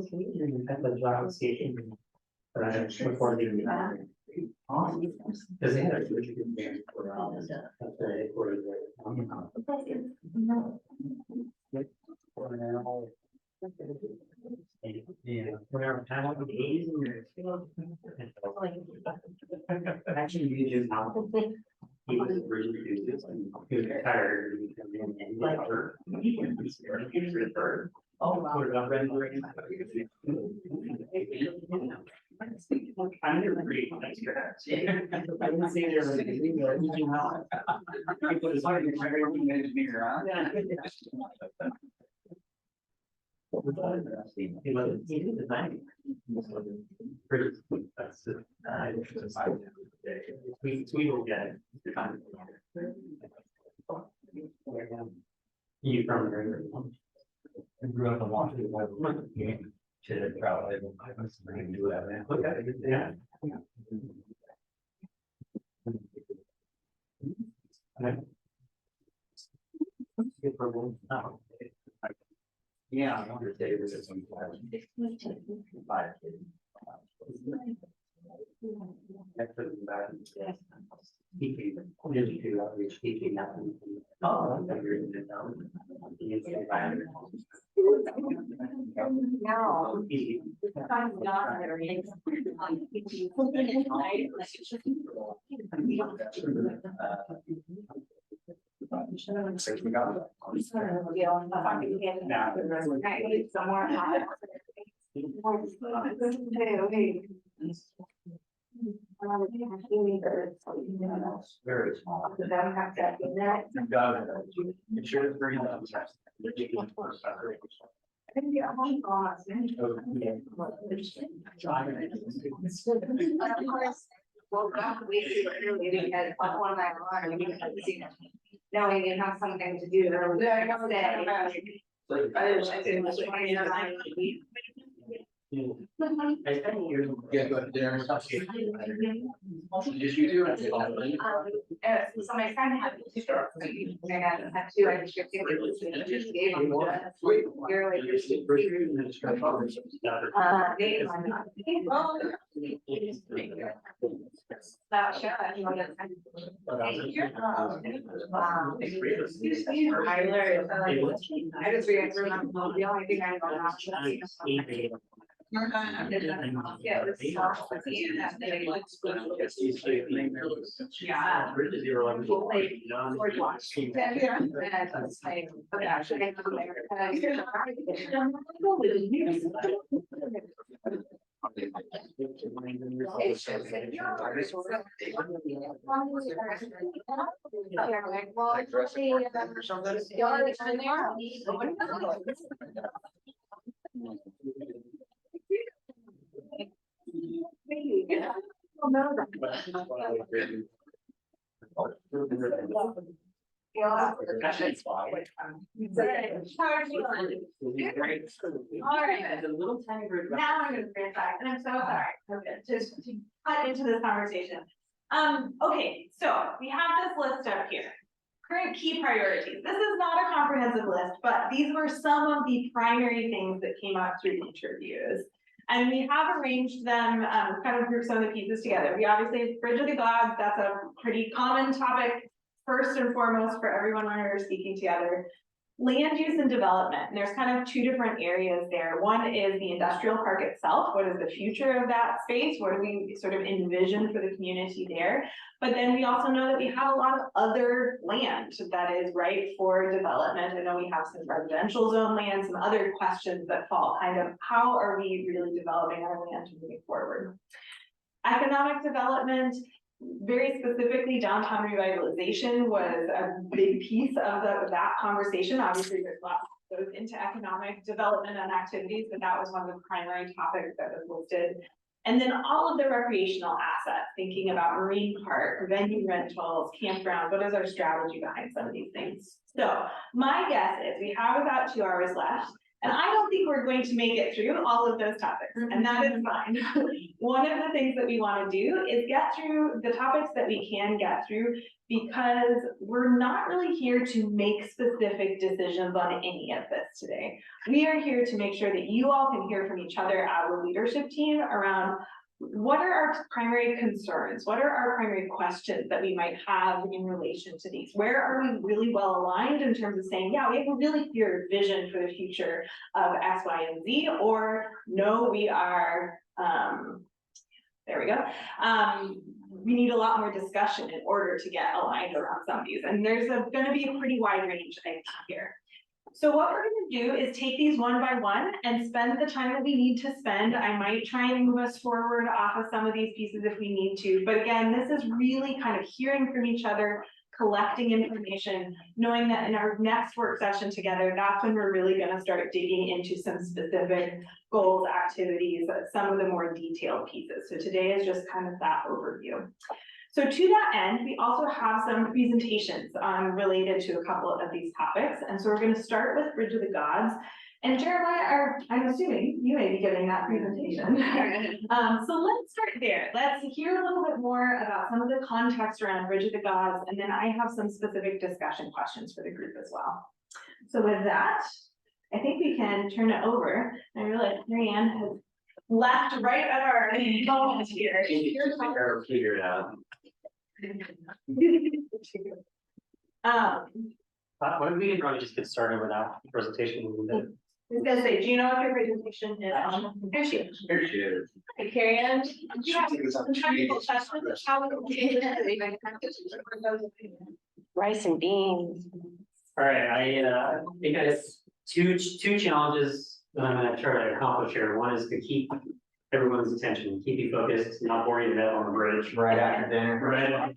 see you at the job station. But I before the because they had a really good band for yeah, whenever I have the A's in there. Actually, you just now. He was really good. He was tired. He come in and like her. He was referred. Oh, wow. I never read nice graphs. I didn't see there was anything that you know. I put his heart in every engineer, huh? He did the thing. That's it. We will get it. You from there? I grew up in Washington. Should have probably do that, man. Look at it, yeah. Yeah, I wonder if David is some. Very small. You got it. It sure is very nice. Woke up way too early because one of my alarms, knowing you have something to do early the next day. I was like, Yeah, go ahead there. Just you do. So my friend had two dogs. I had two, I just gave them. You're like, that show, I learned, I just remember, the only thing I know now. Yeah, it was Alright. A little tiny group. Now I'm gonna bring it back, and I'm so sorry, okay, just to cut into this conversation. Okay, so we have this list up here. Current key priorities. This is not a comprehensive list, but these were some of the primary things that came up through the interviews. And we have arranged them, kind of group some of the pieces together. We obviously have Bridge of the Gods, that's a pretty common topic, first and foremost for everyone when we're speaking together. Land use and development, and there's kind of two different areas there. One is the industrial park itself. What is the future of that space? What do we sort of envision for the community there? But then we also know that we have a lot of other land that is ripe for development. I know we have some residential zone land, some other questions that fall kind of, how are we really developing our land moving forward? Economic development, very specifically downtown revitalization was a big piece of that conversation. Obviously, there's lots that goes into economic development and activities, but that was one of the primary topics that was listed. And then all of the recreational assets, thinking about marine park, venue rentals, campgrounds, what is our strategy behind some of these things? So my guess is we have about 2 hours left. And I don't think we're going to make it through all of those topics, and that is fine. One of the things that we want to do is get through the topics that we can get through, because we're not really here to make specific decisions on any of this today. We are here to make sure that you all can hear from each other as a leadership team around what are our primary concerns? What are our primary questions that we might have in relation to these? Where are we really well aligned in terms of saying, yeah, we have a really clear vision for the future of X, Y, and Z, or no, we are, there we go. We need a lot more discussion in order to get aligned around some of these. And there's going to be a pretty wide range, I think, here. So what we're going to do is take these one by one and spend the time that we need to spend. I might try and move us forward off of some of these pieces if we need to. But again, this is really kind of hearing from each other, collecting information, knowing that in our next work session together, that's when we're really going to start digging into some specific goals, activities, some of the more detailed pieces. So today is just kind of that overview. So to that end, we also have some presentations related to a couple of these topics. And so we're going to start with Bridge of the Gods. And Jeremiah, I'm assuming you may be giving that presentation. So let's start there. Let's hear a little bit more about some of the context around Bridge of the Gods. And then I have some specific discussion questions for the group as well. So with that, I think we can turn it over. I realize Marianne has left right at our moment here. Figure it out. Why don't we probably just get started with that presentation a little bit? I was gonna say, do you know if your presentation is on? There she is. Here she is. Hey, Carrie Ann, do you have some technical questions? How Rice and beans. All right, I think I have two challenges that I'm gonna try to accomplish here. One is to keep everyone's attention, keep you focused, not bore you to death on the bridge. Right after dinner. Right.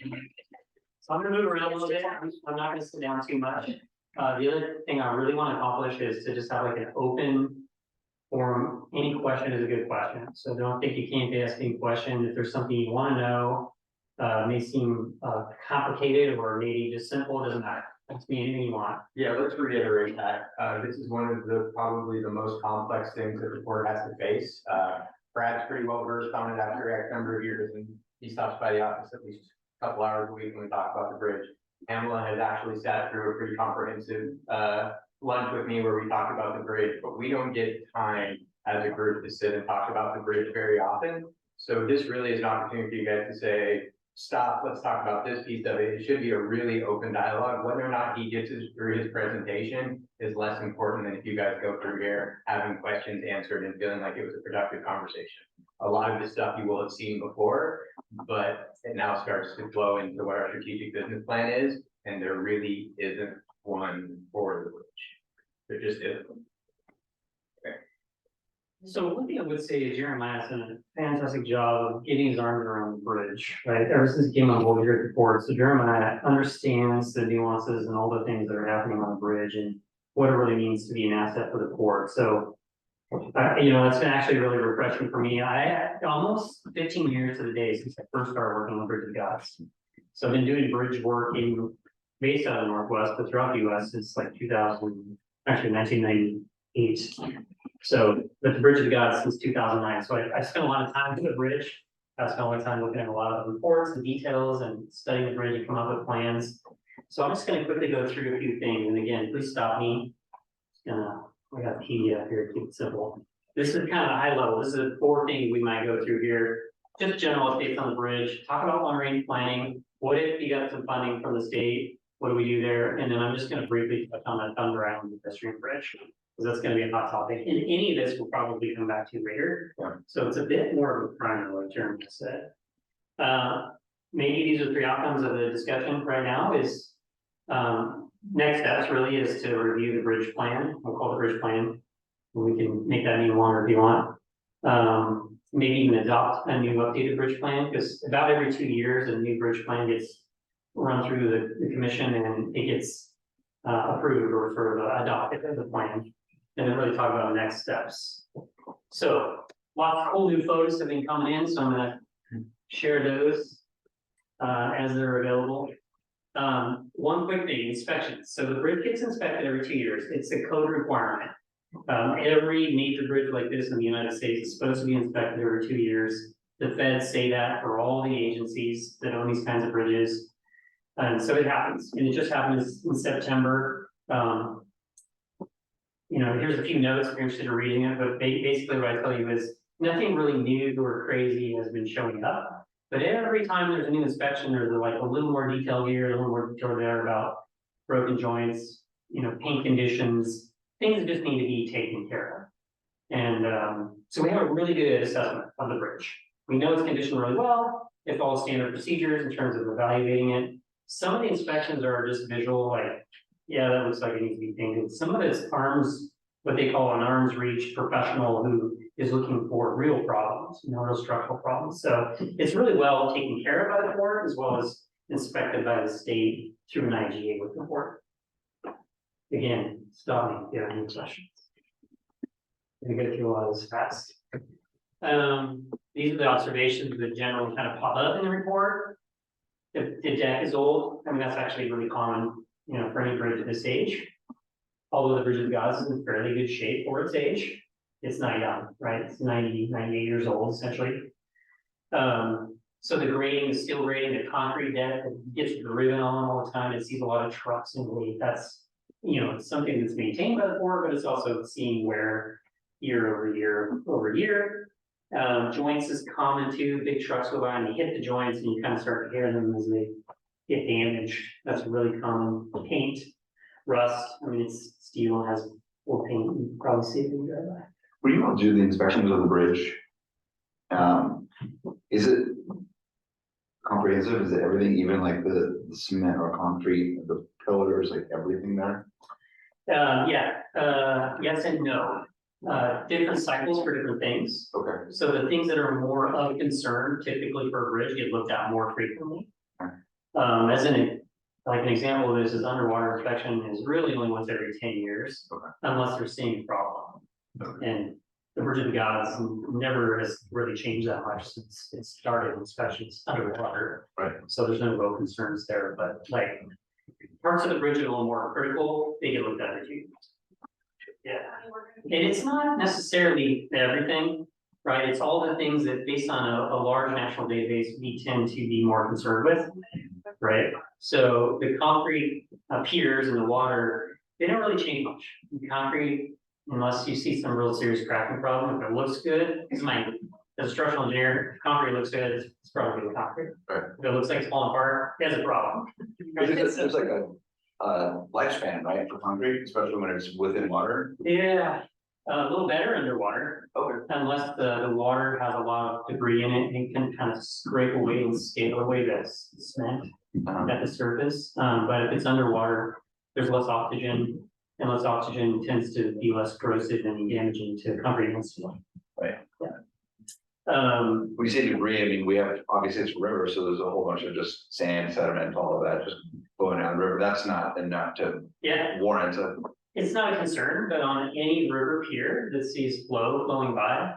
So I'm gonna move around a little bit. I'm not gonna sit down too much. The other thing I really want to accomplish is to just have like an open forum. Any question is a good question. So don't think you can't ask any question. If there's something you want to know, may seem complicated or maybe just simple, it doesn't matter. Ask me anything you want. Yeah, let's reiterate that. This is one of the, probably the most complex things that the board has to face. Brad's pretty well versed on it after X number of years, and he stops by the office at least a couple hours a week when we talk about the bridge. Pamela has actually sat through a pretty comprehensive, lunch with me where we talked about the bridge, but we don't get time as a group to sit and talk about the bridge very often. So this really is an opportunity for you guys to say, stop, let's talk about this piece of it. It should be a really open dialogue. Whether or not he gets through his presentation is less important than if you guys go through here having questions answered and feeling like it was a productive conversation. A lot of this stuff you will have seen before, but it now starts to flow into what our strategic business plan is, and there really isn't one for the bridge. There just isn't. So one thing I would say is Jeremiah's done a fantastic job of getting his arms around the bridge, right? Ever since he came on board here at the port. So Jeremiah understands the nuances and all the things that are happening on the bridge and what it really means to be an asset for the port. So, you know, that's been actually really refreshing for me. I almost 15 years to the day since I first started working on Bridge of Gods. So I've been doing bridge work based out of the Northwest, but throughout the US since like 1998. So, but the Bridge of the Gods since 2009. So I spent a lot of time with the bridge. I spent a lot of time looking at a lot of reports and details and studying the bridge and come up with plans. So I'm just going to quickly go through a few things. And again, please stop me. We got a PDF here, keep it simple. This is kind of a high level. This is the 4 things we might go through here. Just general updates on the bridge. Talk about long-range planning. What if you got some funding from the state? What do we do there? And then I'm just going to briefly touch on that Thunder Island pedestrian bridge, because that's going to be a hot topic. And any of this will probably come back to later. Yeah. So it's a bit more of a primer, like Jeremy said. Maybe these are 3 outcomes of the discussion right now is next steps really is to review the bridge plan. We'll call it the bridge plan. We can make that even longer if you want. Maybe even adopt a new updated bridge plan, because about every 2 years, a new bridge plan gets run through the commission and it gets approved or sort of adopted as a plan. And then really talk about next steps. So lots of cool new photos have been coming in, so I'm gonna share those as they're available. One quick thing, inspections. So the bridge gets inspected every 2 years. It's a code requirement. Every major bridge like this in the United States is supposed to be inspected every 2 years. The feds say that for all the agencies that own these kinds of bridges. And so it happens, and it just happens in September. You know, here's a few notes if you're interested in reading it, but basically what I tell you is nothing really new or crazy has been showing up. But every time there's a new inspection, there's like a little more detail here, a little more detail there about broken joints, you know, paint conditions, things that just need to be taken care of. And so we have a really good assessment of the bridge. We know it's conditioned really well. It follows standard procedures in terms of evaluating it. Some of the inspections are just visual, like, yeah, that looks like it needs to be painted. Some of it's arms, what they call an arms reach professional who is looking for real problems, you know, real structural problems. So it's really well taken care of by the board as well as inspected by the state through an IGA with the board. Again, stop me if you have any questions. I'm gonna get through a lot of this fast. These are the observations that generally kind of pop up in the report. If the deck is old, I mean, that's actually really common, you know, for any bridge at this age. Although the Bridge of the Gods is in fairly good shape for its age, it's not young, right? It's 90, 98 years old, essentially. So the grading, the steel grading, the concrete deck, it gets driven on all the time. It sees a lot of trucks and weight. That's, you know, it's something that's maintained by the board, but it's also seeing where year over year. Joints is common too. Big trucks go by and they hit the joints and you kind of start to hear them as they get damaged. That's really common. Paint, rust. I mean, it's steel, has old paint. You can probably see it when you drive by. When you all do the inspections of the bridge, is it comprehensive? Is it everything, even like the cement or concrete, the pillars, like everything there? Yes and no. Different cycles for different things. Okay. So the things that are more of concern typically for a bridge get looked at more frequently. As an example of this is underwater inspection is really only once every 10 years, unless they're seeing a problem. And the Bridge of the Gods never has really changed that much since it started inspections underwater. Right. So there's no real concerns there, but like parts of the bridge that are a little more critical, they get looked at too. Yeah, and it's not necessarily everything, right? It's all the things that based on a large national database, we tend to be more concerned with, right? So the concrete piers in the water, they don't really change much. The concrete, unless you see some real serious cracking problem, if it looks good, it's as a structural engineer, if concrete looks good, it's probably good concrete. Right. If it looks like it's falling apart, it has a problem. There's like a lifespan, right, for concrete, especially when it's within water. Yeah, a little better underwater. Okay. Unless the water has a lot of debris in it and can kind of scrape away and scale away that cement at the surface. But if it's underwater, there's less oxygen, and less oxygen tends to be less corrosive and damaging to concrete instantly. Right. Yeah. When you say debris, I mean, we have, obviously it's a river, so there's a whole bunch of just sand, sediment, all of that just going down the river. That's not enough to warrant a. It's not a concern, but on any river pier that sees flow flowing by,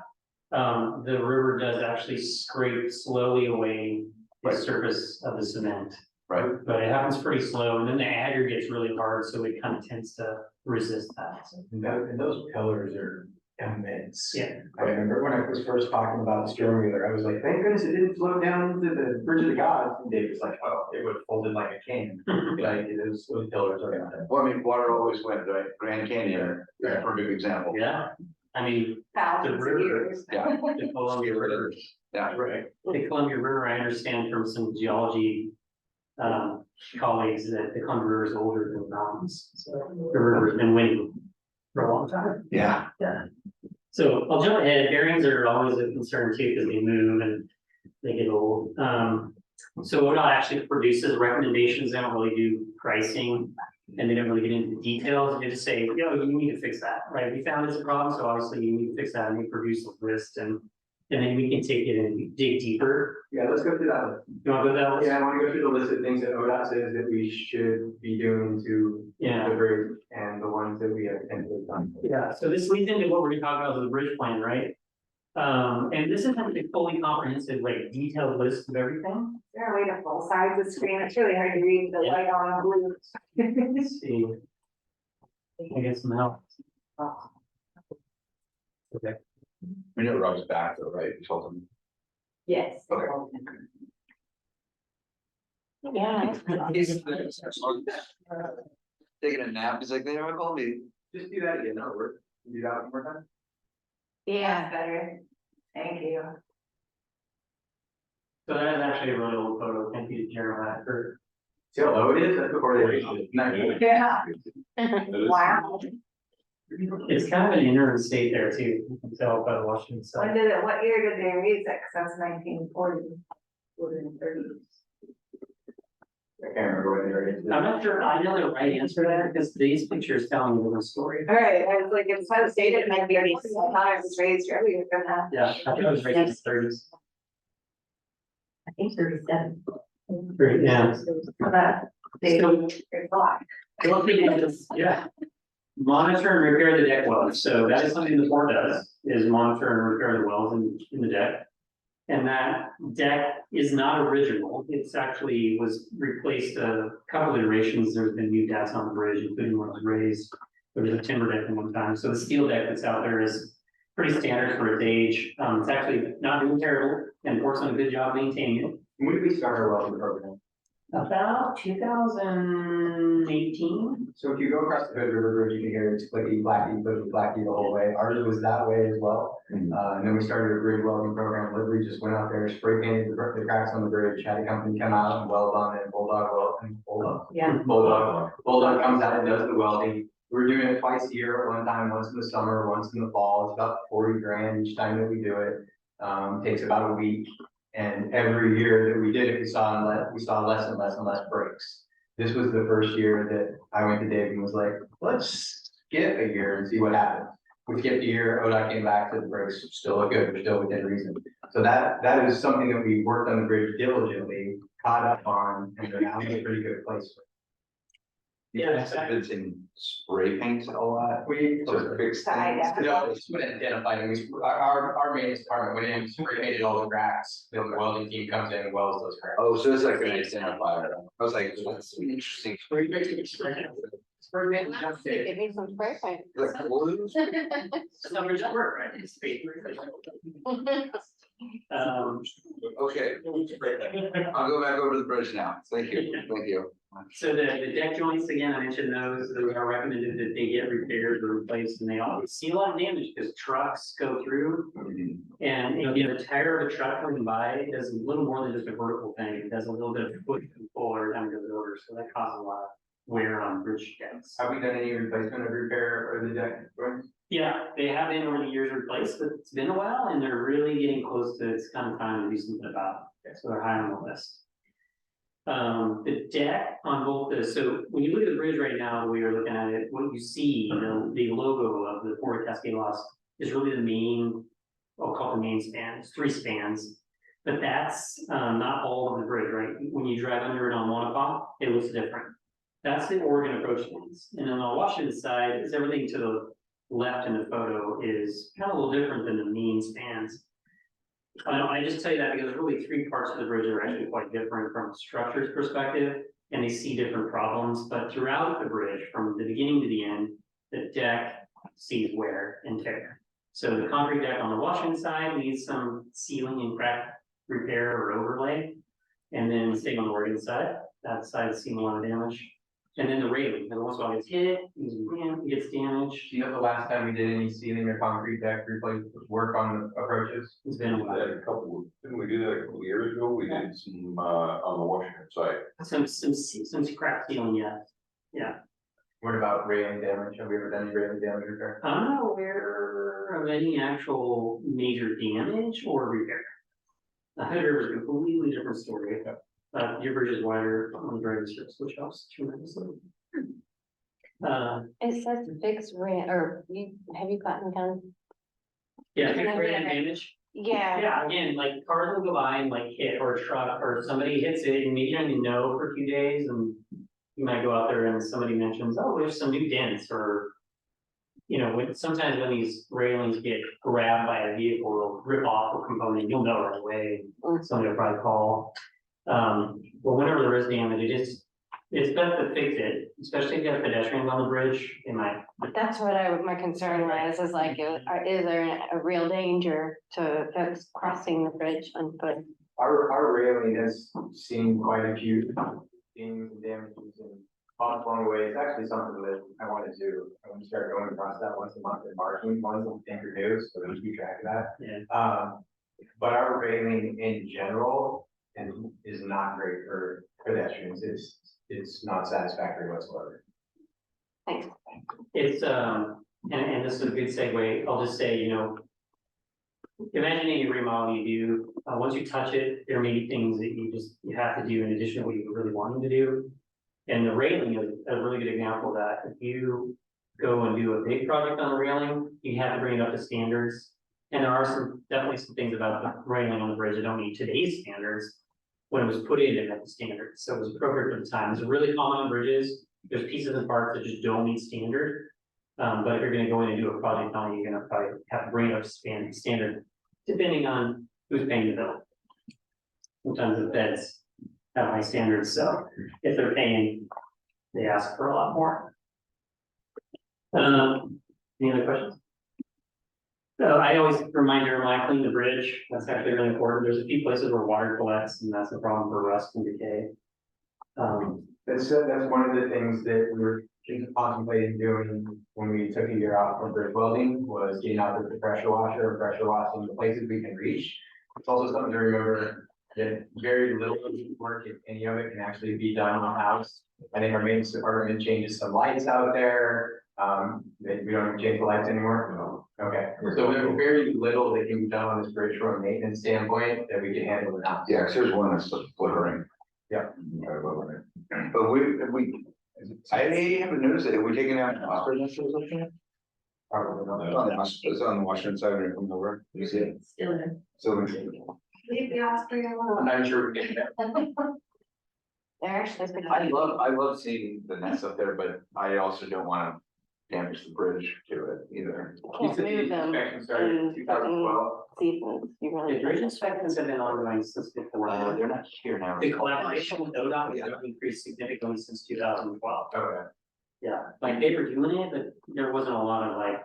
the river does actually scrape slowly away the surface of the cement. Right. But it happens pretty slow, and then the aggregate's really hard, so it kind of tends to resist that. So, And those pillars are immense. yeah. I remember when I was first talking about the steering wheel, I was like, thank goodness it didn't float down into the bridge of the gods. And Dave was like, oh, it would have folded like a cane. Like those pillars are not. Well, I mean, water always wins, right? Grand Canyon is a perfect example. Yeah, I mean, the Thousands of river, years. Yeah. the Columbia River, Yeah. right, the Columbia River, I understand from some geology colleagues that the Columbia River is older than the mountains, so the river's been winning for a long time. Yeah. Yeah. So I'll jump ahead, bearings are always a concern too, because they move and they get old. So ODOT actually produces recommendations, they don't really do pricing, and they don't really get into details, they just say, yo, you need to fix that, right? We found this a problem, so obviously you need to fix that, and they produce a list, and then we can take it and dig deeper. Yeah, let's go through that list. You want to go through that list? Yeah, I want to go through the list of things that ODOT says that we should be doing to Yeah. the bridge and the ones that we have potentially done. Yeah, so this leads into what we're gonna talk about is the bridge plan, right? And this is kind of a fully comprehensive, like detailed list of everything. Is there a way to full size the screen? It's really hard to read the white on blue. Let's see. I get some help. Okay. We know Rob's back though, right? You told him. Yes. Okay. Yeah. Taking a nap, he's like, they never called me. Just do that again, that'll work. Do that one more time. Yeah, better. Thank you. So that is actually a really old photo. Thank you to Jeremiah for. See how low it is? That's before they. Yeah. Wow. It's kind of an interim state there too. You can tell by the Washington side. What year did they raise it? Cause that's 1940. I can't remember what they are. I'm not sure I know the right answer to that because these pictures tell me a different story. All right, I was like, it was stated in 1930, so I thought it was raised earlier than that. Yeah, I think it was raised in the 30s. I think 37. Great, yeah. But they, it's blocked. Well, yeah. Monitor and repair the deck wells. So that is something the board does, is monitor and repair the wells in the deck. And that deck is not original. It's actually was replaced a couple iterations. There's been new decks on the bridge, including one was raised. There was a timber deck at one time. So the steel deck that's out there is pretty standard for its age. It's actually not doing terrible and Port's done a good job maintaining it. When did we start our welding program? About 2018. So if you go across the Hood River Bridge, you can hear it's clicky, clacky, clicky, clacky the whole way. Ours was that way as well. And then we started a bridge welding program. Literally just went out there, spray painted the cracks on the bridge, had a company come out and weld on it, Bulldog comes out and does the welding. We're doing it twice a year, one time, once in the summer, once in the fall. It's about 40 grand each time that we do it. Takes about a week. And every year that we did it, we saw less and less and less breaks. This was the first year that I went to Dave and was like, let's skip a year and see what happens. We skipped a year, ODOT came back to the breaks, still look good, we're still within reason. So that is something that we worked on the bridge diligently, caught up on, and they're now in a pretty good place. You guys have been in spray paint a lot We, to fix To things. identify. No, it's been identified, and our maintenance department went in, spray painted all the cracks, the welding team comes in and welds those cracks. Oh, so it's like an identifier. I was like, that's interesting. Give me some spray paint. Like glue? Summer's work, right? It's paid. Okay, I'll go back over the bridge now. Thank you, thank you. So the deck joints, again, I mentioned those are recommended that they get repaired or replaced, and they always see a lot of damage because trucks go through. And, you know, if you have a tire of a truck coming by, it does a little more than just a vertical thing, it does a little bit of push and pull every time it goes over, so that causes a lot of wear on bridge decks. Have we done any replacement of repair or the deck joints? Yeah, they have been over the years replaced, but it's been a while, and they're really getting close to, it's kind of time to do something about it, so they're high on the list. The deck on both the, so when you look at the bridge right now, the way you're looking at it, what you see, the logo of the Port Cascade Locks is really the main, I'll call it the main span, it's 3 spans. But that's not all of the bridge, right? When you drive under it on Wanapah, it looks different. That's the Oregon approach lanes. And then on the Washington side, is everything to the left in the photo is kind of a little different than the main spans. I just tell you that because there's really 3 parts of the bridge that are actually quite different from a structure's perspective, and they see different problems, but throughout the bridge, from the beginning to the end, the deck sees wear and tear. So the concrete deck on the Washington side needs some sealing and crack repair or overlay, and then same on the Oregon side, that side is seeing a lot of damage. And then the railing, every once in a while it gets hit, it gets damaged. Do you know the last time we did any sealing or concrete deck replacement work on the approaches? It's been a Didn't we do that a couple years ago? We did some, on the Washington side. Some crack sealing, yeah. What about railing damage? Have we ever done any railing damage repair? I'm not aware of any actual major damage or repair. The Hood River is a completely different story. Your bridge is wider on the driving strips, which helps tremendously. It says fixed rent, or have you gotten done? Yeah, fixed rate and damage. Yeah. Yeah, again, like cars will go by and like hit, or a truck, or somebody hits it and maybe you don't even know for a few days, and you might go out there and somebody mentions, oh, there's some new dents, or you know, sometimes when these railings get grabbed by a vehicle, they'll rip off a component, you'll know right away, somebody will probably call. Well, whenever there is damage, it's best to fix it, especially if you have pedestrians on the bridge, it might. That's what my concern was, is like, is there a real danger to folks crossing the bridge on foot? our railing has seen quite a few things and damages and spots along the way. It's actually something that I want to do. I want to start going across that once a month and marking ones that we think are due, so we keep track of that. Yeah. But our railing in general is not great for pedestrians. It's not satisfactory whatsoever. Thanks. It's, and this is a good segue, I'll just say, you know, imagine any remodel you do, once you touch it, there may be things that you have to do in addition to what you really wanting to do. And the railing is a really good example of that. If you go and do a big project on the railing, you have to bring it up to standards. And there are definitely some things about the railing on the bridge that don't meet today's standards. When it was put in, it met the standards, so it was appropriate for the time. It's really common on bridges. There's pieces and parts that just don't meet standard. But if you're gonna go in and do a project on it, you're gonna probably have to bring it up to standard, depending on who's paying the bill. Sometimes the feds have high standards, so if they're paying, they ask for a lot more. Any other questions? So I always remind everyone, I clean the bridge, that's actually really important. There's a few places where water collects, and that's a problem for rust and decay. That's one of the things that we were contemplating doing when we took a year out from bridge welding, was getting out there with the pressure washer or pressure washing the places we can reach. It's also something to remember that very little of the work, if any of it, can actually be done in house. I think our maintenance department changes some lights out there. We don't change the lights anymore. No. Okay, so there's very little that can be done on this bridge from a maintenance standpoint that we can handle in house. Yeah, 'cause there's one that's flickering. Yeah. But I haven't noticed it. Have we taken out phosphorus nestles up there? Probably not. It's on the Washington side when it comes over. You see it? Still there. So, Leave the Osprey alone. I'm not sure we can get that. They're actually pretty. I love seeing the nets up there, but I also don't wanna damage the bridge to it either. Can't move them Inspection started in in 2012. seasons, you really. The bridge inspections have been ongoing since before. They're not here now. The collaboration with ODOT has increased significantly since 2012. Okay. Yeah, like they were doing it, but there wasn't a lot of like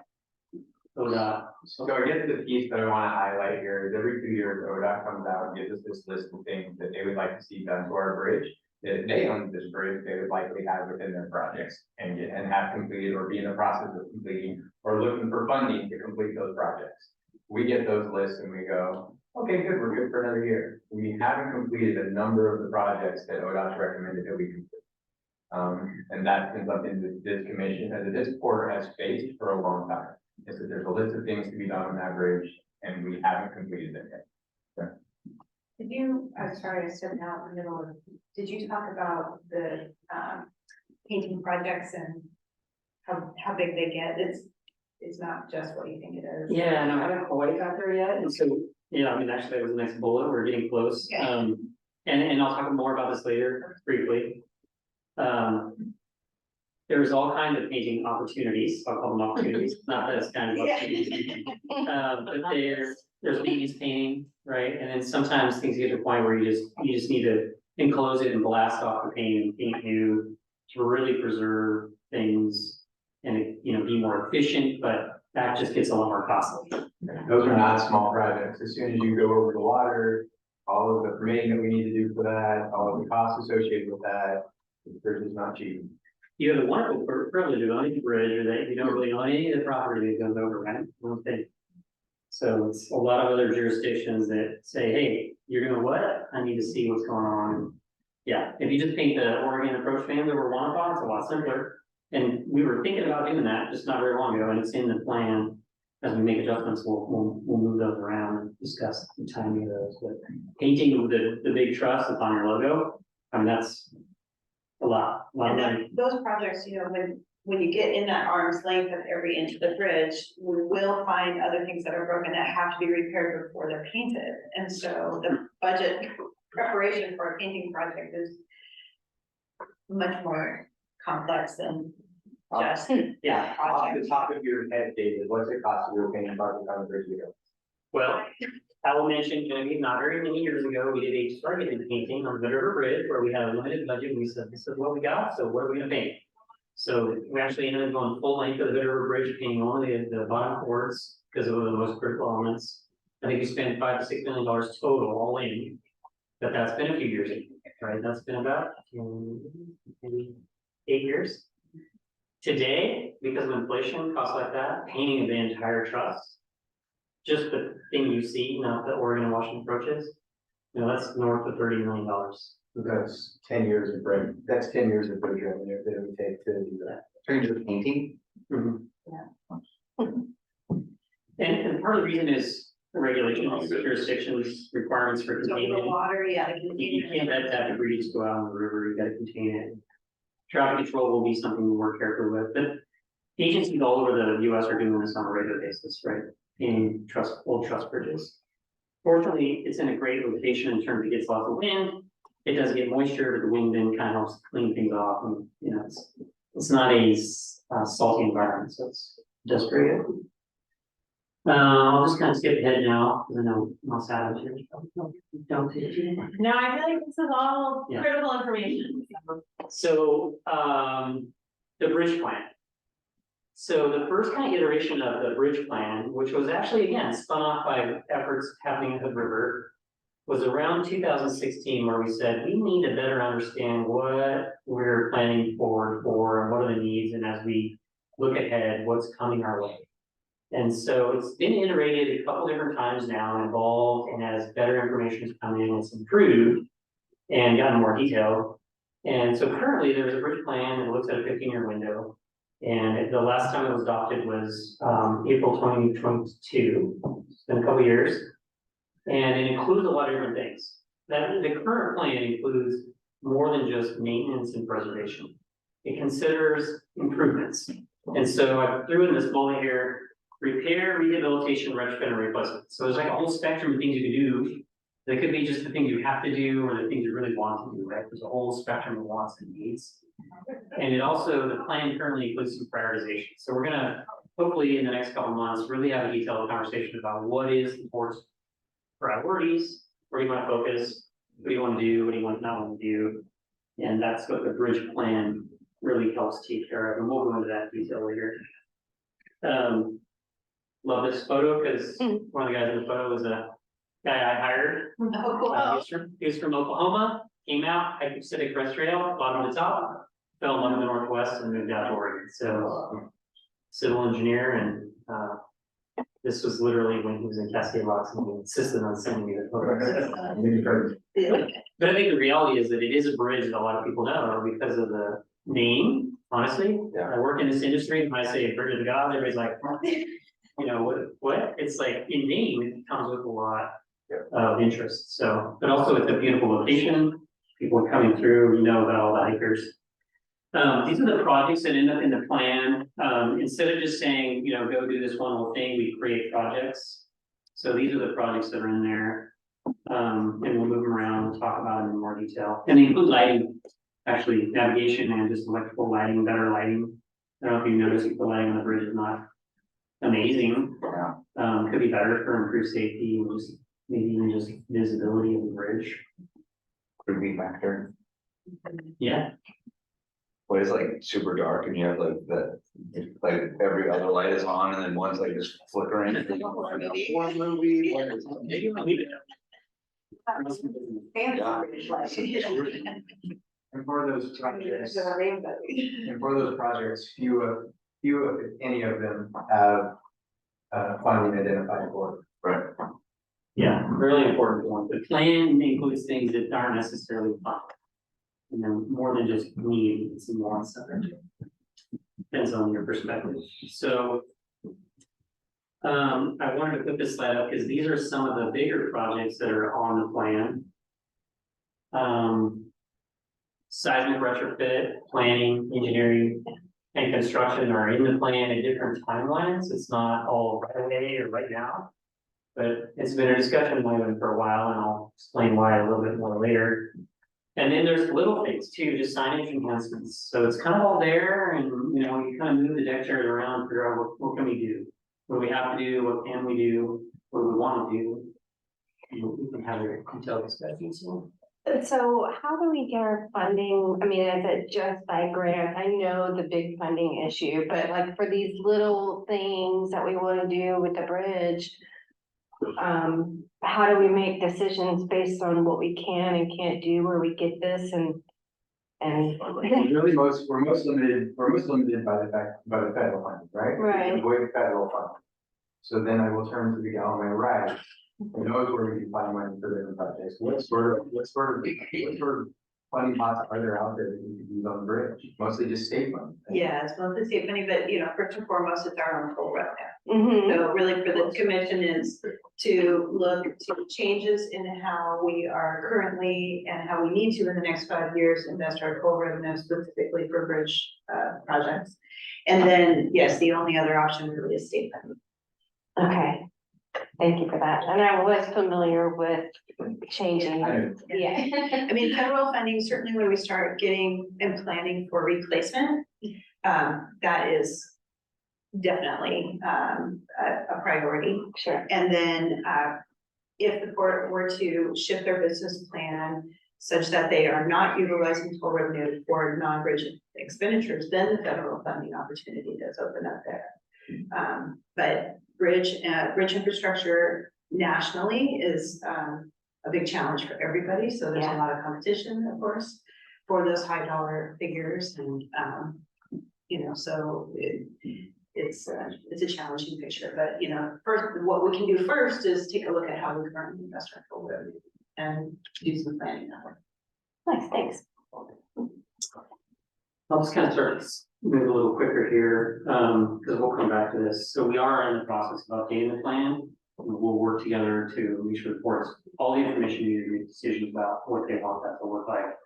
ODOT. So I guess the piece that I wanna highlight here is every 2 years, ODOT comes out and gives us this list of things that they would like to see done to our bridge. That they own this bridge, they would likely have within their projects and have completed or be in the process of completing or looking for funding to complete those projects. We get those lists and we go, okay, good, we're good for another year. We haven't completed a number of the projects that ODOT's recommended that we complete. And that's been something that this commission, that this board has faced for a long time. Is that there's a list of things to be done on that bridge and we haven't completed them yet. Did you, I'm sorry, I stepped out in the middle of, did you talk about the, painting projects and how big they get? It's not just what you think it is. Yeah, no, I haven't quite got there yet, and so, yeah, I mean, actually, that was the next bullet, we're getting close. Okay. And I'll talk more about this later briefly. There's all kinds of painting opportunities, I'll call them opportunities, not this kind of opportunities. But there's maintenance painting, right? And then sometimes things get to a point where you just need to enclose it and blast off the paint and paint new to really preserve things and, you know, be more efficient, but that just gets a lot more costly. Those are not small projects. As soon as you go over the water, all of the permitting that we need to do for that, all of the costs associated with that, the bridge is not cheap. You have the wonderful privilege of owning the bridge, or that you don't really own any of the property that goes over, right? Okay. So it's a lot of other jurisdictions that say, hey, you're doing what? I need to see what's going on. Yeah, if you just paint the Oregon approach fans over Wanapah, it's a lot simpler. And we were thinking about doing that just not very long ago, and it's in the plan. As we make adjustments, we'll move those around and discuss the timing of those. But painting the big truss that's on your logo, I mean, that's a lot of And money. then those projects, you know, when you get in that arm's length of every inch of the bridge, we will find other things that are broken that have to be repaired before they're painted. And so the budget preparation for a painting project is much more complex than just Yeah. Off the project. top of your head, David, what's it cost to do a painting project on the bridge we go? Well, I will mention, Genevieve, not very many years ago, we did a targeted painting on the River Bridge where we had a limited budget. And we said, this is what we got, so what are we gonna paint? So we actually ended up going full length of the River Bridge, painting only the bottom chords because of the most critical elements. I think we spent $5 to $6 million total all in, but that's been a few years, right? That's been about maybe 8 years. Today, because of inflation, costs like that, painting the entire truss, just the thing you see, not the Oregon and Washington approaches, you know, that's north of $30 million. That's 10 years of bridge, that's 10 years of bridge revenue that it would take to do that. Turning to the painting. And part of the reason is the regulations, jurisdictions, requirements for So the containment. water, yeah, the You containers. can't let that debris just go out on the river, you gotta contain it. Traffic control will be something we work carefully with, but agencies all over the US are doing this on a regular basis, right? In old trust bridges. Fortunately, it's in a great location in terms of it gets lots of wind. It does get moisture, but the wind then kind of helps clean things off, and you know, it's not a salty environment, so it's just very good. I'll just kind of skip ahead now, because I know I'm sad here. Don't take it too much. No, I feel like this is all Yeah. critical information. So, the bridge plan. So the first kind of iteration of the bridge plan, which was actually, again, spun off by efforts happening at the river, was around 2016, where we said, we need to better understand what we're planning for and what are the needs, and as we look ahead, what's coming our way. And so it's been iterated a couple different times now, and evolved, and as better information has come in, it's improved and gotten more detailed. And so currently there's a bridge plan that looks at a 15-year window. And the last time it was adopted was April 2022. It's been a couple years. And it includes a lot of different things. That the current plan includes more than just maintenance and preservation. It considers improvements. And so I threw in this bullet here: repair, rehabilitation, retrofit, and replacement. So there's like a whole spectrum of things you can do They could be just the things you have to do or the things you really want to do, right? There's a whole spectrum of wants and needs. And it also, the plan currently includes some prioritization. So we're gonna, hopefully in the next couple of months, really have a detailed conversation about what is the board's priorities, where you want to focus, what do you want to do, what do you want not want to do. And that's what the bridge plan really helps take care of, and we'll go into that detail later. Love this photo, because one of the guys in the photo was a guy I hired. He was from Oklahoma, came out, hiked Pacific Crest Trail, bottom to top, fell in love with the Northwest and moved out to Oregon. So civil engineer, and this was literally when he was in Cascade Locks, and he insisted on sending me the photo. But I think the reality is that it is a bridge that a lot of people know because of the name, honestly. I work in this industry, and when I say Bridge of the God, everybody's like, you know, what? It's like in name, it comes with a lot of interest. So, but also it's a beautiful location. People are coming through, you know about all the hikers. These are the projects that end up in the plan. Instead of just saying, you know, go do this one little thing, we create projects. So these are the projects that are in there. And we'll move them around and talk about them in more detail. And they include lighting, actually navigation and just electrical lighting, better lighting. I don't know if you noticed the lighting on the bridge is not amazing. Could be better for improved safety and just maybe even just visibility of the bridge. Could be factor. Yeah. What is like super dark and you have like that, like every other light is on and then one's like just flickering. One movie. Maybe I'll leave it. And for those projects, few of, if any of them have funding identified for. Right. Yeah, really important one. The plan includes things that aren't necessarily fun. You know, more than just need, it's some wants of it. Depends on your perspective. So I wanted to put this slide up because these are some of the bigger projects that are on the plan. Seismic retrofit, planning, engineering, and construction are in the plan at different timelines. It's not all right away or right now. But it's been a discussion item for a while, and I'll explain why a little bit more later. And then there's little things too, just signage enhancements. So it's kind of all there, and you know, you kind of move the deck chairs around, figure out what can we do, what do we have to do, what can we do, what do we want to do. And we can have a detailed discussion. So how do we get our funding? I mean, is it just by grant? I know the big funding issue, but like for these little things that we want to do with the bridge, how do we make decisions based on what we can and can't do, where we get this and Really we're most limited by the federal funding, right? Right. Avoid federal funding. So then I will turn to the gal on my right, who knows where we can find money for different projects. What sort of funding pots are there out there that we could use on the bridge? Mostly just state money. Right? Yeah, it's mostly state money, but you know, first and foremost, it's our own full revenue. Mhm. So really for the commission is to look to changes in how we are currently and how we need to in the next 5 years invest our full revenue specifically for bridge projects. And then, yes, the only other option really is state funding. Okay, thank you for that. And I was familiar with changing. Yeah. I mean, federal funding, certainly when we start getting and planning for replacement, that is definitely a priority. Sure. And then if the port were to shift their business plan such that they are not utilizing full revenue for non-bridge expenditures, then the federal funding opportunity does open up there. But bridge infrastructure nationally is a big challenge for everybody. So there's a lot of competition, of course, for those high dollar figures. And, you know, so it's a challenging picture. But, you know, first, what we can do first is take a look at how we currently invest our full revenue and do some planning that way. Nice, thanks. I'll just kind of start this, move a little quicker here, because we'll come back to this. So we are in the process of updating the plan. We'll work together to make sure the board's all the information needed to make decisions about what they want that to look like.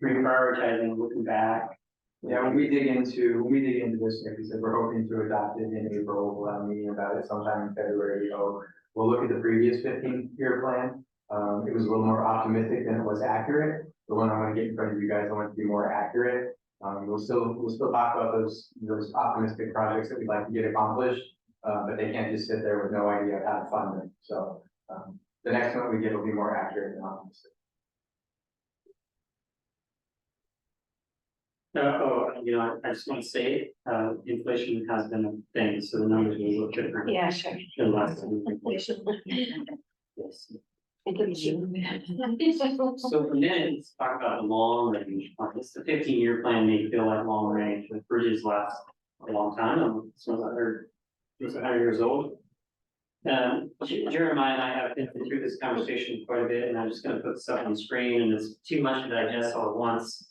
Reprioritizing, looking back. Yeah, when we dig into this, like I said, we're hoping to adopt it in April. We'll have a meeting about it sometime in February. we'll look at the previous 15-year plan. It was a little more optimistic than it was accurate. The one I want to get in front of you guys, I want to be more accurate. We'll still talk about those optimistic projects that we'd like to get accomplished, but they can't just sit there with no idea how to fund them. So the next one we get will be more accurate and optimistic. I just want to say, inflation has been a thing, so the numbers will look different. Yeah, sure. than last time. Yes. So for minute, let's talk about the long range. It's the 15-year plan may feel like long range, but bridges last a long time. It's 100 years old. Jeremiah and I have been through this conversation quite a bit, and I'm just going to put stuff on the screen, and it's too much to digest all at once.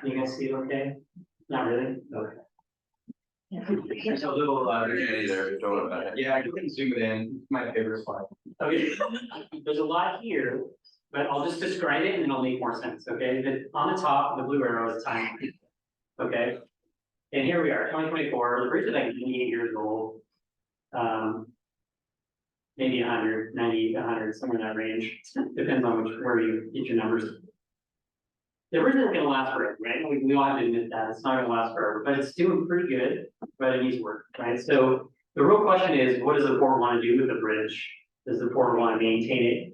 You guys see it okay? Not really? Okay. There's a little there, don't worry about it. Yeah, I can zoom it in. It's my favorite slide. Okay, there's a lot here, but I'll just describe it and it'll make more sense, okay? On the top, the blue arrow is time. Okay? And here we are, 2024, the bridge is like 98 years old. Maybe 100, 90, 100, somewhere in that range. Depends on where you get your numbers. The bridge isn't gonna last forever, right? We all have to admit that, it's not gonna last forever, but it's doing pretty good, but it needs work, right? So the real question is, what does the port wanna do with the bridge? Does the port wanna maintain it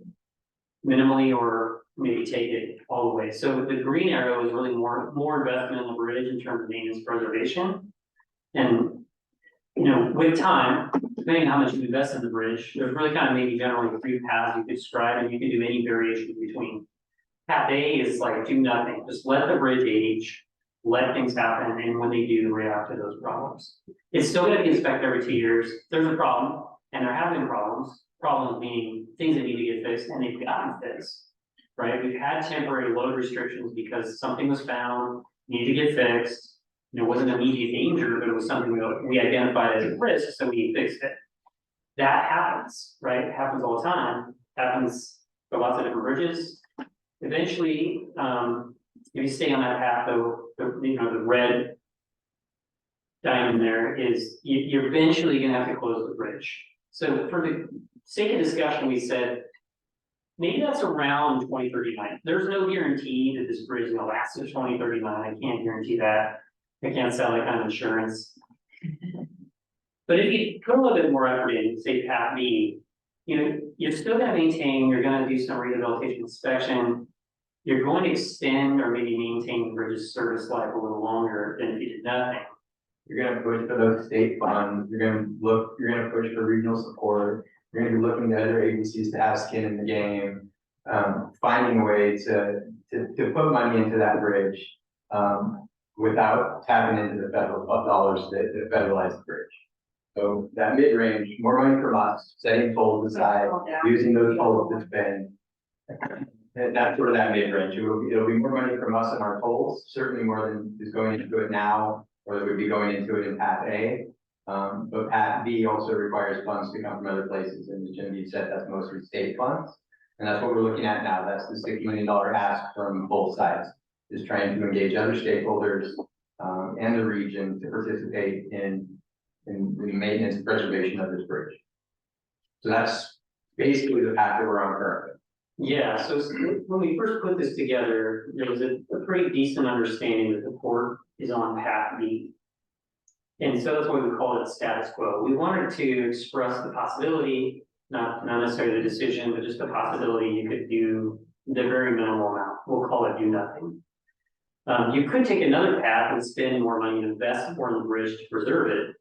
minimally or maybe take it all the way? So the green arrow is really more investment in the bridge in terms of maintenance preservation. And, with time, depending on how much you invest in the bridge, there's really kind of maybe generally 3 paths you could describe, and you can do any variation between. Path A is like do nothing, just let the bridge age, let things happen, and when they do, react to those problems. It's still gonna be inspected every 2 years. There's a problem, and there have been problems. Problems meaning things that need to get fixed, and they've gotten fixed, right? We've had temporary load restrictions because something was found, needed to get fixed. It wasn't immediate danger, but it was something we identified as a risk, so we fixed it. That happens, right? It happens all the time. Happens for lots of different bridges. Eventually, if you stay on that path, though, the red diamond there is you're eventually going to have to close the bridge. So for the sake of discussion, we said maybe that's around 2039. There's no guarantee that this bridge is going to last to 2039. I can't guarantee that. I can't sell that kind of insurance. But if you put a little bit more effort in, say path B, you're still going to maintain. You're going to do some rehabilitation inspection. You're going to extend or maybe maintain the bridge's service life a little longer than if you did nothing. You're gonna push for those state funds, you're gonna push for regional support, you're gonna be looking to other agencies to have skin in the game. Finding a way to put money into that bridge, without tapping into the federal dollars that federalize the bridge. So that mid-range, more money from us, setting tolls aside, using those tolls to spend. That's sort of that mid-range. It'll be more money from us and our tolls, certainly more than is going into it now, or that would be going into it in path A. But path B also requires funds to come from other places, and as Genevieve said, that's mostly state funds. And that's what we're looking at now. That's the $6 million ask from both sides, is trying to engage other stakeholders and the region to participate in the maintenance and preservation of this bridge. So that's basically the path that we're on currently. Yeah, so when we first put this together, there was a pretty decent understanding that the port is on path B. And so that's why we call it status quo. We wanted to express the possibility, not necessarily the decision, but just the possibility you could do the very minimal amount. We'll call it do nothing. You could take another path and spend more money and invest more in the bridge to preserve it.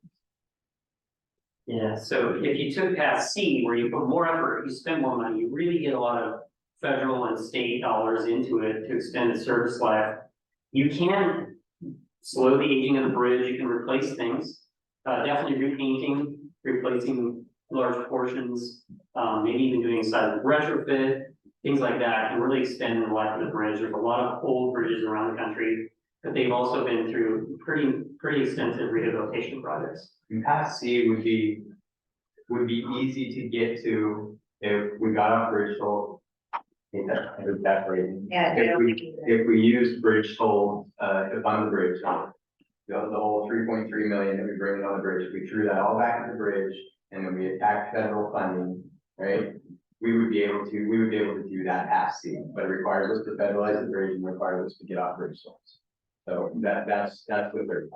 Yeah, so if you took path C, where you put more effort, you spend more money, you really get a lot of federal and state dollars into it to extend the service life. You can slow the aging of the bridge, you can replace things, definitely repainting, replacing large portions, maybe even doing a seismic retrofit, things like that can really extend the life of the bridge. There's a lot of old bridges around the country, but they've also been through pretty extensive rehabilitation projects. And path C would be easy to get to if we got off bridge toll. Yeah. If we used bridge toll to fund the bridge, the whole 3.3 million that we bring in on the bridge, we threw that all back at the bridge, and then we attacked federal funding, right? We would be able to do that past C, but it requires us to federalize the bridge and requires us to get off bridge tolls. So that's what they're.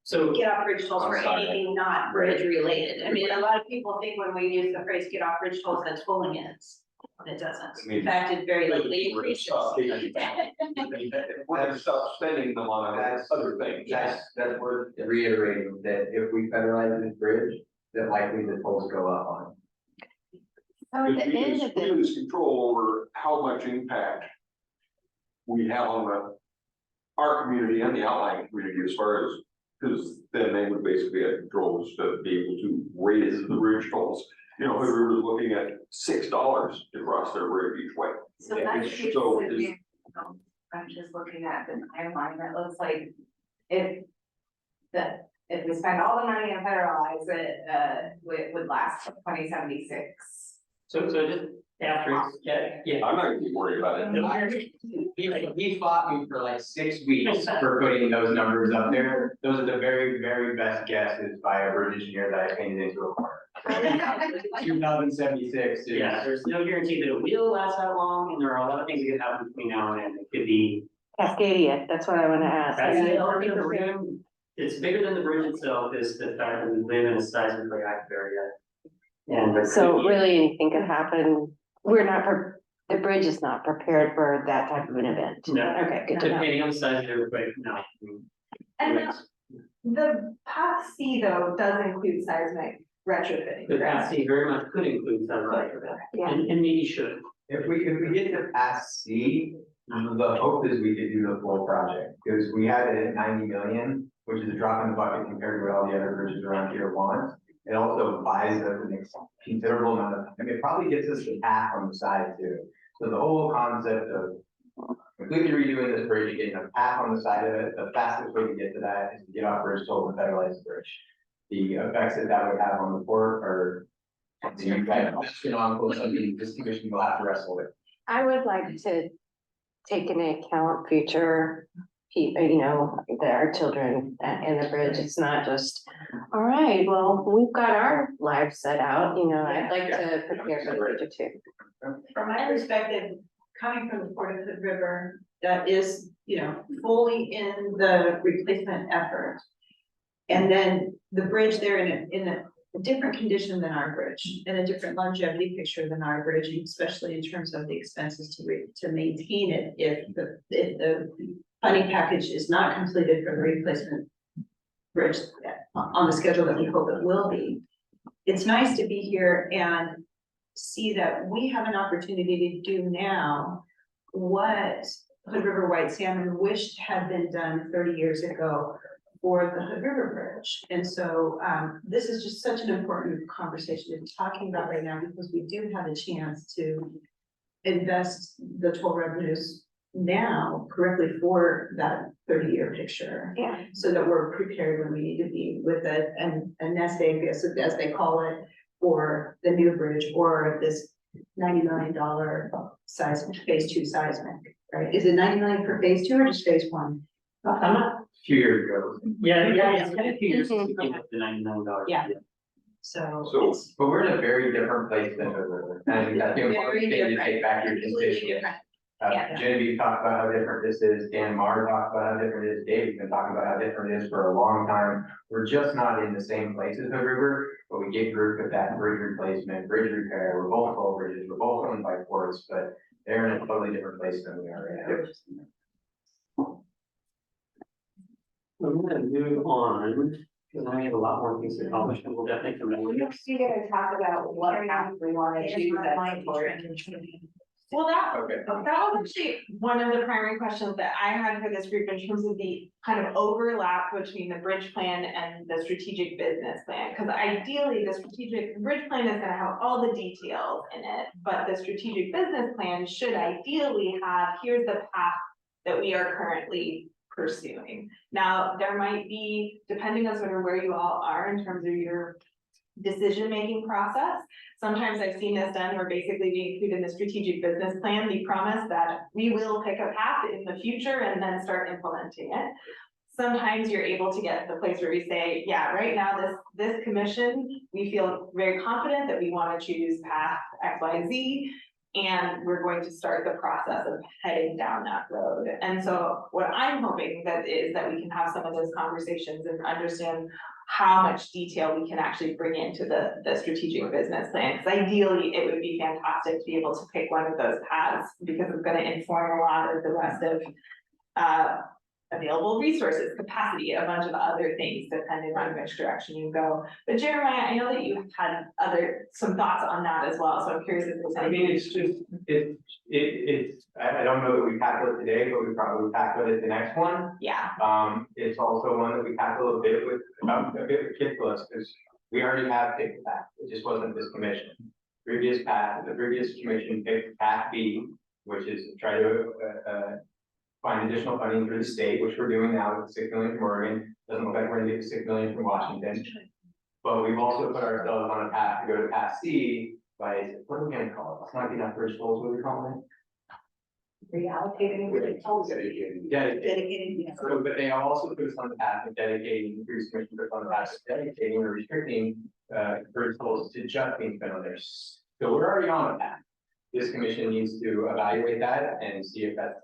So Get off bridge tolls for I'm sorry. anything not bridge related. I mean, a lot of people think when we use the phrase get off bridge tolls, that tolling ends. But it doesn't. In fact, it very likely increases. We're gonna stop spending them on other things. That's worth reiterating, that if we federalize this bridge, that likely the tolls go up on it. So at the end of We it, lose control over how much impact we have on our community and the outlying community as far as, because then they would basically have controls to be able to raise the bridge tolls. You know, Hood River is looking at $6 to cross their bridge each way. So that's So I'm just looking at the timeline, it looks like if we spend all the money and federalize it, it would last till 2076. So just after, yeah. I'm not gonna be worried about it. He fought me for like 6 weeks for putting those numbers up there. Those are the very, very best guesses by a bridge engineer that I painted into a corner. 2076 is. Yeah, there's no guarantee that it will last that long, and there are a lot of things that could happen between now and then. It could be. Cascadia, that's what I wanna ask. It's bigger than the bridge itself, is the fact that we live in a seismically active area. And So really anything could happen. We're not, the bridge is not prepared for that type of an event. No. Okay, good to know. depending on the size of the earthquake, no. And the path C though does include seismic retrofitting. The correct? capacity very much could include satellite event, Yeah. and maybe should. If we get to pass C, the hope is we could do the full project, because we have it at 90 million, which is a drop in the bucket compared to what all the other bridges around here want. It also buys us an considerable amount of, I mean, it probably gets us the path on the side too. So the whole concept of completely redoing this bridge and getting a path on the side of it, the fastest way to get to that is to get off bridge toll and federalize the bridge. The effects that would have on the port are, you guys, something this commission will have to wrestle with. I would like to take into account future people, you know, our children and the bridge. It's not just, all right, well, we've got our lives set out, you know, I'd like to prepare for the future too. From my perspective, coming from the Port of Hood River, that is, you know, fully in the replacement effort. And then the bridge there in a different condition than our bridge, and a different longevity picture than our bridge, especially in terms of the expenses to maintain it if the funding package is not completed for the replacement bridge on the schedule that we hope it will be. It's nice to be here and see that we have an opportunity to do now what Hood River White Salmon wished had been done 30 years ago for the Hood River Bridge. And so this is just such an important conversation to be talking about right now, because we do have a chance to invest the toll revenues now correctly for that 30-year picture. Yeah. So that we're prepared when we need to be with a nest egg, as they call it, for the new bridge or this $90 million seismic, phase 2 seismic, right? Is it 90 million for phase 2 or just phase 1? I'm not, A few years ago. it's been a few years since we came up with the $99. Yeah. So. So But we're in a very different place than Hood River. And I think that's the important thing to take back your Completely constituents. different. Genevieve talked about how different this is, Dan Marr talked about how different it is, Dave's been talking about how different it is for a long time. We're just not in the same place as Hood River, but we get grouped with that bridge replacement, bridge repair, we're both toll bridges, we're both owned by ports, but they're in a totally different place than we are right now. I'm gonna move on, because I have a lot more things to accomplish, and we'll definitely come back. Next, you're gonna talk about what path we want to choose that support. Well, that Okay. was actually one of the primary questions that I had for this group in terms of the kind of overlap between the bridge plan and the strategic business plan. Because ideally, the bridge plan is gonna have all the details in it, but the strategic business plan should ideally have, here's the path that we are currently pursuing. Now, there might be, depending on sort of where you all are in terms of your decision-making process. Sometimes I've seen this done where basically we include in the strategic business plan, we promise that we will pick a path in the future and then start implementing it. sometimes you're able to get to the place where we say, yeah, right now, this commission, we feel very confident that we want to choose path X, Y, Z. And we're going to start the process of heading down that road. And so what I'm hoping that is that we can have some of those conversations and understand how much detail we can actually bring into the strategic business plan. Because ideally, it would be fantastic to be able to pick one of those paths because it's going to inform a lot of the rest of available resources, capacity, a bunch of other things depending on which direction you go. But Jeremiah, I know that you had some thoughts on that as well, so I'm curious if there's I any. mean, it's just, I don't know that we tackle it today, but we probably tackle it the next one. Yeah, It's also one that we tackle a bit with Kid Plus, because we already have picked a path, it just wasn't this commission. The previous commission picked path B, which is try to, find additional funding through the state, which we're doing now with 6 million from Oregon. Doesn't look like we're gonna get 6 million from Washington. But we've also put ourselves on a path to go to path C by, what are we gonna call it? It's not enough bridge goals, what are we calling it? Reallocating. Dedicated. So, but they also put us on the path of dedicating, the previous commission put us on the path of dedicating or restricting, bridge goals to just being spent on there. So we're already on a path. This commission needs to evaluate that and see if that's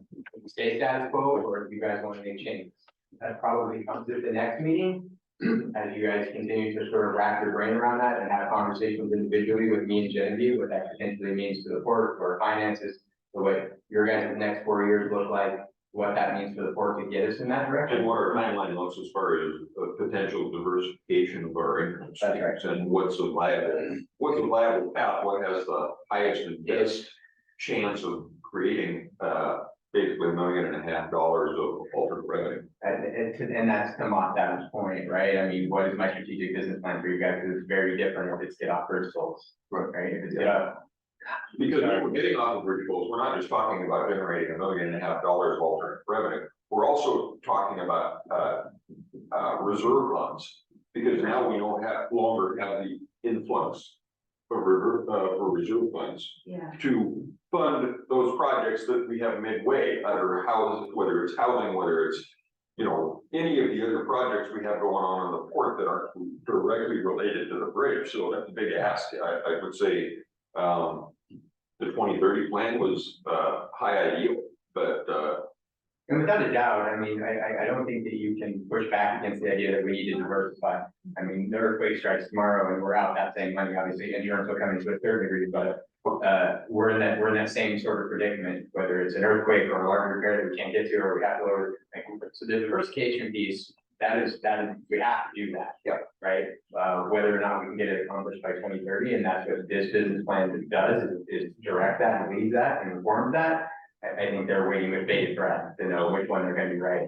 stay status quo or if you guys want to make changes. That probably comes at the next meeting, as you guys continue to sort of wrap your brain around that and have conversations individually with me and Genevieve, what that potentially means to the port for finances, the way your guys' next 4 years look like, what that means for the port to get us in that direction. And what our timeline looks as far as a potential diversification of our income streams and what's a viable path, what has the highest and best chance of creating, basically $1.5 million of alternate revenue. And that's to Montana's point, right? I mean, what is my strategic business plan for you guys? Because it's very different if it's get off bridge goals, right? If it's get off. Because when we're getting off of bridge goals, we're not just talking about generating $1.5 million of alternate revenue. We're also talking about reserve funds, because now we don't longer have the influx of reserve funds to fund those projects that we have midway, either whether it's housing, whether it's, you know, any of the other projects we have going on the port that aren't directly related to the bridge. So that's a big ask. I would say the 2030 plan was high ideal, but and without a doubt, I mean, I don't think that you can push back against the idea that we need to diversify. I mean, the earthquake strikes tomorrow and we're out that same money. Obviously, insurance will come into a third degree, but we're in that same sort of predicament, whether it's an earthquake or a large repair that we can't get to, or we have to lower. So the diversification piece, that is we have to do that. Yeah. Right. Whether or not we can get it accomplished by 2030, and that's what this business plan does, is direct that and lead that and inform that. I think they're waiting with bated breath to know which one they're gonna be right.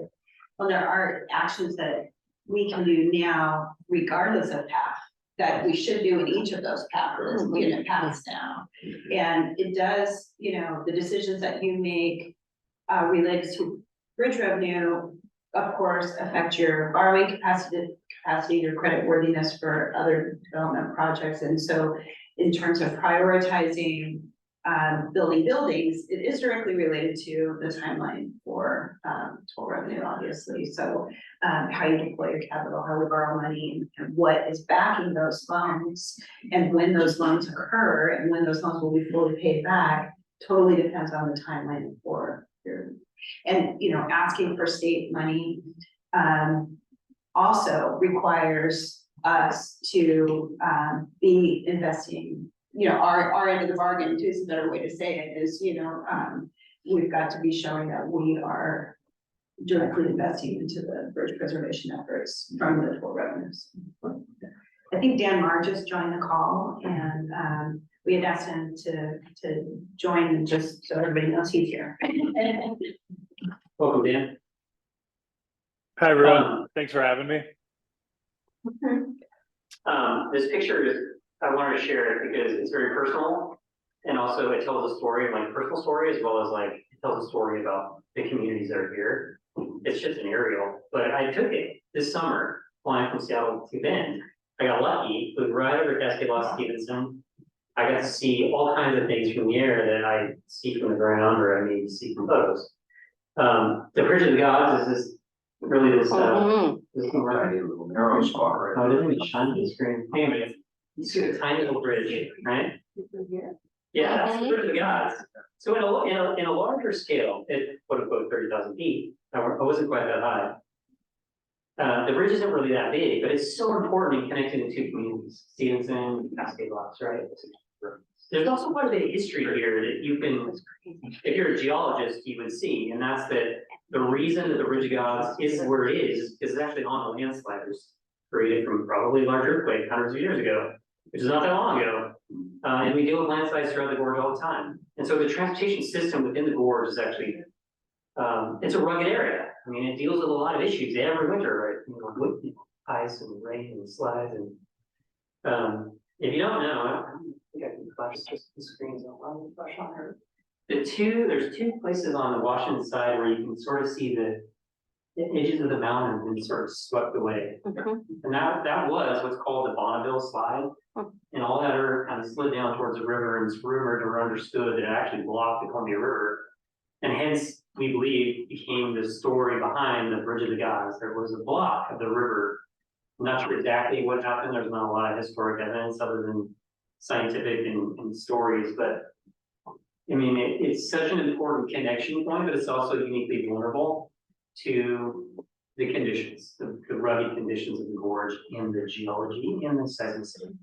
Well, there are actions that we can do now regardless of path that we should do in each of those paths, paths now. And it does, you know, the decisions that you make related to bridge revenue, of course, affect your borrowing capacity, your credit worthiness for other development projects. And so in terms of prioritizing building buildings, it is directly related to the timeline for toll revenue, obviously. So how you deploy your capital, how we borrow money, and what is backing those loans, and when those loans occur, and when those loans will be fully paid back, totally depends on the timeline for your, and you know, asking for state money also requires us to be investing. You know, our end of the bargain, is a better way to say it, is, you know, we've got to be showing that we are directly investing into the bridge preservation efforts from the toll revenues. I think Dan Marr just joined the call, and we had asked him to join just so everybody knows he's here. Welcome, Dan. Hi, everyone. Thanks for having me. This picture is, I wanted to share it because it's very personal, and also it tells a story, like personal story, as well as like it tells a story about the communities that are here. It's just an aerial, but I took it this summer flying from Seattle to Bend. I got lucky, flew right over Cascade Lost Stevenson. I got to see all kinds of things from the air that I see from the ground, or I may see from photos. The Bridge of the Gods is this Really this, Mhm. this can work. Tiny little narrow spot right Oh, it there. doesn't even shine to the screen. Anyway, you see the tiny little bridge, right? Yeah, that's the bridge of the gods. So in a larger scale, it quote unquote 30,000 feet, I wasn't quite that high. The bridge isn't really that big, but it's so important in connecting the two communities, Stevenson and Cascade Locks, right? There's also quite a bit of history here that you can, if you're a geologist, you would see, and that's that the reason that the Bridge of Gods is where it is it's actually on a landslide that was created from probably a large earthquake hundreds of years ago, which is not that long ago. And we deal with landslides throughout the gorge all the time. And so the transportation system within the gorge is actually, it's a rugged area. I mean, it deals with a lot of issues every winter, right? You know, with ice and rain and slides and, if you don't know, I think I can flash just the screens on flash on her. There's two places on the Washington side where you can sort of see the edges of the mountain and sort of swept away. And that was what's called the Bonneville Slide. And all that earth kind of slid down towards the river, and it's rumored or understood that it actually blocked the Columbia River. And hence, we believe, became the story behind the Bridge of the Gods. There was a block of the river. I'm not sure exactly what happened. There's not a lot of historic evidence other than scientific and stories, but I mean, it's such an important connection point, but it's also uniquely vulnerable to the conditions, the rugged conditions of the gorge and the geology and the seismicity.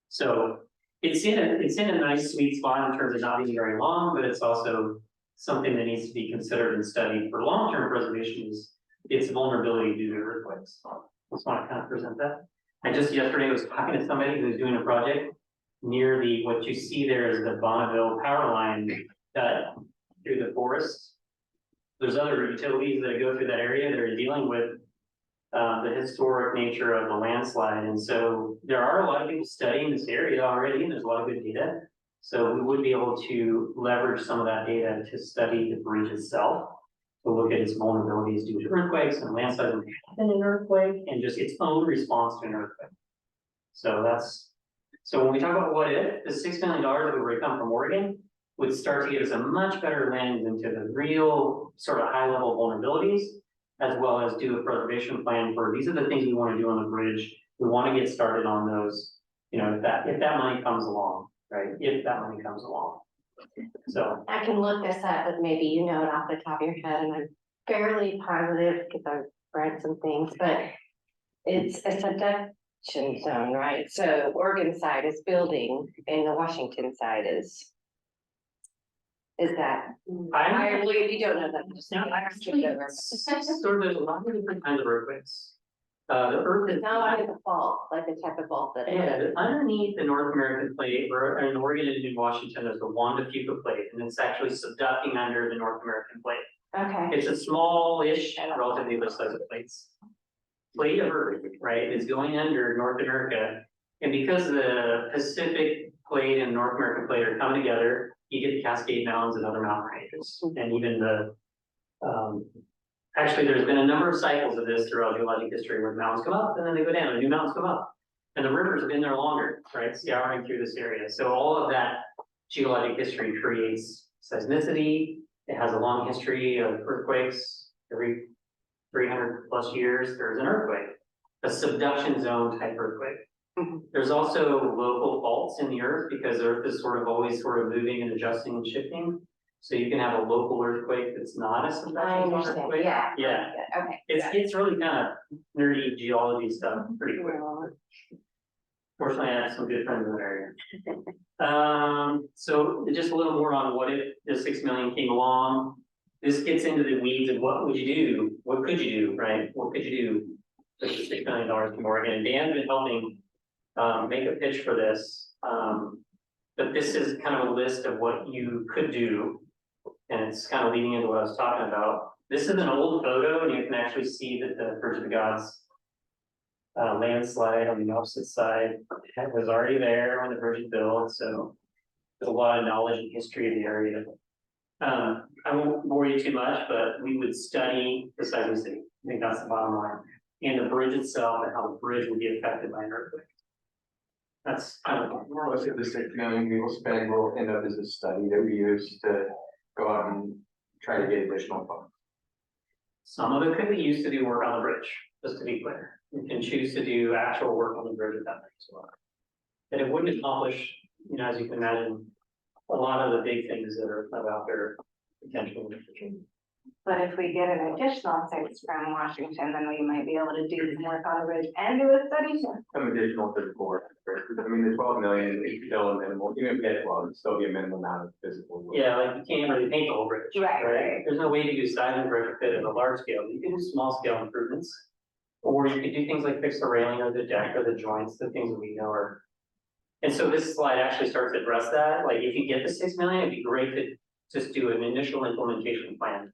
So it's in a nice sweet spot in terms of not being very long, but it's also something that needs to be considered and studied for long-term preservation is its vulnerability due to earthquakes. So I just want to kind of present that. I just yesterday was talking to somebody who's doing a project near what you see there is the Bonneville power line cut through the forest. There's other utilities that go through that area that are dealing with the historic nature of the landslide. And so there are a lot of people studying this area already, and there's a lot of good data. So we would be able to leverage some of that data to study the bridge itself, to look at its vulnerabilities due to earthquakes and landslides and an earthquake, and just its own response to an earthquake. So when we talk about what if, the $6 million that would come from Oregon would start to give us a much better lens into the real sort of high level vulnerabilities, as well as do a preservation plan for these are the things we want to do on the bridge. We want to get started on those, you know, if that money comes along, right? If that money comes along. So I can look this up, but maybe you know it off the top of your head, and I'm fairly positive because I've read some things, but it's a subduction zone, right? So Oregon side is building and the Washington side is that? I believe you don't know that. Just now, actually, so there's a lot of different kinds of earthquakes. The earth is not like a fault, like the type of fault that. Yeah, underneath the North American plate, or in Oregon and in Washington, there's the Juan de Fuca plate, and it's actually subducting under the North American plate. Okay. It's a small-ish, relatively the size of plates. Plate of Earth, right, is going under North America, and because the Pacific plate and North American plate are coming together, you get the Cascade Mountains and other mountain ranges, and even the actually, there's been a number of cycles of this throughout geologic history where the mountains come up and then they go down and new mountains come up. And the rivers have been there longer, right, scouring through this area. So all of that geologic history creates seismicity. It has a long history of earthquakes. Every 300 plus years, there's an earthquake, a subduction zone type earthquake. There's also local faults in the earth because the earth is sort of always sort of moving and adjusting and shifting. So you can have a local earthquake that's not a subduction zone earthquake. Yeah. Yeah. Okay. It's really kind of nerdy geology stuff pretty quick. Fortunately, I have some good friends in that area. So just a little more on what if the 6 million came along. This gets into the weeds of what would you do? What could you do, right? What could you do with the $6 million from Oregon? And Dan's been helping make a pitch for this. But this is kind of a list of what you could do. And it's kind of leading into what I was talking about. This is an old photo, and you can actually see that the Bridge of the Gods landslide on the opposite side was already there when the bridge was built. So there's a lot of knowledge and history of the area. I won't bore you too much, but we would study the seismicity. I think that's the bottom line. And the bridge itself and how the bridge would be affected by an earthquake. That's kind of Most of the 6 million we will spend will end up as a study that we use to go out and try to get additional funds. Some of it could be used to do work on the bridge, just to be clear. You can choose to do actual work on the bridge at that point as well. And it wouldn't accomplish, as you can imagine, a lot of the big things that are out there potentially. But if we get an additional 6 from Washington, then we might be able to do some work on the bridge and do a study. Some additional physical work. I mean, the 12 million is still a minimal, even if we get 12, it'd still be a minimum amount of physical work. Yeah, like you can't really paint the whole bridge. Right. There's no way to do seismic retrofit at a large scale. You can do small scale improvements. Or you could do things like fix the railing or the deck or the joints, the things that we know are. And so this slide actually starts to address that. Like if you get the 6 million, it'd be great to just do an initial implementation plan.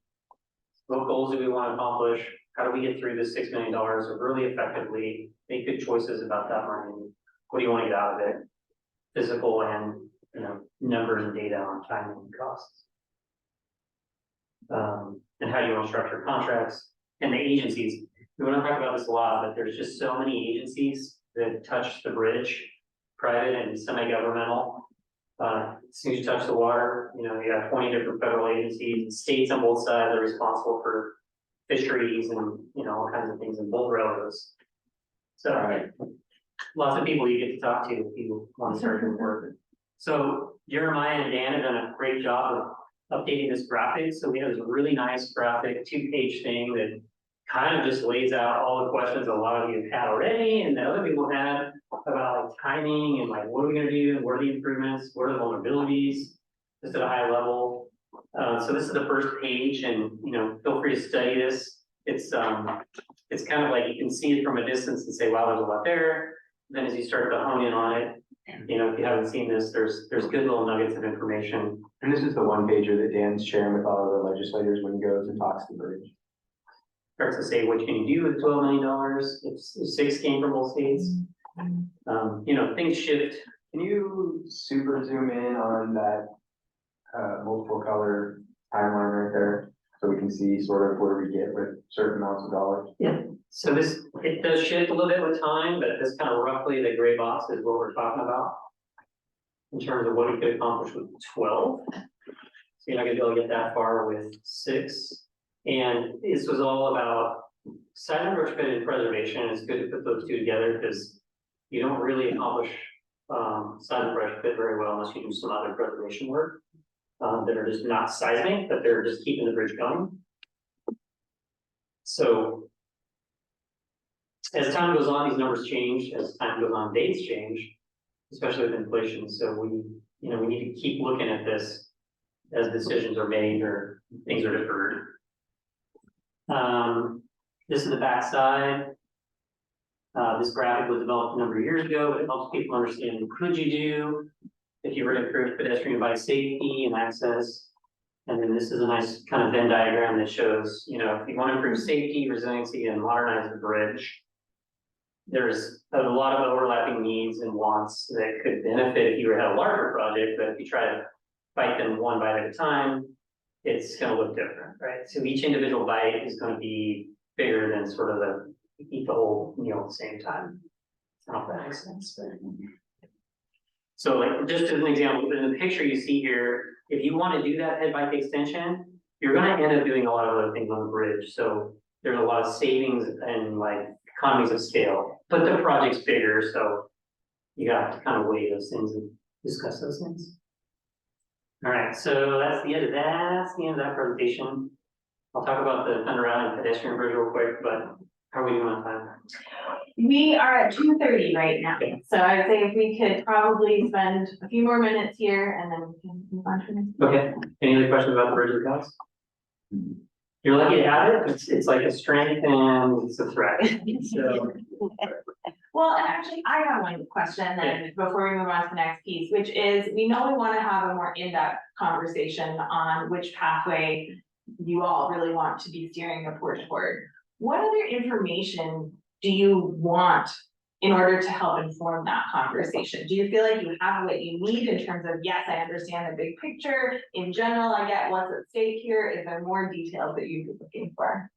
What goals do we want to accomplish? How do we get through this $6 million really effectively? Make good choices about that money. What do you want to get out of it? Physical and, numbers and data on timing and costs. And how do you want to structure contracts and the agencies? We want to talk about this a lot, but there's just so many agencies that touch the bridge, private and semi-governmental. As soon as you touch the water, you have 20 different federal agencies, states on both sides are responsible for fisheries and, all kinds of things, and both railroads. So lots of people you get to talk to if you want to start doing work. So Jeremiah and Dan have done a great job of updating this graphic. So we have this really nice graphic 2-page thing that kind of just lays out all the questions a lot of you have had already and the other people had about timing and what are we gonna do, what are the improvements, what are the vulnerabilities, just at a high level. So this is the first page and, feel free to study this. It's kind of like you can see it from a distance and say, wow, there's a lot there. Then as you start to hone in on it, if you haven't seen this, there's good little nuggets of information. And this is the one pager that Dan's sharing with all of the legislators when he goes and talks to the bridge. Starts to say, what can you do with $12 million? If 6 came from both states. Things shift. Can you super zoom in on that multiple color timeline right there? So we can see sort of where we get with certain amounts of dollars. Yeah. So it does shift a little bit with time, but this kind of roughly the gray box is what we're talking about. In terms of what we could accomplish with 12. So you're not gonna be able to get that far with 6. And this was all about silent retrofit and preservation. It's good to put those two together because you don't really accomplish silent retrofit very well unless you do some other preservation work that are just not seismic, but they're just keeping the bridge going. So as time goes on, these numbers change. As time goes on, dates change, especially with inflation. So we need to keep looking at this as decisions are made or things are deferred. This is the backside. This graphic was developed a number of years ago, but it helps people understand what could you do if you were to improve pedestrian bike safety and access. And then this is a nice kind of Venn diagram that shows, if you want to improve safety, resiliency, and modernize the bridge, there's a lot of overlapping needs and wants that could benefit if you had a larger project, but if you try to fight them one bite at a time, it's going to look different, right? So each individual bite is going to be bigger than sort of eat the whole meal at the same time. I don't know if that makes sense. But... So like just as an example, in the picture you see here, if you want to do that head bike extension, you're going to end up doing a lot of other things on the bridge. So there's a lot of savings and economies of scale, but the project's bigger. So you have to kind of weigh those things and discuss those things. All right, so that's the end of that. That's the end of that presentation. I'll talk about the Thunder Island pedestrian bridge real quick, but how are we doing on time? We are at 2:30 right now. So I would say if we could probably spend a few more minutes here and then we can move on to the next. Okay, any other questions about the bridge guys? You're lucky to have it. It's like a strength and it's a threat. So. Well, and actually, I have one question then before we move on to the next piece, which is, we know we want to have a more in-depth conversation on which pathway you all really want to be steering the port toward. What other information do you want in order to help inform that conversation? Do you feel like you have what you need in terms of, yes, I understand the big picture, in general, I get what's at stake here, is there more details that you'd be looking for?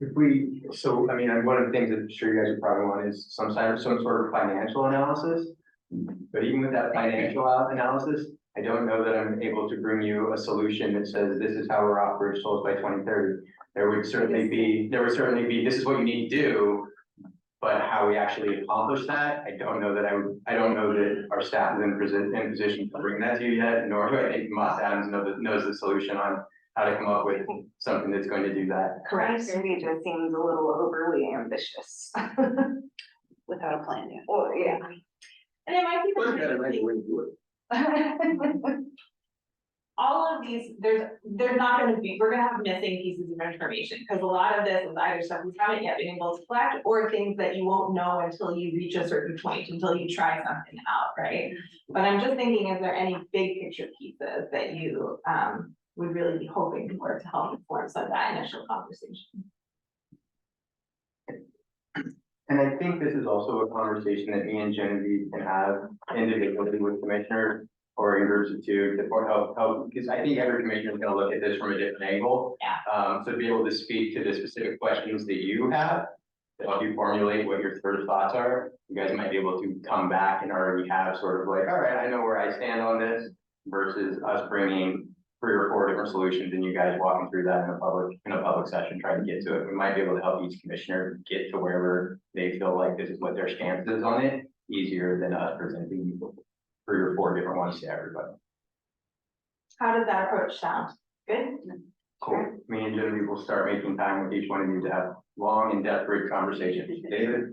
One of the things that I'm sure you guys would probably want is some sort of financial analysis. But even with that financial analysis, I don't know that I'm able to bring you a solution that says this is how we're off bridge tolls by 2030. there would certainly be, this is what you need to do. But how we actually accomplish that, I don't know that I don't know that our staff is in position to bring that to you yet, nor do I think Moss Adams knows the solution on how to come up with something that's going to do that. Correct, to me just seems a little overly ambitious. Without a plan, yeah. Well, yeah. And it might be. Well, you got a nice way to do it. All of these, there's not gonna be, we're gonna have missing pieces of information, because a lot of this is either stuff we haven't yet been able to collect, or things that you won't know until you reach a certain point, until you try something out, right? But I'm just thinking, is there any big picture pieces that you would really be hoping for to help inform some of that initial conversation? And I think this is also a conversation that me and Genevieve can have individually with commissioners or in groups of two to help, because I think every commissioner is gonna look at this from a different angle. Yeah. So to be able to speak to the specific questions that you have, to help you formulate what your first thoughts are, you guys might be able to come back and already have sort of like, all right, I know where I stand on this, versus us bringing 3 or 4 different solutions and you guys walking through that in a public session, trying to get to it. We might be able to help each commissioner get to wherever they feel like this is what their stance is on it, easier than us presenting 3 or 4 different ones to everybody. How does that approach sound? Good? Cool. Me and Genevieve will start making time with each one of you to have long and depth conversations. David?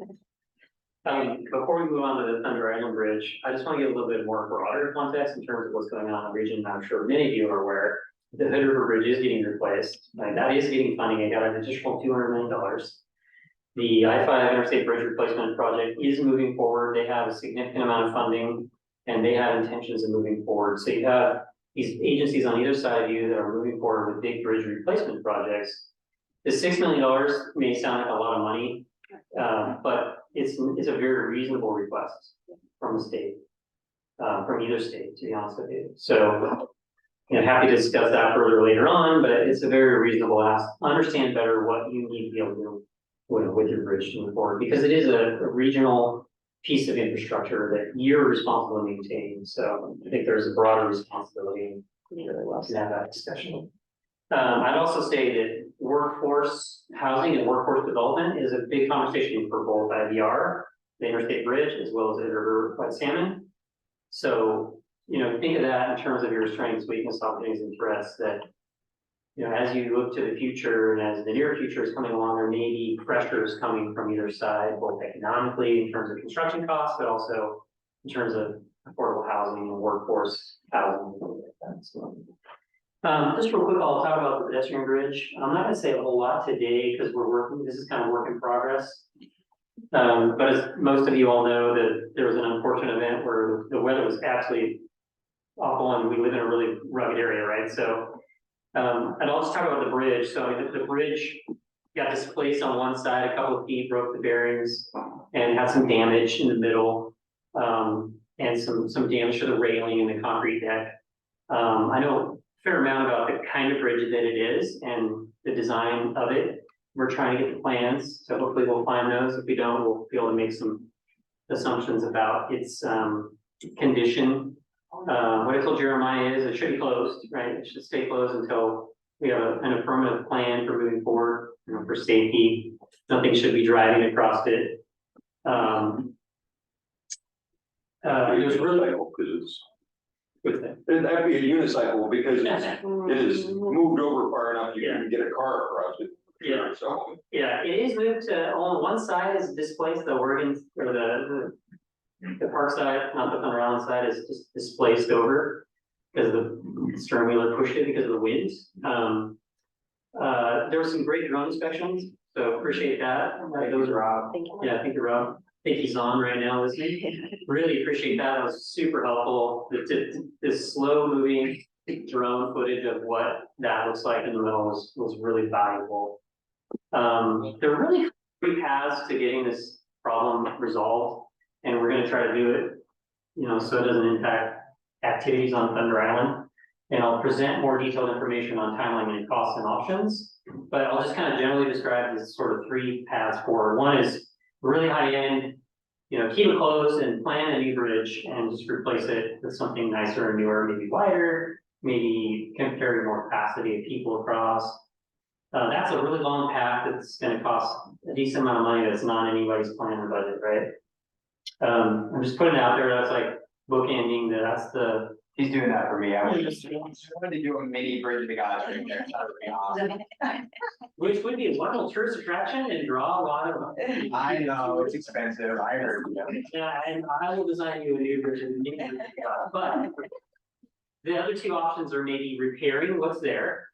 Before we move on to the Thunder Island Bridge, I just want to give a little bit more broader context in terms of what's going on in the region. I'm sure many of you are aware the Hood River Bridge is getting replaced. Like, that is getting funding. It got an additional $200 million. The I-5 Interstate Bridge Replacement Project is moving forward. They have a significant amount of funding and they have intentions of moving forward. So you have these agencies on either side of you that are moving forward with big bridge replacement projects. The $6 million may sound like a lot of money, but it's a very reasonable request from the state, from either state, to be honest with you. So, you know, happy to discuss that further later on, but it's a very reasonable ask. Understand better what you need to be able to do with your bridge to move forward, because it is a regional piece of infrastructure that you're responsible to maintain. So I think there's a broader responsibility to have that discussion. I'd also say that workforce housing and workforce development is a big conversation for both IVR, the Interstate Bridge, as well as the River White Salmon. So, you know, think of that in terms of your strengths, weakness, opportunities, and threats that, you know, as you look to the future and as the near future is coming along, there may be pressures coming from either side, both economically in terms of construction costs, but also in terms of affordable housing and workforce housing. So, just real quick, I'll talk about the pedestrian bridge. I'm not gonna say a whole lot today because this is kind of work in progress. But as most of you all know, that there was an unfortunate event where the weather was absolutely awful and we live in a really rugged area, right? So, and I'll just talk about the bridge. So the bridge got displaced on one side, a couple of feet, broke the bearings and had some damage in the middle. And some damage to the railing and the concrete deck. I know a fair amount about the kind of bridge that it is and the design of it. We're trying to get the plans, so hopefully we'll find those. If we don't, we'll be able to make some assumptions about its condition. What I told Jeremiah is it should be closed, right? It should stay closed until we have an affirmative plan for moving forward, you know, for safety. Nothing should be driving across it. It was really because good thing. that'd be a unicycle because it is moved over far enough you can get a car across it. Yeah. So Yeah, it is moved to, on one side is displaced, the Oregon, or the park side, not the Thunder Island side, is just displaced over because the stern wheeler pushed it because of the wind. There were some great drone inspections, so appreciate that. Those are Rob. Yeah, thank you, Rob. I think he's on right now, listening. Really appreciate that. That was super helpful. This slow moving drone footage of what that looks like in the middle was really valuable. There are really 3 paths to getting this problem resolved, and we're going to try to do it, you know, so it doesn't impact activities on Thunder Island. And I'll present more detailed information on timeline and costs and options, but I'll just kind of generally describe this sort of 3 paths forward. One is really high end, you know, keep it closed and plan a new bridge and just replace it with something nicer and newer, maybe wider, maybe can carry more capacity of people across. That's a really long path. It's gonna cost a decent amount of money. That's not anybody's plan or budget, right? I'm just putting it out there. That's like bookending. That's the. He's doing that for me. I wanted to do a mini bridge of the gods right there. That would be awesome. Which would be a wonderful tourist attraction and draw a lot of. I know, it's expensive. I heard. Yeah, and I will design you a new version. But the other two options are maybe repairing what's there,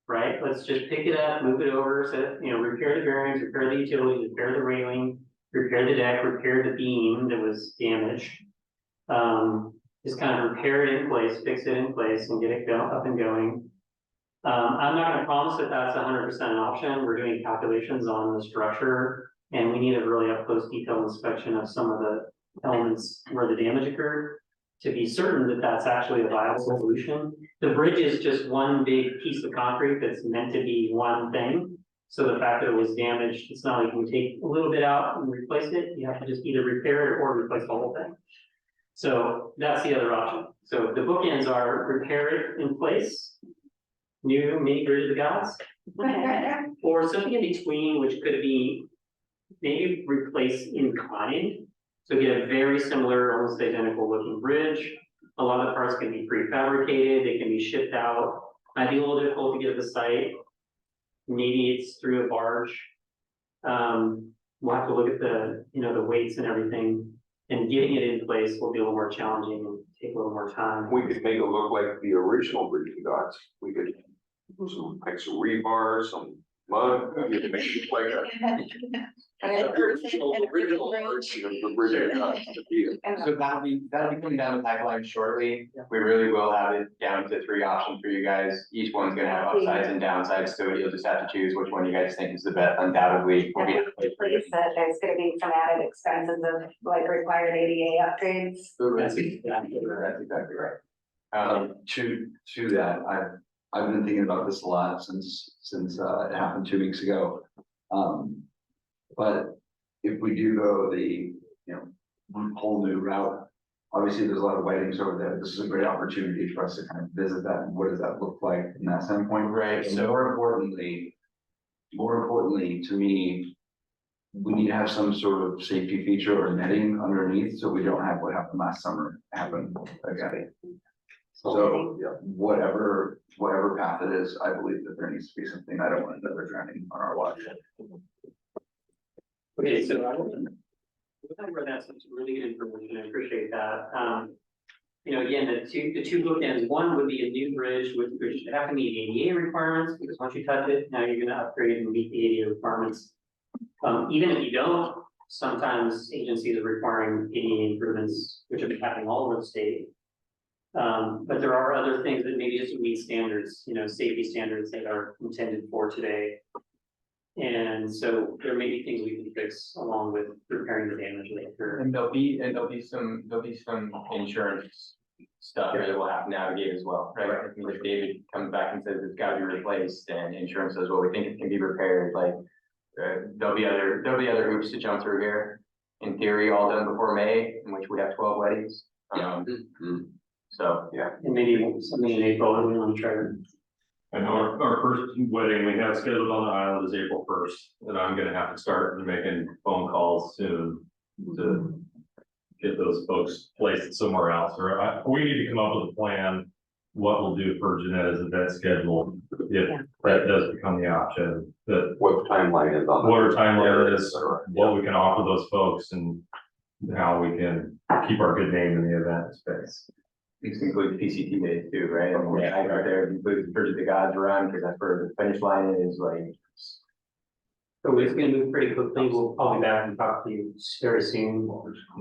right? Let's just pick it up, move it over, so, you know, repair the bearings, repair the utilities, repair the railing, repair the deck, repair the beam that was damaged. Just kind of repair it in place, fix it in place and get it up and going. I'm not gonna promise that that's 100% an option. We're doing calculations on the structure and we need a really up close detailed inspection of some of the elements where the damage occurred to be certain that that's actually a viable solution. The bridge is just one big piece of concrete that's meant to be one thing. So the fact that it was damaged, it's not like you can take a little bit out and replace it. You have to just either repair it or replace the whole thing. So that's the other option. So the bookends are repair it in place, new mini bridge of the gods, or something in between, which could be maybe replace in kind. So get a very similar, almost identical looking bridge. A lot of the parts can be prefabricated, they can be shipped out. Might be a little difficult to get to the site. Maybe it's through a barge. We'll have to look at the, you know, the weights and everything. And getting it in place will be a little more challenging and take a little more time. We could make it look like the original bridge of gods. We could put some rebar, some mud, we could make it look like a. Original version of the bridge of gods to be it. So that'll be coming down the pipeline shortly. We really will have it down to 3 options for you guys. Each one's gonna have upsides and downsides, so you'll just have to choose which one you guys think is the best. Undoubtedly, we'll be. Pretty said there's gonna be some added expenses of like required ADA upgrades. That's exactly right. To that, I've been thinking about this a lot since it happened 2 weeks ago. But if we do go the, whole new route, obviously there's a lot of weddings over there. This is a great opportunity for us to kind of visit that. And what does that look like from that standpoint? Right. So more importantly to me, we need to have some sort of safety feature or netting underneath, so we don't have what happened last summer happen again. So whatever path it is, I believe that there needs to be something. I don't want another drowning on our watch. Okay, so I read that, some really good information. I appreciate that. Again, the two bookends, one would be a new bridge, which should have to meet ADA requirements, because once you touch it, now you're gonna upgrade and meet the ADA requirements. Even if you don't, sometimes agencies are requiring ADA improvements, which have been happening all over the state. But there are other things that maybe just meet standards, safety standards that are intended for today. And so there may be things we can fix along with repairing the damage later. And there'll be some insurance stuff that we'll have to navigate as well, right? I mean, if David comes back and says it's gotta be replaced and insurance says, well, we think it can be repaired, like. There'll be other hoops to jump through here. In theory, all done before May, in which we have 12 weddings. So, yeah. And maybe something in April, and we want to try to. I know our first wedding we have scheduled on the island is April 1st, and I'm gonna have to start making phone calls soon to get those folks placed somewhere else, or we need to come up with a plan. What we'll do for Jeanetta's event schedule, if that does become the option, that What the timeline is on. what our timeline is, what we can offer those folks and how we can keep our good name in the event space. These include PCT days too, right? I mean, I right there includes the Bridge of the Gods run, because that's where the finish line is, like. So it's gonna move pretty quickly. I'll be back and talk to you very soon.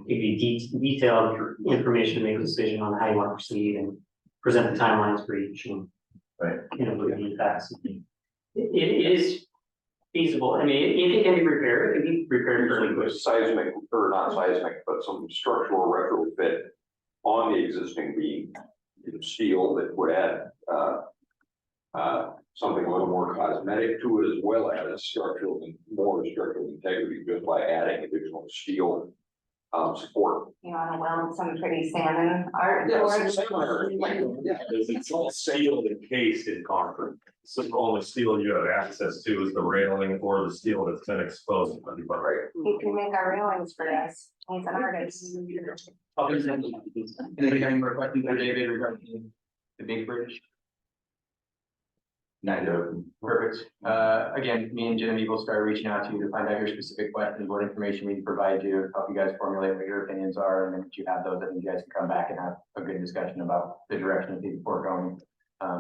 Give you detailed information, make a decision on how you want to proceed and present the timelines for each and. Right. Look at the facts. It is feasible. I mean, if it can be repaired, it can be repaired fairly quickly. Seismic, or not seismic, but some structural retrofit on the existing beam, steel that would add, something a little more cosmetic to it, as well as more structural integrity, just by adding additional steel support. You wanna weld some pretty salmon art. Yeah, boards? some salmon art. It's all sealed and cased in concrete. So the only steel you have access to is the railing or the steel that's been exposed. Right. He can make our railings for us. He's an artist. Anybody have any more questions for David regarding the big bridge? Neither. Perfect. Again, me and Jimmy will start reaching out to you to find out your specific questions, what information we can provide you, help you guys formulate what your opinions are, and then once you have those, I think you guys can come back and have a good discussion about the direction of the report going.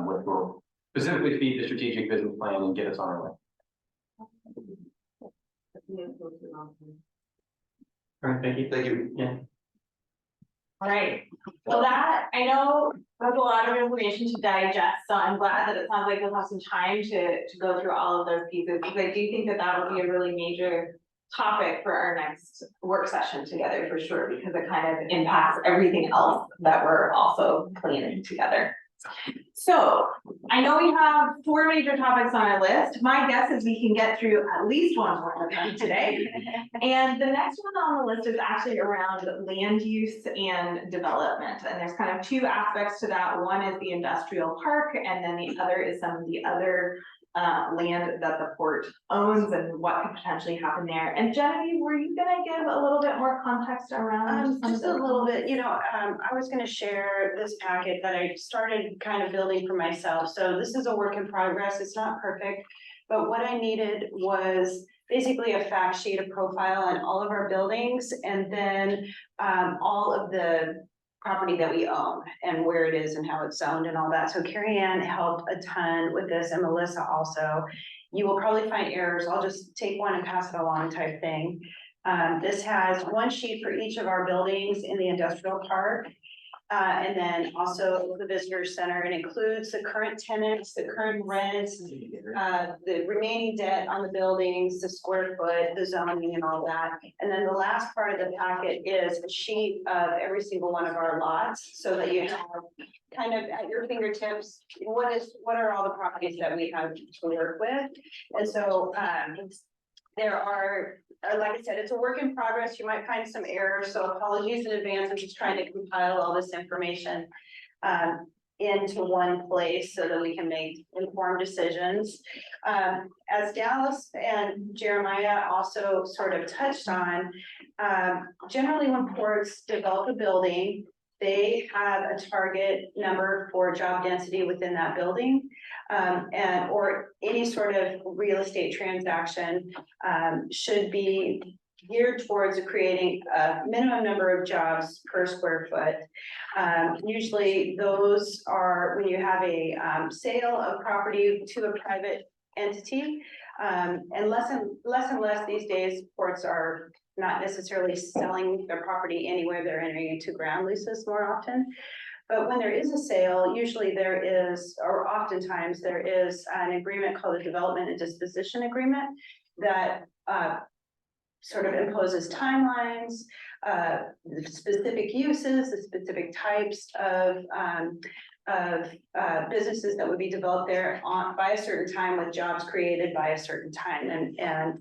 Which will specifically feed the strategic business plan and get us on our way. All right, thank you. Thank you. Yeah. All right, well, that, I know that's a lot of information to digest, so I'm glad that it sounds like you'll have some time to go through all of those pieces, because I do think that that will be a really major topic for our next work session together for sure, because it kind of impacts everything else that we're also planning together. So I know we have 4 major topics on our list. My guess is we can get through at least one more of them today. And the next one on the list is actually around land use and development. And there's kind of 2 aspects to that. One is the industrial park, and then the other is some of the other land that the port owns and what could potentially happen there. And Genevieve, were you gonna give a little bit more context around? Just a little bit, I was gonna share this packet that I started kind of building for myself. So this is a work in progress. It's not perfect. But what I needed was basically a fact sheet, a profile on all of our buildings, and then all of the property that we own and where it is and how it's zoned and all that. So Carrie Ann helped a ton with this, and Melissa also. You will probably find errors. I'll just take one and pass it along type thing. This has 1 sheet for each of our buildings in the industrial park. And then also the visitor center. It includes the current tenants, the current rents, the remaining debt on the buildings, the square foot, the zoning and all that. And then the last part of the packet is a sheet of every single one of our lots, so that you have kind of at your fingertips, what are all the properties that we have to work with. And so there are, like I said, it's a work in progress. You might find some errors, so apologies in advance. I'm just trying to compile all this information into one place so that we can make informed decisions. As Dallas and Jeremiah also sort of touched on, generally when ports develop a building, they have a target number for job density within that building. Or any sort of real estate transaction should be geared towards creating a minimum number of jobs per square foot. Usually those are when you have a sale of property to a private entity. And less and less these days, ports are not necessarily selling their property anywhere. They're entering into ground leases more often. But when there is a sale, usually there is, or oftentimes there is an agreement called a development and disposition agreement that sort of imposes timelines, the specific uses, the specific types of businesses that would be developed there by a certain time, with jobs created by a certain time. And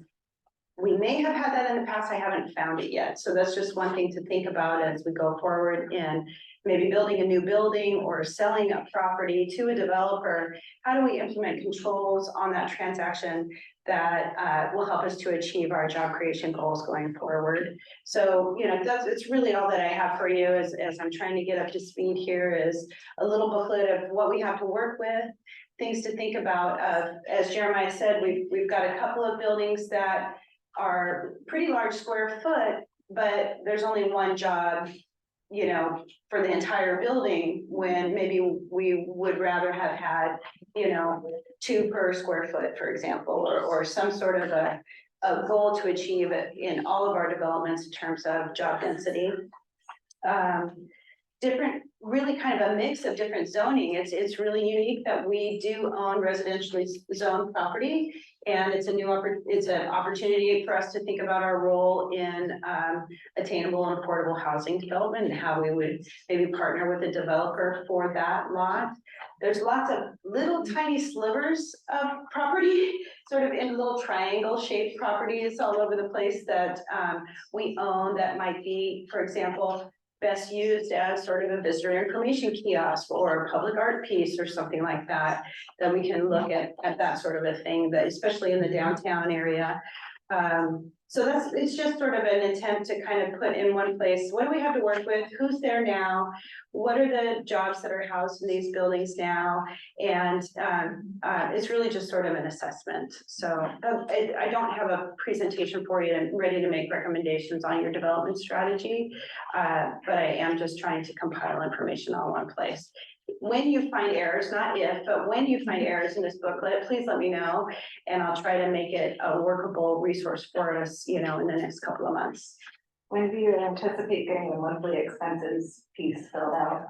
we may have had that in the past. I haven't found it yet. So that's just one thing to think about as we go forward in maybe building a new building or selling a property to a developer. How do we implement controls on that transaction that will help us to achieve our job creation goals going forward? So, it's really all that I have for you as I'm trying to get up to speed here, is a little booklet of what we have to work with, things to think about. As Jeremiah said, we've got a couple of buildings that are pretty large square foot, but there's only 1 job, for the entire building, when maybe we would rather have had, 2 per square foot, for example, or some sort of a goal to achieve it in all of our developments in terms of job density. Really kind of a mix of different zoning. It's really unique that we do own residentially zoned property, and it's an opportunity for us to think about our role in attainable and affordable housing development, and how we would maybe partner with a developer for that lot. There's lots of little tiny slivers of property, sort of in little triangle shaped properties all over the place that we own, that might be, for example, best used as sort of a visitor information kiosk or a public art piece or something like that, that we can look at that sort of a thing, that especially in the downtown area. So it's just sort of an attempt to kind of put in one place, what do we have to work with, who's there now, what are the jobs that are housed in these buildings now, and it's really just sort of an assessment. So I don't have a presentation for you and ready to make recommendations on your development strategy, but I am just trying to compile information all in one place. When you find errors, not if, but when you find errors in this booklet, please let me know, and I'll try to make it a workable resource for us, in the next couple of months. When do you anticipate getting the monthly expenses piece filled out?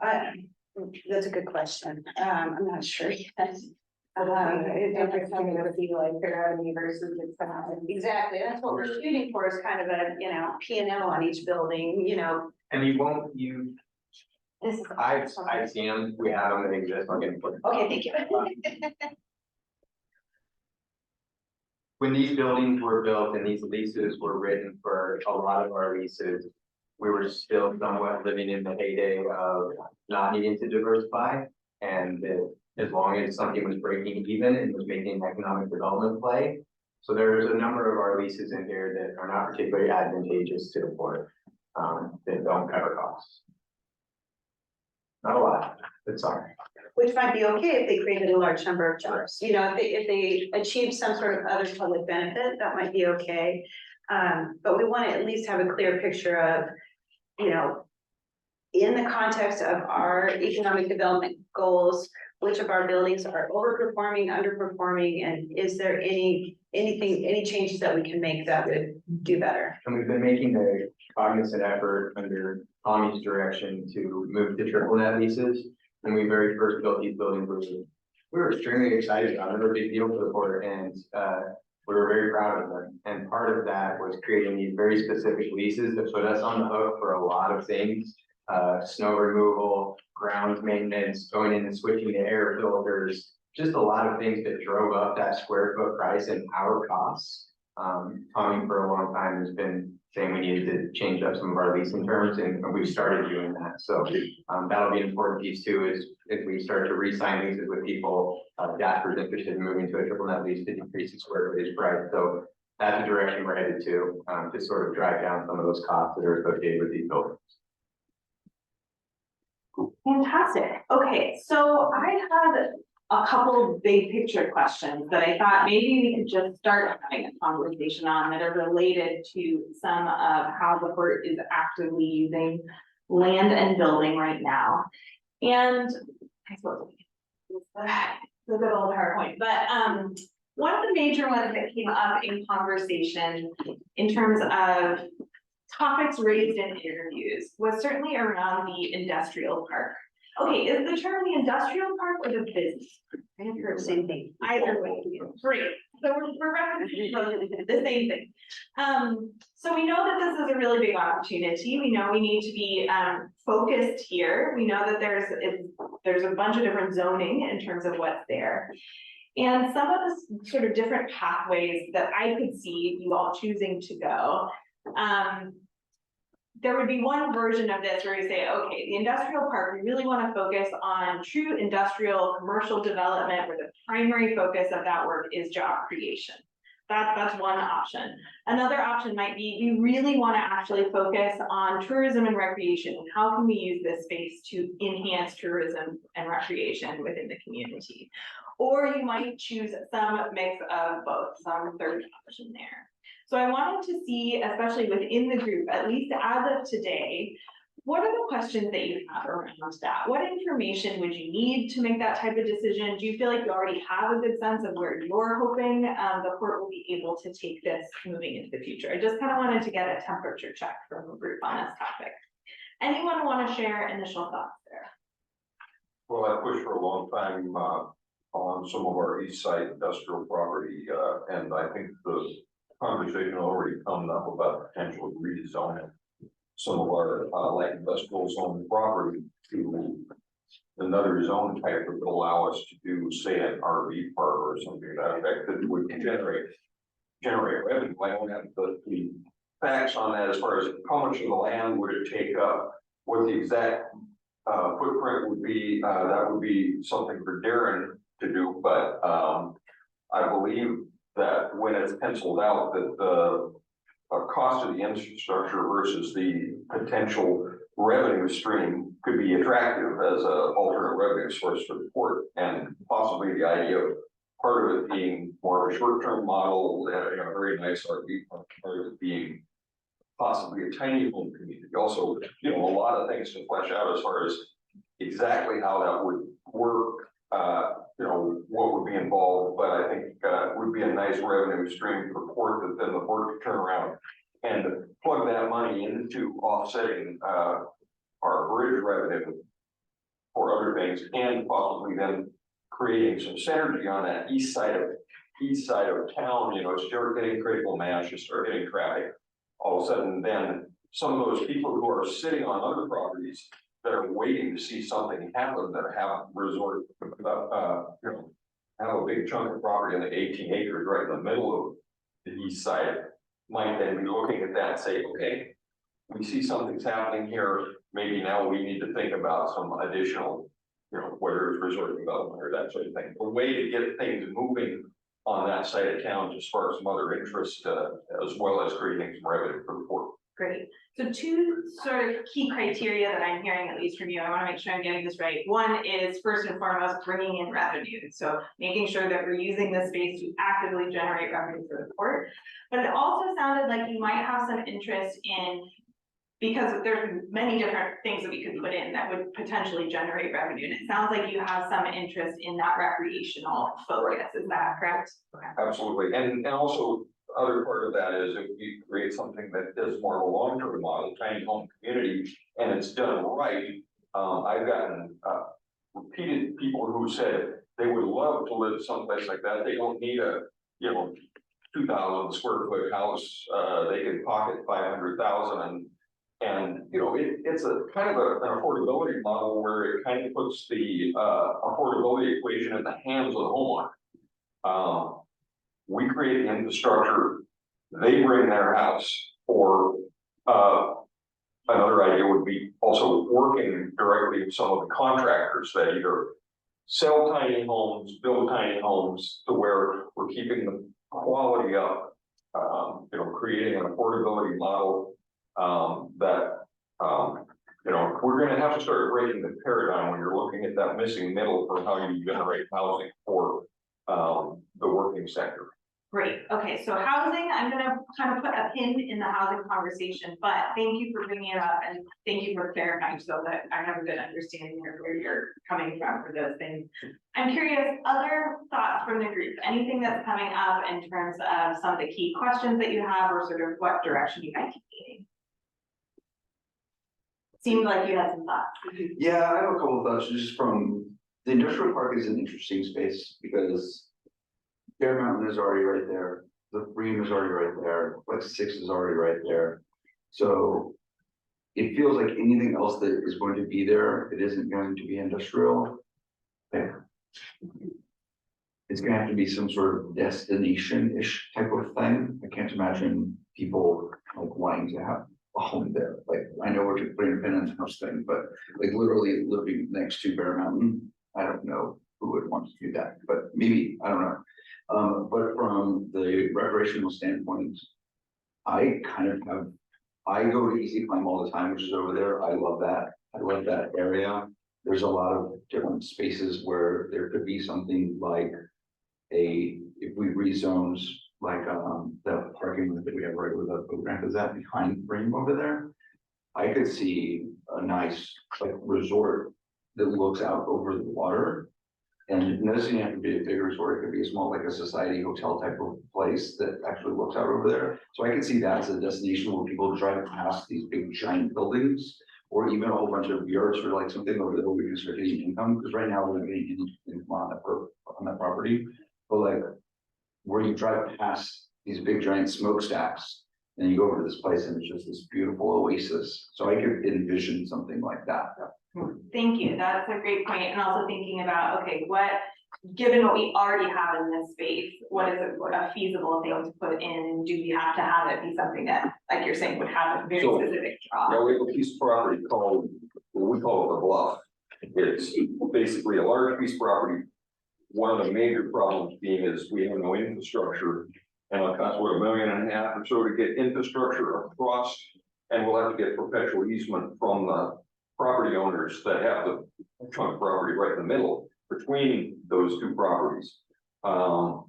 That's a good question. I'm not sure yet. It's interesting to see like their revenue versus expenses. Exactly, that's what we're shooting for, is kind of a, P&L on each building, And you This is. I've seen them, we have them, they exist, I'll get them. for you. Okay, thank you. When these buildings were built and these leases were written for a lot of our leases, we were still somewhat living in the heyday of not needing to diversify. And that as long as something was breaking even and was making an economic development play. So there's a number of our leases in here that are not particularly advantageous to the port, that don't cover costs. Not a lot, but sorry. Which might be okay if they created a large number of jobs, if they achieve some sort of other public benefit, that might be okay. But we want to at least have a clear picture of, in the context of our economic development goals, which of our buildings are overperforming, underperforming, and is there any changes that we can make that would do better? And we've been making a cognizant effort under Tommy's direction to move to triple net leases. When we very first built these buildings, we were extremely excited about it. They were a big deal for the port, and we were very proud of them. And part of that was creating these very specific leases that put us on the hook for a lot of things. Snow removal, grounds maintenance, going in and switching to air filters, just a lot of things that drove up that square foot price and our costs. Tommy for a long time has been saying we needed to change up some of our leasing terms, and we've started doing that. So that'll be an important piece too, is if we start to re-sign leases with people, Jasper's interested in moving to a triple net lease to decrease the square footage price. So that's the direction we're headed to sort of drive down some of those costs that are associated with these buildings. Fantastic. Okay, so I had a couple of big picture questions that I thought maybe we could just start having a conversation on that are related to some of how the port is actively using land and building right now. And I suppose it's a good old PowerPoint, but one of the major ones that came up in conversation in terms of topics raised in interviews was certainly around the industrial park. Okay, is the term the industrial park or the business? I have heard the same thing. Either way, great. So we're referencing the same thing. So we know that this is a really big opportunity. We know we need to be focused here. We know that there's a bunch of different zoning in terms of what's there. And some of the sort of different pathways that I could see you all choosing to go. There would be one version of this where you say, okay, the industrial park, we really want to focus on true industrial commercial development where the primary focus of that work is job creation. That's one option. Another option might be, we really want to actually focus on tourism and recreation. How can we use this space to enhance tourism and recreation within the community? Or you might choose some mix of both, some third option there. So I wanted to see, especially within the group, at least as of today, what are the questions that you have around that? What information would you need to make that type of decision? Do you feel like you already have a good sense of where you're hoping the port will be able to take this moving into the future? I just kind of wanted to get a temperature check from the group on this topic. Anyone want to share initial thoughts there? Well, I pushed for a long time on some of our east side industrial property, and I think the conversation already come up about potential redesigning some of our light industrial zone property to another zone type that would allow us to do, say, an RV park or something to that effect that would generate revenue. I don't have the facts on that as far as how much of the land would it take up what the exact footprint would be, that would be something for Darren to do, but I believe that when it's penciled out, that the cost of the infrastructure versus the potential revenue stream could be attractive as an alternate revenue source for the port, and possibly the idea of part of it being more of a short-term model, a very nice RV, part of it being possibly a tiny home community. Also, a lot of things to flesh out as far as exactly how that would work, what would be involved, but I think it would be a nice revenue stream for the port that then the port could turn around and plug that money into offsetting our bridge revenue for other things, and possibly then creating some synergy on that east side of town. It's start getting critical mass, you start getting traffic. All of a sudden, then some of those people who are sitting on other properties that are waiting to see something happen, that have resort, have a big chunk of property in the 18 acres right in the middle of the east side, might then be looking at that and say, okay, we see something's happening here. Maybe now we need to think about some additional, whether it's resort development or that sort of thing. A way to get things moving on that side of town to spark some other interest, as well as creating some revenue for the port. Great. So two sort of key criteria that I'm hearing, at least from you, I want to make sure I'm getting this right. One is first and foremost, bringing in revenue. So making sure that we're using this space to actively generate revenue for the port. But it also sounded like you might have some interest in, because there's many different things that we could put in that would potentially generate revenue. And it sounds like you have some interest in that recreational focus. Is that correct? Okay. Absolutely. And also, other part of that is if you create something that is more of a long-term model, tiny home community, and it's done right. I've gotten repeated people who said they would love to live someplace like that. They don't need a 2,000 square foot house. They can pocket 500,000, and it's a kind of an affordability model where it kind of puts the affordability equation in the hands of the homeowner. We create the infrastructure, they bring their house, or another idea would be also working directly with some of the contractors that either sell tiny homes, build tiny homes, to where we're keeping the quality up, creating an affordability model that we're going to have to start breaking the paradigm when you're looking at that missing middle for how you generate housing for the working sector. Great. Okay, so housing, I'm gonna kind of put a pin in the housing conversation, but thank you for bringing it up, and thank you for clarifying so that I have a good understanding of where you're coming from for those things. I'm curious, other thoughts from the group, anything that's coming up in terms of some of the key questions that you have, or sort of what direction you might be taking? Seemed like you had some thoughts. Yeah, I have a couple of thoughts just from the industrial park is an interesting space because Bear Mountain is already right there. The Bream is already right there. Flex 6 is already right there. So it feels like anything else that is going to be there, it isn't going to be industrial. It's going to have to be some sort of destination-ish type of thing. I can't imagine people like wanting to have a home there. Like I know we're putting a pin in the house thing, but like literally living next to Bear Mountain, I don't know who would want to do that, but maybe, I don't know. But from the recreational standpoint, I go to Easy Climb all the time, which is over there. I love that. I love that area. There's a lot of different spaces where there could be something like if we rezoned like the parking lot that we have right where the boat ramp is at behind Bream over there. I could see a nice like resort that looks out over the water. And it doesn't have to be a big resort, it could be a small, like a society hotel type of place that actually looks out over there. So I can see that as a destination where people drive past these big giant buildings, or even a whole bunch of yurts or like something over there where we can start getting income, because right now we're not getting any income on that property. But like where you drive past these big giant smokestacks and you go over to this place and it's just this beautiful oasis. So I could envision something like that. Thank you. That's a great point. And also thinking about, okay, what given what we already have in this space, what is a feasible thing to put in? Do we have to have it be something that, like you're saying, would have a very So, specific job? Yeah, we have a piece of property called, we call it the bluff. It's basically a large piece of property. One of the major problems being is we have no infrastructure. And it costs what, $1.5 million or so to get infrastructure across. And we'll have to get perpetual easement from the property owners that have the chunk of property right in the middle between those two properties. But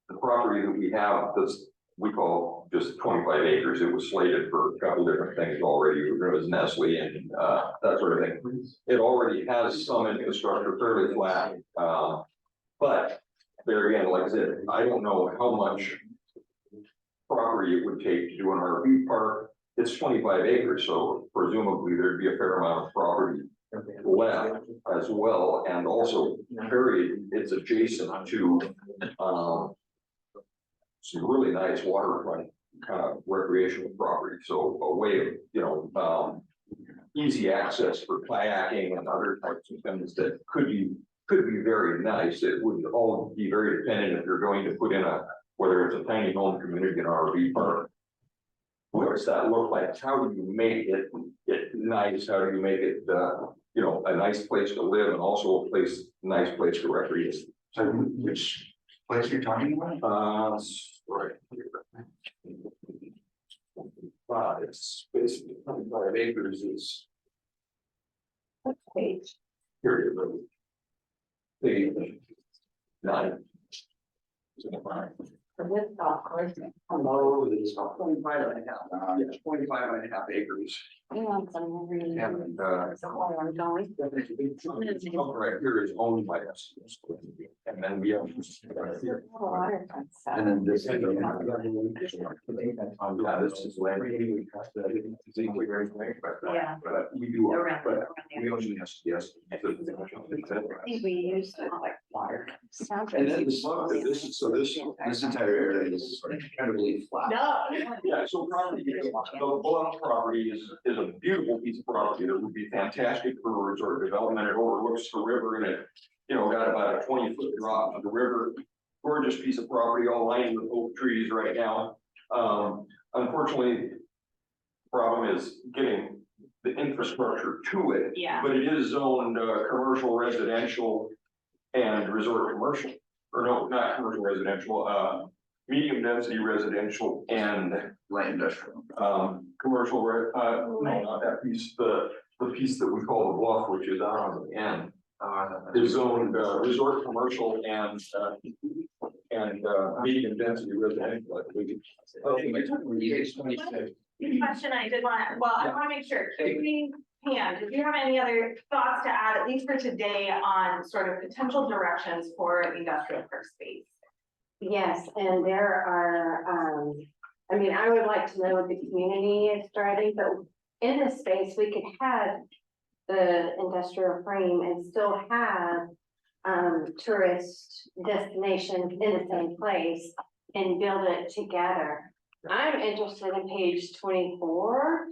the property that we have, that's, we call just 25 acres, it was slated for a couple different things already. It was Nestle and that sort of thing. It already has some infrastructure, fairly flat. But there again, like I said, I don't know how much property it would take to do an RV park. It's 25 acres, so presumably there'd be a fair amount of property left as well, and also it's adjacent to some really nice waterfront kind of recreational property, so a way of, you know, easy access for kayaking and other types of things that could be very nice. It would all be very dependent if you're going to put in whether it's a tiny home community, an RV park. What does that look like? How do you make it nice? How do you make it, you know, a nice place to live and also a nice place to recreate? So which place you're talking about? Right here. It's basically 25 acres is. What page? Here it is. Page 9. This golf course. Hello, it's about 25 and a half. Yeah, 25 and a half acres. You want some really. And, somewhere I'm going. right here is owned by us. And then we have. And then this. Yeah, this is land. Yeah. But we do, Around- but around we only yes. I think we used to like water. And then this entire area is incredibly flat. No. Yeah, so property, the bluff property is a beautiful piece of property that would be fantastic for resort development. It overlooks the river and it, you know, got about a 20-foot drop to the river. Gorgeous piece of property, all lined with oak trees right now. Unfortunately, problem is getting the infrastructure to it. Yeah. But it is zoned commercial, residential, and resort commercial, or no, not commercial residential, medium density residential and Light industrial. commercial, no, not that piece, the piece that we call the bluff, which is out on the end. Is zoned resort commercial and medium density residential, I believe. Question I did want, well, I want to make sure, keeping Pam, did you have any other thoughts to add, at least for today, on sort of potential directions for the industrial park space? Yes, and there are, I mean, I would like to know what the community is driving, but in this space, we could have the industrial frame and still have tourist destinations in the same place and build it together. I'm interested in page 24,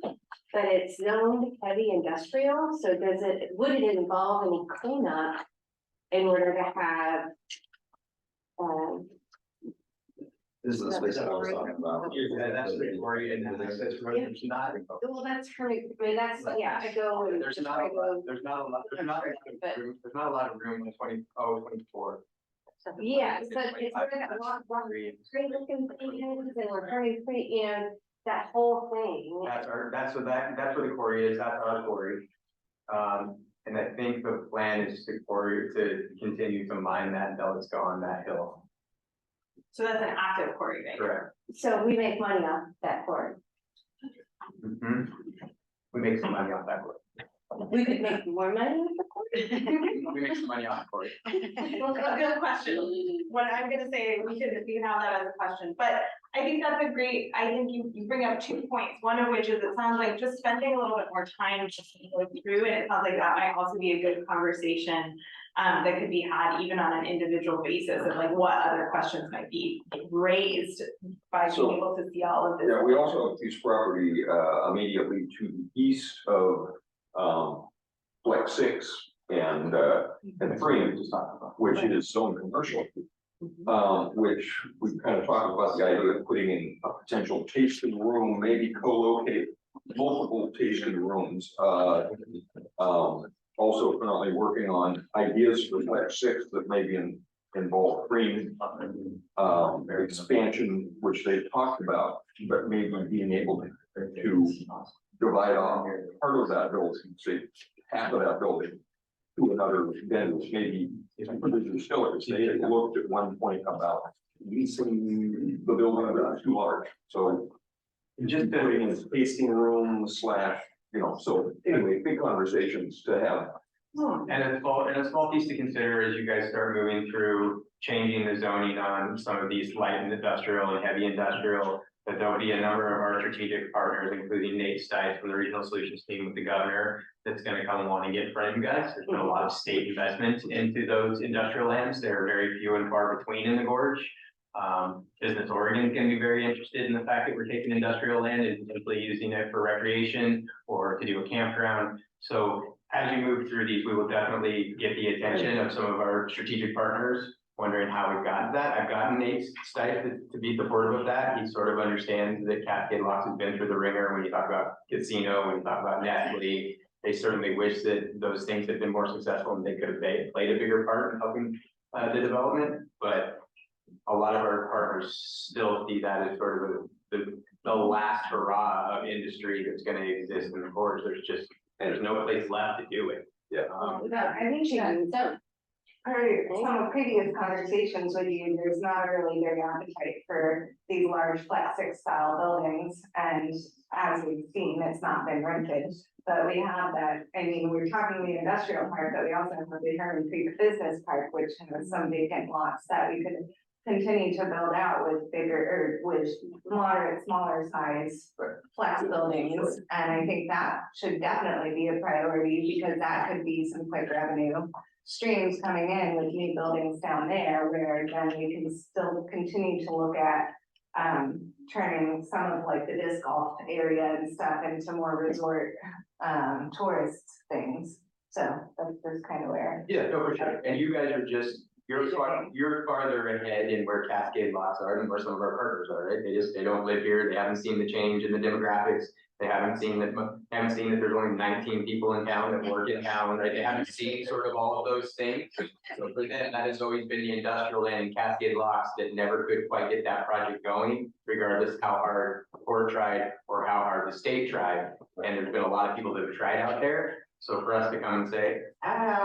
but it's zoned heavy industrial, so would it involve any cleanup in order to have This is the space that I was talking about. Yeah, that's the quarry and then access road, there's not. well, that's her, I mean, that's, yeah, I go. and There's just not I a go- lot, there's not a lot of room in 24. Yeah, so it's sort of a lot of great looking things and we're very pretty, you know, that whole thing. That's what the quarry is, that's our quarry. And I think the plan is to continue to mine that until it's gone that hill. So that's an active quarry, right? Correct. So we make money off that part. Mhm. We make some money off that quarry. We could make more money with the quarry. We make some money off quarry. Well, a good question. What I'm gonna say, we can have that as a question, but I think that's a great, I think you bring up 2 points. One of which is it sounds like just spending a little bit more time just going through, and it sounds like that might also be a good conversation that could be had even on an individual basis of like what other questions might be raised by being able to see all of this. Yeah, we also have a piece of property immediately to the east of Flex 6, and Freeman, which is zone commercial. Which we've kind of talked about the idea of putting in a potential tasting room, maybe co-locate multiple tasting rooms. Also currently working on ideas for Flex 6 that maybe involve Freeman expansion, which they've talked about, but maybe being able to divide off part of that building, say half of that building to another vendor, maybe distillers. They had looked at one point about leasing the building that was too large, so just putting in a tasting room slash, so anyway, big conversations to have. And a small piece to consider as you guys start moving through changing the zoning on some of these light industrial and heavy industrial, that there'll be a number of our strategic partners, including Nate Stites from the Regional Solutions team with the governor, that's gonna come along and get in front of you guys. There's been a lot of state investment into those industrial lands. They're very few and far between in the gorge. Business Oregon can be very interested in the fact that we're taking industrial land and potentially using it for recreation or to do a campground. So as you move through these, we will definitely get the attention of some of our strategic partners, wondering how we've gotten that. I've gotten Nate Stites to be supportive of that. He sort of understands that Cascade Locks has been through the ringer when you talk about casino, when you talk about Nestle. They certainly wish that those things had been more successful and they could have played a bigger part in helping the development. But a lot of our partners still see that as sort of the last hurrah of industry that's going to exist in the gorge. There's no place left to do it. Yeah. I think per some of previous conversations with you, there's not a really big appetite for these large Flex 6 style buildings. And as we've seen, it's not been rented. But we have that, I mean, we're talking the industrial park, but we also have the Herman Creek Business Park, which has some vacant lots that we could continue to build out with bigger, or with smaller size flex buildings. And I think that should definitely be a priority, because that could be some quick revenue streams coming in with new buildings down there, where then we can still continue to look at turning some of like the disc golf area and stuff into more resort tourist things. So that's kind of where. Yeah, no, for sure. And you guys are you're farther ahead in where Cascade Locks are than where some of our partners are, right? They don't live here. They haven't seen the change in the demographics. They haven't seen that there's only 19 people in town that work in town, right? They haven't seen sort of all of those things. So for them, that has always been the industrial land in Cascade Locks that never could quite get that project going, regardless how hard the port tried or how hard the state tried. And there's been a lot of people that have tried out there. So for us to come and say,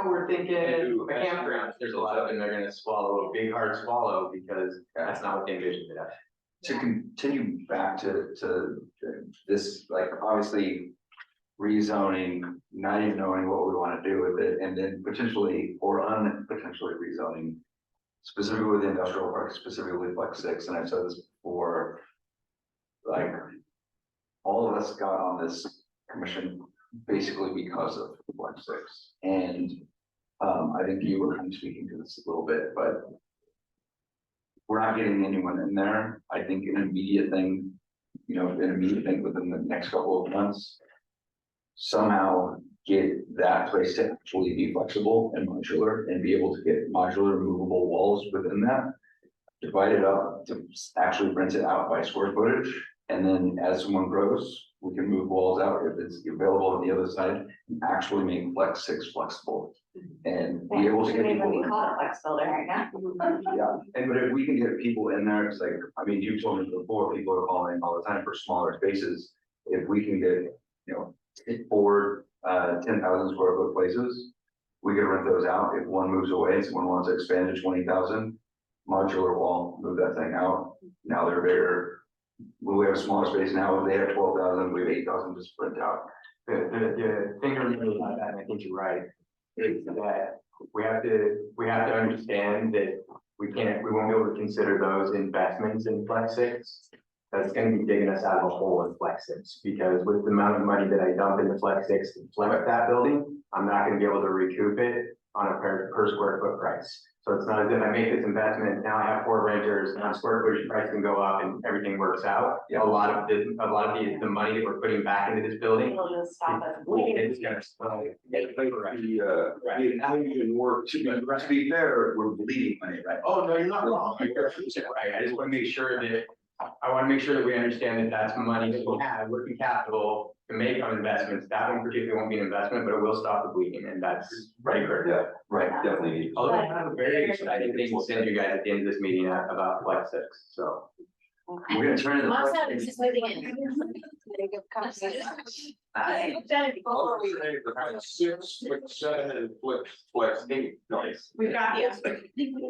we're thinking a campground, there's a lot of them that are gonna swallow a big hard swallow, because that's not what they envisioned it as. To continue back to this, like, obviously rezoning, not even knowing what we want to do with it, and then potentially or unpotentially rezoning, specifically with the industrial park, specifically Flex 6, and I've said this before, like, all of us got on this commission basically because of Flex 6, and I think you were kind of speaking to this a little bit, but we're not getting anyone in there. I think an immediate thing within the next couple of months, somehow get that place to actually be flexible and modular, and be able to get modular movable walls within that, divide it up to actually rent it out by square footage. And then as someone grows, we can move walls out if it's available on the other side, and actually make Flex 6 flexible. And be able to get people. We call it flex building right now. Yeah, but if we can get people in there, it's like, I mean, you told me before, people are calling all the time for smaller spaces. If we can get, 4 10,000 square foot places, we could rent those out. If one moves away, someone wants to expand to 20,000, modular wall, move that thing out. Now they're bigger. When we have a smaller space now, they have 12,000, we have 8,000 to sprint out. The thing to remember about that, and I think you're right, is that we have to understand that we won't be able to consider those investments in Flex 6. That's going to be digging us out of a hole in Flex 6, because with the amount of money that I dump into Flex 6 to flex that building, I'm not going to be able to recoup it on a per square foot price. So it's not as if I make this investment, now I have 4 renters, now square footage price can go up and everything works out. A lot of the money that we're putting back into this building. It'll just stop us. It's gonna. The Italian work, to be fair, we're bleeding money, right? Oh, no, you're not wrong. You're 100% right. I just want to make sure that, I want to make sure that we understand that that's money that we have, working capital to make on investments. That one particularly won't be an investment, but it will stop the bleeding, and that's pretty critical. Yeah, right, definitely. need to- Although I have a very exciting thing to send you guys at the end of this meeting about Flex 6, so. We're gonna turn in the. Mom's not just moving in. Six, flex 7, and flex 8. Nice. We've got you.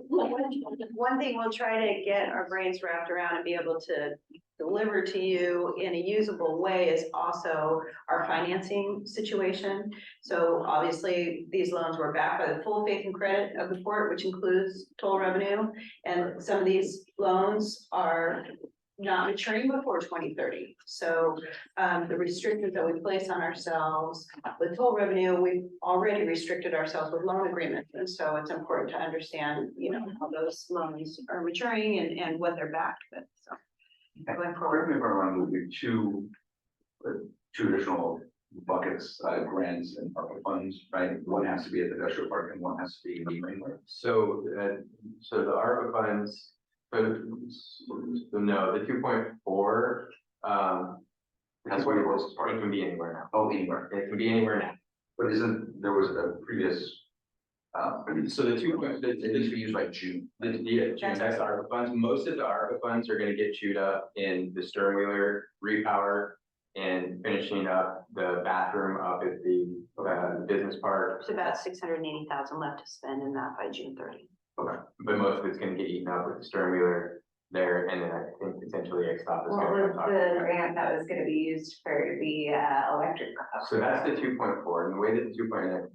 One thing we'll try to get our brains wrapped around and be able to deliver to you in a usable way is also our financing situation. So obviously, these loans were backed by the full faith and credit of the port, which includes toll revenue. And some of these loans are not maturing before 2030. So the restrictions that we place on ourselves with toll revenue, we've already restricted ourselves with loan agreements. And so it's important to understand, how those loans are maturing and what they're backed with, so. Going forward. Correct me if I'm wrong, there'll be two additional buckets, grants and ARPA funds, right? One has to be at the industrial park and one has to be in the main. So the ARPA funds, so no, the 2.4, That's what it was. it can be anywhere now. Oh, anywhere. It can be anywhere now. But there was a previous, So the two, it needs to be used by June. that's ARPA funds. Most of the ARPA funds are gonna get chewed up in the stern wheeler repower and finishing up the bathroom up at the business park. There's about 680,000 left to spend in that by June 30. Okay, but most of it's gonna get eaten up with the stern wheeler there, and then I think potentially X-Stop is What gonna. was the grant that was gonna be used for the electric? So that's the 2.4, and the way that the 2.9,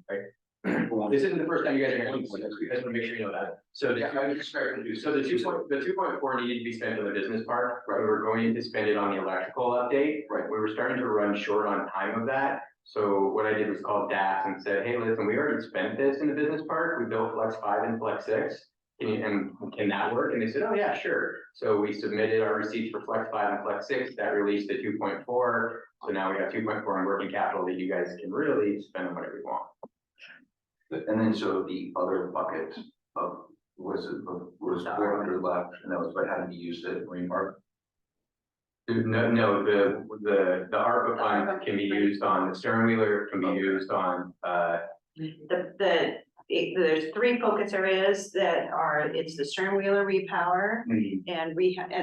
this isn't the first time you guys are hearing this, I just want to make sure you know that. So the 2.4 needed to be spent on the business park, right? We were going to spend it on the electrical update, right? We were starting to run short on time of that. So what I did was call DAS and said, hey, listen, we already spent this in the business park. We built Flex 5 and Flex 6. Can that work? And they said, oh yeah, sure. So we submitted our receipts for Flex 5 and Flex 6. That released the 2.4. So now we got 2.4 in working capital that you guys can really spend on whatever you want. And then so the other bucket was 400 left, and that was by having to use the marine park. No, the ARPA fund can be used on the stern wheeler, can be used on, There's 3 focus areas that are, it's the stern wheeler repower and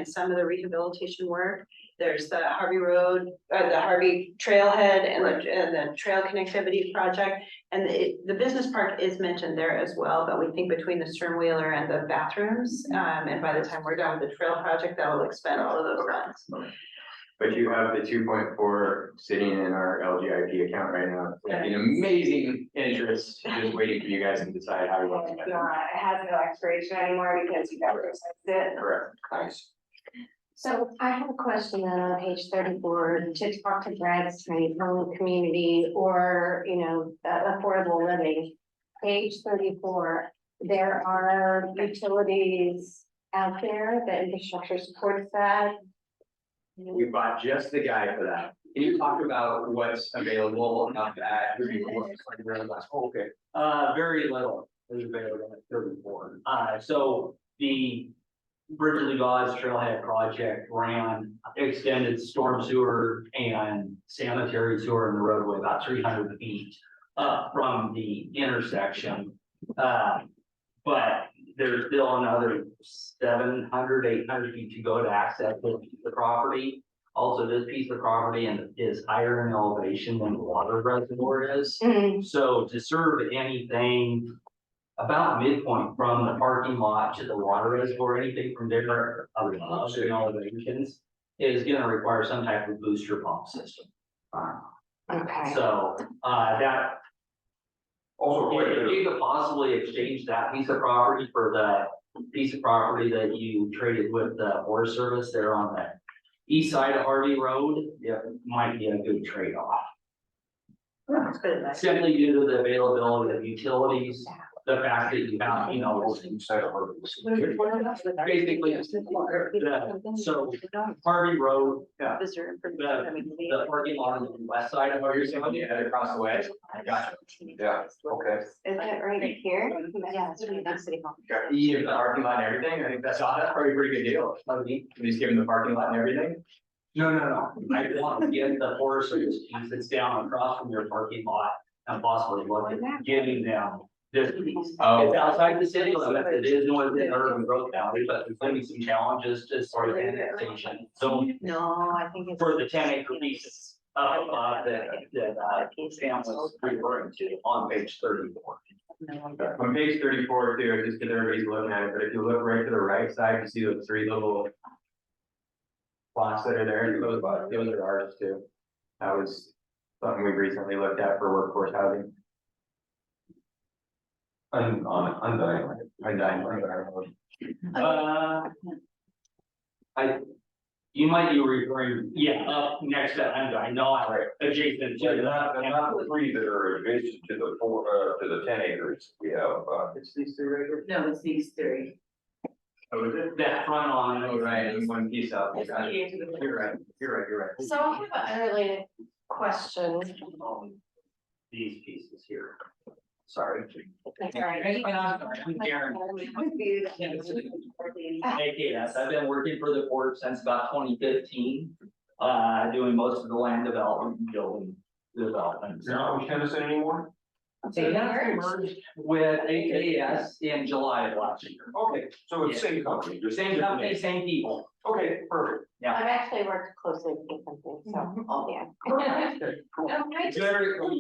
some of the rehabilitation work. There's the Harvey Road, the Harvey Trailhead and the trail connectivity project. And the business park is mentioned there as well, but we think between the stern wheeler and the bathrooms, and by the time we're done with the trail project, that will expend all of those funds. but you have the 2.4 sitting in our LGIP account right now. An amazing interest, just waiting for you guys to decide how you want to spend it. It has no expiration anymore because you got rid of it. Correct. Nice. So I have a question then on page 34, to talk to Bradstreet, home community, or, affordable living. Page 34, there are utilities out there, the infrastructure supports that. We bought just the guy for that. Can you talk about what's available of that? Okay, very little is available at 34. So the Bridgely Dodge Trailhead project ran extended storm sewer and sanitary sewer in the roadway about 300 feet up from the intersection. But there's still another 700, 800 feet to go to access the property. Also, this piece of property is higher in elevation than the water reservoir is. So to serve anything about midpoint from the parking lot to the water reservoir, anything from there above in elevations is gonna require some type of booster pump system. Okay. So, that. Also, If you could possibly exchange that piece of property for the piece of property that you traded with the Forest Service there on the east side of Harvey Road, it might be a good trade-off. That's good. Simply due to the availability of utilities the fact that you have, you know, basically, so Harvey Road, Yeah. the parking lot on the west side of what you're saying, you head across the way. Gotcha. Yeah, okay. Is it right here? Yeah, it's really nice city hall. You give the parking lot and everything, I think that's probably a pretty good deal. Just giving the parking lot and everything. No. I want to get the Forest Service piece that's down across from your parking lot and possibly look at giving them this piece. Oh. It's outside the city limits, it is within urban growth boundary, but there's going to be some challenges to sort of annexation. So No, I think it's. for the 10-acre pieces of that Sam was referring to on page 34. On page 34 too, just because everybody's looking at it, but if you look right to the right side, you see those three little plots that are there, those are ours too. That was something we've recently looked at for workforce housing. Undying. You might be referring, up next to Undying, not adjacent to that. And not the three that are adjacent to the four, to the 10 acres, we have, It's these three right here? No, it's these three. Oh, is it? That front on. Oh, right, and one piece up. It's Got it. the- You're right, you're right. So I have an unrelated question. These pieces here. Sorry. Sorry. I'm Karen. AKS, I've been working for the port since about 2015, doing most of the land development and building development. you're not with Tennyson anymore? So that's merged with AKS in July of last year. Okay, so it's the same company, just Same company, same people. Okay, perfect. Yeah. I've actually worked closely with the company, so, yeah.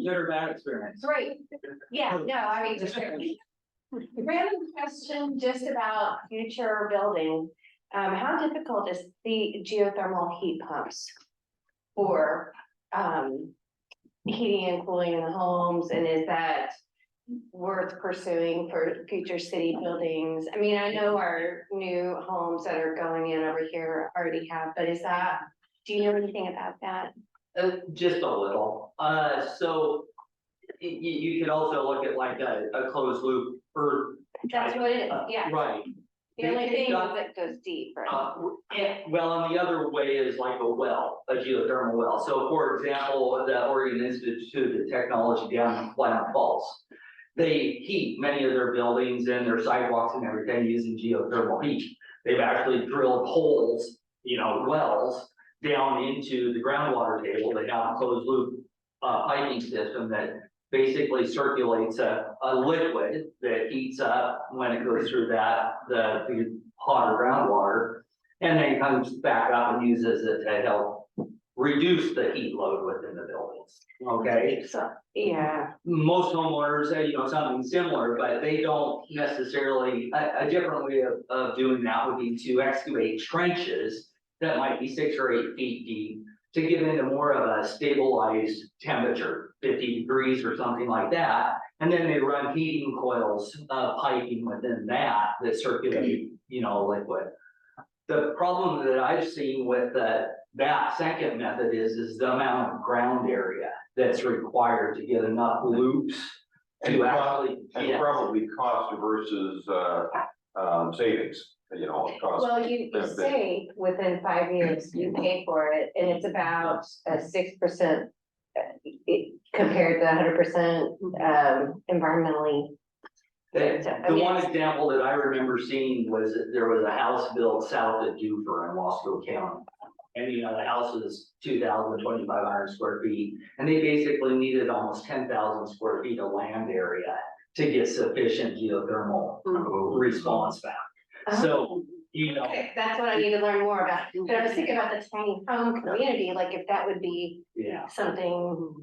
Good or bad experience? Great, yeah, no, I mean, just random question just about future building. How difficult is the geothermal heat pumps for, heating and cooling in the homes, and is that worth pursuing for future city buildings? I mean, I know our new homes that are going in over here already have, but is that, do you know anything about that? Just a little. So you could also look at like a closed loop or. That's what it is, yeah. Right. The only thing is it goes deep, right? Well, and the other way is like a well, a geothermal well. So for example, the Oregon Institute of Technology down in Klamath Falls, they heat many of their buildings and their sidewalks and everything using geothermal heat. They've actually drilled holes, wells down into the groundwater table. They have a closed loop piping system that basically circulates a liquid that heats up when it goes through the hotter groundwater, and then comes back up and uses it to help reduce the heat load within the buildings. Okay, So, yeah, most homeowners say, something similar, but they don't necessarily, a different way of doing that would be to excavate trenches that might be 6 or 8 feet deep to get into more of a stabilized temperature, 50 degrees or something like that. And then they run heating coils, piping within that circulate, liquid. The problem that I've seen with that second method is the amount of ground area that's required to get enough loops And to actually. probably cost versus, savings, cost. well, you say within 5 years you pay for it, and it's about a 6% compared to 100% environmentally. The one example that I remember seeing was that there was a house built south of Dufur in Wasco County. And the house was 2,500 square feet, and they basically needed almost 10,000 square feet of land area to get sufficient geothermal response back. So, Okay, that's what I need to learn more about, but I was thinking about the tiny home community, like if that would be yeah, something.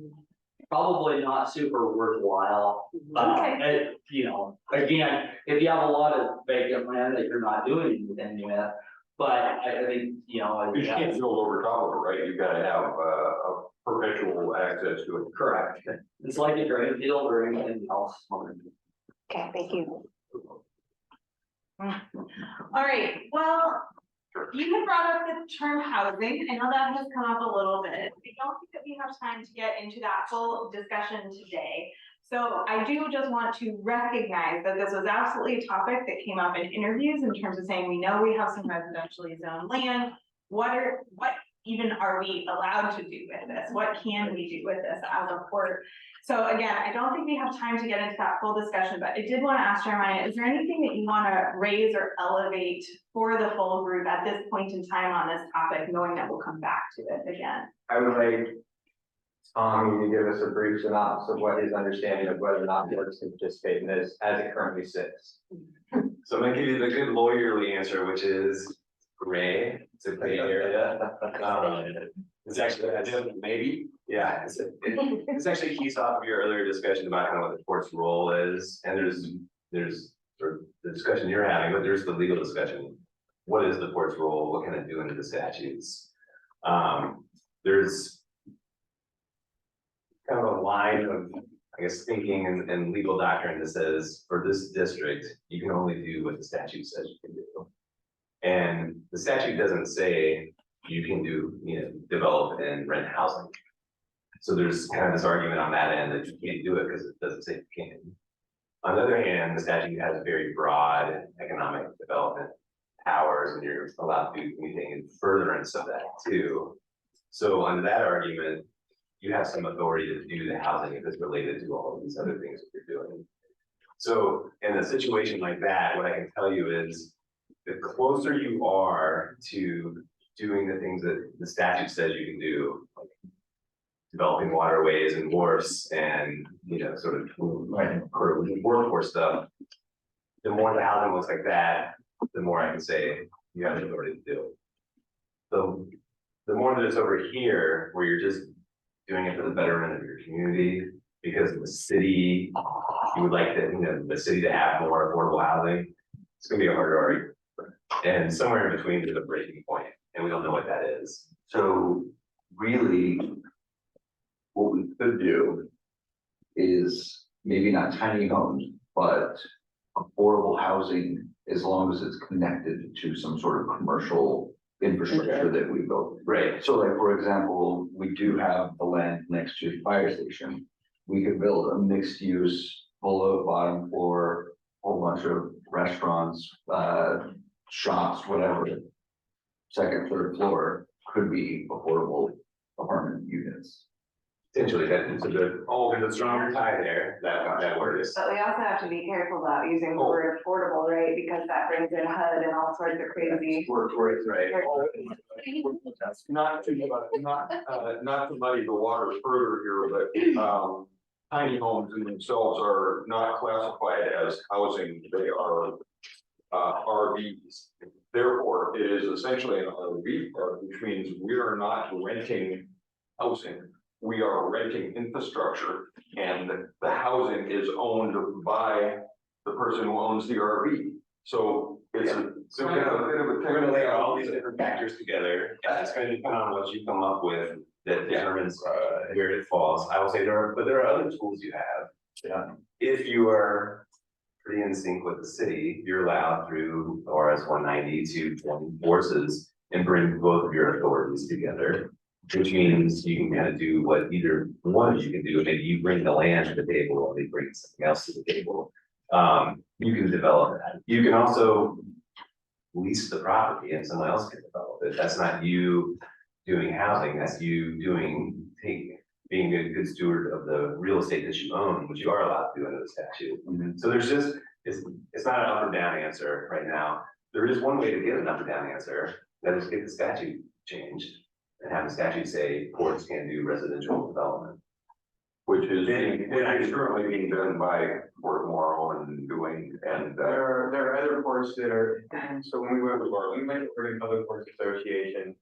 probably not super worthwhile. Okay. Again, if you have a lot of vacant land that you're not doing anything with, but I think, You can't build over top of it, right? You gotta have, a perpetual access to it. correct. It's like a drain field or anything else. Okay, thank you. All right, well, you had brought up the term housing. I know that has come up a little bit. I don't think that we have time to get into that full discussion today. So I do just want to recognize that this was absolutely a topic that came up in interviews in terms of saying, we know we have some residentially zoned land. What even are we allowed to do with this? What can we do with this as a port? So again, I don't think we have time to get into that full discussion, but I did want to ask Jeremiah, is there anything that you want to raise or elevate for the full group at this point in time on this topic, knowing that we'll come back to it again? I would like Tommy to give us a brief synopsis of what his understanding of whether or not boards can participate in this as it currently sits. So I'm gonna give you the good lawyerly answer, which is gray, it's a gray area. It's actually, I did, maybe, yeah, it's actually keys off of your earlier discussion about kind of what the court's role is, and there's sort of the discussion you're having, but there's the legal discussion. What is the court's role? What can it do under the statutes? There's kind of a line of, I guess, thinking and legal doctrine that says, for this district, you can only do what the statute says you can do. And the statute doesn't say you can do, develop and rent housing. So there's kind of this argument on that end that you can't do it because it doesn't say you can. On the other hand, the statute has very broad economic development powers, and you're allowed to do anything in furtherance of that too. So under that argument, you have some authority to do the housing if it's related to all of these other things that you're doing. So in a situation like that, what I can tell you is the closer you are to doing the things that the statute says you can do, like developing waterways and wharfs and, sort of workforce stuff, the more the housing looks like that, the more I can say you have the authority to do it. So the more that it's over here, where you're just doing it for the betterment of your community, because the city, you would like the city to have more affordable housing, it's gonna be a harder argument. And somewhere in between is a breaking point, and we don't know what that is. So really, what we could do is maybe not tiny homes, but affordable housing, as long as it's connected to some sort of commercial infrastructure that we built. Right. So like, for example, we do have the land next to the fire station. We could build a mixed use below bottom floor, whole bunch of restaurants, shops, whatever. Second, third floor could be affordable apartment units. Potentially, that's a good, there's a strong tie there, that word is. But we also have to be careful about using the word affordable, right? Because that brings in HUD and all sorts of crazy. Words, right. Not to muddy the water further here, but, tiny homes in themselves are not classified as housing, they are, RVs. Therefore, it is essentially an RV park, which means we are not renting housing. We are renting infrastructure, and the housing is owned by the person who owns the RV. So it's So we're gonna lay all these different factors together, and it's gonna depend on what you come up with that determines where it falls. I will say there are other tools you have. Yeah. If you are pretty in sync with the city, you're allowed through RS 190 to join forces and bring both of your authorities together. Which means you can kind of do what either one you can do. Maybe you bring the land to the table, or they bring something else to the table. You can develop that. You can also lease the property and someone else can develop it. That's not you doing housing, that's you being a good steward of the real estate that you own, which you are allowed to do under the statute. So there's just, it's not an up or down answer right now. There is one way to get an up or down answer, that is get the statute changed. And have the statute say ports can do residential development. which is currently being done by Port Morrow and doing, and, There are other ports that are, so when we went with the Public Ports Association,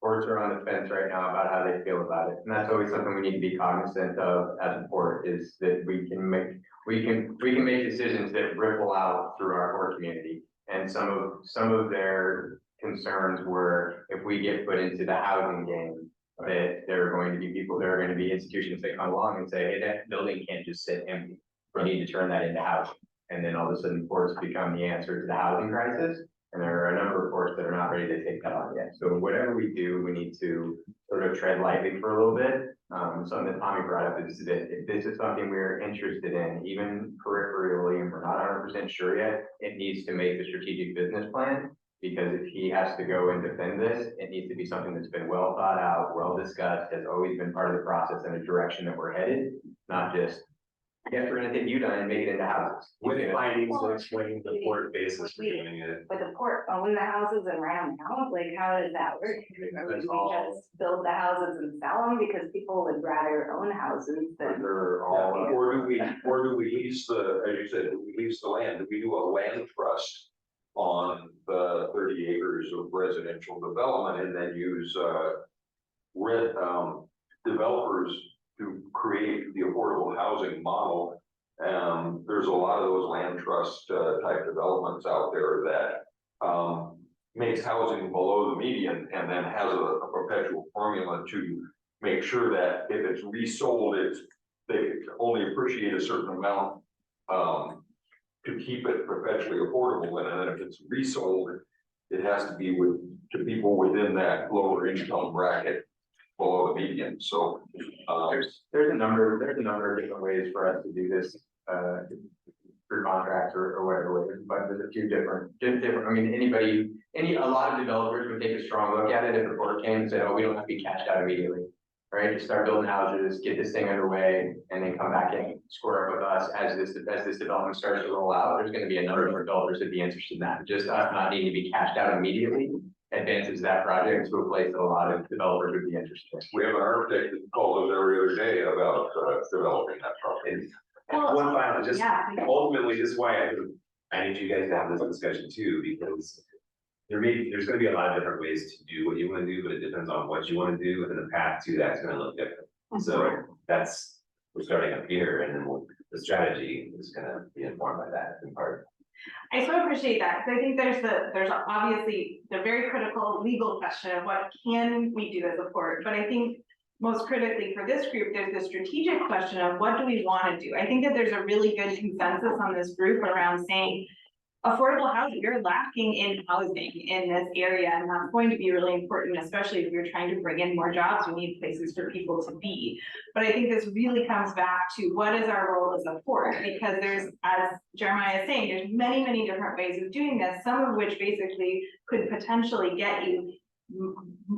ports are on the fence right now about how they feel about it, and that's always something we need to be cognizant of as a port, is that we can make decisions that ripple out through our port community. And some of their concerns were, if we get put into the housing game, that there are going to be institutions that come along and say, hey, that building can't just sit empty. We need to turn that into housing. And then all of a sudden ports become the answer to the housing crisis. And there are a number of ports that are not ready to take that on yet. So whatever we do, we need to sort of tread lightly for a little bit. Something that Tommy brought up is that if this is something we're interested in, even peripherally, and we're not 100% sure yet, it needs to make the strategic business plan. Because if he has to go and defend this, it needs to be something that's been well thought out, well discussed, has always been part of the process and a direction that we're headed, not just, yes, we're gonna take you down and make it into houses. With findings to explain the port basis for doing it. But the port own the houses and rent them out, like how does that work? Or would we just build the houses and sell them because people would rather own houses than. They're all, Or do we lease the, as you said, do we lease the land? Do we do a land trust on the 30 acres of residential development and then use developers to create the affordable housing model? There's a lot of those land trust type developments out there that makes housing below the median and then has a perpetual formula to make sure that if it's resold, they only appreciate a certain amount to keep it perpetually affordable, and then if it's resold, it has to be to people within that lower income bracket below the median. So there's a number of different ways for us to do this through contracts or whatever, but there's a few different, I mean, a lot of developers would take a strong look at it if the port came and said, oh, we don't have to be cashed out immediately. Right, just start building houses, get this thing underway, and then come back and square up with us as this development starts to roll out. There's going to be a number of developers that'd be interested in that. Just us not needing to be cashed out immediately advances that project to a place that a lot of developers would be interested in. we have an architect that calls us every other day about developing that property. Well, One final, just yeah. ultimately, this is why I need you guys to have this discussion too, because there's gonna be a lot of different ways to do what you wanna do, but it depends on what you wanna do, and the path to that's gonna look different. So we're starting up here, and then the strategy is gonna be informed by that in part. I so appreciate that, because I think there's obviously the very critical legal question of what can we do as a port, but I think most critically for this group, there's the strategic question of what do we want to do? I think that there's a really good consensus on this group around saying affordable housing, you're lacking in housing in this area, and that's going to be really important, especially if you're trying to bring in more jobs. We need places for people to be. But I think this really comes back to what is our role as a port, because there's, as Jeremiah is saying, there's many, many different ways of doing this, some of which basically could potentially get you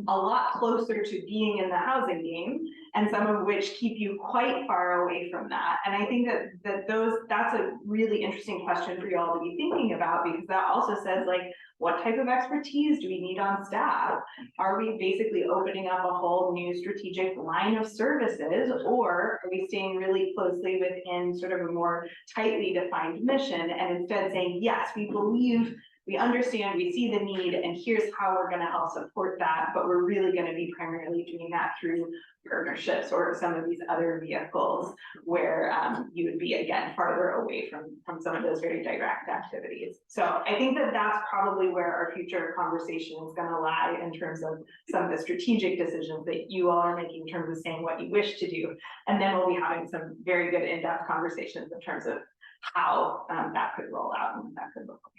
a lot closer to being in the housing game, and some of which keep you quite far away from that. And I think that's a really interesting question for you all to be thinking about, because that also says, like, what type of expertise do we need on staff? Are we basically opening up a whole new strategic line of services, or are we staying really closely within sort of a more tightly defined mission, and instead saying, yes, we believe, we understand, we see the need, and here's how we're going to help support that, but we're really going to be primarily doing that through partnerships or some of these other vehicles where you would be, again, farther away from some of those very direct activities. So I think that that's probably where our future conversation is going to lie in terms of some of the strategic decisions that you all are making in terms of saying what you wish to do. And then we'll be having some very good in-depth conversations in terms of how that could roll out and what that could look like.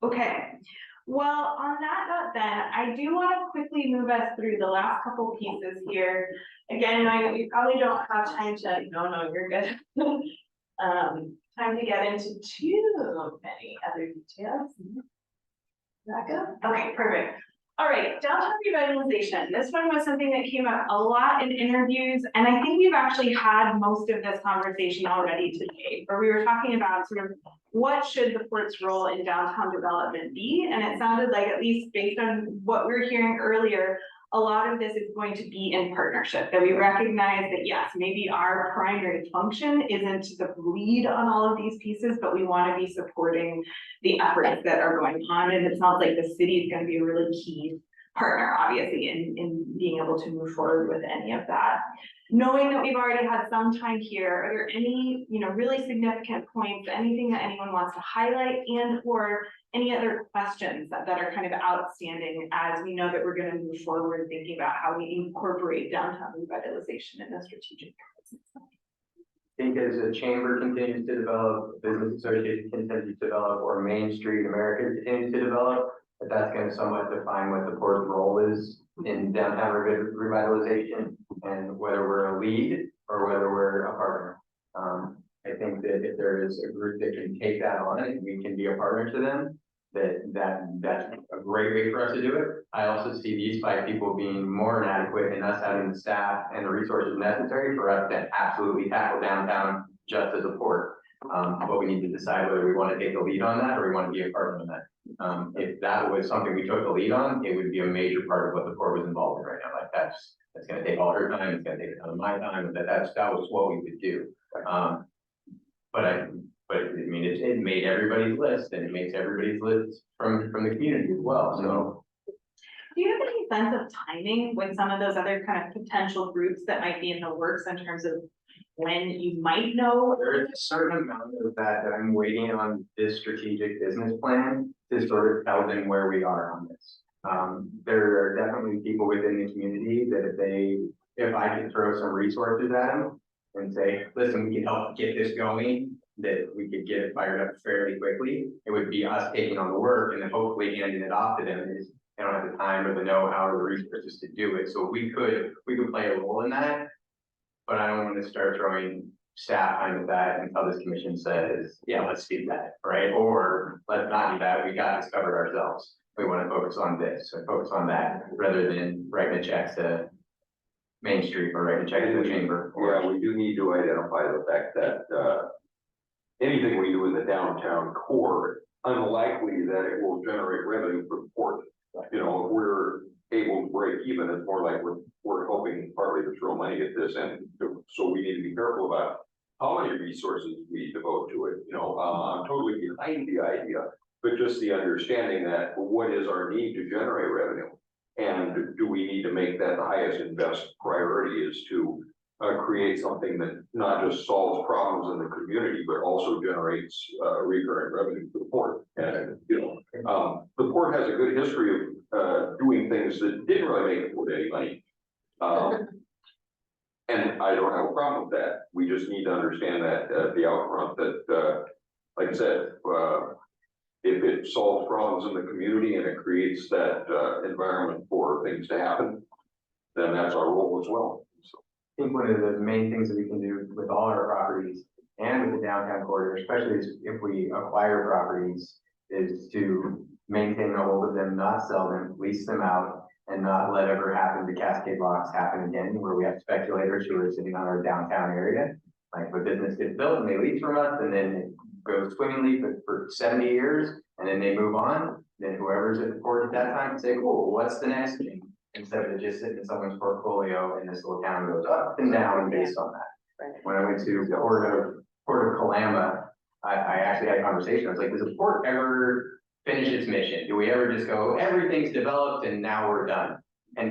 Okay, well, on that note then, I do want to quickly move us through the last couple pieces here. Again, we probably don't have time to, no, you're good. Time to get into too many other details. That good? Okay, perfect. All right, downtown revitalization. This one was something that came up a lot in interviews, and I think we've actually had most of this conversation already today, where we were talking about sort of what should the port's role in downtown development be, and it sounded like, at least based on what we were hearing earlier, a lot of this is going to be in partnership, that we recognize that, yes, maybe our primary function isn't the lead on all of these pieces, but we want to be supporting the efforts that are going on. And it sounds like the city is going to be a really key partner, obviously, in being able to move forward with any of that. Knowing that we've already had some time here, are there any, really significant points, anything that anyone wants to highlight, and or any other questions that are kind of outstanding as we know that we're going to move forward thinking about how we incorporate downtown revitalization in the strategic process? think as a chamber continues to develop, business association continues to develop, or Main Street America continues to develop, that's gonna somewhat define what the port's role is in downtown revitalization, and whether we're a lead or whether we're a partner. I think that if there is a group that can take that on and we can be a partner to them, that's a great way for us to do it. I also see these 5 people being more than adequate and us having the staff and the resources necessary for us to absolutely tackle downtown just as a port. But we need to decide whether we want to take the lead on that or we want to be a partner in that. If that was something we took the lead on, it would be a major part of what the port was involved in right now. Like that's gonna take all her time, it's gonna take a ton of my time, but that was what we would do. But I mean, it made everybody's list, and it makes everybody's list from the community as well, so. Do you have any sense of timing with some of those other kind of potential groups that might be in the works in terms of when you might know? There is a certain amount of that I'm waiting on this strategic business plan to sort of tell them where we are on this. There are definitely people within the community that if I could throw some resources at them and say, listen, we can help get this going, that we could get it fired up fairly quickly. It would be us taking on the work and then hopefully handing it off to them. They don't have the time or the know-how or the resources to do it. So we could play a role in that, but I don't want to start throwing staff time at that until this commission says, yeah, let's do that, right? Or let's not do that. We got this covered ourselves. We want to focus on this or focus on that rather than writing a check to Main Street or writing a check to the chamber. Yeah, we do need to identify the fact that, anything we do in the downtown core, unlikely that it will generate revenue for the port. You know, if we're able to break even, it's more like we're hoping partly to throw money at this, and so we need to be careful about how many resources we devote to it. You know, I'm totally behind the idea, but just the understanding that what is our need to generate revenue, and do we need to make that the highest and best priority is to create something that not just solves problems in the community, but also generates recurring revenue for the port. And, you know, the port has a good history of doing things that didn't really make the port any money. And I don't have a problem with that. We just need to understand that at the outfront that, like I said, if it solves problems in the community and it creates that environment for things to happen, then that's our role as well. I think one of the main things that we can do with all our properties and with the downtown corridor, especially if we acquire properties, is to maintain a hold of them, not sell them, lease them out, and not let ever happen to Cascade Locks happen again, where we have speculators who are sitting on our downtown area. Like when business gets built and they lease from us, and then it goes swimmingly for 70 years, and then they move on. Then whoever's at the port at that time can say, cool, what's the next thing? Instead of just sitting in someone's portfolio and this little town goes up and down based on that. Right. When I went to the Port of Kalama, I actually had a conversation. I was like, does the port ever finish its mission? Do we ever just go, everything's developed and now we're done? And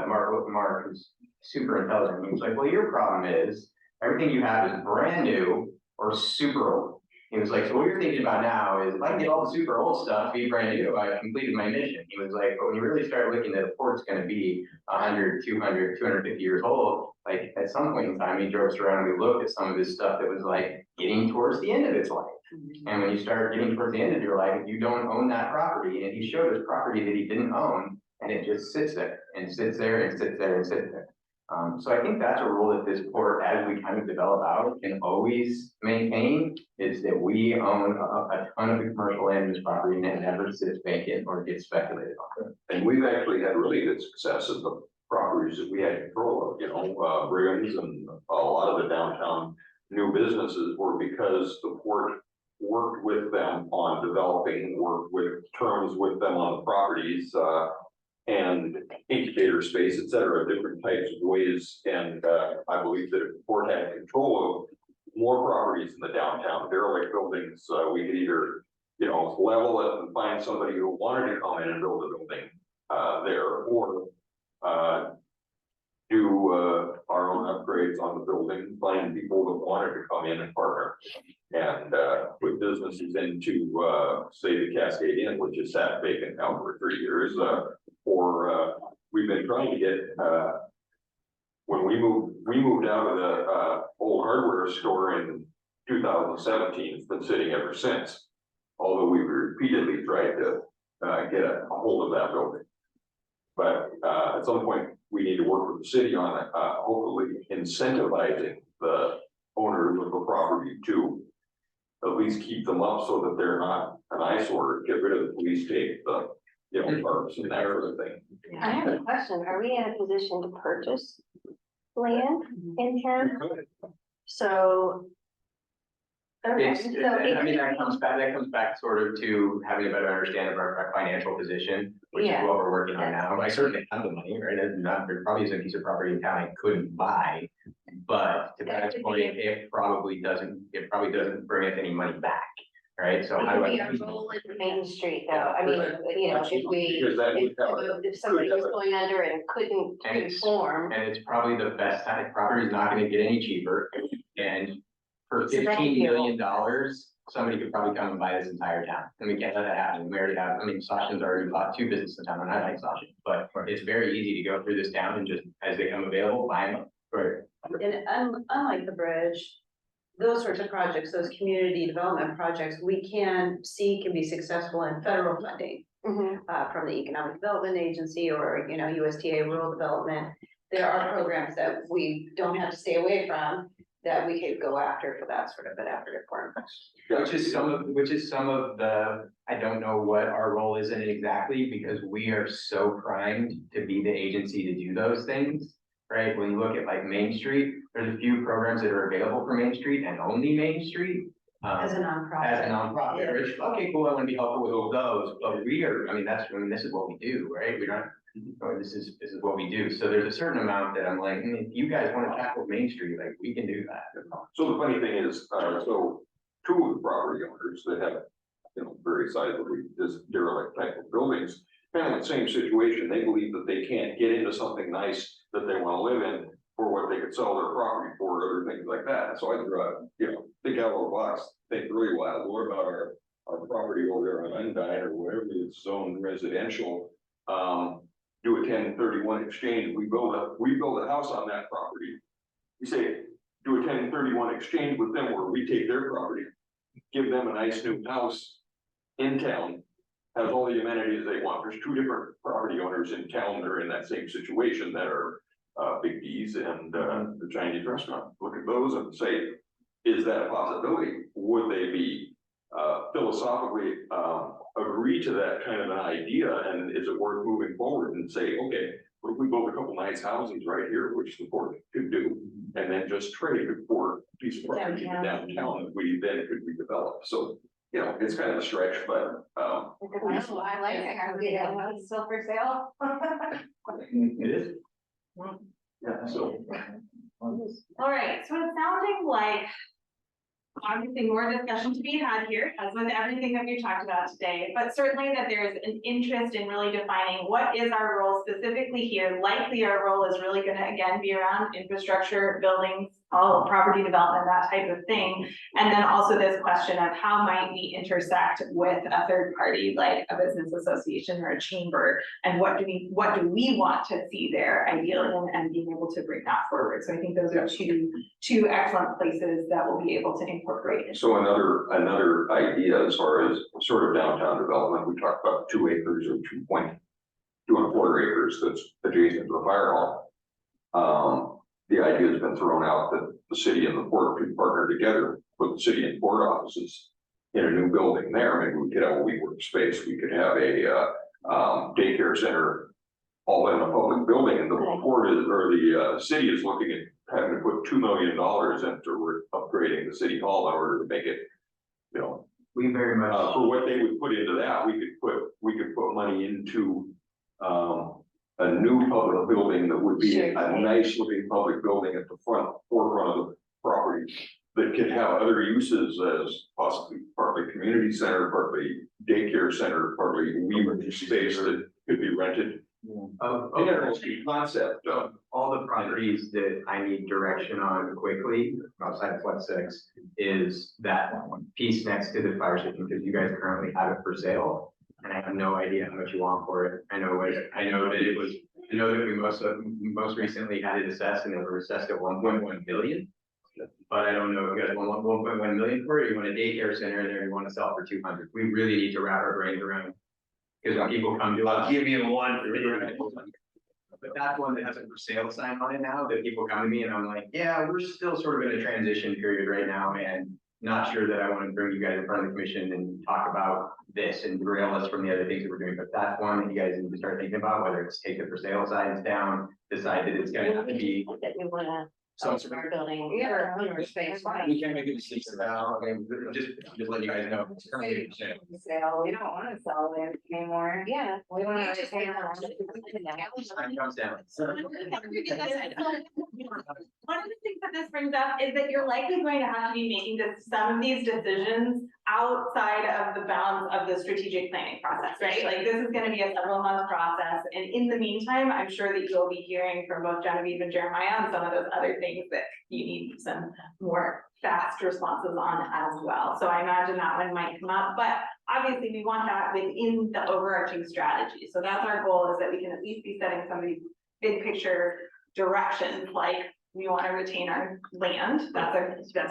Mark, who's super intelligent, he was like, well, your problem is everything you have is brand new or super old. He was like, so what you're thinking about now is if I can get all the super old stuff, be brand new, I completed my mission. He was like, but when you really start looking at the port's going to be 100, 200, 250 years old, like at some point in time, he drove us around and we looked at some of this stuff that was like getting towards the end of its life. And when you start getting towards the end of your life, if you don't own that property, and he showed us property that he didn't own, and it just sits there and sits there and sits there and sits there. So I think that's a rule that this port, as we kind of develop out, can always maintain, is that we own a ton of the commercial land in this property and it never sits vacant or gets speculated on. And we've actually had really good success in the properties that we had control of, you know, Brigham's and a lot of the downtown new businesses were because the port worked with them on developing, worked with terms with them on the properties, and incubator space, et cetera, different types of ways. And I believe that if the port had control of more properties in the downtown, derelict buildings, we could either, you know, level it and find somebody who wanted to come in and build a building there, or do our own upgrades on the building, find people that wanted to come in and partner and put businesses into, say, the Cascade Inn, which has sat vacant now for 3 years, or we've been trying to get when we moved out of the, old hardware store in 2017, it's been sitting ever since. Although we repeatedly tried to, get a hold of that building. But, at some point, we need to work with the city on, hopefully incentivizing the owners of the property to at least keep them up so that they're not an eyesore, get rid of the police tape, the, you know, parks and that sort of thing. I have a question. Are we in a position to purchase land in town? So. Okay, It's, so I mean, that comes back sort of to having a better understanding of our financial position, which is Yeah. what we're working on now. I certainly have the money, right? It's not, there probably isn't a piece of property in town I couldn't buy. But to That Pat's could point, be it probably doesn't bring us any money back, right? So It how do could be I? our role in Main Street though. I mean, you know, Because that would have if somebody was going under and couldn't And it's- conform. And it's probably the best time, property's not gonna get any cheaper, and for So that could $15 be a million, somebody could probably come and buy this entire town, and we can't let that happen, we already have, I mean, Sachin's already bought 2 businesses in town, and I like Sachin, but it's very easy to go through this town and just, as they come available, buy them. Right. And unlike the bridge, those sorts of projects, those community development projects, we can seek and be successful in federal funding. From the Economic Development Agency or, you know, USDA Rural Development. There are programs that we don't have to stay away from that we could go after for that sort of an effort for. Which is some of the, I don't know what our role is in it exactly, because we are so primed to be the agency to do those things. Right, when you look at like Main Street, there's a few programs that are available for Main Street and only Main Street. As a nonprofit. As a nonprofit, Rich, okay, cool, I wanna be helpful with all those, but we are, I mean, this is what we do, right? We're not, this is what we do, so there's a certain amount that I'm like, if you guys wanna tackle Main Street, like, we can do that. So the funny thing is, so 2 of the property owners that have, you know, very sizably this derelict type of buildings, kind of the same situation, they believe that they can't get into something nice that they wanna live in for what they could sell their property for, or other things like that. So I threw out, you know, think out of the box, think really wild, what about our property over there on Undine or whatever is zoned residential? Do a 1031 exchange, we build a house on that property. We say, do a 1031 exchange with them where we take their property, give them a nice new house in town, has all the amenities they want. There's 2 different property owners in town that are in that same situation that are Big D's and the Chinese restaurant. Look at those and say, is that a possibility? Would they be philosophically agree to that kind of an idea, and is it worth moving forward and say, okay, what if we build a couple nice houses right here, which the port could do, and then just trade it for a piece of property downtown that we then could redevelop. So, you know, it's kind of a stretch, but I like it, it's still for sale. It is. yeah, so. All right, so it's sounding like obviously more discussion to be had here, as with everything that we've talked about today, but certainly that there is an interest in really defining what is our role specifically here. Likely our role is really gonna, again, be around infrastructure, buildings, all property development, that type of thing. And then also this question of how might we intersect with a third party, like a business association or a chamber, and what do we want to see there ideally, and being able to bring that forward. So I think those are two excellent places that we'll be able to incorporate. So another idea as far as sort of downtown development, we talked about 2 acres or 2.25 acres that's adjacent to the fire hall. The idea has been thrown out that the city and the port could partner together, put the city and port offices in a new building there. Maybe we could have a WeWork space, we could have a daycare center all in a public building, and the port is, or the city is looking at having to put $2 million into upgrading the city hall in order to make it, you know. We very much. For what they would put into that, we could put money into a new public building that would be a nice looking public building at the forefront of the property that could have other uses as possibly partly community center, partly daycare center, partly WeWork space that could be rented. Interesting concept. All the properties that I need direction on quickly, outside of Flex 6, is that piece next to the fire station, because you guys currently have it for sale. And I have no idea how much you want for it. I know that it was I know that we most recently had it assessed and it was assessed at 1.1 billion. But I don't know if you guys want 1.1 million for it, you want a daycare center in there, you want to sell for 200. We really need to wrap our brains around. Because when people come to us. I'll give you one. But that's one that has a for sale sign on it now, that people come to me and I'm like, yeah, we're still sort of in a transition period right now and not sure that I want to bring you guys in front of the commission and talk about this and derail us from the other things that we're doing, but that's one that you guys need to start thinking about, whether it's take the for sale signs down, decide that it's gonna have to be. That we wanna. Some sort of Building. Yeah, owner space. We can't make a decision now, I mean, just let you guys know. It's currently for sale. Sale, we don't wanna sell land anymore. Yeah. We wanna just retain our. Sign comes down. One of the things that this brings up is that you're likely going to have to be making some of these decisions outside of the bounds of the strategic planning process, right? Like this is gonna be a several month process. And in the meantime, I'm sure that you'll be hearing from both Genevieve and Jeremiah on some of those other things that you need some more fast responses on as well. So I imagine that one might come up, but obviously we want that within the overarching strategy. So that's our goal, is that we can at least be setting some of these big picture directions, like we want to retain our land. That's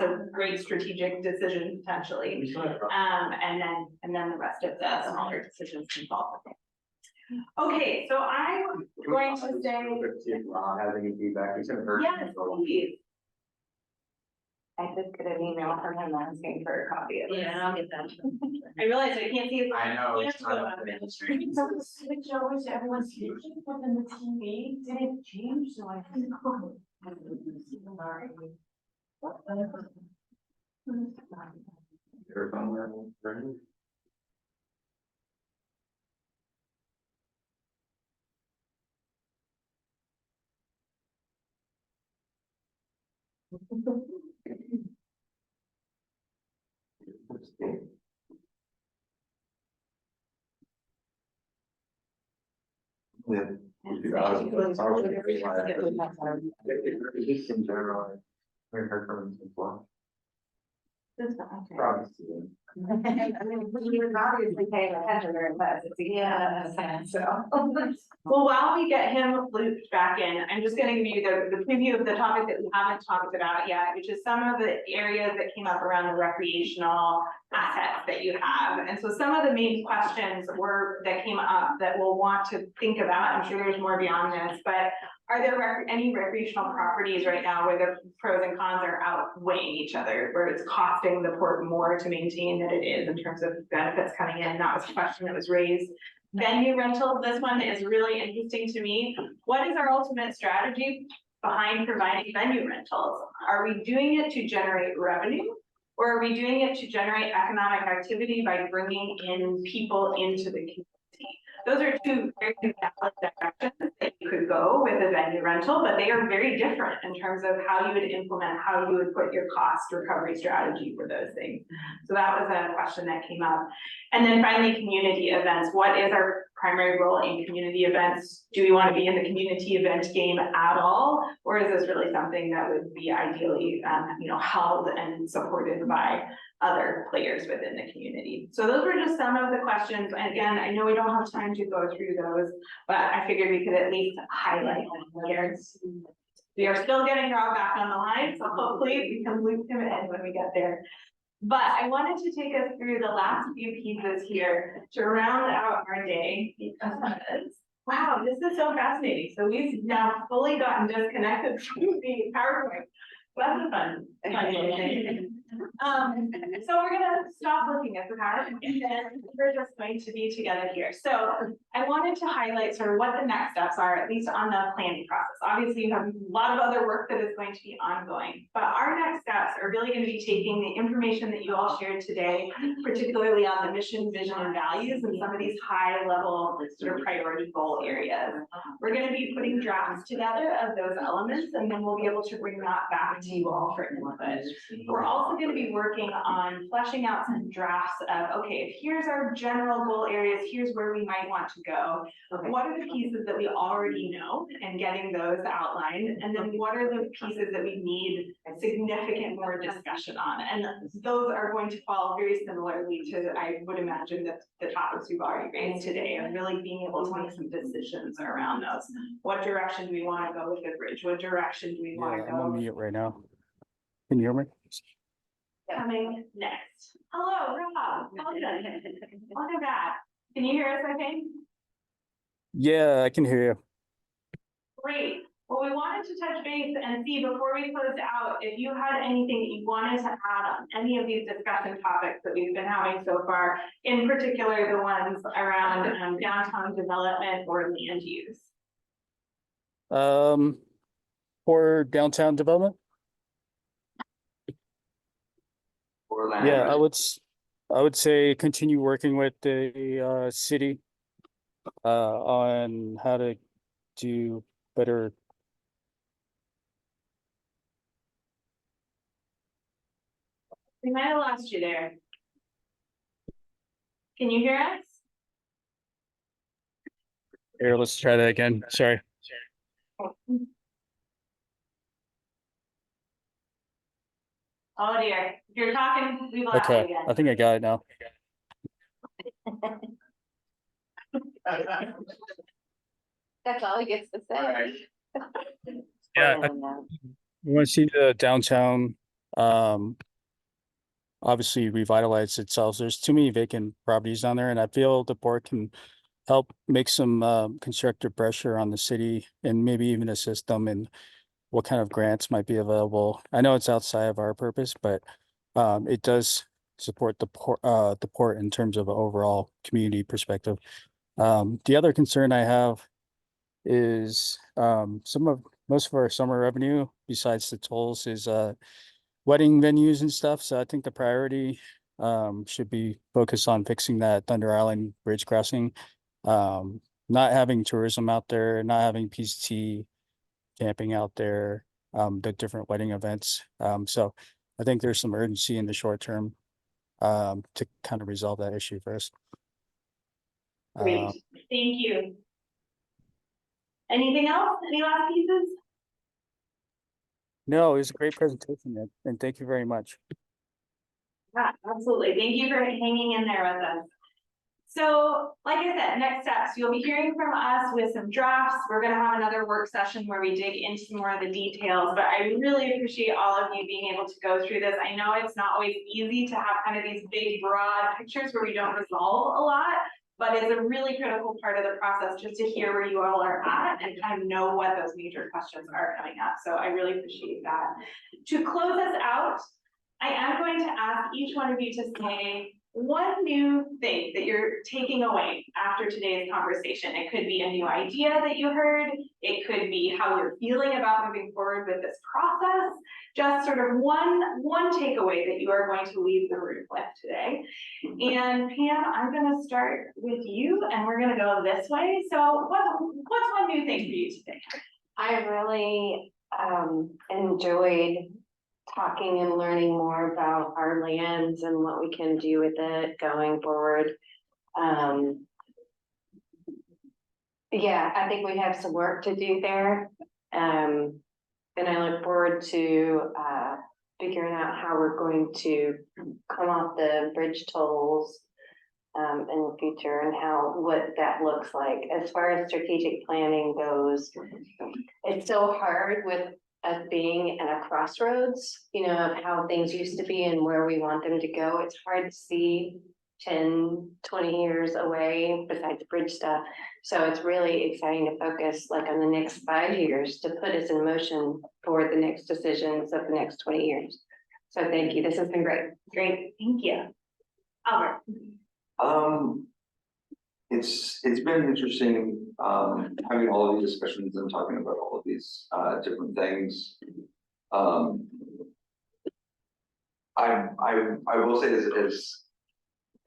a great strategic decision potentially. And then the rest of the smaller decisions can fall. Okay, so I'm going to say, Has any feedback, we sent her. yes, please. I did get an email from him asking for a copy of it. Yeah, I'll get that. I realize I can't see his. I know, it's Can't not. go on. So the switch over to everyone's viewing within the TV, did it change? So I think. I mean, he was obviously paying attention very much, so. Well, while we get him looped back in, I'm just gonna give you the preview of the topic that we haven't talked about yet, which is some of the areas that came up around the recreational assets that you have. And so some of the main questions that came up that we'll want to think about, I'm sure there's more beyond this, but are there any recreational properties right now where the pros and cons are outweighing each other, where it's costing the port more to maintain than it is in terms of benefits coming in? That was a question that was raised. Venue rentals, this one is really interesting to me. What is our ultimate strategy behind providing venue rentals? Are we doing it to generate revenue? Or are we doing it to generate economic activity by bringing in people into the community? Those are two very valid directions that you could go with a venue rental, but they are very different in terms of how you would implement, how you would put your cost recovery strategy for those things. So that was a question that came up. And then finally, community events. What is our primary role in community events? Do we want to be in the community event game at all? Or is this really something that would be ideally, held and supported by other players within the community? So those were just some of the questions. And again, I know we don't have time to go through those, but I figured we could at least highlight them here. We are still getting Rob back on the line, so hopefully we can loop him in when we get there. But I wanted to take us through the last few pieces here to round out our day, because wow, this is so fascinating. So we've now fully gotten disconnected from the PowerPoint. That's a fun thing. So we're gonna stop looking at the PowerPoint and we're just going to be together here. So I wanted to highlight sort of what the next steps are, at least on the planning process. Obviously, you have a lot of other work that is going to be ongoing, but our next steps are really going to be taking the information that you all shared today, particularly on the mission, vision, and values, and some of these high level sort of priority goal areas. We're going to be putting drafts together of those elements, and then we'll be able to bring that back to you all for input. We're also gonna be working on fleshing out some drafts of, okay, if here's our general goal areas, here's where we might want to go. Okay. What are the pieces that we already know and getting those outlined? And then what are the pieces that we need significant more discussion on? And those are going to fall very similarly to, I would imagine, that the topics we've already raised today, and really being able to make some decisions around those. What direction do we want to go with the bridge? What direction do we want Yeah, to I'm on go? mute right now. Can you hear me? Coming next. Hello, Rob. Welcome back. Can you hear us, I think? Yeah, I can hear you. Great. Well, we wanted to touch base and see before we close out, if you had anything that you wanted to add on any of these discussion topics that we've been having so far, in particular, the ones around downtown development or land use. For downtown development? Or land. Yeah, I would say continue working with the city on how to do better. We might have lost you there. Can you hear us? Here, let's try that again. Sorry. Oh dear, if you're talking, we lost you Okay, again. I think I got it now. That's all he gets to say. Yeah, we want to see the downtown obviously revitalize itself. There's too many vacant properties down there, and I feel the board can help make some constructive pressure on the city and maybe even assist them in what kind of grants might be available. I know it's outside of our purpose, but it does support the port in terms of overall community perspective. The other concern I have is most of our summer revenue, besides the tolls, is wedding venues and stuff. So I think the priority should be focused on fixing that Thunder Island Bridge crossing. Not having tourism out there, not having PCT camping out there, the different wedding events. So I think there's some urgency in the short term to kind of resolve that issue first. Great, thank you. Anything else? Any last pieces? No, it was a great presentation, and thank you very much. Yeah, absolutely. Thank you for hanging in there with us. So, like I said, next steps, you'll be hearing from us with some drafts. We're gonna have another work session where we dig into more of the details, but I really appreciate all of you being able to go through this. I know it's not always easy to have kind of these big, broad pictures where we don't resolve a lot, but it's a really critical part of the process just to hear where you all are at and kind of know what those major questions are coming up. So I really appreciate that. To close us out, I am going to ask each one of you to say one new thing that you're taking away after today's conversation. It could be a new idea that you heard. It could be how you're feeling about moving forward with this process. Just sort of one takeaway that you are going to leave the room with today. And Pam, I'm gonna start with you and we're gonna go this way. So what's one new thing for you today? I really enjoyed talking and learning more about our lands and what we can do with it going forward. Yeah, I think we have some work to do there. And I look forward to figuring out how we're going to come off the bridge tolls in the future and what that looks like. As far as strategic planning goes, it's so hard with us being at a crossroads, of how things used to be and where we want them to go. It's hard to see 10, 20 years away besides bridge stuff. So it's really exciting to focus like on the next 5 years to put us in motion for the next decisions of the next 20 years. So thank you. This has been great. Great, thank you. Albert. It's been interesting, having all of these discussions and talking about all of these, different things. I will say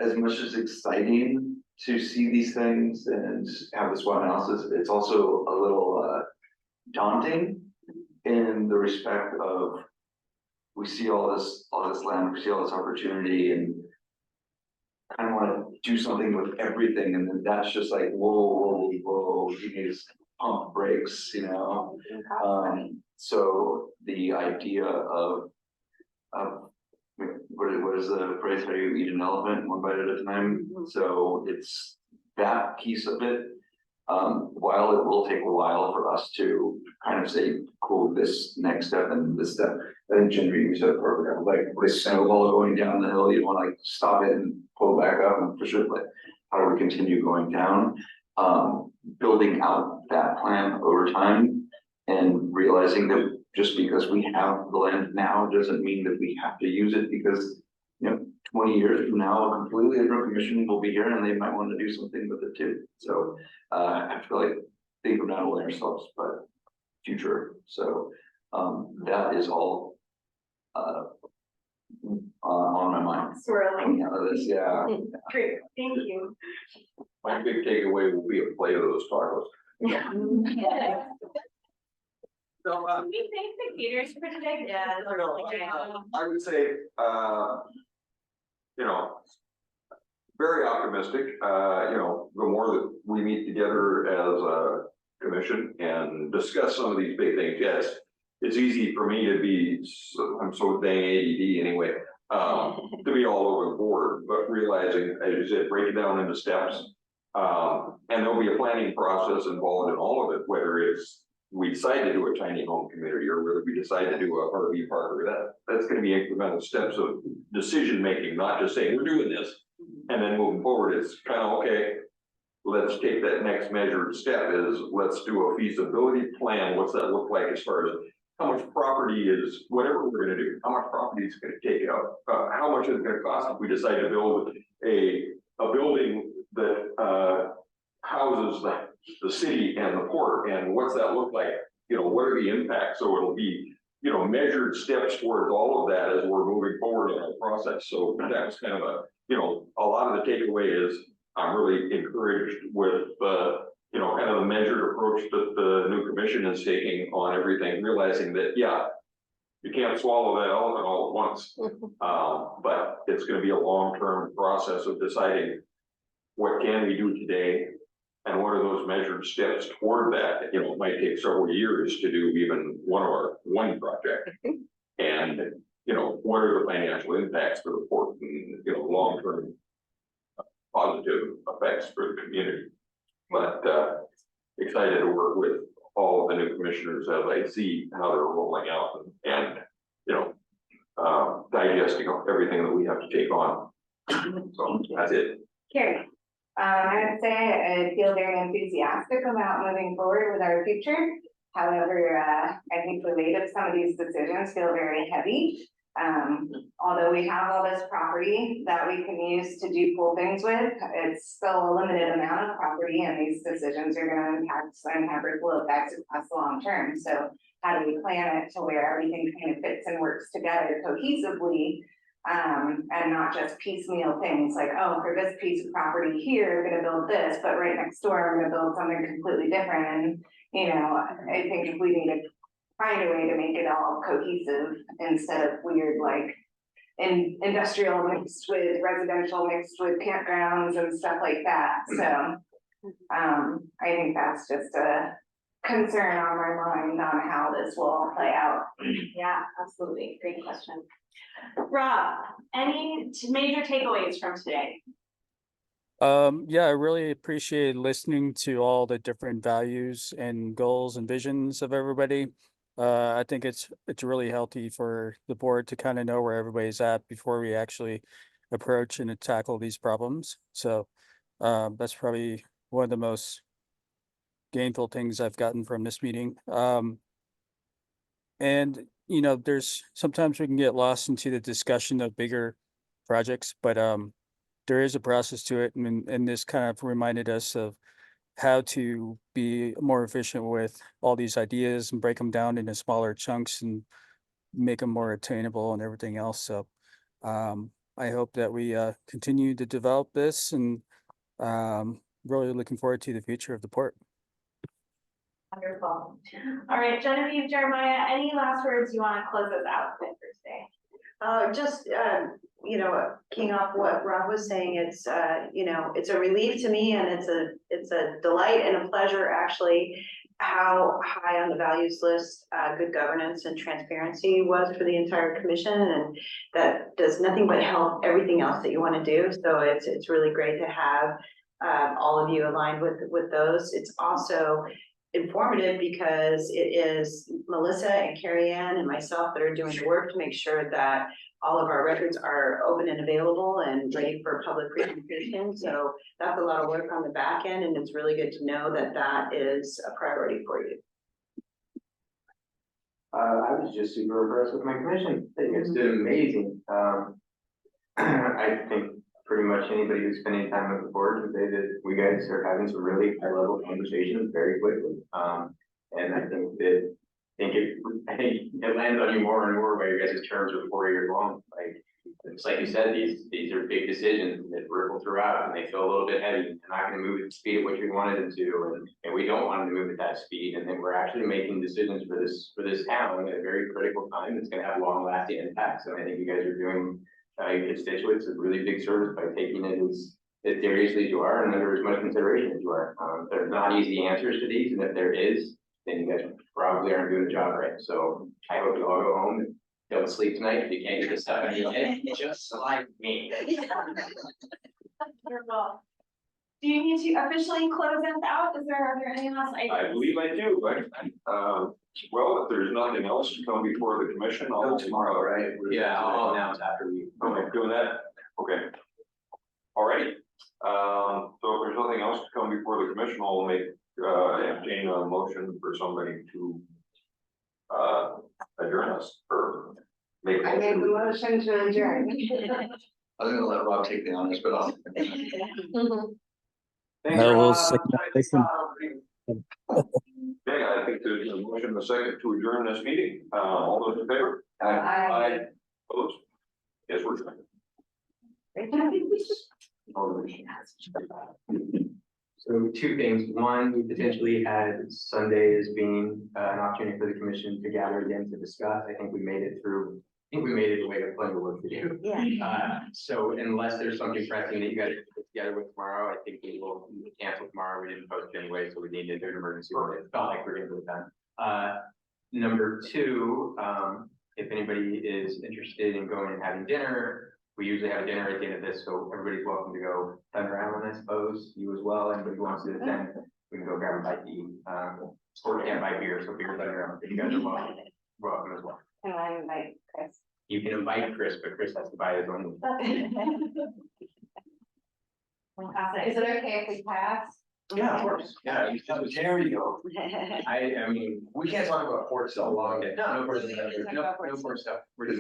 as much as exciting to see these things and have this web analysis, it's also a little, daunting in the respect of we see all this land, we see all this opportunity and kind of want to do something with everything. And then that's just like, whoa, you need to pump brakes, you know? So the idea of what is the phrase, how you eat an elephant one bite at a time? So it's that piece of it. While it will take a while for us to kind of say, cool, this next step and this step, I think Ginger, you said perfect, like this snowball going down the hill, you want to like stop it and pull back up and push it, like how do we continue going down? Building out that plan over time and realizing that just because we have the land now doesn't mean that we have to use it, because 20 years from now, a completely different commission will be here and they might want to do something with it too. So I feel like think of not only ourselves, but future. So that is all on my mind. Swirling. Out of this, yeah. Great, thank you. My big takeaway will be a plate of those tacos. Yeah. So, We thank the caterers for today. Yeah. I would say, very optimistic, the more that we meet together as a commission and discuss some of these big things, yes. It's easy for me to be, I'm so dang ADD anyway, to be all over the board, but realizing, as you said, break it down into steps. And there'll be a planning process involved in all of it, whether it's we decide to do a tiny home community or whether we decide to do a RV park or that's going to be incremental steps of decision making, not just saying we're doing this and then moving forward. It's kind of okay, let's take that next measured step is let's do a feasibility plan. What's that look like as far as how much property is whatever we're going to do, how much property is going to take out, how much is it going to cost if we decide to build a building that houses the city and the port, and what's that look like? What are the impacts? So it'll be, measured steps towards all of that as we're moving forward in our process. So that's kind of a lot of the takeaway is I'm really encouraged with kind of the measured approach that the new commission is taking on everything, realizing that, you can't swallow that elephant all at once. But it's going to be a long-term process of deciding what can we do today and what are those measured steps toward that. It might take several years to do even one project. And, what are the financial impacts for the port and, long-term positive effects for the community. But excited to work with all of the new commissioners as I see how they're rolling out and digesting everything that we have to take on. So that's it. Carrie, I would say I feel very enthusiastic about moving forward with our future. However, I think the weight of some of these decisions feel very heavy. Although we have all this property that we can use to do cool things with, it's still a limited amount of property, and these decisions are going to impact and have ripple effects across the long term. So how do we plan it to where everything kind of fits and works together cohesively, and not just piecemeal things like, oh, for this piece of property here, I'm going to build this, but right next door, I'm going to build something completely different. And, I think we need to find a way to make it all cohesive instead of weird, like industrial mixed with residential mixed with campgrounds and stuff like that. So I think that's just a concern on my mind on how this will play out. Yeah, absolutely. Great question. Rob, any major takeaways from today? Yeah, I really appreciate listening to all the different values and goals and visions of everybody. I think it's really healthy for the board to kind of know where everybody's at before we actually approach and tackle these problems. So that's probably one of the most gainful things I've gotten from this meeting. And there's sometimes we can get lost into the discussion of bigger projects, but there is a process to it, and this kind of reminded us of how to be more efficient with all these ideas and break them down into smaller chunks and make them more attainable and everything else. So I hope that we continue to develop this, and really looking forward to the future of the port. Wonderful. All right, Genevieve, Jeremiah, any last words you want to close us out with for today? Keying off what Rob was saying, it's a relief to me and it's a delight and a pleasure actually how high on the values list, good governance and transparency was for the entire commission, and that does nothing but help everything else that you want to do. So it's really great to have all of you aligned with those. It's also informative because it is Melissa and Carrie Ann and myself that are doing the work to make sure that all of our records are open and available and ready for public presentation. So that's a lot of work on the back end, and it's really good to know that that is a priority for you. I was just super impressed with my commission. I think it's did amazing. I think pretty much anybody who's spending time with the board can say that we guys are having some really high level conversations very quickly. And I think it lands on you more and more by your guys' terms are 4 years long. Like, it's like you said, these are big decisions that ripple throughout and they feel a little bit heavy. They're not going to move at the speed at which we wanted them to, and we don't want them to move at that speed. And then we're actually making decisions for this town at a very critical time that's going to have long lasting impacts. And I think you guys are doing your constituents a really big service by taking it as seriously as you are and under as much consideration as you are. There's not easy answers to these, and if there is, then you guys probably aren't doing the job right. So I hope you all go home and don't sleep tonight if you can't get this stuff in your head, just like me. Wonderful. Do you need to officially close us out? Are there any last items? I believe I do, well, if there's nothing else to come before the commission, I'll tomorrow, right? Yeah, I'll announce after we. Okay, doing that, okay. All right, so if there's nothing else to come before the commission, I'll entertain a motion for somebody to adjourn us or make. I made the motion to adjourn. I was gonna let Rob take the honors, but I'll. Thanks, I will Rob. second that motion. Okay, I think there's a motion, a second to adjourn this meeting. All those in favor? Aye. Opposed? Yes, we're adjourned. So two things. One, we potentially had Sunday as being an opportunity for the commission to gather again to discuss. I think we made it through. I think we made it away with plenty of work to do. Yeah. So unless there's something pressing that you guys put together with tomorrow, I think we will cancel tomorrow. We didn't post anyway, so we need to do an emergency order. It felt like we're gonna get it done. Number two, if anybody is interested in going and having dinner, we usually have a dinner at the end of this, so everybody's welcome to go. Thunder Island, I suppose, you as well. Anybody who wants to attend, we can go grab a bite to eat. Or we can't buy beer, so beer Thunder Island, you guys are welcome as well. And I invite Chris. You can invite Chris, but Chris has to buy his own. Is it okay if we pass? Yeah, of course. Yeah. There you go. I mean, We can't talk about port so long. no, no, no, no, no, no, stuff. We're just